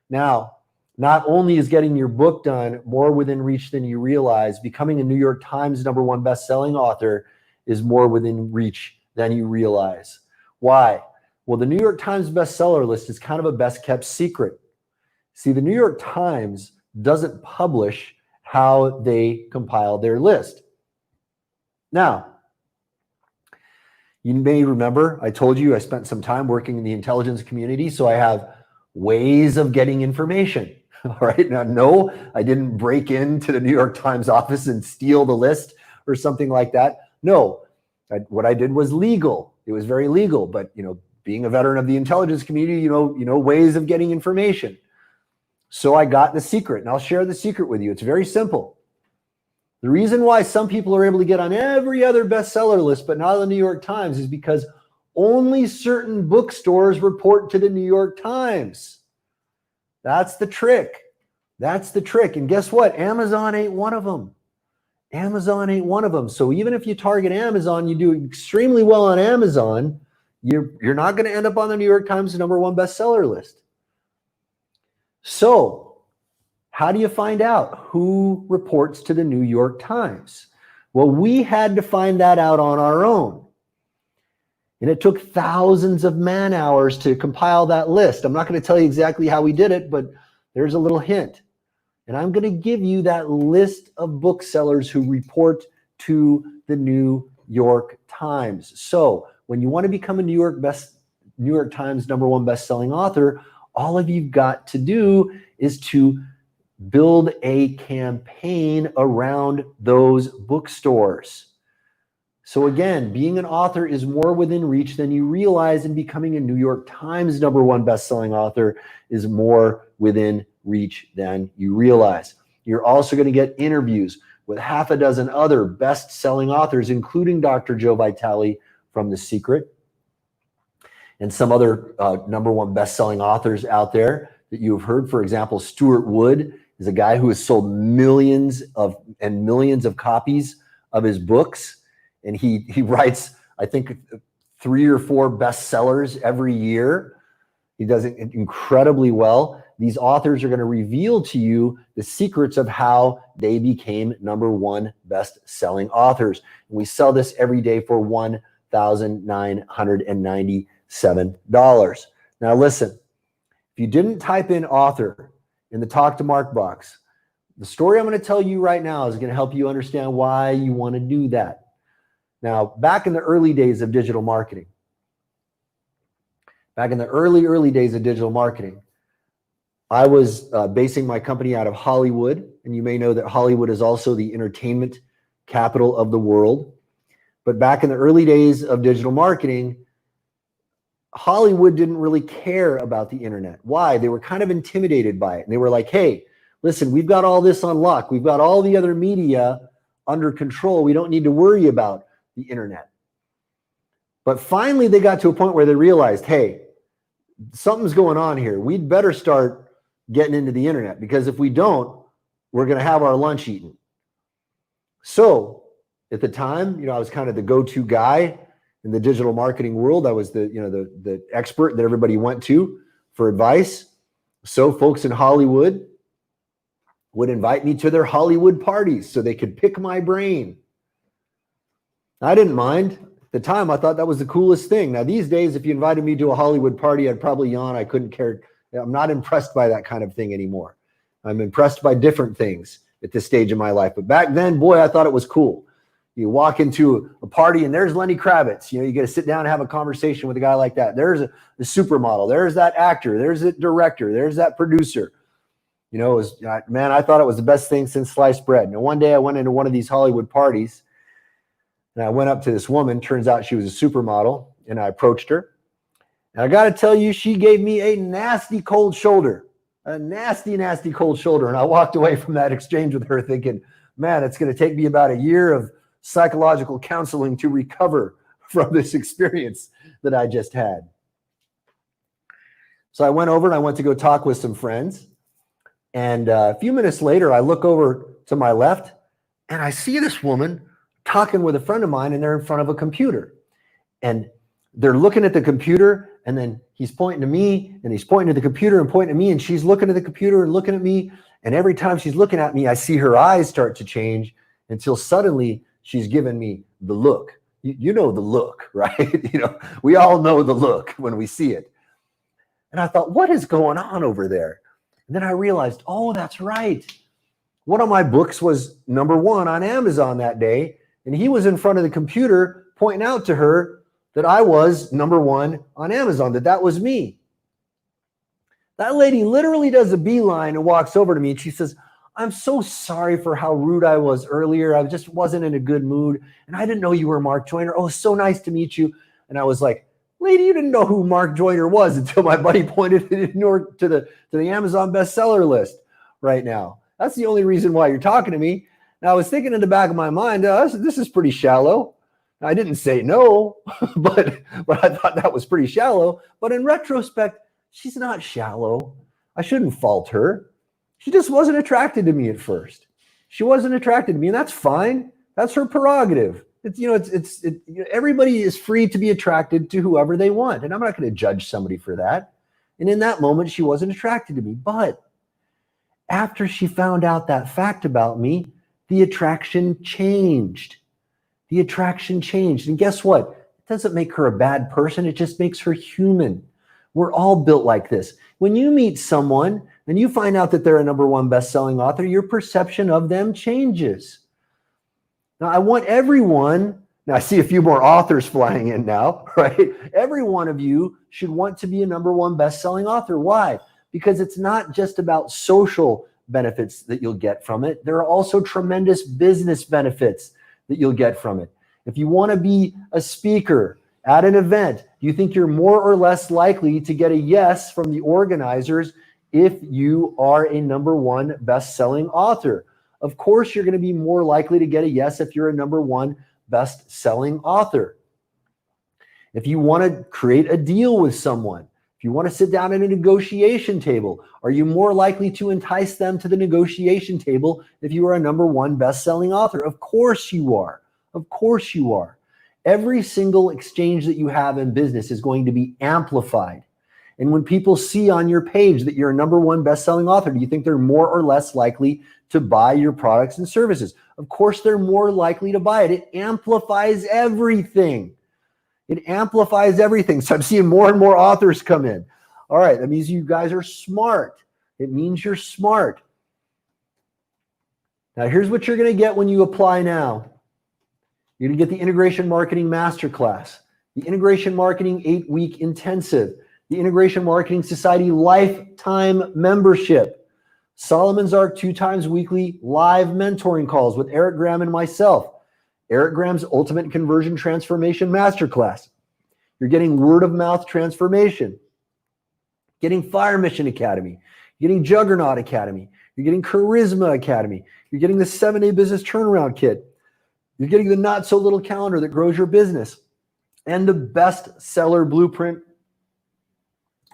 Speaker 1: Now, not only is getting your book done more within reach than you realize, becoming a New York Times #1 best-selling author is more within reach than you realize. Why? Well, the New York Times bestseller list is kind of a best-kept secret. See, the New York Times doesn't publish how they compile their list. Now, you may remember I told you I spent some time working in the intelligence community, so I have ways of getting information. All right. Now, no, I didn't break into the New York Times office and steal the list or something like that. No, what I did was legal. It was very legal. But, being a veteran of the intelligence community, you know ways of getting information. So I got the secret, and I'll share the secret with you. It's very simple. The reason why some people are able to get on every other bestseller list, but not on the New York Times, is because only certain bookstores report to the New York Times. That's the trick. That's the trick. And guess what? Amazon ain't one of them. Amazon ain't one of them. So even if you target Amazon, you do extremely well on Amazon, you're not going to end up on the New York Times #1 bestseller list. So how do you find out who reports to the New York Times? Well, we had to find that out on our own. And it took thousands of man hours to compile that list. I'm not going to tell you exactly how we did it, but there's a little hint. And I'm going to give you that list of booksellers who report to the New York Times. So when you want to become a New York Times #1 best-selling author, all of you've got to do is to build a campaign around those bookstores. So again, being an author is more within reach than you realize, and becoming a New York Times #1 best-selling author is more within reach than you realize. You're also going to get interviews with half a dozen other best-selling authors, including Dr. Joe Vitale from The Secret, and some other #1 best-selling authors out there that you've heard. For example, Stuart Wood is a guy who has sold millions of copies of his books. And he writes, I think, 3 or 4 bestsellers every year. He does it incredibly well. These authors are going to reveal to you the secrets of how they became #1 best-selling authors. And we sell this every day for $1,997. Now listen, if you didn't type in author in the Talk to Mark box, the story I'm going to tell you right now is going to help you understand why you want to do that. Now, back in the early days of digital marketing, I was basing my company out of Hollywood. And you may know that Hollywood is also the entertainment capital of the world. But back in the early days of digital marketing, Hollywood didn't really care about the internet. Why? They were kind of intimidated by it. And they were like, hey, listen, we've got all this on lock. We've got all the other media under control. We don't need to worry about the internet. But finally, they got to a point where they realized, hey, something's going on here. We'd better start getting into the internet, because if we don't, we're going to have our lunch eaten. So at the time, I was kind of the go-to guy in the digital marketing world. I was the expert that everybody went to for advice. So folks in Hollywood would invite me to their Hollywood parties so they could pick my brain. I didn't mind. At the time, I thought that was the coolest thing. Now, these days, if you invited me to a Hollywood party, I'd probably yawn. I couldn't care. I'm not impressed by that kind of thing anymore. I'm impressed by different things at this stage of my life. But back then, boy, I thought it was cool. You walk into a party and there's Lenny Kravitz. You get to sit down and have a conversation with a guy like that. There's the supermodel. There's that actor. There's the director. There's that producer. Man, I thought it was the best thing since sliced bread. Now, one day I went into one of these Hollywood parties, and I went up to this woman. Turns out she was a supermodel, and I approached her. And I got to tell you, she gave me a nasty cold shoulder, a nasty, nasty cold shoulder. And I walked away from that exchange with her thinking, man, it's going to take me about a year of psychological counseling to recover from this experience that I just had. So I went over and I went to go talk with some friends. And a few minutes later, I look over to my left and I see this woman talking with a friend of mine, and they're in front of a computer. And they're looking at the computer, and then he's pointing to me, and he's pointing to the computer and pointing to me, and she's looking at the computer and looking at me. And every time she's looking at me, I see her eyes start to change until suddenly she's giving me the look. You know the look, right? We all know the look when we see it. And I thought, what is going on over there? And then I realized, oh, that's right. One of my books was #1 on Amazon that day, and he was in front of the computer pointing out to her that I was #1 on Amazon, that was me. That lady literally does a beeline and walks over to me, and she says, I'm so sorry for how rude I was earlier. I just wasn't in a good mood, and I didn't know you were Mark Joyner. Oh, so nice to meet you. And I was like, Lady, you didn't know who Mark Joyner was until my buddy pointed it to the Amazon bestseller list right now. That's the only reason why you're talking to me. Now, I was thinking in the back of my mind, this is pretty shallow. I didn't say no, but I thought that was pretty shallow. But in retrospect, she's not shallow. I shouldn't fault her. She just wasn't attracted to me at first. She wasn't attracted to me, and that's fine. That's her prerogative. Everybody is free to be attracted to whoever they want, and I'm not going to judge somebody for that. And in that moment, she wasn't attracted to me. But after she found out that fact about me, the attraction changed. The attraction changed. And guess what? It doesn't make her a bad person. It just makes her human. We're all built like this. When you meet someone and you find out that they're a #1 best-selling author, your perception of them changes. Now, I want everyone, now I see a few more authors flying in now, right? Every one of you should want to be a #1 best-selling author. Why? Because it's not just about social benefits that you'll get from it. There are also tremendous business benefits that you'll get from it. If you want to be a speaker at an event, do you think you're more or less likely to get a yes from the organizers if you are a #1 best-selling author? Of course, you're going to be more likely to get a yes if you're a #1 best-selling author. If you want to create a deal with someone, if you want to sit down at a negotiation table, are you more likely to entice them to the negotiation table if you are a #1 best-selling author? Of course you are. Of course you are. Every single exchange that you have in business is going to be amplified. And when people see on your page that you're a #1 best-selling author, do you think they're more or less likely to buy your products and services? Of course, they're more likely to buy it. It amplifies everything. It amplifies everything. So I'm seeing more and more authors come in. All right, that means you guys are smart. It means you're smart. Now, here's what you're going to get when you apply now. You're going to get the Integration Marketing Masterclass, the Integration Marketing 8-week intensive, the Integration Marketing Society lifetime membership, Solomon's Arc 2 times weekly live mentoring calls with Eric Graham and myself, Eric Graham's Ultimate Conversion Transformation Masterclass. You're getting word of mouth transformation, getting Fire Mission Academy, you're getting Juggernaut Academy, you're getting Charisma Academy, you're getting the 7-Day Business Turnaround Kit, you're getting the Not So Little calendar that grows your business, and the bestseller blueprint,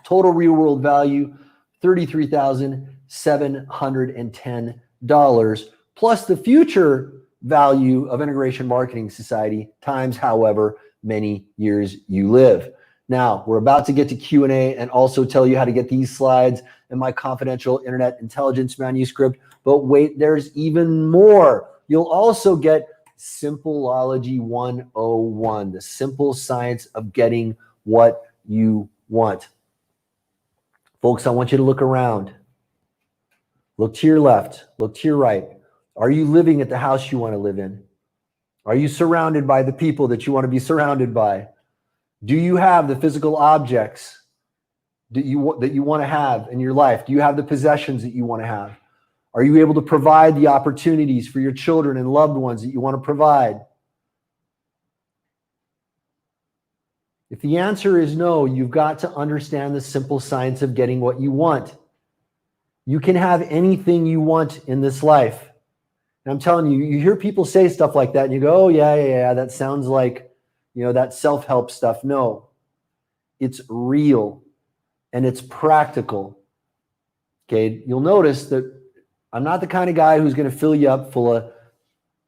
Speaker 1: total real world value, $33,710, plus the future value of Integration Marketing Society times however many years you live. Now, we're about to get to Q&A and also tell you how to get these slides and my confidential internet intelligence manuscript. But wait, there's even more. You'll also get Simpleology 101, the simple science of getting what you want. Folks, I want you to look around. Look to your left, look to your right. Are you living at the house you want to live in? Are you surrounded by the people that you want to be surrounded by? Do you have the physical objects that you want to have in your life? Do you have the possessions that you want to have? Are you able to provide the opportunities for your children and loved ones that you want to provide? If the answer is no, you've got to understand the simple science of getting what you want. You can have anything you want in this life. And I'm telling you, you hear people say stuff like that and you go, oh, yeah, that sounds like, that self-help stuff. No, it's real and it's practical. Okay, you'll notice that I'm not the kind of guy who's going to fill you up full of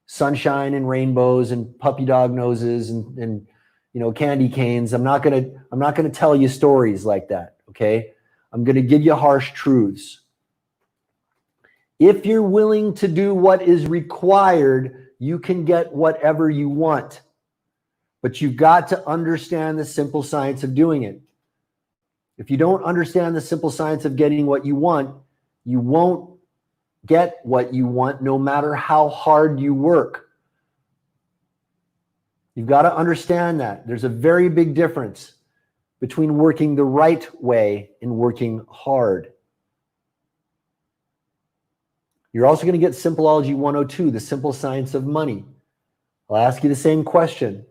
Speaker 1: sunshine and rainbows and puppy dog noses and candy canes. I'm not going to tell you stories like that, okay? I'm going to give you harsh truths. If you're willing to do what is required, you can get whatever you want. But you've got to understand the simple science of doing it. If you don't understand the simple science of getting what you want, you won't get what you want no matter how hard you work. You've got to understand that. There's a very big difference between working the right way and working hard. You're also going to get Simpleology 102, the simple science of money. I'll ask you the same question.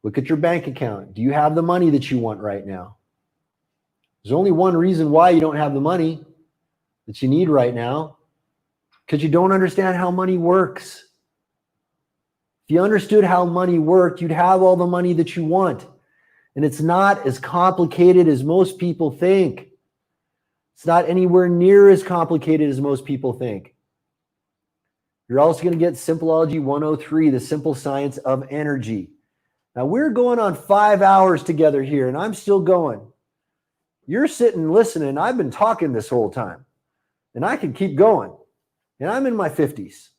Speaker 1: Look at your bank account. Do you have the money that you want right now? There's only one reason why you don't have the money that you need right now, because you don't understand how money works. If you understood how money worked, you'd have all the money that you want. And it's not as complicated as most people think. It's not anywhere near as complicated as most people think. You're also going to get Simpleology 103, the simple science of energy. Now, we're going on 5 hours together here, and I'm still going. You're sitting listening. I've been talking this whole time, and I can keep going. And I'm in my 50s.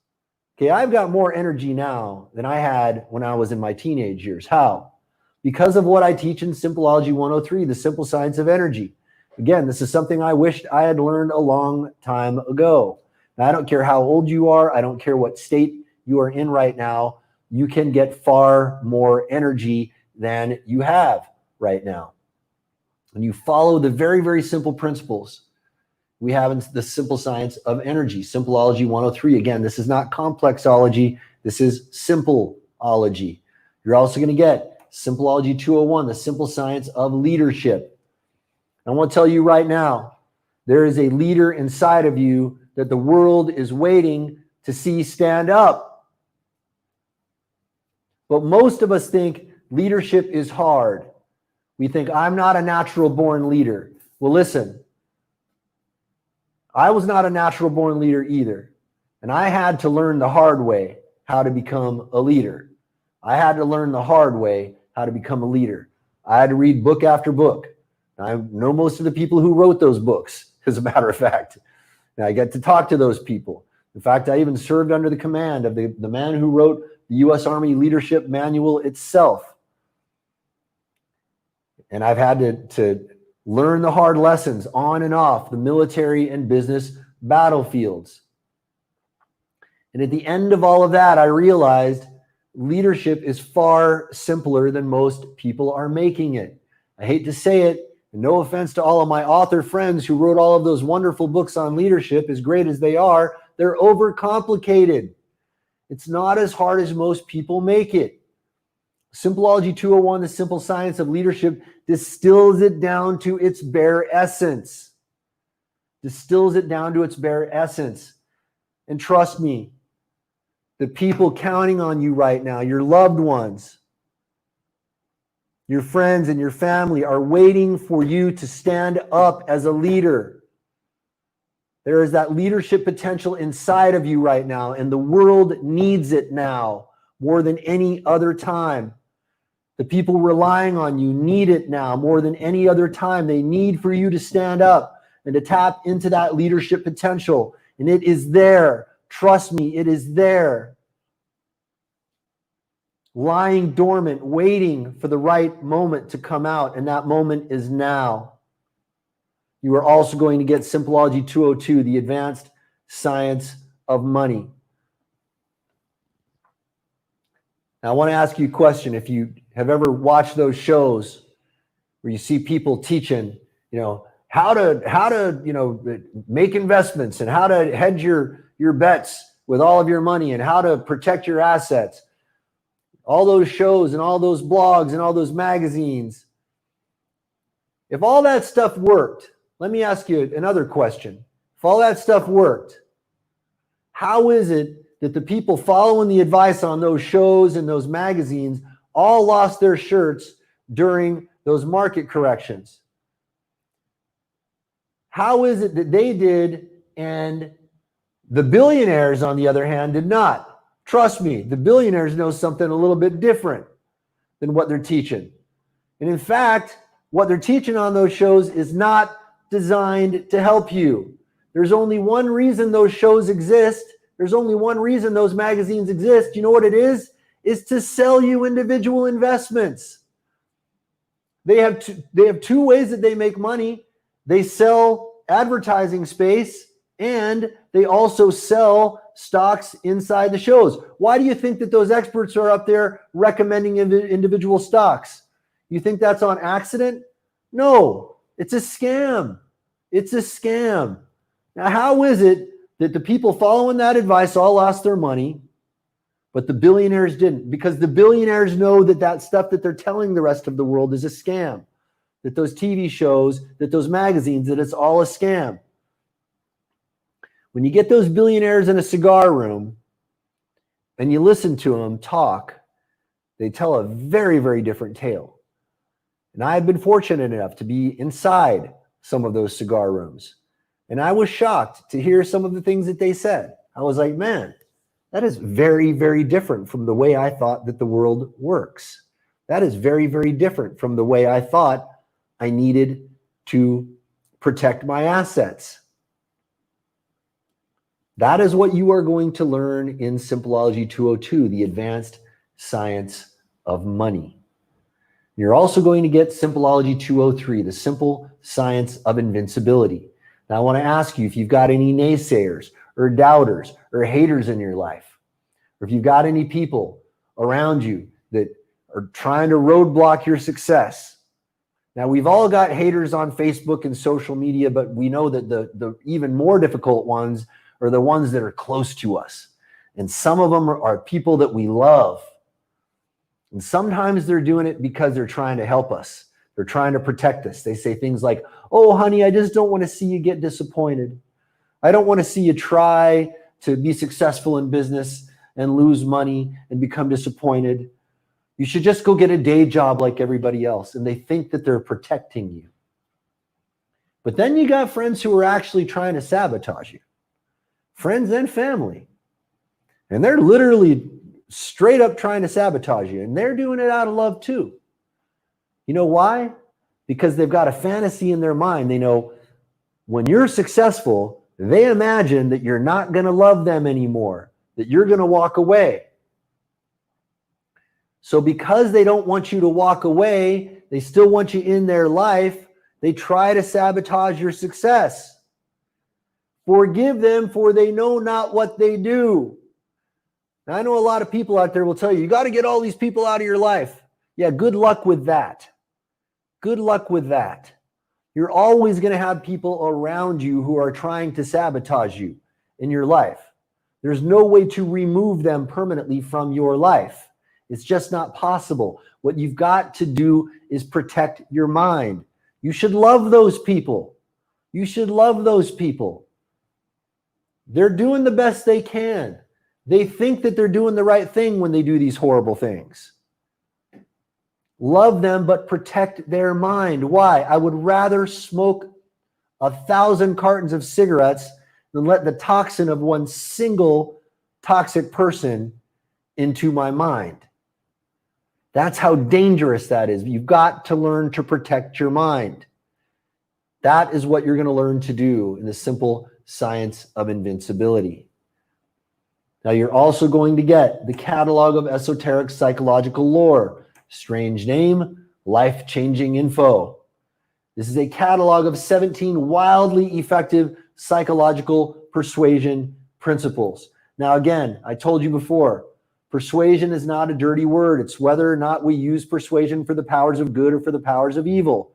Speaker 1: Okay, I've got more energy now than I had when I was in my teenage years. How? Because of what I teach in Simpleology 103, the simple science of energy. Again, this is something I wished I had learned a long time ago. Now, I don't care how old you are. I don't care what state you are in right now. You can get far more energy than you have right now. And you follow the very, very simple principles we have in the simple science of energy, Simpleology 103. Again, this is not complexology. This is simpleology. You're also going to get Simpleology 201, the simple science of leadership. I want to tell you right now, there is a leader inside of you that the world is waiting to see stand up. But most of us think leadership is hard. We think, I'm not a natural born leader. Well, listen, I was not a natural born leader either. And I had to learn the hard way how to become a leader. I had to learn the hard way how to become a leader. I had to read book after book. I know most of the people who wrote those books, as a matter of fact. And I get to talk to those people. In fact, I even served under the command of the man who wrote the U.S. Army Leadership Manual itself. And I've had to learn the hard lessons on and off the military and business battlefields. And at the end of all of that, I realized leadership is far simpler than most people are making it. I hate to say it, and no offense to all of my author friends who wrote all of those wonderful books on leadership, as great as they are, they're overcomplicated. It's not as hard as most people make it. Simpleology 201, the simple science of leadership, distills it down to its bare essence. Distills it down to its bare essence. And trust me, the people counting on you right now, your loved ones, your friends and your family are waiting for you to stand up as a leader. There is that leadership potential inside of you right now, and the world needs it now more than any other time. The people relying on you need it now more than any other time. They need for you to stand up and to tap into that leadership potential. And it is there. Trust me, it is there. Lying dormant, waiting for the right moment to come out, and that moment is now. You are also going to get Simpleology 202, the advanced science of money. Now, I want to ask you a question. If you have ever watched those shows where you see people teaching, how to make investments and how to hedge your bets with all of your money and how to protect your assets, all those shows and all those blogs and all those magazines. If all that stuff worked, let me ask you another question. If all that stuff worked, how is it that the people following the advice on those shows and those magazines all lost their shirts during those market corrections? How is it that they did and the billionaires, on the other hand, did not? Trust me, the billionaires know something a little bit different than what they're teaching. And in fact, what they're teaching on those shows is not designed to help you. There's only one reason those shows exist. There's only one reason those magazines exist. You know what it is? Is to sell you individual investments. They have two ways that they make money. They sell advertising space, and they also sell stocks inside the shows. Why do you think that those experts are up there recommending individual stocks? You think that's on accident? No. It's a scam. It's a scam. Now, how is it that the people following that advice all lost their money, But the billionaires didn't, because the billionaires know that that stuff that they're telling the rest of the world is a scam, that those TV shows, that those magazines, that it's all a scam. When you get those billionaires in a cigar room and you listen to them talk, they tell a very, very different tale. And I've been fortunate enough to be inside some of those cigar rooms. And I was shocked to hear some of the things that they said. I was like, man, that is very, very different from the way I thought that the world works. That is very, very different from the way I thought I needed to protect my assets. That is what you are going to learn in Simpleology 202, the advanced science of money. You're also going to get Simpleology 203, the simple science of invincibility. Now, I want to ask you if you've got any naysayers or doubters or haters in your life, or if you've got any people around you that are trying to roadblock your success. Now, we've all got haters on Facebook and social media, but we know that the even more difficult ones are the ones that are close to us. And some of them are people that we love. And sometimes they're doing it because they're trying to help us. They're trying to protect us. They say things like, oh, honey, I just don't want to see you get disappointed. I don't want to see you try to be successful in business and lose money and become disappointed. You should just go get a day job like everybody else. And they think that they're protecting you. But then you got friends who are actually trying to sabotage you. Friends and family. And they're literally straight up trying to sabotage you. And they're doing it out of love too. You know why? Because they've got a fantasy in their mind. They know when you're successful, they imagine that you're not going to love them anymore, that you're going to walk away. So because they don't want you to walk away, they still want you in their life, they try to sabotage your success. Forgive them, for they know not what they do. Now, I know a lot of people out there will tell you, you got to get all these people out of your life. Yeah, good luck with that. Good luck with that. You're always going to have people around you who are trying to sabotage you in your life. There's no way to remove them permanently from your life. It's just not possible. What you've got to do is protect your mind. You should love those people. You should love those people. They're doing the best they can. They think that they're doing the right thing when they do these horrible things. Love them, but protect their mind. Why? I would rather smoke 1,000 cartons of cigarettes than let the toxin of one single toxic person into my mind. That's how dangerous that is. You've got to learn to protect your mind. That is what you're going to learn to do in the simple science of invincibility. Now, you're also going to get the catalog of esoteric psychological lore. Strange name, life-changing info. This is a catalog of 17 wildly effective psychological persuasion principles. Now, again, I told you before, persuasion is not a dirty word. It's whether or not we use persuasion for the powers of good or for the powers of evil.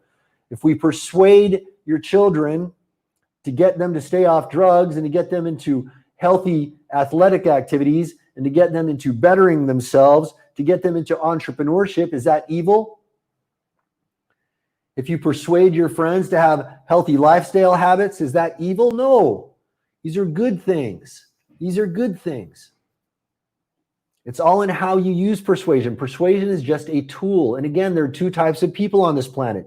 Speaker 1: If we persuade your children to get them to stay off drugs and to get them into healthy athletic activities and to get them into bettering themselves, to get them into entrepreneurship, is that evil? If you persuade your friends to have healthy lifestyle habits, is that evil? No. These are good things. These are good things. It's all in how you use persuasion. Persuasion is just a tool. And again, there are two types of people on this planet.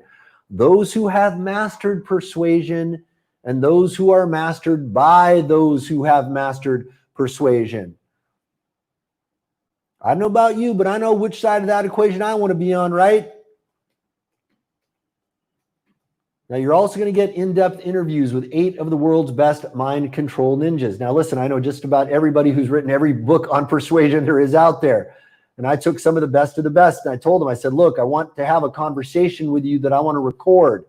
Speaker 1: Those who have mastered persuasion and those who are mastered by those who have mastered persuasion. I don't know about you, but I know which side of that equation I want to be on, right? Now, you're also going to get in-depth interviews with 8 of the world's best mind control ninjas. Now, listen, I know just about everybody who's written every book on persuasion there is out there. And I took some of the best, and I told them, I said, look, I want to have a conversation with you that I want to record.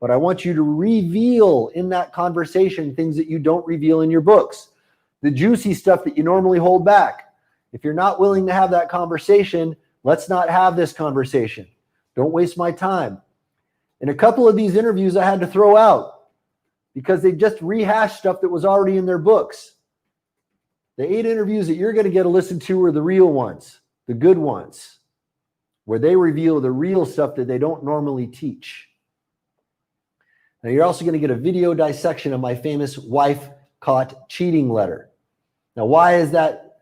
Speaker 1: But I want you to reveal in that conversation things that you don't reveal in your books. The juicy stuff that you normally hold back. If you're not willing to have that conversation, let's not have this conversation. Don't waste my time. And a couple of these interviews I had to throw out because they just rehashed stuff that was already in their books. The 8 interviews that you're going to get to listen to are the real ones, the good ones, where they reveal the real stuff that they don't normally teach. Now, you're also going to get a video dissection of my famous wife caught cheating letter. Now, why is that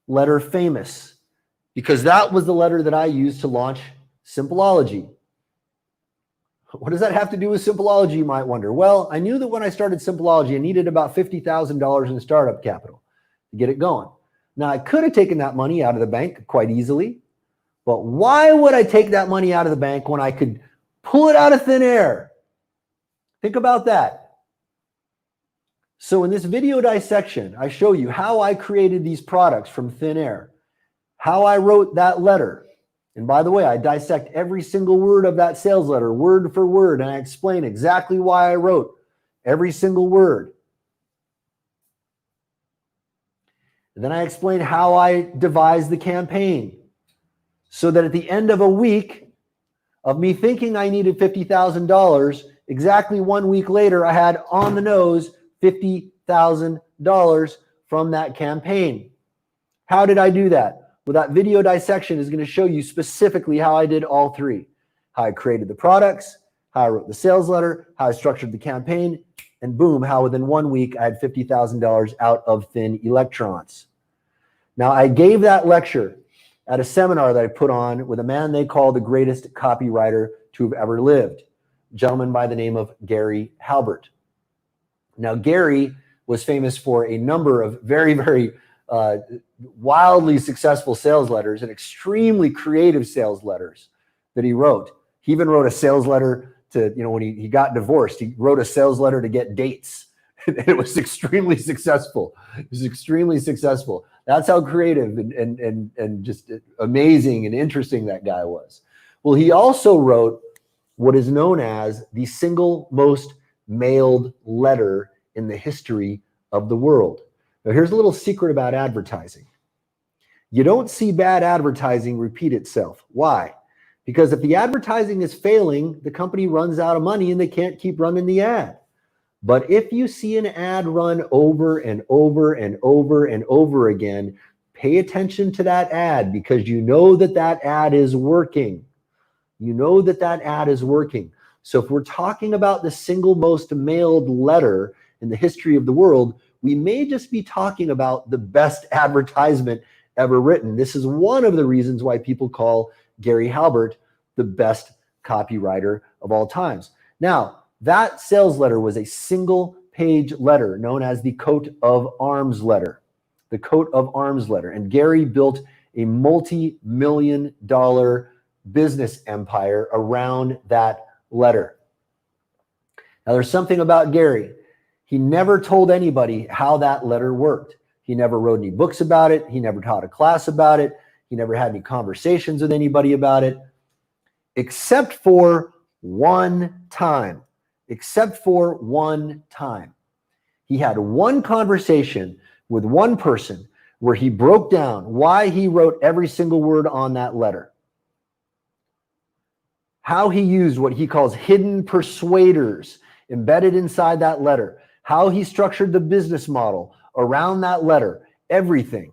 Speaker 1: letter famous? Because that was the letter that I used to launch Simpleology. What does that have to do with Simpleology, you might wonder? Well, I knew that when I started Simpleology, I needed about $50,000 in startup capital to get it going. Now, I could have taken that money out of the bank quite easily, but why would I take that money out of the bank when I could pull it out of thin air? Think about that. So in this video dissection, I show you how I created these products from thin air, how I wrote that letter. And by the way, I dissect every single word of that sales letter, word for word, and I explain exactly why I wrote every single word. And then I explain how I devised the campaign so that at the end of a week of me thinking I needed $50,000, exactly 1 week later, I had on the nose $50,000 from that campaign. How did I do that? Well, that video dissection is going to show you specifically how I did all three. How I created the products, how I wrote the sales letter, how I structured the campaign, and boom, how within 1 week I had $50,000 out of thin electrons. Now, I gave that lecture at a seminar that I put on with a man they call the greatest copywriter to have ever lived, a gentleman by the name of Gary Halbert. Now, Gary was famous for a number of very, very wildly successful sales letters and extremely creative sales letters that he wrote. He even wrote a sales letter to, when he got divorced, he wrote a sales letter to get dates. It was extremely successful. It was extremely successful. That's how creative and just amazing and interesting that guy was. Well, he also wrote what is known as the single most mailed letter in the history of the world. Now, here's a little secret about advertising. You don't see bad advertising repeat itself. Why? Because if the advertising is failing, the company runs out of money and they can't keep running the ad. But if you see an ad run over and over and over and over again, pay attention to that ad because you know that that ad is working. You know that that ad is working. So if we're talking about the single most mailed letter in the history of the world, we may just be talking about the best advertisement ever written. This is one of the reasons why people call Gary Halbert the best copywriter of all times. Now, that sales letter was a single page letter known as the coat of arms letter. The coat of arms letter. And Gary built a multi-million-dollar business empire around that letter. Now, there's something about Gary. He never told anybody how that letter worked. He never wrote any books about it. He never taught a class about it. He never had any conversations with anybody about it, except for one time. Except for one time. He had one conversation with one person where he broke down why he wrote every single word on that letter. How he used what he calls hidden persuaders embedded inside that letter. How he structured the business model around that letter, everything.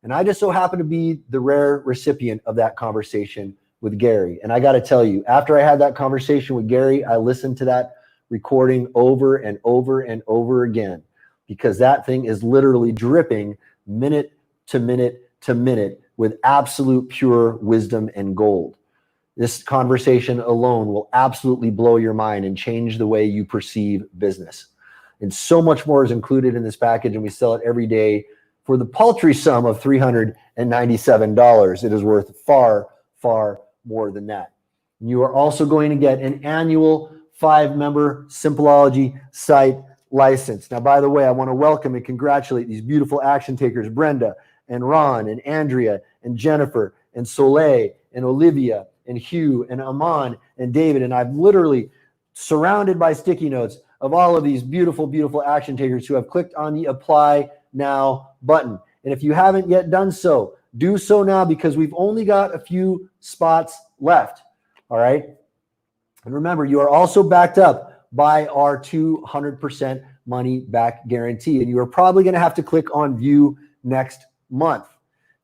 Speaker 1: And I just so happen to be the rare recipient of that conversation with Gary. And I got to tell you, after I had that conversation with Gary, I listened to that recording over and over and over again, because that thing is literally dripping minute to minute to minute with absolute pure wisdom and gold. This conversation alone will absolutely blow your mind and change the way you perceive business. And so much more is included in this package, and we sell it every day for the paltry sum of $397. It is worth far, far more than that. You are also going to get an annual 5-member Simpleology site license. Now, by the way, I want to welcome and congratulate these beautiful action takers, Brenda and Ron and Andrea and Jennifer and Soleil and Olivia and Hugh and Aman and David. And I've literally surrounded by sticky notes of all of these beautiful, beautiful action takers who have clicked on the Apply Now button. And if you haven't yet done so, do so now, because we've only got a few spots left. All right. And remember, you are also backed up by our 200% money back guarantee. And you are probably going to have to click on View next month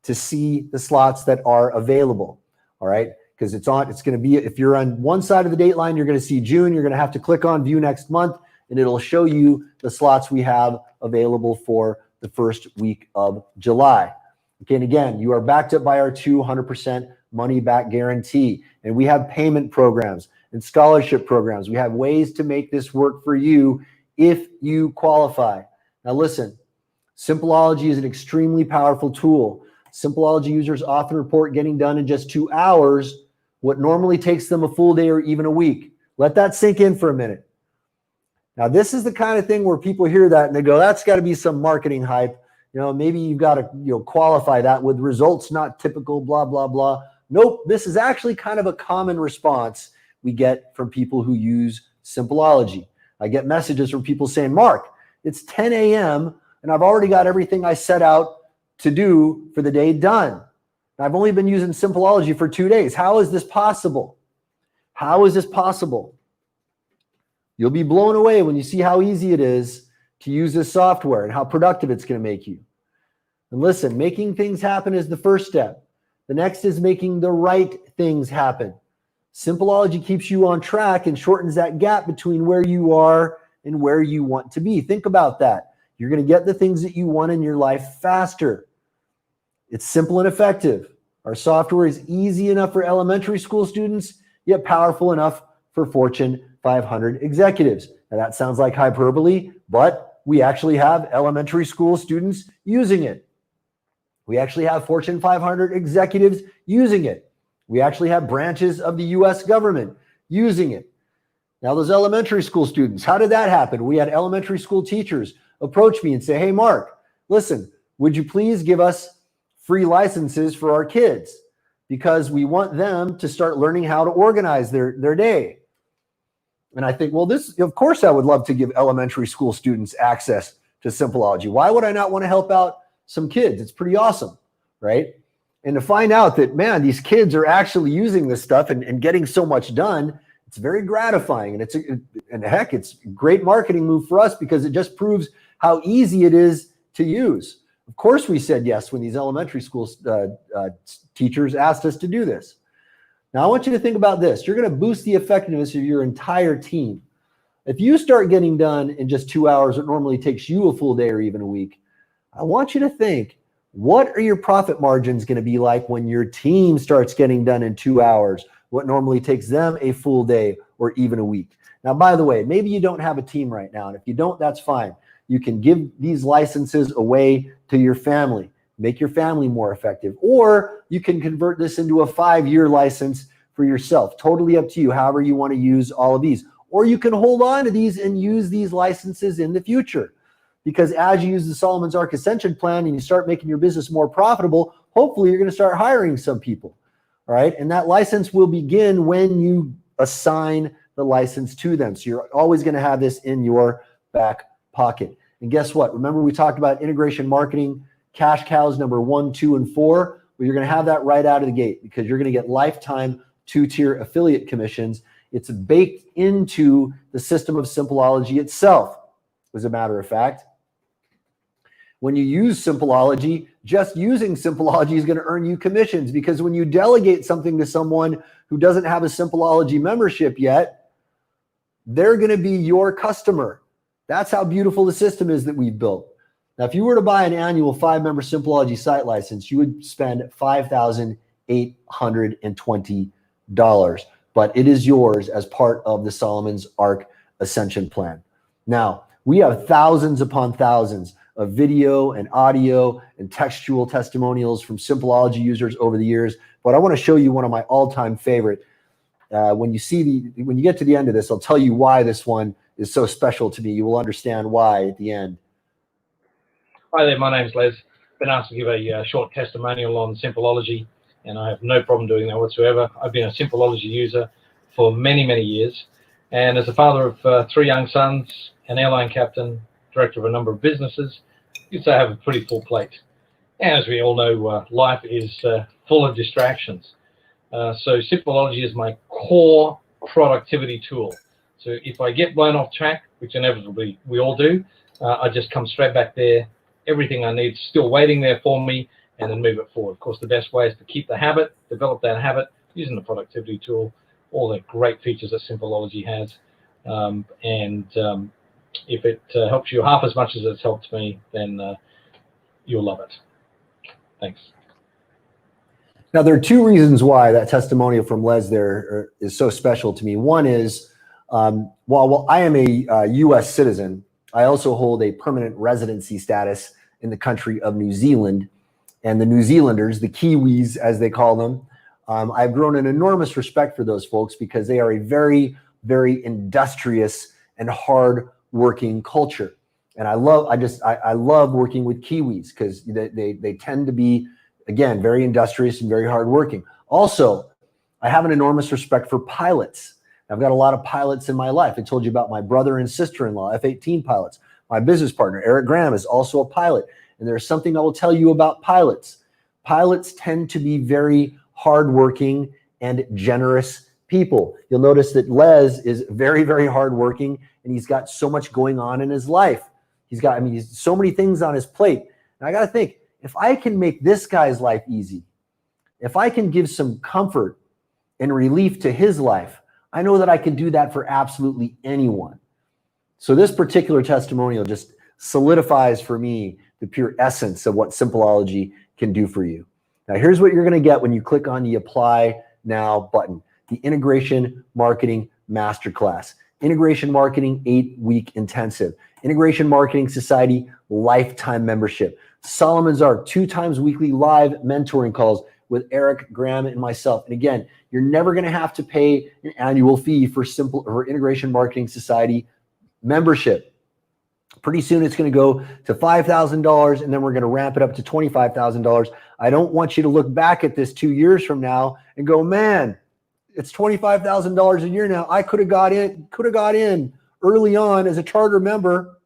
Speaker 1: to see the slots that are available. All right. Because it's going to be, if you're on one side of the date line, you're going to see June. You're going to have to click on view next month, and it'll show you the slots we have available for the first week of July. Okay. And again, you are backed up by our 200% money back guarantee. And we have payment programs and scholarship programs. We have ways to make this work for you if you qualify. Now listen, Simpleology is an extremely powerful tool. Simpleology users often report getting done in just 2 hours what normally takes them a full day or even a week. Let that sink in for a minute. Now, this is the kind of thing where people hear that and they go, that's got to be some marketing hype. Maybe you've got to qualify that with results not typical, blah, blah, blah. Nope, this is actually kind of a common response we get from people who use Simpleology. I get messages from people saying, Mark, it's 10 a.m. and I've already got everything I set out to do for the day done. I've only been using Simpleology for 2 days. How is this possible? How is this possible? You'll be blown away when you see how easy it is to use this software and how productive it's going to make you. And listen, making things happen is the first step. The next is making the right things happen. Simpleology keeps you on track and shortens that gap between where you are and where you want to be. Think about that. You're going to get the things that you want in your life faster. It's simple and effective. Our software is easy enough for elementary school students, yet powerful enough for Fortune 500 executives. Now that sounds like hyperbole, but we actually have elementary school students using it. We actually have Fortune 500 executives using it. We actually have branches of the US government using it. Now those elementary school students, how did that happen? We had elementary school teachers approach me and say, hey, Mark, listen, would you please give us free licenses for our kids? Because we want them to start learning how to organize their day. And I think, well, of course I would love to give elementary school students access to Simpleology. Why would I not want to help out some kids? It's pretty awesome, right? And to find out that, man, these kids are actually using this stuff and getting so much done, it's very gratifying. And heck, it's a great marketing move for us because it just proves how easy it is to use. Of course, we said yes when these elementary school teachers asked us to do this. Now, I want you to think about this. You're going to boost the effectiveness of your entire team. If you start getting done in just 2 hours, it normally takes you a full day or even a week. I want you to think, what are your profit margins going to be like when your team starts getting done in 2 hours, what normally takes them a full day or even a week? Now, by the way, maybe you don't have a team right now. And if you don't, that's fine. You can give these licenses away to your family, make your family more effective, or you can convert this into a 5-year license for yourself. Totally up to you, however you want to use all of these. Or you can hold on to these and use these licenses in the future. Because as you use the Solomon's Arc Ascension plan and you start making your business more profitable, hopefully you're going to start hiring some people. All right. And that license will begin when you assign the license to them. So you're always going to have this in your back pocket. And guess what? Remember we talked about integration marketing, cash cows number 1, 2, and 4. Well, you're going to have that right out of the gate because you're going to get lifetime 2-tier affiliate commissions. It's baked into the system of Simpleology itself, as a matter of fact. When you use Simpleology, just using Simpleology is going to earn you commissions because when you delegate something to someone who doesn't have a Simpleology membership yet, they're going to be your customer. That's how beautiful the system is that we've built. Now, if you were to buy an annual 5-member Simpleology site license, you would spend $5,820, but it is yours as part of the Solomon's Arc Ascension plan. Now, we have thousands upon thousands of video and audio and textual testimonials from Simpleology users over the years, but I want to show you one of my all-time favorite. When you get to the end of this, I'll tell you why this one is so special to me. You will understand why at the end.
Speaker 7: Hi there, my name's Les. Been asked to give a short testimonial on Simpleology, and I have no problem doing that whatsoever. I've been a Simpleology user for many, many years, and as a father of 3 young sons, an airline captain, director of a number of businesses, you'd say I have a pretty full plate. And as we all know, life is full of distractions. So Simpleology is my core productivity tool. So if I get blown off track, which inevitably we all do, I just come straight back there everything I need still waiting there for me, and then move it forward. Of course, the best way is to keep the habit, develop that habit using the productivity tool, all the great features that Simpleology has. If it helps you half as much as it's helped me, then you'll love it. Thanks.
Speaker 1: Now, there are two reasons why that testimonial from Les there is so special to me. One is, while I am a U.S. citizen, I also hold a permanent residency status in the country of New Zealand. And the New Zealanders, the Kiwis as they call them, I've grown an enormous respect for those folks because they are a very, very industrious and hard-working culture. And I love working with Kiwis because they tend to be, again, very industrious and very hardworking. Also, I have an enormous respect for pilots. I've got a lot of pilots in my life. I told you about my brother and sister-in-law, F-18 pilots. My business partner, Eric Graham, is also a pilot. And there's something I will tell you about pilots. Pilots tend to be very hardworking and generous people. You'll notice that Les is very, very hardworking, and he's got so much going on in his life. He's so many things on his plate. And I got to think, if I can make this guy's life easy, if I can give some comfort and relief to his life, I know that I can do that for absolutely anyone. So this particular testimonial just solidifies for me the pure essence of what Simpleology can do for you. Now, here's what you're going to get when you click on the Apply Now button, the Integration Marketing Masterclass. Integration Marketing 8-week intensive. Integration Marketing Society lifetime membership. Solomon's Arc 2 times weekly live mentoring calls with Eric Graham and myself. And again, you're never going to have to pay an annual fee for Integration Marketing Society membership. Pretty soon it's going to go to $5,000, and then we're going to ramp it up to $25,000. I don't want you to look back at this 2 years from now and go, man, it's $25,000 a year now. I could have got in early on as a charter member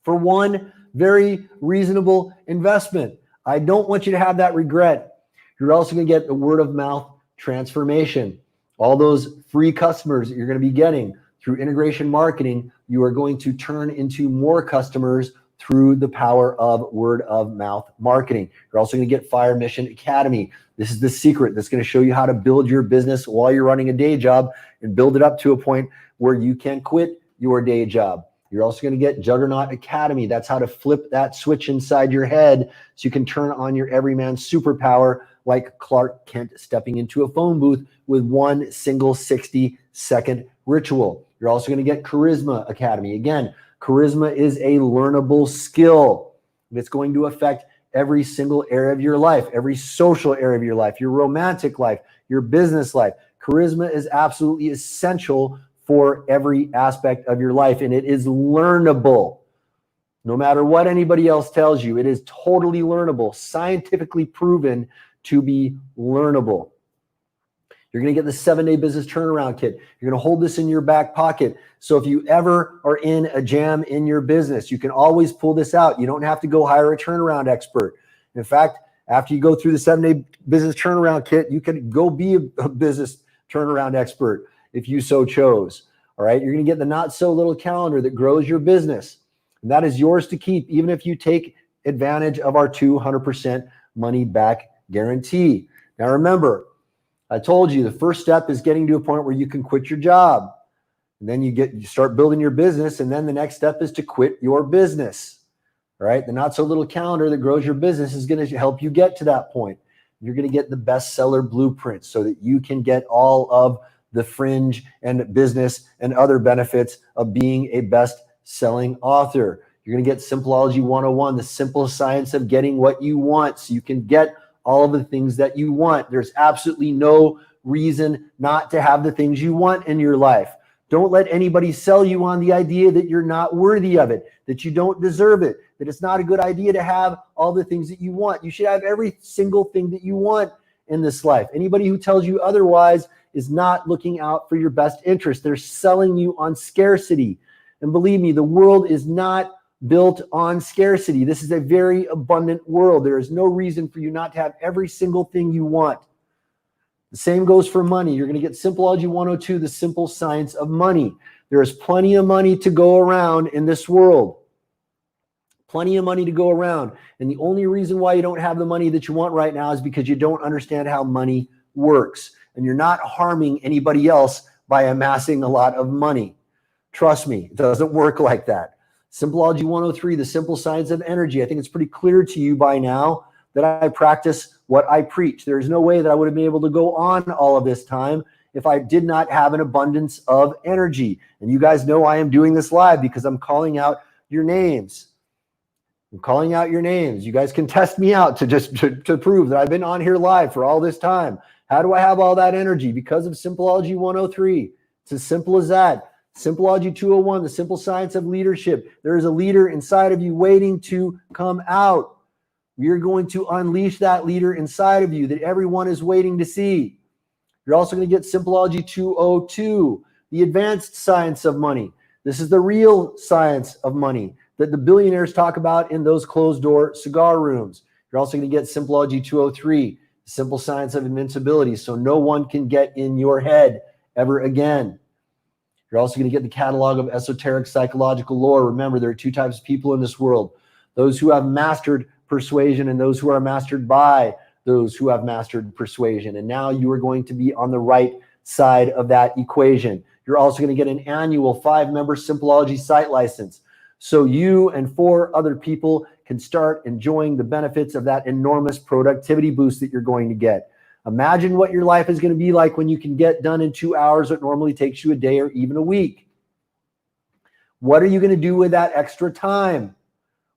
Speaker 1: for one very reasonable investment. I don't want you to have that regret. You're also going to get the word of mouth transformation. All those free customers that you're going to be getting through integration marketing, you are going to turn into more customers through the power of word of mouth marketing. You're also going to get Fire Mission Academy. This is the secret that's going to show you how to build your business while you're running a day job and build it up to a point where you can quit your day job. You're also going to get Juggernaut Academy. That's how to flip that switch inside your head so you can turn on your everyman superpower like Clark Kent stepping into a phone booth with one single 60-second ritual. You're also going to get Charisma Academy. Again, charisma is a learnable skill. It's going to affect every single area of your life, every social area of your life, your romantic life, your business life. Charisma is absolutely essential for every aspect of your life, and it is learnable. No matter what anybody else tells you, it is totally learnable, scientifically proven to be learnable. You're going to get the 7-day business turnaround kit. You're going to hold this in your back pocket. So if you ever are in a jam in your business, you can always pull this out. You don't have to go hire a turnaround expert. In fact, after you go through the 7-day business turnaround kit, you can go be a business turnaround expert if you so chose. All right. You're going to get the not so little calendar that grows your business. And that is yours to keep, even if you take advantage of our 200% money back guarantee. Now, remember, I told you the first step is getting to a point where you can quit your job. And then you start building your business. And then the next step is to quit your business. All right. The not so little calendar that grows your business is going to help you get to that point. You're going to get the bestseller blueprint so that you can get all of the fringe and business and other benefits of being a best-selling author. You're going to get Simpleology 101, the simple science of getting what you want so you can get all of the things that you want. There's absolutely no reason not to have the things you want in your life. Don't let anybody sell you on the idea that you're not worthy of it, that you don't deserve it, that it's not a good idea to have all the things that you want. You should have every single thing that you want in this life. Anybody who tells you otherwise is not looking out for your best interest. They're selling you on scarcity. And believe me, the world is not built on scarcity. This is a very abundant world. There is no reason for you not to have every single thing you want. The same goes for money. You're going to get Simpleology 102, the simple science of money. There is plenty of money to go around in this world. plenty of money to go around. And the only reason why you don't have the money that you want right now is because you don't understand how money works. And you're not harming anybody else by amassing a lot of money. Trust me, it doesn't work like that. Simpleology 103, the simple science of energy. I think it's pretty clear to you by now that I practice what I preach. There's no way that I would have been able to go on all of this time if I did not have an abundance of energy. And you guys know I am doing this live because I'm calling out your names. I'm calling out your names. You guys can test me out to prove that I've been on here live for all this time. How do I have all that energy? Because of Simpleology 103. It's as simple as that. Simpleology 201, the simple science of leadership. There is a leader inside of you waiting to come out. We are going to unleash that leader inside of you that everyone is waiting to see. You're also going to get Simpleology 202, the advanced science of money. This is the real science of money that the billionaires talk about in those closed-door cigar rooms. You're also going to get Simpleology 203, the simple science of invincibility, so no one can get in your head ever again. You're also going to get the catalog of esoteric psychological lore. Remember, there are two types of people in this world: those who have mastered persuasion and those who are mastered by those who have mastered persuasion. And now you are going to be on the right side of that equation. You're also going to get an annual 5-member Simpleology site license, so you and 4 other people can start enjoying the benefits of that enormous productivity boost that you're going to get. Imagine what your life is going to be like when you can get done in 2 hours what normally takes you a day or even a week. What are you going to do with that extra time?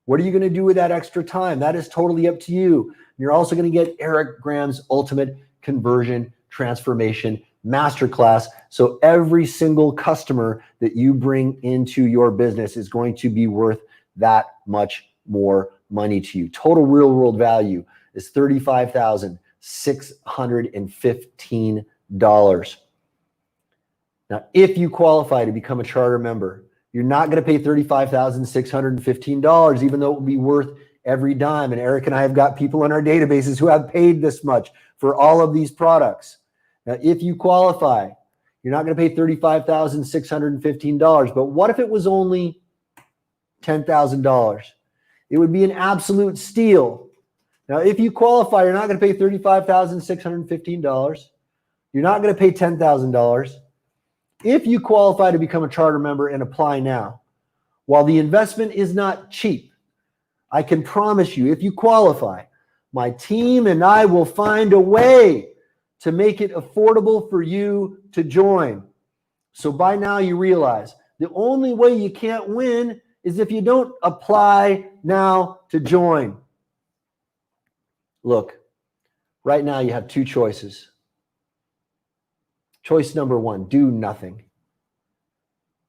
Speaker 1: What are you going to do with that extra time? That is totally up to you. You're also going to get Eric Graham's Ultimate Conversion Transformation Masterclass. So every single customer that you bring into your business is going to be worth that much more money to you. Total real world value is $35,615. Now, if you qualify to become a charter member, you're not going to pay $35,615, even though it will be worth every dime. And Eric and I have got people in our databases who have paid this much for all of these products. Now, if you qualify, you're not going to pay $35,615. But what if it was only $10,000? It would be an absolute steal. Now, if you qualify, you're not going to pay $35,615. You're not going to pay $10,000. If you qualify to become a charter member and apply now, while the investment is not cheap, I can promise you, if you qualify, my team and I will find a way to make it affordable for you to join. So by now you realize the only way you can't win is if you don't apply now to join. Look, right now you have 2 choices. Choice number 1, do nothing.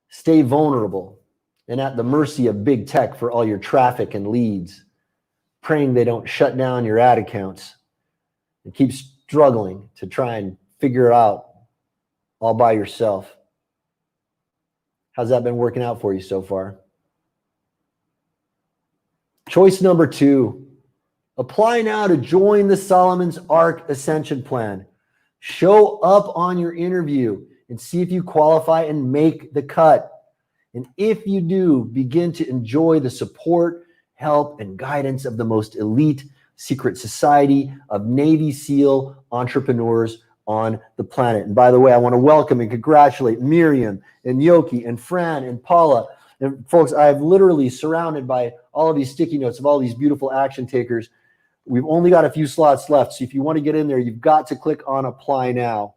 Speaker 1: Stay vulnerable and at the mercy of big tech for all your traffic and leads, praying they don't shut down your ad accounts, and keep struggling to try and figure it out all by yourself. How's that been working out for you so far? Choice number 2, apply now to join the Solomon's Arc Ascension Plan. Show up on your interview and see if you qualify and make the cut. And if you do, begin to enjoy the support, help, and guidance of the most elite secret society of Navy SEAL entrepreneurs on the planet. And by the way, I want to welcome and congratulate Miriam and Yoki and Fran and Paula. And folks, I have literally surrounded by all of these sticky notes of all these beautiful action takers. We've only got a few slots left. So if you want to get in there, you've got to click on apply now.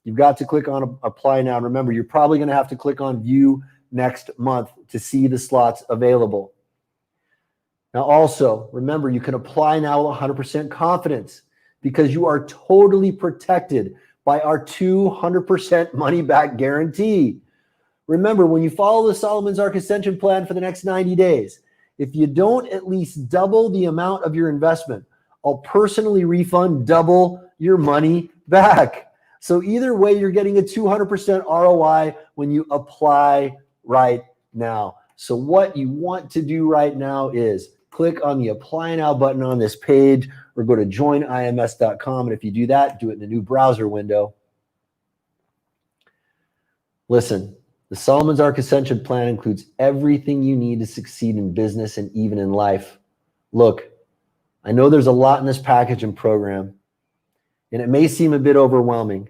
Speaker 1: You've got to click on apply now. And remember, you're probably going to have to click on view next month to see the slots available. Now, also, remember, you can apply now with 100% confidence because you are totally protected by our 200% money back guarantee. Remember, when you follow the Solomon's Arc Ascension Plan for the next 90 days, if you don't at least double the amount of your investment, I'll personally refund double your money back. So either way, you're getting a 200% ROI when you apply right now. So what you want to do right now is click on the apply now button on this page or go to joinims.com. And if you do that, do it in the new browser window. Listen, The Solomon's Arc Ascension Plan includes everything you need to succeed in business and even in life. Look, I know there's a lot in this package and program, and it may seem a bit overwhelming.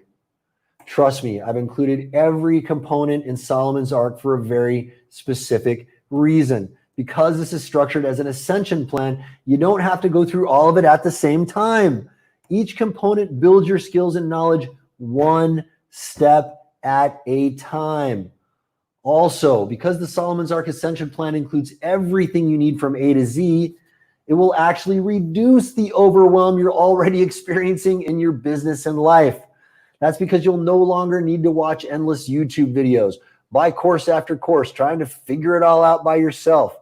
Speaker 1: Trust me, I've included every component in Solomon's Arc for a very specific reason. Because this is structured as an ascension plan, you don't have to go through all of it at the same time. Each component builds your skills and knowledge one step at a time. Also, because the Solomon's Arc Ascension Plan includes everything you need from A to Z, it will actually reduce the overwhelm you're already experiencing in your business and life. That's because you'll no longer need to watch endless YouTube videos, buy course after course, trying to figure it all out by yourself.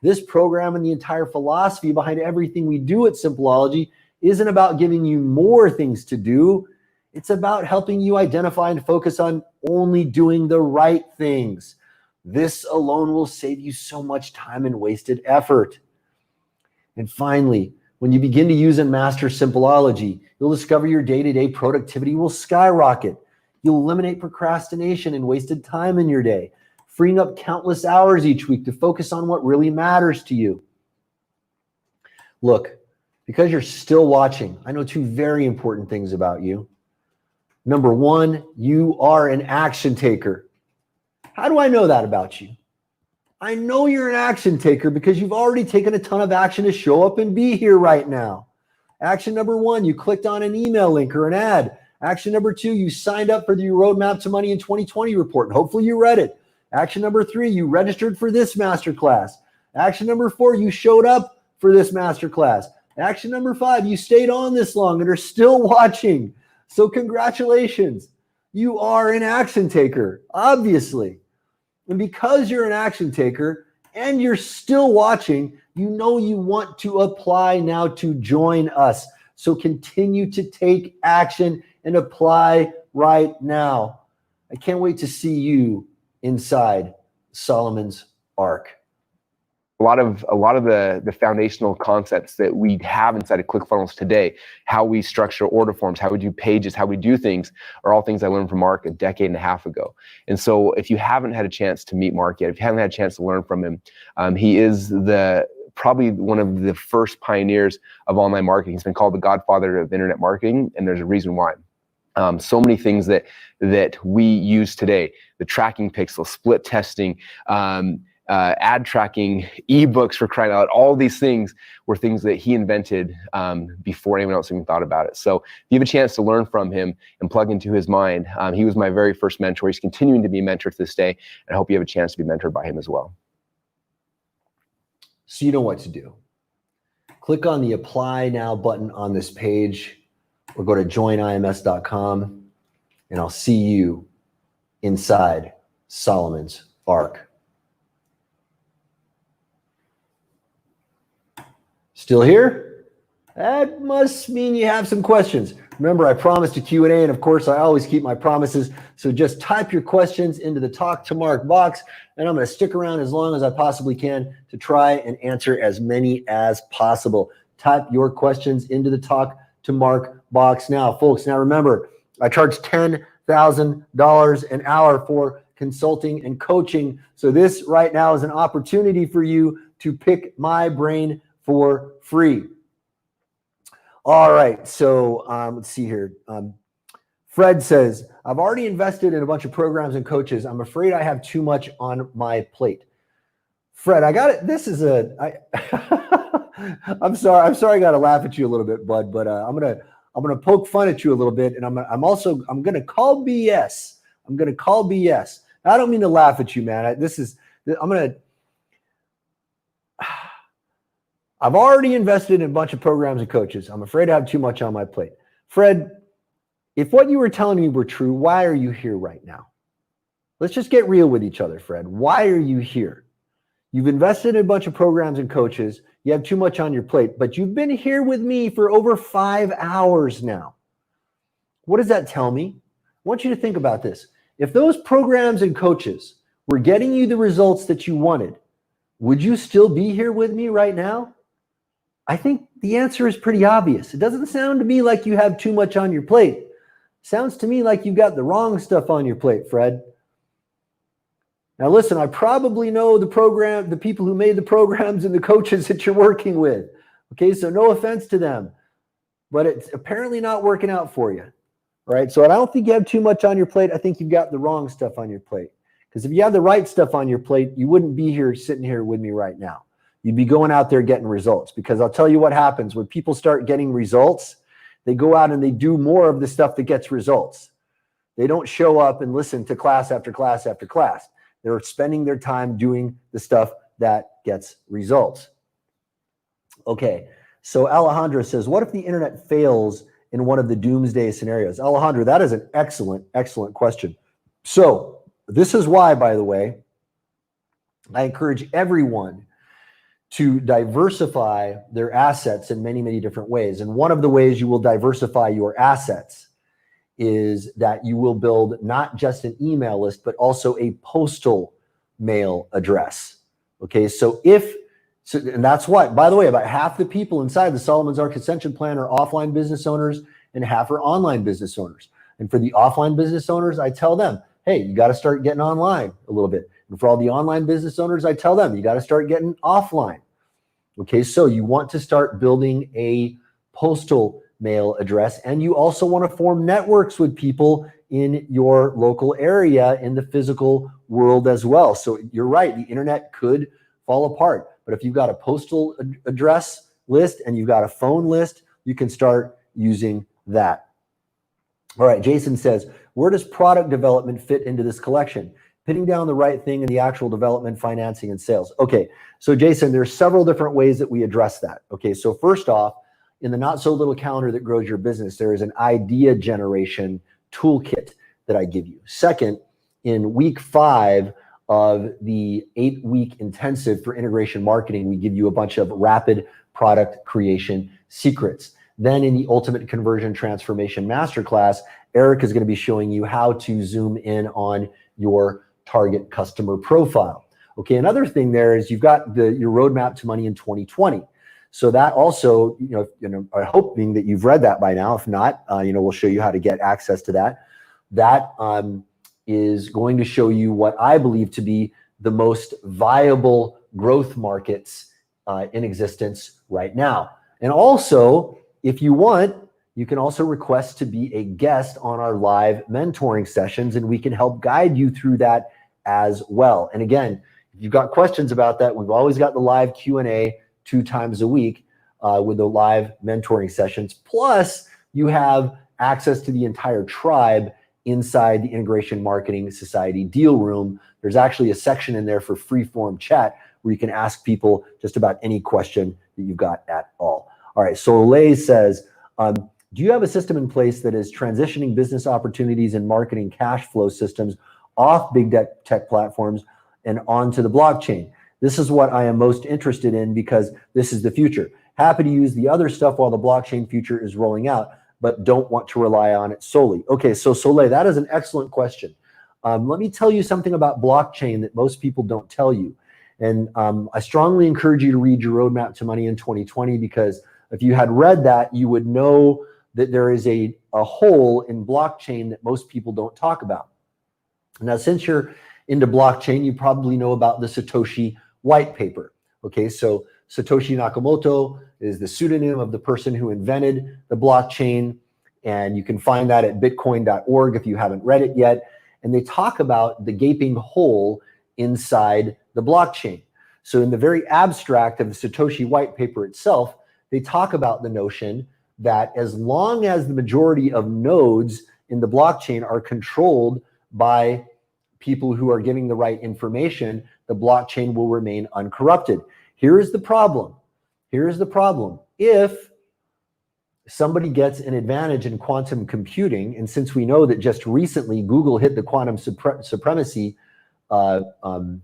Speaker 1: This program and the entire philosophy behind everything we do at Simpleology isn't about giving you more things to do. It's about helping you identify and focus on only doing the right things. This alone will save you so much time and wasted effort. And finally, when you begin to use and master Simpleology, you'll discover your day-to-day productivity will skyrocket. You'll eliminate procrastination and wasted time in your day, freeing up countless hours each week to focus on what really matters to you. Look, because you're still watching, I know two very important things about you. Number one, you are an action taker. How do I know that about you? I know you're an action taker because you've already taken a ton of action to show up and be here right now. Action number one, you clicked on an email link or an ad. Action number two, you signed up for the Roadmap to Money in 2020 report, and hopefully you read it. Action number three, you registered for this masterclass. Action number four, you showed up for this masterclass. Action number five, you stayed on this long and are still watching. So congratulations. You are an action taker, obviously. And because you're an action taker and you're still watching, you know you want to apply now to join us. So continue to take action and apply right now. I can't wait to see you inside Solomon's Arc.
Speaker 3: A lot of the foundational concepts that we have inside of ClickFunnels today, how we structure order forms, how we do pages, how we do things, are all things I learned from Mark a decade and a half ago. And so if you haven't had a chance to meet Mark yet, if you haven't had a chance to learn from him, he is probably one of the first pioneers of online marketing. He's been called the godfather of internet marketing, and there's a reason why. So many things that we use today, the tracking pixel, split testing, ad tracking, ebooks, for crying out loud, all these things were things that he invented before anyone else even thought about it. So if you have a chance to learn from him and plug into his mind, he was my very first mentor. He's continuing to be a mentor to this day, and I hope you have a chance to be mentored by him as well.
Speaker 1: So you know what to do. Click on the Apply Now button on this page or go to joinims.com, and I'll see you inside Solomon's Arc. Still here? That must mean you have some questions. Remember, I promised a Q&A, and of course, I always keep my promises. So just type your questions into the Talk to Mark box, and I'm going to stick around as long as I possibly can to try and answer as many as possible. Type your questions into the Talk to Mark box now. Folks, now remember, I charge $10,000 an hour for consulting and coaching. So this right now is an opportunity for you to pick my brain for free. All right, so let's see here. Fred says, I've already invested in a bunch of programs and coaches. I'm afraid I have too much on my plate. Fred, I got it. This is I'm sorry I got to laugh at you a little bit, bud, but I'm gonna poke fun at you a little bit, and I'm gonna call BS. I'm gonna call BS. I don't mean to laugh at you, man. I've already invested in a bunch of programs and coaches. I'm afraid I have too much on my plate. Fred, if what you were telling me were true, why are you here right now? Let's just get real with each other, Fred. Why are you here? You've invested in a bunch of programs and coaches. You have too much on your plate, but you've been here with me for over 5 hours now. What does that tell me? I want you to think about this. If those programs and coaches were getting you the results that you wanted, would you still be here with me right now? I think the answer is pretty obvious. It doesn't sound to me like you have too much on your plate. It sounds to me like you've got the wrong stuff on your plate, Fred. Now, listen, I probably know the people who made the programs and the coaches that you're working with. Okay, so no offense to them, but it's apparently not working out for you. Right? So I don't think you have too much on your plate. I think you've got the wrong stuff on your plate. Because if you had the right stuff on your plate, you wouldn't be here sitting here with me right now. You'd be going out there getting results. Because I'll tell you what happens when people start getting results, they go out and they do more of the stuff that gets results. They don't show up and listen to class after class after class. They're spending their time doing the stuff that gets results. Okay, so Alejandro says, what if the internet fails in one of the doomsday scenarios? Alejandro, that is an excellent, excellent question. So this is why, by the way, I encourage everyone to diversify their assets in many, many different ways. And one of the ways you will diversify your assets is that you will build not just an email list, but also a postal mail address. Okay, and that's what, by the way, about half the people inside the Solomon's Arc Ascension Plan are offline business owners and half are online business owners. And for the offline business owners, I tell them, hey, you got to start getting online a little bit. And for all the online business owners, I tell them, you got to start getting offline. Okay, so you want to start building a postal mail address, and you also want to form networks with people in your local area in the physical world as well. So you're right, the internet could fall apart. But if you've got a postal address list and you've got a phone list, you can start using that. All right, Jason says, where does product development fit into this collection? Pinning down the right thing in the actual development, financing, and sales. Okay, so Jason, there's several different ways that we address that. Okay, so first off, in the Not So Little Calendar That Grows Your Business, there is an idea generation toolkit that I give you. Second, in week 5 of the 8-week intensive for integration marketing, we give you a bunch of rapid product creation secrets. Then in the Ultimate Conversion Transformation Masterclass, Eric is going to be showing you how to zoom in on your target customer profile. Okay, another thing there is you've got your roadmap to money in 2020. So that also, I'm hoping that you've read that by now. If not, we'll show you how to get access to that. That is going to show you what I believe to be the most viable growth markets in existence right now. And also, if you want, you can also request to be a guest on our live mentoring sessions, and we can help guide you through that as well. And again, if you've got questions about that, we've always got the live Q&A 2 times a week with the live mentoring sessions. Plus, you have access to the entire tribe inside the Integration Marketing Society deal room. There's actually a section in there for free-form chat where you can ask people just about any question that you've got at all. All right, Soleil says, do you have a system in place that is transitioning business opportunities and marketing cash flow systems off big tech platforms and onto the blockchain? This is what I am most interested in because this is the future. Happy to use the other stuff while the blockchain future is rolling out, but don't want to rely on it solely. Okay, so Soleil, that is an excellent question. Let me tell you something about blockchain that most people don't tell you. And I strongly encourage you to read your Roadmap to Money in 2020, because if you had read that, you would know that there is a hole in blockchain that most people don't talk about. Now, since you're into blockchain, you probably know about the Satoshi white paper. Okay, so Satoshi Nakamoto is the pseudonym of the person who invented the blockchain, and you can find that at bitcoin.org if you haven't read it yet. And they talk about the gaping hole inside the blockchain. So in the very abstract of the Satoshi white paper itself, they talk about the notion that as long as the majority of nodes in the blockchain are controlled by people who are giving the right information, the blockchain will remain uncorrupted. Here is the problem. Here is the problem. If somebody gets an advantage in quantum computing, and since we know that just recently Google hit the quantum supremacy roadmark,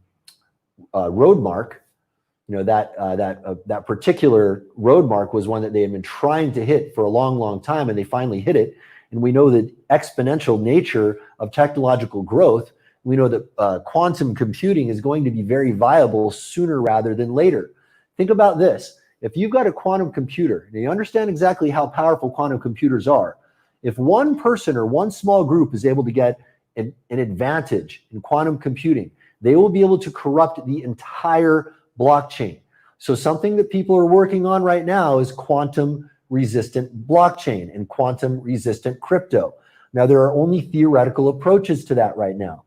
Speaker 1: that particular roadmark was one that they had been trying to hit for a long, long time, and they finally hit it. And we know the exponential nature of technological growth. We know that quantum computing is going to be very viable sooner rather than later. Think about this. If you've got a quantum computer, and you understand exactly how powerful quantum computers are, if one person or one small group is able to get an advantage in quantum computing, they will be able to corrupt the entire blockchain. So something that people are working on right now is quantum resistant blockchain and quantum resistant crypto. Now, there are only theoretical approaches to that right now.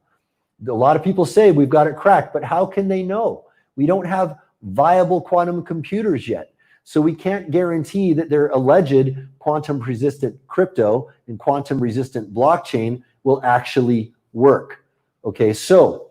Speaker 1: A lot of people say we've got it cracked, but how can they know? We don't have viable quantum computers yet. So we can't guarantee that their alleged quantum resistant crypto and quantum resistant blockchain will actually work. Okay, so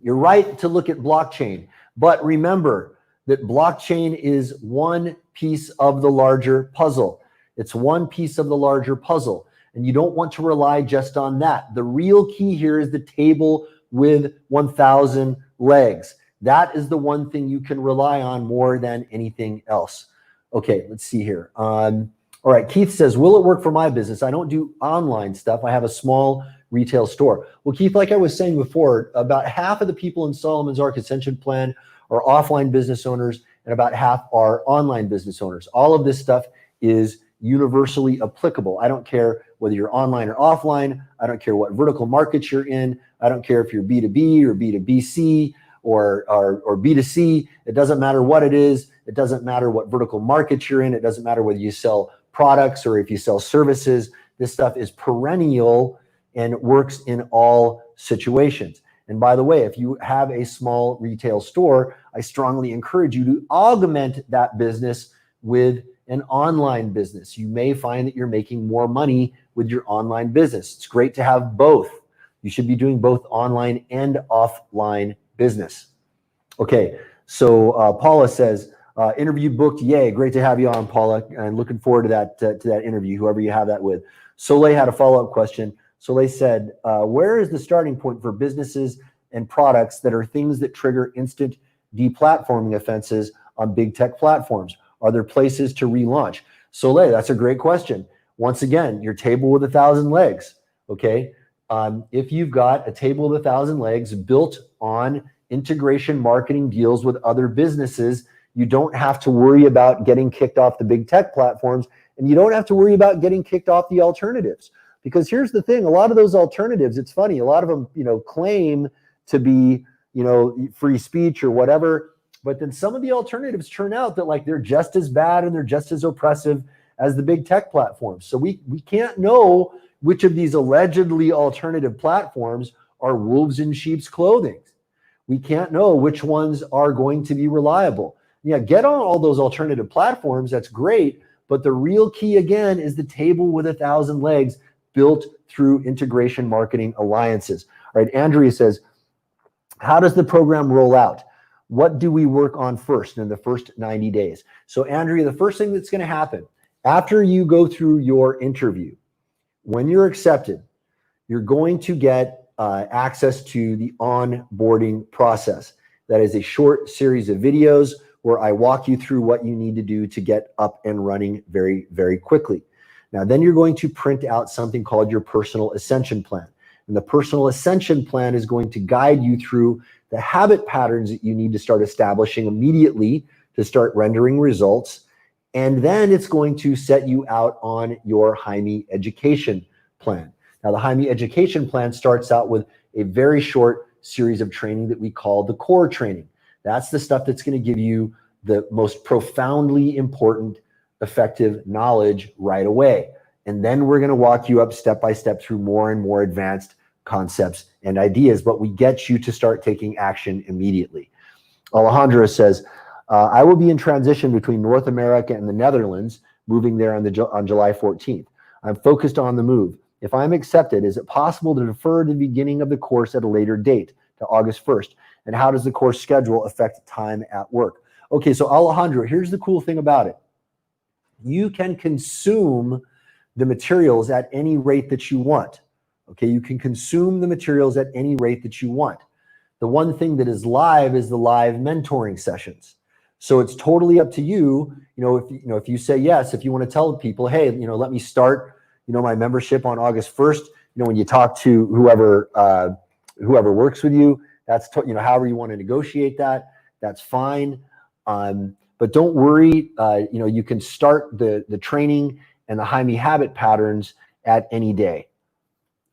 Speaker 1: you're right to look at blockchain, but remember that blockchain is one piece of the larger puzzle. It's one piece of the larger puzzle, and you don't want to rely just on that. The real key here is the table with 1,000 legs. That is the one thing you can rely on more than anything else. Okay, let's see here. All right, Keith says, will it work for my business? I don't do online stuff. I have a small retail store. Well, Keith, like I was saying before, about half of the people in Solomon's Ark Ascension Plan are offline business owners, and about half are online business owners. All of this stuff is universally applicable. I don't care whether you're online or offline. I don't care what vertical markets you're in. I don't care if you're B2B or B2BC or B2C. It doesn't matter what it is. It doesn't matter what vertical markets you're in. It doesn't matter whether you sell products or if you sell services. This stuff is perennial and works in all situations. And by the way, if you have a small retail store, I strongly encourage you to augment that business with an online business. You may find that you're making more money with your online business. It's great to have both. You should be doing both online and offline business. Okay, so Paula says, interview booked, yay, great to have you on, Paula, and looking forward to that interview, whoever you have that with. Soleil had a follow-up question. Soleil said, where is the starting point for businesses and products that are things that trigger instant deplatforming offenses on big tech platforms? Are there places to relaunch? Soleil, that's a great question. Once again, your table with 1,000 legs, okay? If you've got a table with 1,000 legs built on integration marketing deals with other businesses, you don't have to worry about getting kicked off the big tech platforms, and you don't have to worry about getting kicked off the alternatives. Because here's the thing, a lot of those alternatives, it's funny, a lot of them, claim to be, free speech or whatever, but then some of the alternatives turn out that like they're just as bad and they're just as oppressive as the big tech platforms. So we can't know which of these allegedly alternative platforms are wolves in sheep's clothing. We can't know which ones are going to be reliable. Yeah, get on all those alternative platforms, that's great, but the real key again is the table with 1,000 legs built through integration marketing alliances. All right, Andrea says, how does the program roll out? What do we work on first in the first 90 days? So Andrea, the first thing that's gonna happen, after you go through your interview, when you're accepted, you're going to get access to the onboarding process. That is a short series of videos where I walk you through what you need to do to get up and running very, very quickly. Now, then you're going to print out something called your personal ascension plan. And the personal ascension plan is going to guide you through the habit patterns that you need to start establishing immediately to start rendering results. And then it's going to set you out on your Jaime education plan. Now, the Jaime education plan starts out with a very short series of training that we call the core training. That's the stuff that's going to give you the most profoundly important, effective knowledge right away. And then we're going to walk you up step by step through more and more advanced concepts and ideas, but we get you to start taking action immediately. Alejandro says, I will be in transition between North America and the Netherlands, moving there on July 14th. I'm focused on the move. If I'm accepted, is it possible to defer the beginning of the course at a later date to August 1st? And how does the course schedule affect time at work? Okay, so Alejandro, here's the cool thing about it. You can consume the materials at any rate that you want. Okay, you can consume the materials at any rate that you want. The one thing that is live is the live mentoring sessions. So it's totally up to you. If you say yes, if you want to tell people, hey, let me start, my membership on August 1st. When you talk to whoever works with you, that's however you want to negotiate that. That's fine. But don't worry. You can start the training and the Jaime habit patterns at any day.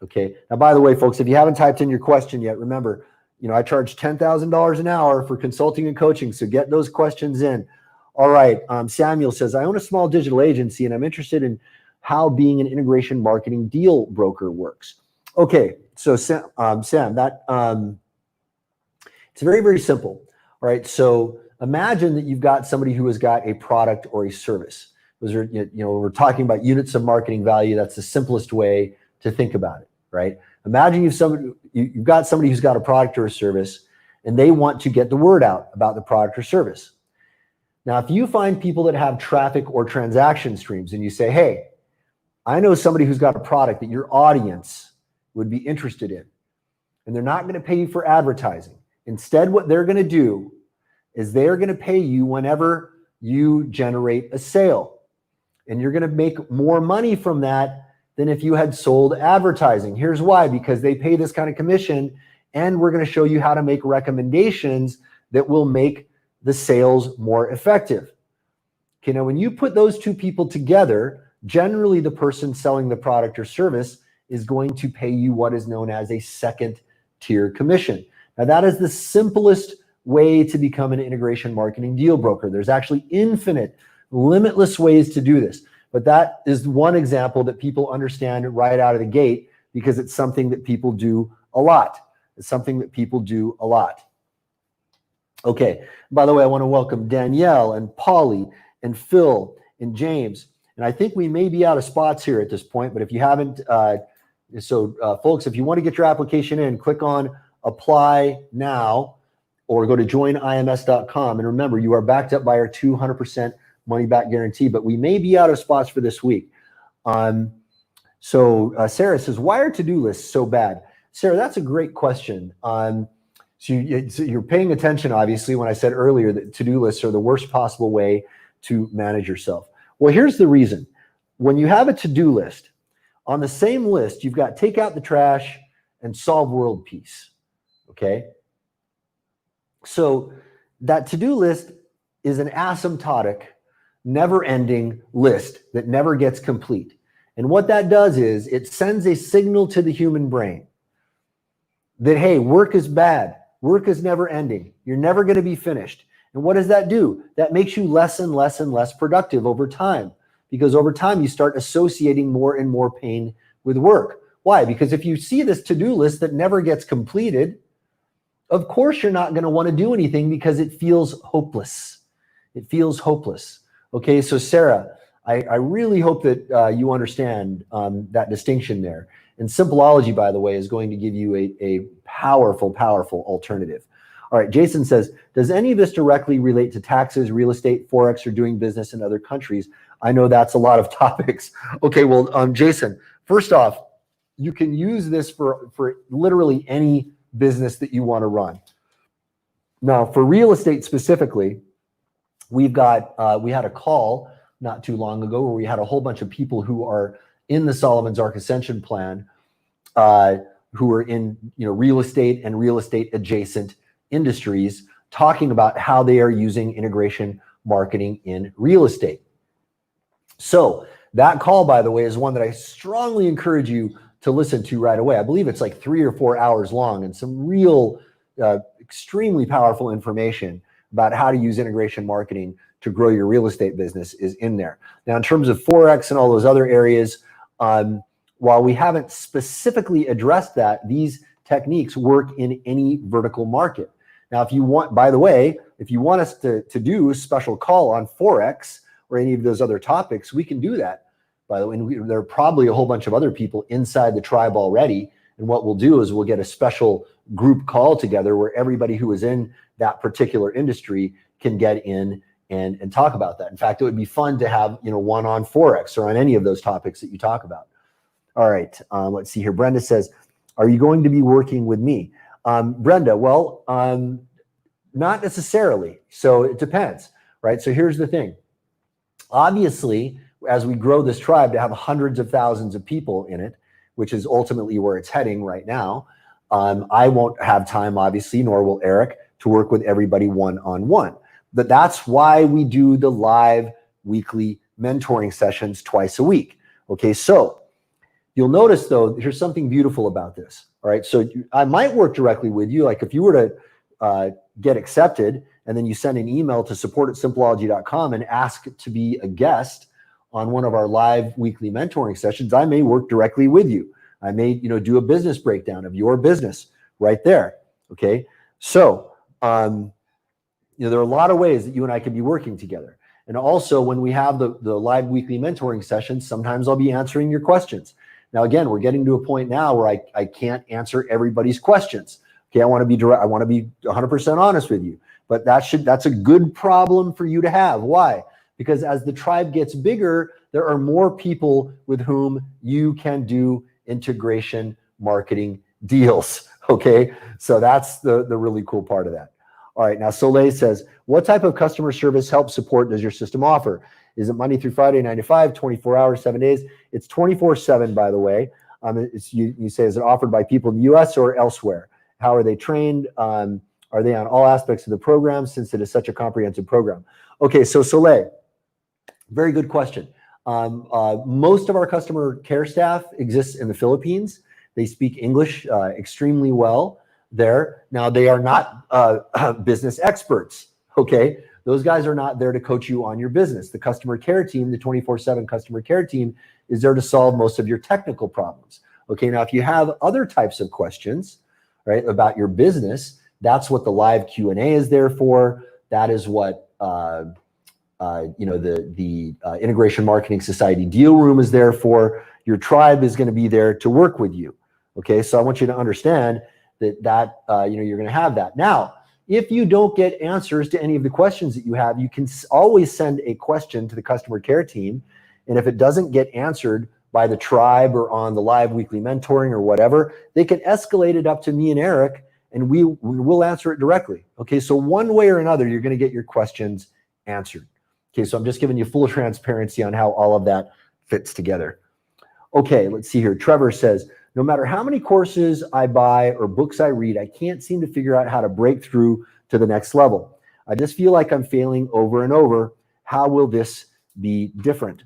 Speaker 1: Okay. Now, by the way, folks, if you haven't typed in your question yet, remember, I charge $10,000 an hour for consulting and coaching. So get those questions in. All right. Samuel says, I own a small digital agency and I'm interested in how being an integration marketing deal broker works. Okay. So Sam, it's very, very simple. All right. So imagine that you've got somebody who has got a product or a service. Those are, we're talking about units of marketing value. That's the simplest way to think about it, right? Imagine you've got somebody who's got a product or a service and they want to get the word out about the product or service. Now, if you find people that have traffic or transaction streams and you say, hey, I know somebody who's got a product that your audience would be interested in, and they're not going to pay you for advertising. Instead, what they're going to do is they're going to pay you whenever you generate a sale. And you're going to make more money from that than if you had sold advertising. Here's why: because they pay this kind of commission, and we're going to show you how to make recommendations that will make the sales more effective. Okay, now when you put those two people together, generally the person selling the product or service is going to pay you what is known as a second tier commission. Now that is the simplest way to become an integration marketing deal broker. There's actually infinite, limitless ways to do this. But that is one example that people understand right out of the gate because it's something that people do a lot. It's something that people do a lot. Okay, by the way, I want to welcome Danielle and Polly and Phil and James. And I think we may be out of spots here at this point, but if you haven't, folks, if you want to get your application in, click on apply now or go to joinims.com. And remember, you are backed up by our 200% money back guarantee, but we may be out of spots for this week. Sarah says, why are to-do lists so bad? Sarah, that's a great question. So you're paying attention, obviously, when I said earlier that to-do lists are the worst possible way to manage yourself. Well, here's the reason. When you have a to-do list, on the same list, you've got take out the trash and solve world peace, okay? So that to-do list is an asymptotic, never-ending list that never gets complete. And what that does is it sends a signal to the human brain that, hey, work is bad. Work is never ending. You're never going to be finished. And what does that do? That makes you less and less and less productive over time, because over time you start associating more and more pain with work. Why? Because if you see this to-do list that never gets completed, of course you're not going to want to do anything because it feels hopeless. It feels hopeless. Okay, so Sarah, I really hope that you understand that distinction there. And Simpleology, by the way, is going to give you a powerful, powerful alternative. All right, Jason says, does any of this directly relate to taxes, real estate, Forex, or doing business in other countries? I know that's a lot of topics. Okay, well, Jason, first off, you can use this for literally any business that you want to run. Now, for real estate specifically, we had a call not too long ago where we had a whole bunch of people who are in the Solomon's Arc Ascension plan, who are in real estate and real estate adjacent industries, talking about how they are using integration marketing in real estate. So that call, by the way, is one that I strongly encourage you to listen to right away. I believe it's like 3 or 4 hours long and some real extremely powerful information about how to use integration marketing to grow your real estate business is in there. Now, in terms of Forex and all those other areas, while we haven't specifically addressed that, these techniques work in any vertical market. Now, if you want, by the way, if you want us to do a special call on Forex or any of those other topics, we can do that. By the way, and there are probably a whole bunch of other people inside the tribe already. And what we'll do is we'll get a special group call together where everybody who is in that particular industry can get in and talk about that. In fact, it would be fun to have one on Forex or on any of those topics that you talk about. All right, let's see here. Brenda says, are you going to be working with me? Brenda, well, not necessarily. So it depends, right? So here's the thing. Obviously, as we grow this tribe to have hundreds of thousands of people in it, which is ultimately where it's heading right now, I won't have time, obviously, nor will Eric, to work with everybody one-on-one. But that's why we do the live weekly mentoring sessions twice a week. Okay, so You'll notice though, here's something beautiful about this. All right. So I might work directly with you. Like if you were to get accepted and then you send an email to support@simpleology.com and ask to be a guest on one of our live weekly mentoring sessions, I may work directly with you. I may, do a business breakdown of your business right there. Okay. So, there are a lot of ways that you and I could be working together. And also when we have the live weekly mentoring sessions, sometimes I'll be answering your questions. Now, again, we're getting to a point now where I can't answer everybody's questions. Okay. I want to be direct. I want to be 100% honest with you, but that's a good problem for you to have. Why? Because as the tribe gets bigger, there are more people with whom you can do integration marketing deals. Okay. So that's the really cool part of that. All right. Now, Soleil says, what type of customer service help support does your system offer? Is it Monday through Friday, 9 to 5, 24 hours, 7 days? It's 24/7, by the way. You say, is it offered by people in the US or elsewhere? How are they trained? Are they on all aspects of the program since it is such a comprehensive program? Okay. So Soleil, very good question. Most of our customer care staff exists in the Philippines. They speak English extremely well there. Now, they are not business experts, okay? Those guys are not there to coach you on your business. The customer care team, the 24/7 customer care team, is there to solve most of your technical problems. Okay, now if you have other types of questions, right, about your business, that's what the live Q&A is there for. That is what the Integration Marketing Society Deal Room is there for. Your tribe is going to be there to work with you. Okay, so I want you to understand that you're going to have that. Now, if you don't get answers to any of the questions that you have, you can always send a question to the customer care team. And if it doesn't get answered by the tribe or on the live weekly mentoring or whatever, they can escalate it up to me and Eric, and we'll answer it directly. Okay, so one way or another, you're going to get your questions answered. Okay, so I'm just giving you full transparency on how all of that fits together. Okay, let's see here. Trevor says, no matter how many courses I buy or books I read, I can't seem to figure out how to break through to the next level. I just feel like I'm failing over and over. How will this be different?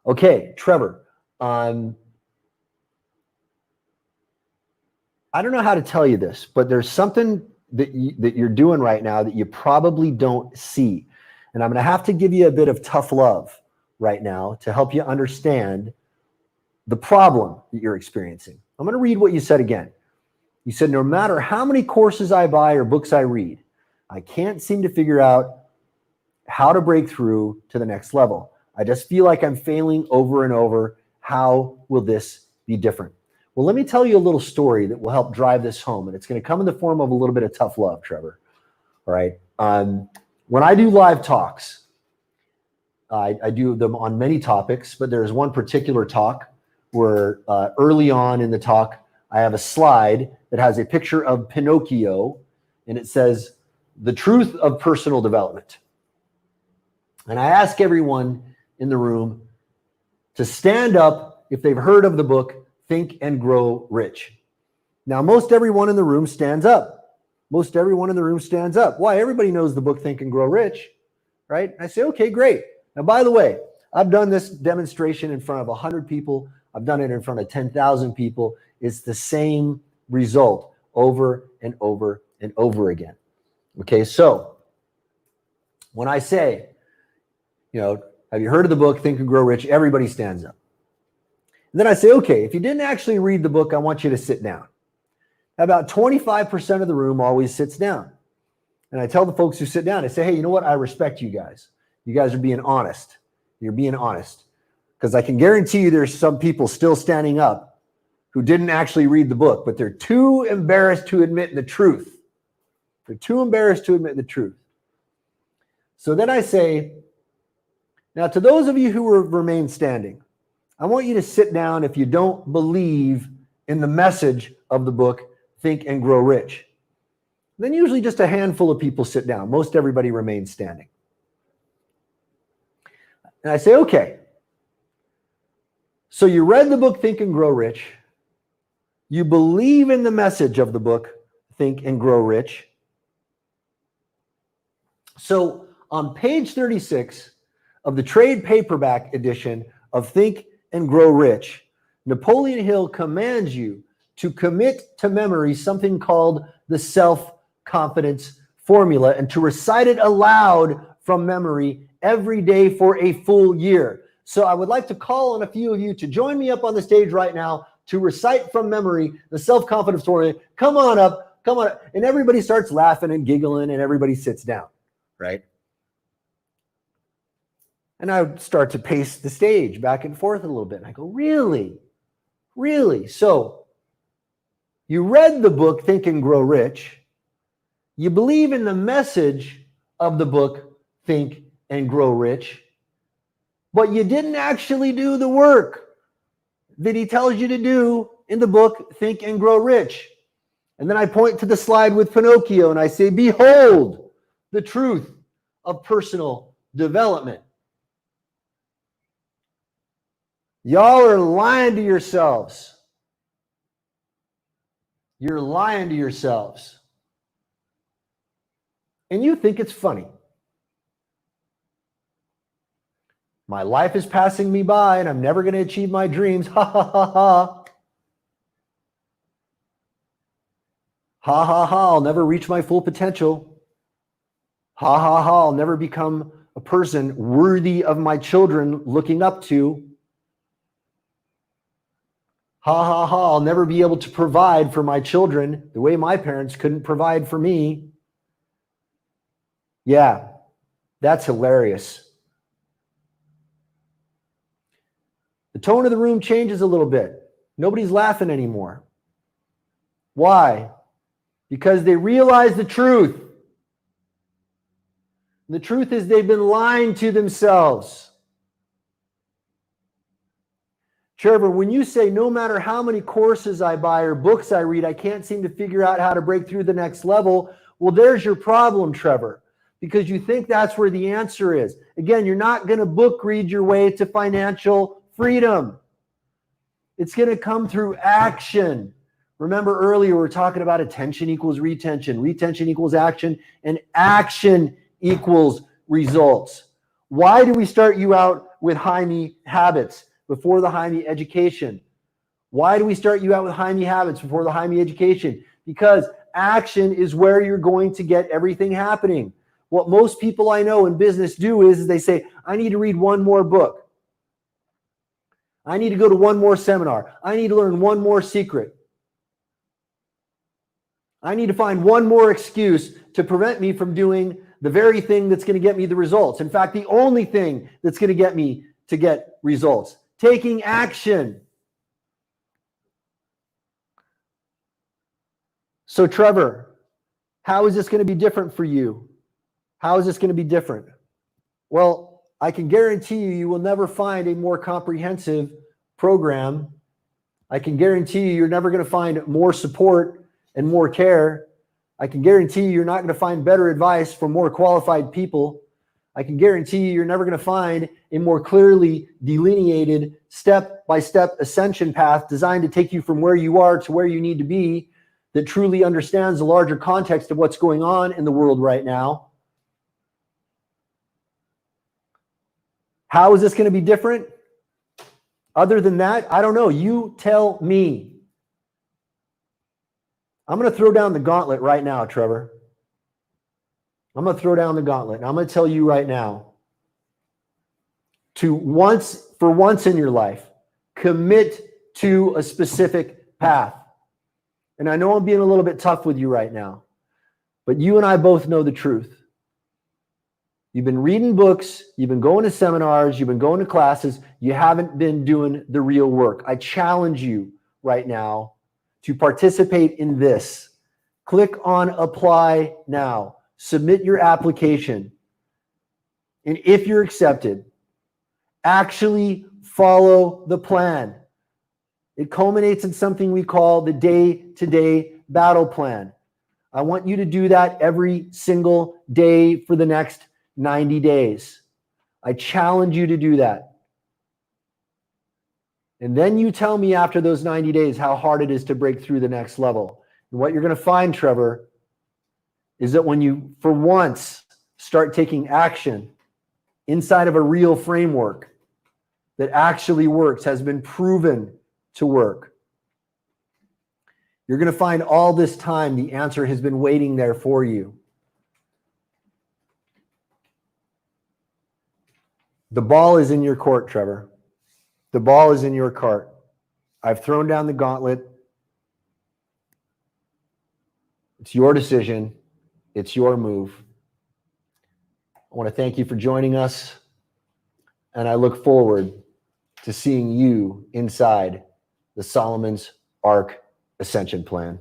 Speaker 1: Okay, Trevor, I don't know how to tell you this, but there's something that you're doing right now that you probably don't see. And I'm going to have to give you a bit of tough love right now to help you understand the problem that you're experiencing. I'm going to read what you said again. You said, no matter how many courses I buy or books I read, I can't seem to figure out how to break through to the next level. I just feel like I'm failing over and over. How will this be different? Well, let me tell you a little story that will help drive this home. And it's going to come in the form of a little bit of tough love, Trevor. All right. When I do live talks, I do them on many topics, but there's one particular talk where early on in the talk, I have a slide that has a picture of Pinocchio, and it says, the truth of personal development. And I ask everyone in the room to stand up if they've heard of the book, Think and Grow Rich. Now, most everyone in the room stands up. Most everyone in the room stands up. Why? Everybody knows the book, Think and Grow Rich, right? I say, okay, great. Now, by the way, I've done this demonstration in front of 100 people. I've done it in front of 10,000 people. It's the same result over and over and over again. Okay, so when I say, have you heard of the book, Think and Grow Rich? Everybody stands up. And then I say, okay, if you didn't actually read the book, I want you to sit down. About 25% of the room always sits down. And I tell the folks who sit down, I say, hey, you know what? I respect you guys. You guys are being honest. You're being honest. Because I can guarantee you there's some people still standing up who didn't actually read the book, but they're too embarrassed to admit the truth. They're too embarrassed to admit the truth. So then I say, now to those of you who remain standing, I want you to sit down if you don't believe in the message of the book, Think and Grow Rich. Then usually just a handful of people sit down. Most everybody remains standing. And I say, okay, so you read the book, Think and Grow Rich. You believe in the message of the book, Think and Grow Rich. So on page 36 of the trade paperback edition of Think and Grow Rich. Napoleon Hill commands you to commit to memory something called the self-confidence formula and to recite it aloud from memory every day for a full year. So I would like to call on a few of you to join me up on the stage right now to recite from memory the self-confidence formula. Come on up, come on up. And everybody starts laughing and giggling and everybody sits down, right? And I would start to pace the stage back and forth a little bit. And I go, really? Really? So you read the book, Think and Grow Rich. You believe in the message of the book, Think and Grow Rich. But you didn't actually do the work that he tells you to do in the book, Think and Grow Rich. And then I point to the slide with Pinocchio and I say, behold the truth of personal development. Y'all are lying to yourselves. You're lying to yourselves. And you think it's funny. My life is passing me by and I'm never going to achieve my dreams. Ha ha ha ha. Ha ha ha. I'll never reach my full potential. Ha ha ha. I'll never become a person worthy of my children looking up to. Ha ha ha. I'll never be able to provide for my children the way my parents couldn't provide for me. Yeah, that's hilarious. The tone of the room changes a little bit. Nobody's laughing anymore. Why? Because they realize the truth. And the truth is they've been lying to themselves. Trevor, when you say no matter how many courses I buy or books I read, I can't seem to figure out how to break through the next level. Well, there's your problem, Trevor, because you think that's where the answer is. Again, you're not going to book read your way to financial freedom. It's going to come through action. Remember earlier we were talking about attention equals retention, retention equals action, and action equals results. Why do we start you out with Jaime habits before the Jaime education? Why do we start you out with Jaime habits before the Jaime education? Because action is where you're going to get everything happening. What most people I know in business do is they say, I need to read one more book. I need to go to one more seminar. I need to learn one more secret. I need to find one more excuse to prevent me from doing the very thing that's going to get me the results. In fact, the only thing that's going to get me to get results. Taking action. So, Trevor, how is this going to be different for you? How is this going to be different? Well, I can guarantee you, you will never find a more comprehensive program. I can guarantee you, you're never going to find more support and more care. I can guarantee you, you're not going to find better advice from more qualified people. I can guarantee you, you're never going to find a more clearly delineated step-by-step ascension path designed to take you from where you are to where you need to be that truly understands the larger context of what's going on in the world right now. How is this going to be different? Other than that, I don't know. You tell me. I'm going to throw down the gauntlet right now, Trevor. I'm going to throw down the gauntlet. And I'm going to tell you right now to for once in your life, commit to a specific path. And I know I'm being a little bit tough with you right now, but you and I both know the truth. You've been reading books, you've been going to seminars, you've been going to classes, you haven't been doing the real work. I challenge you right now to participate in this. Click on apply now. Submit your application. And if you're accepted, actually follow the plan. It culminates in something we call the day-to-day battle plan. I want you to do that every single day for the next 90 days. I challenge you to do that. And then you tell me after those 90 days how hard it is to break through the next level. And what you're going to find, Trevor, is that when you, for once, start taking action inside of a real framework, that actually works, has been proven to work. You're going to find all this time the answer has been waiting there for you. The ball is in your court, Trevor. The ball is in your cart. I've thrown down the gauntlet. It's your decision. It's your move. I want to thank you for joining us, and I look forward to seeing you inside the Solomon's Ark Ascension Plan.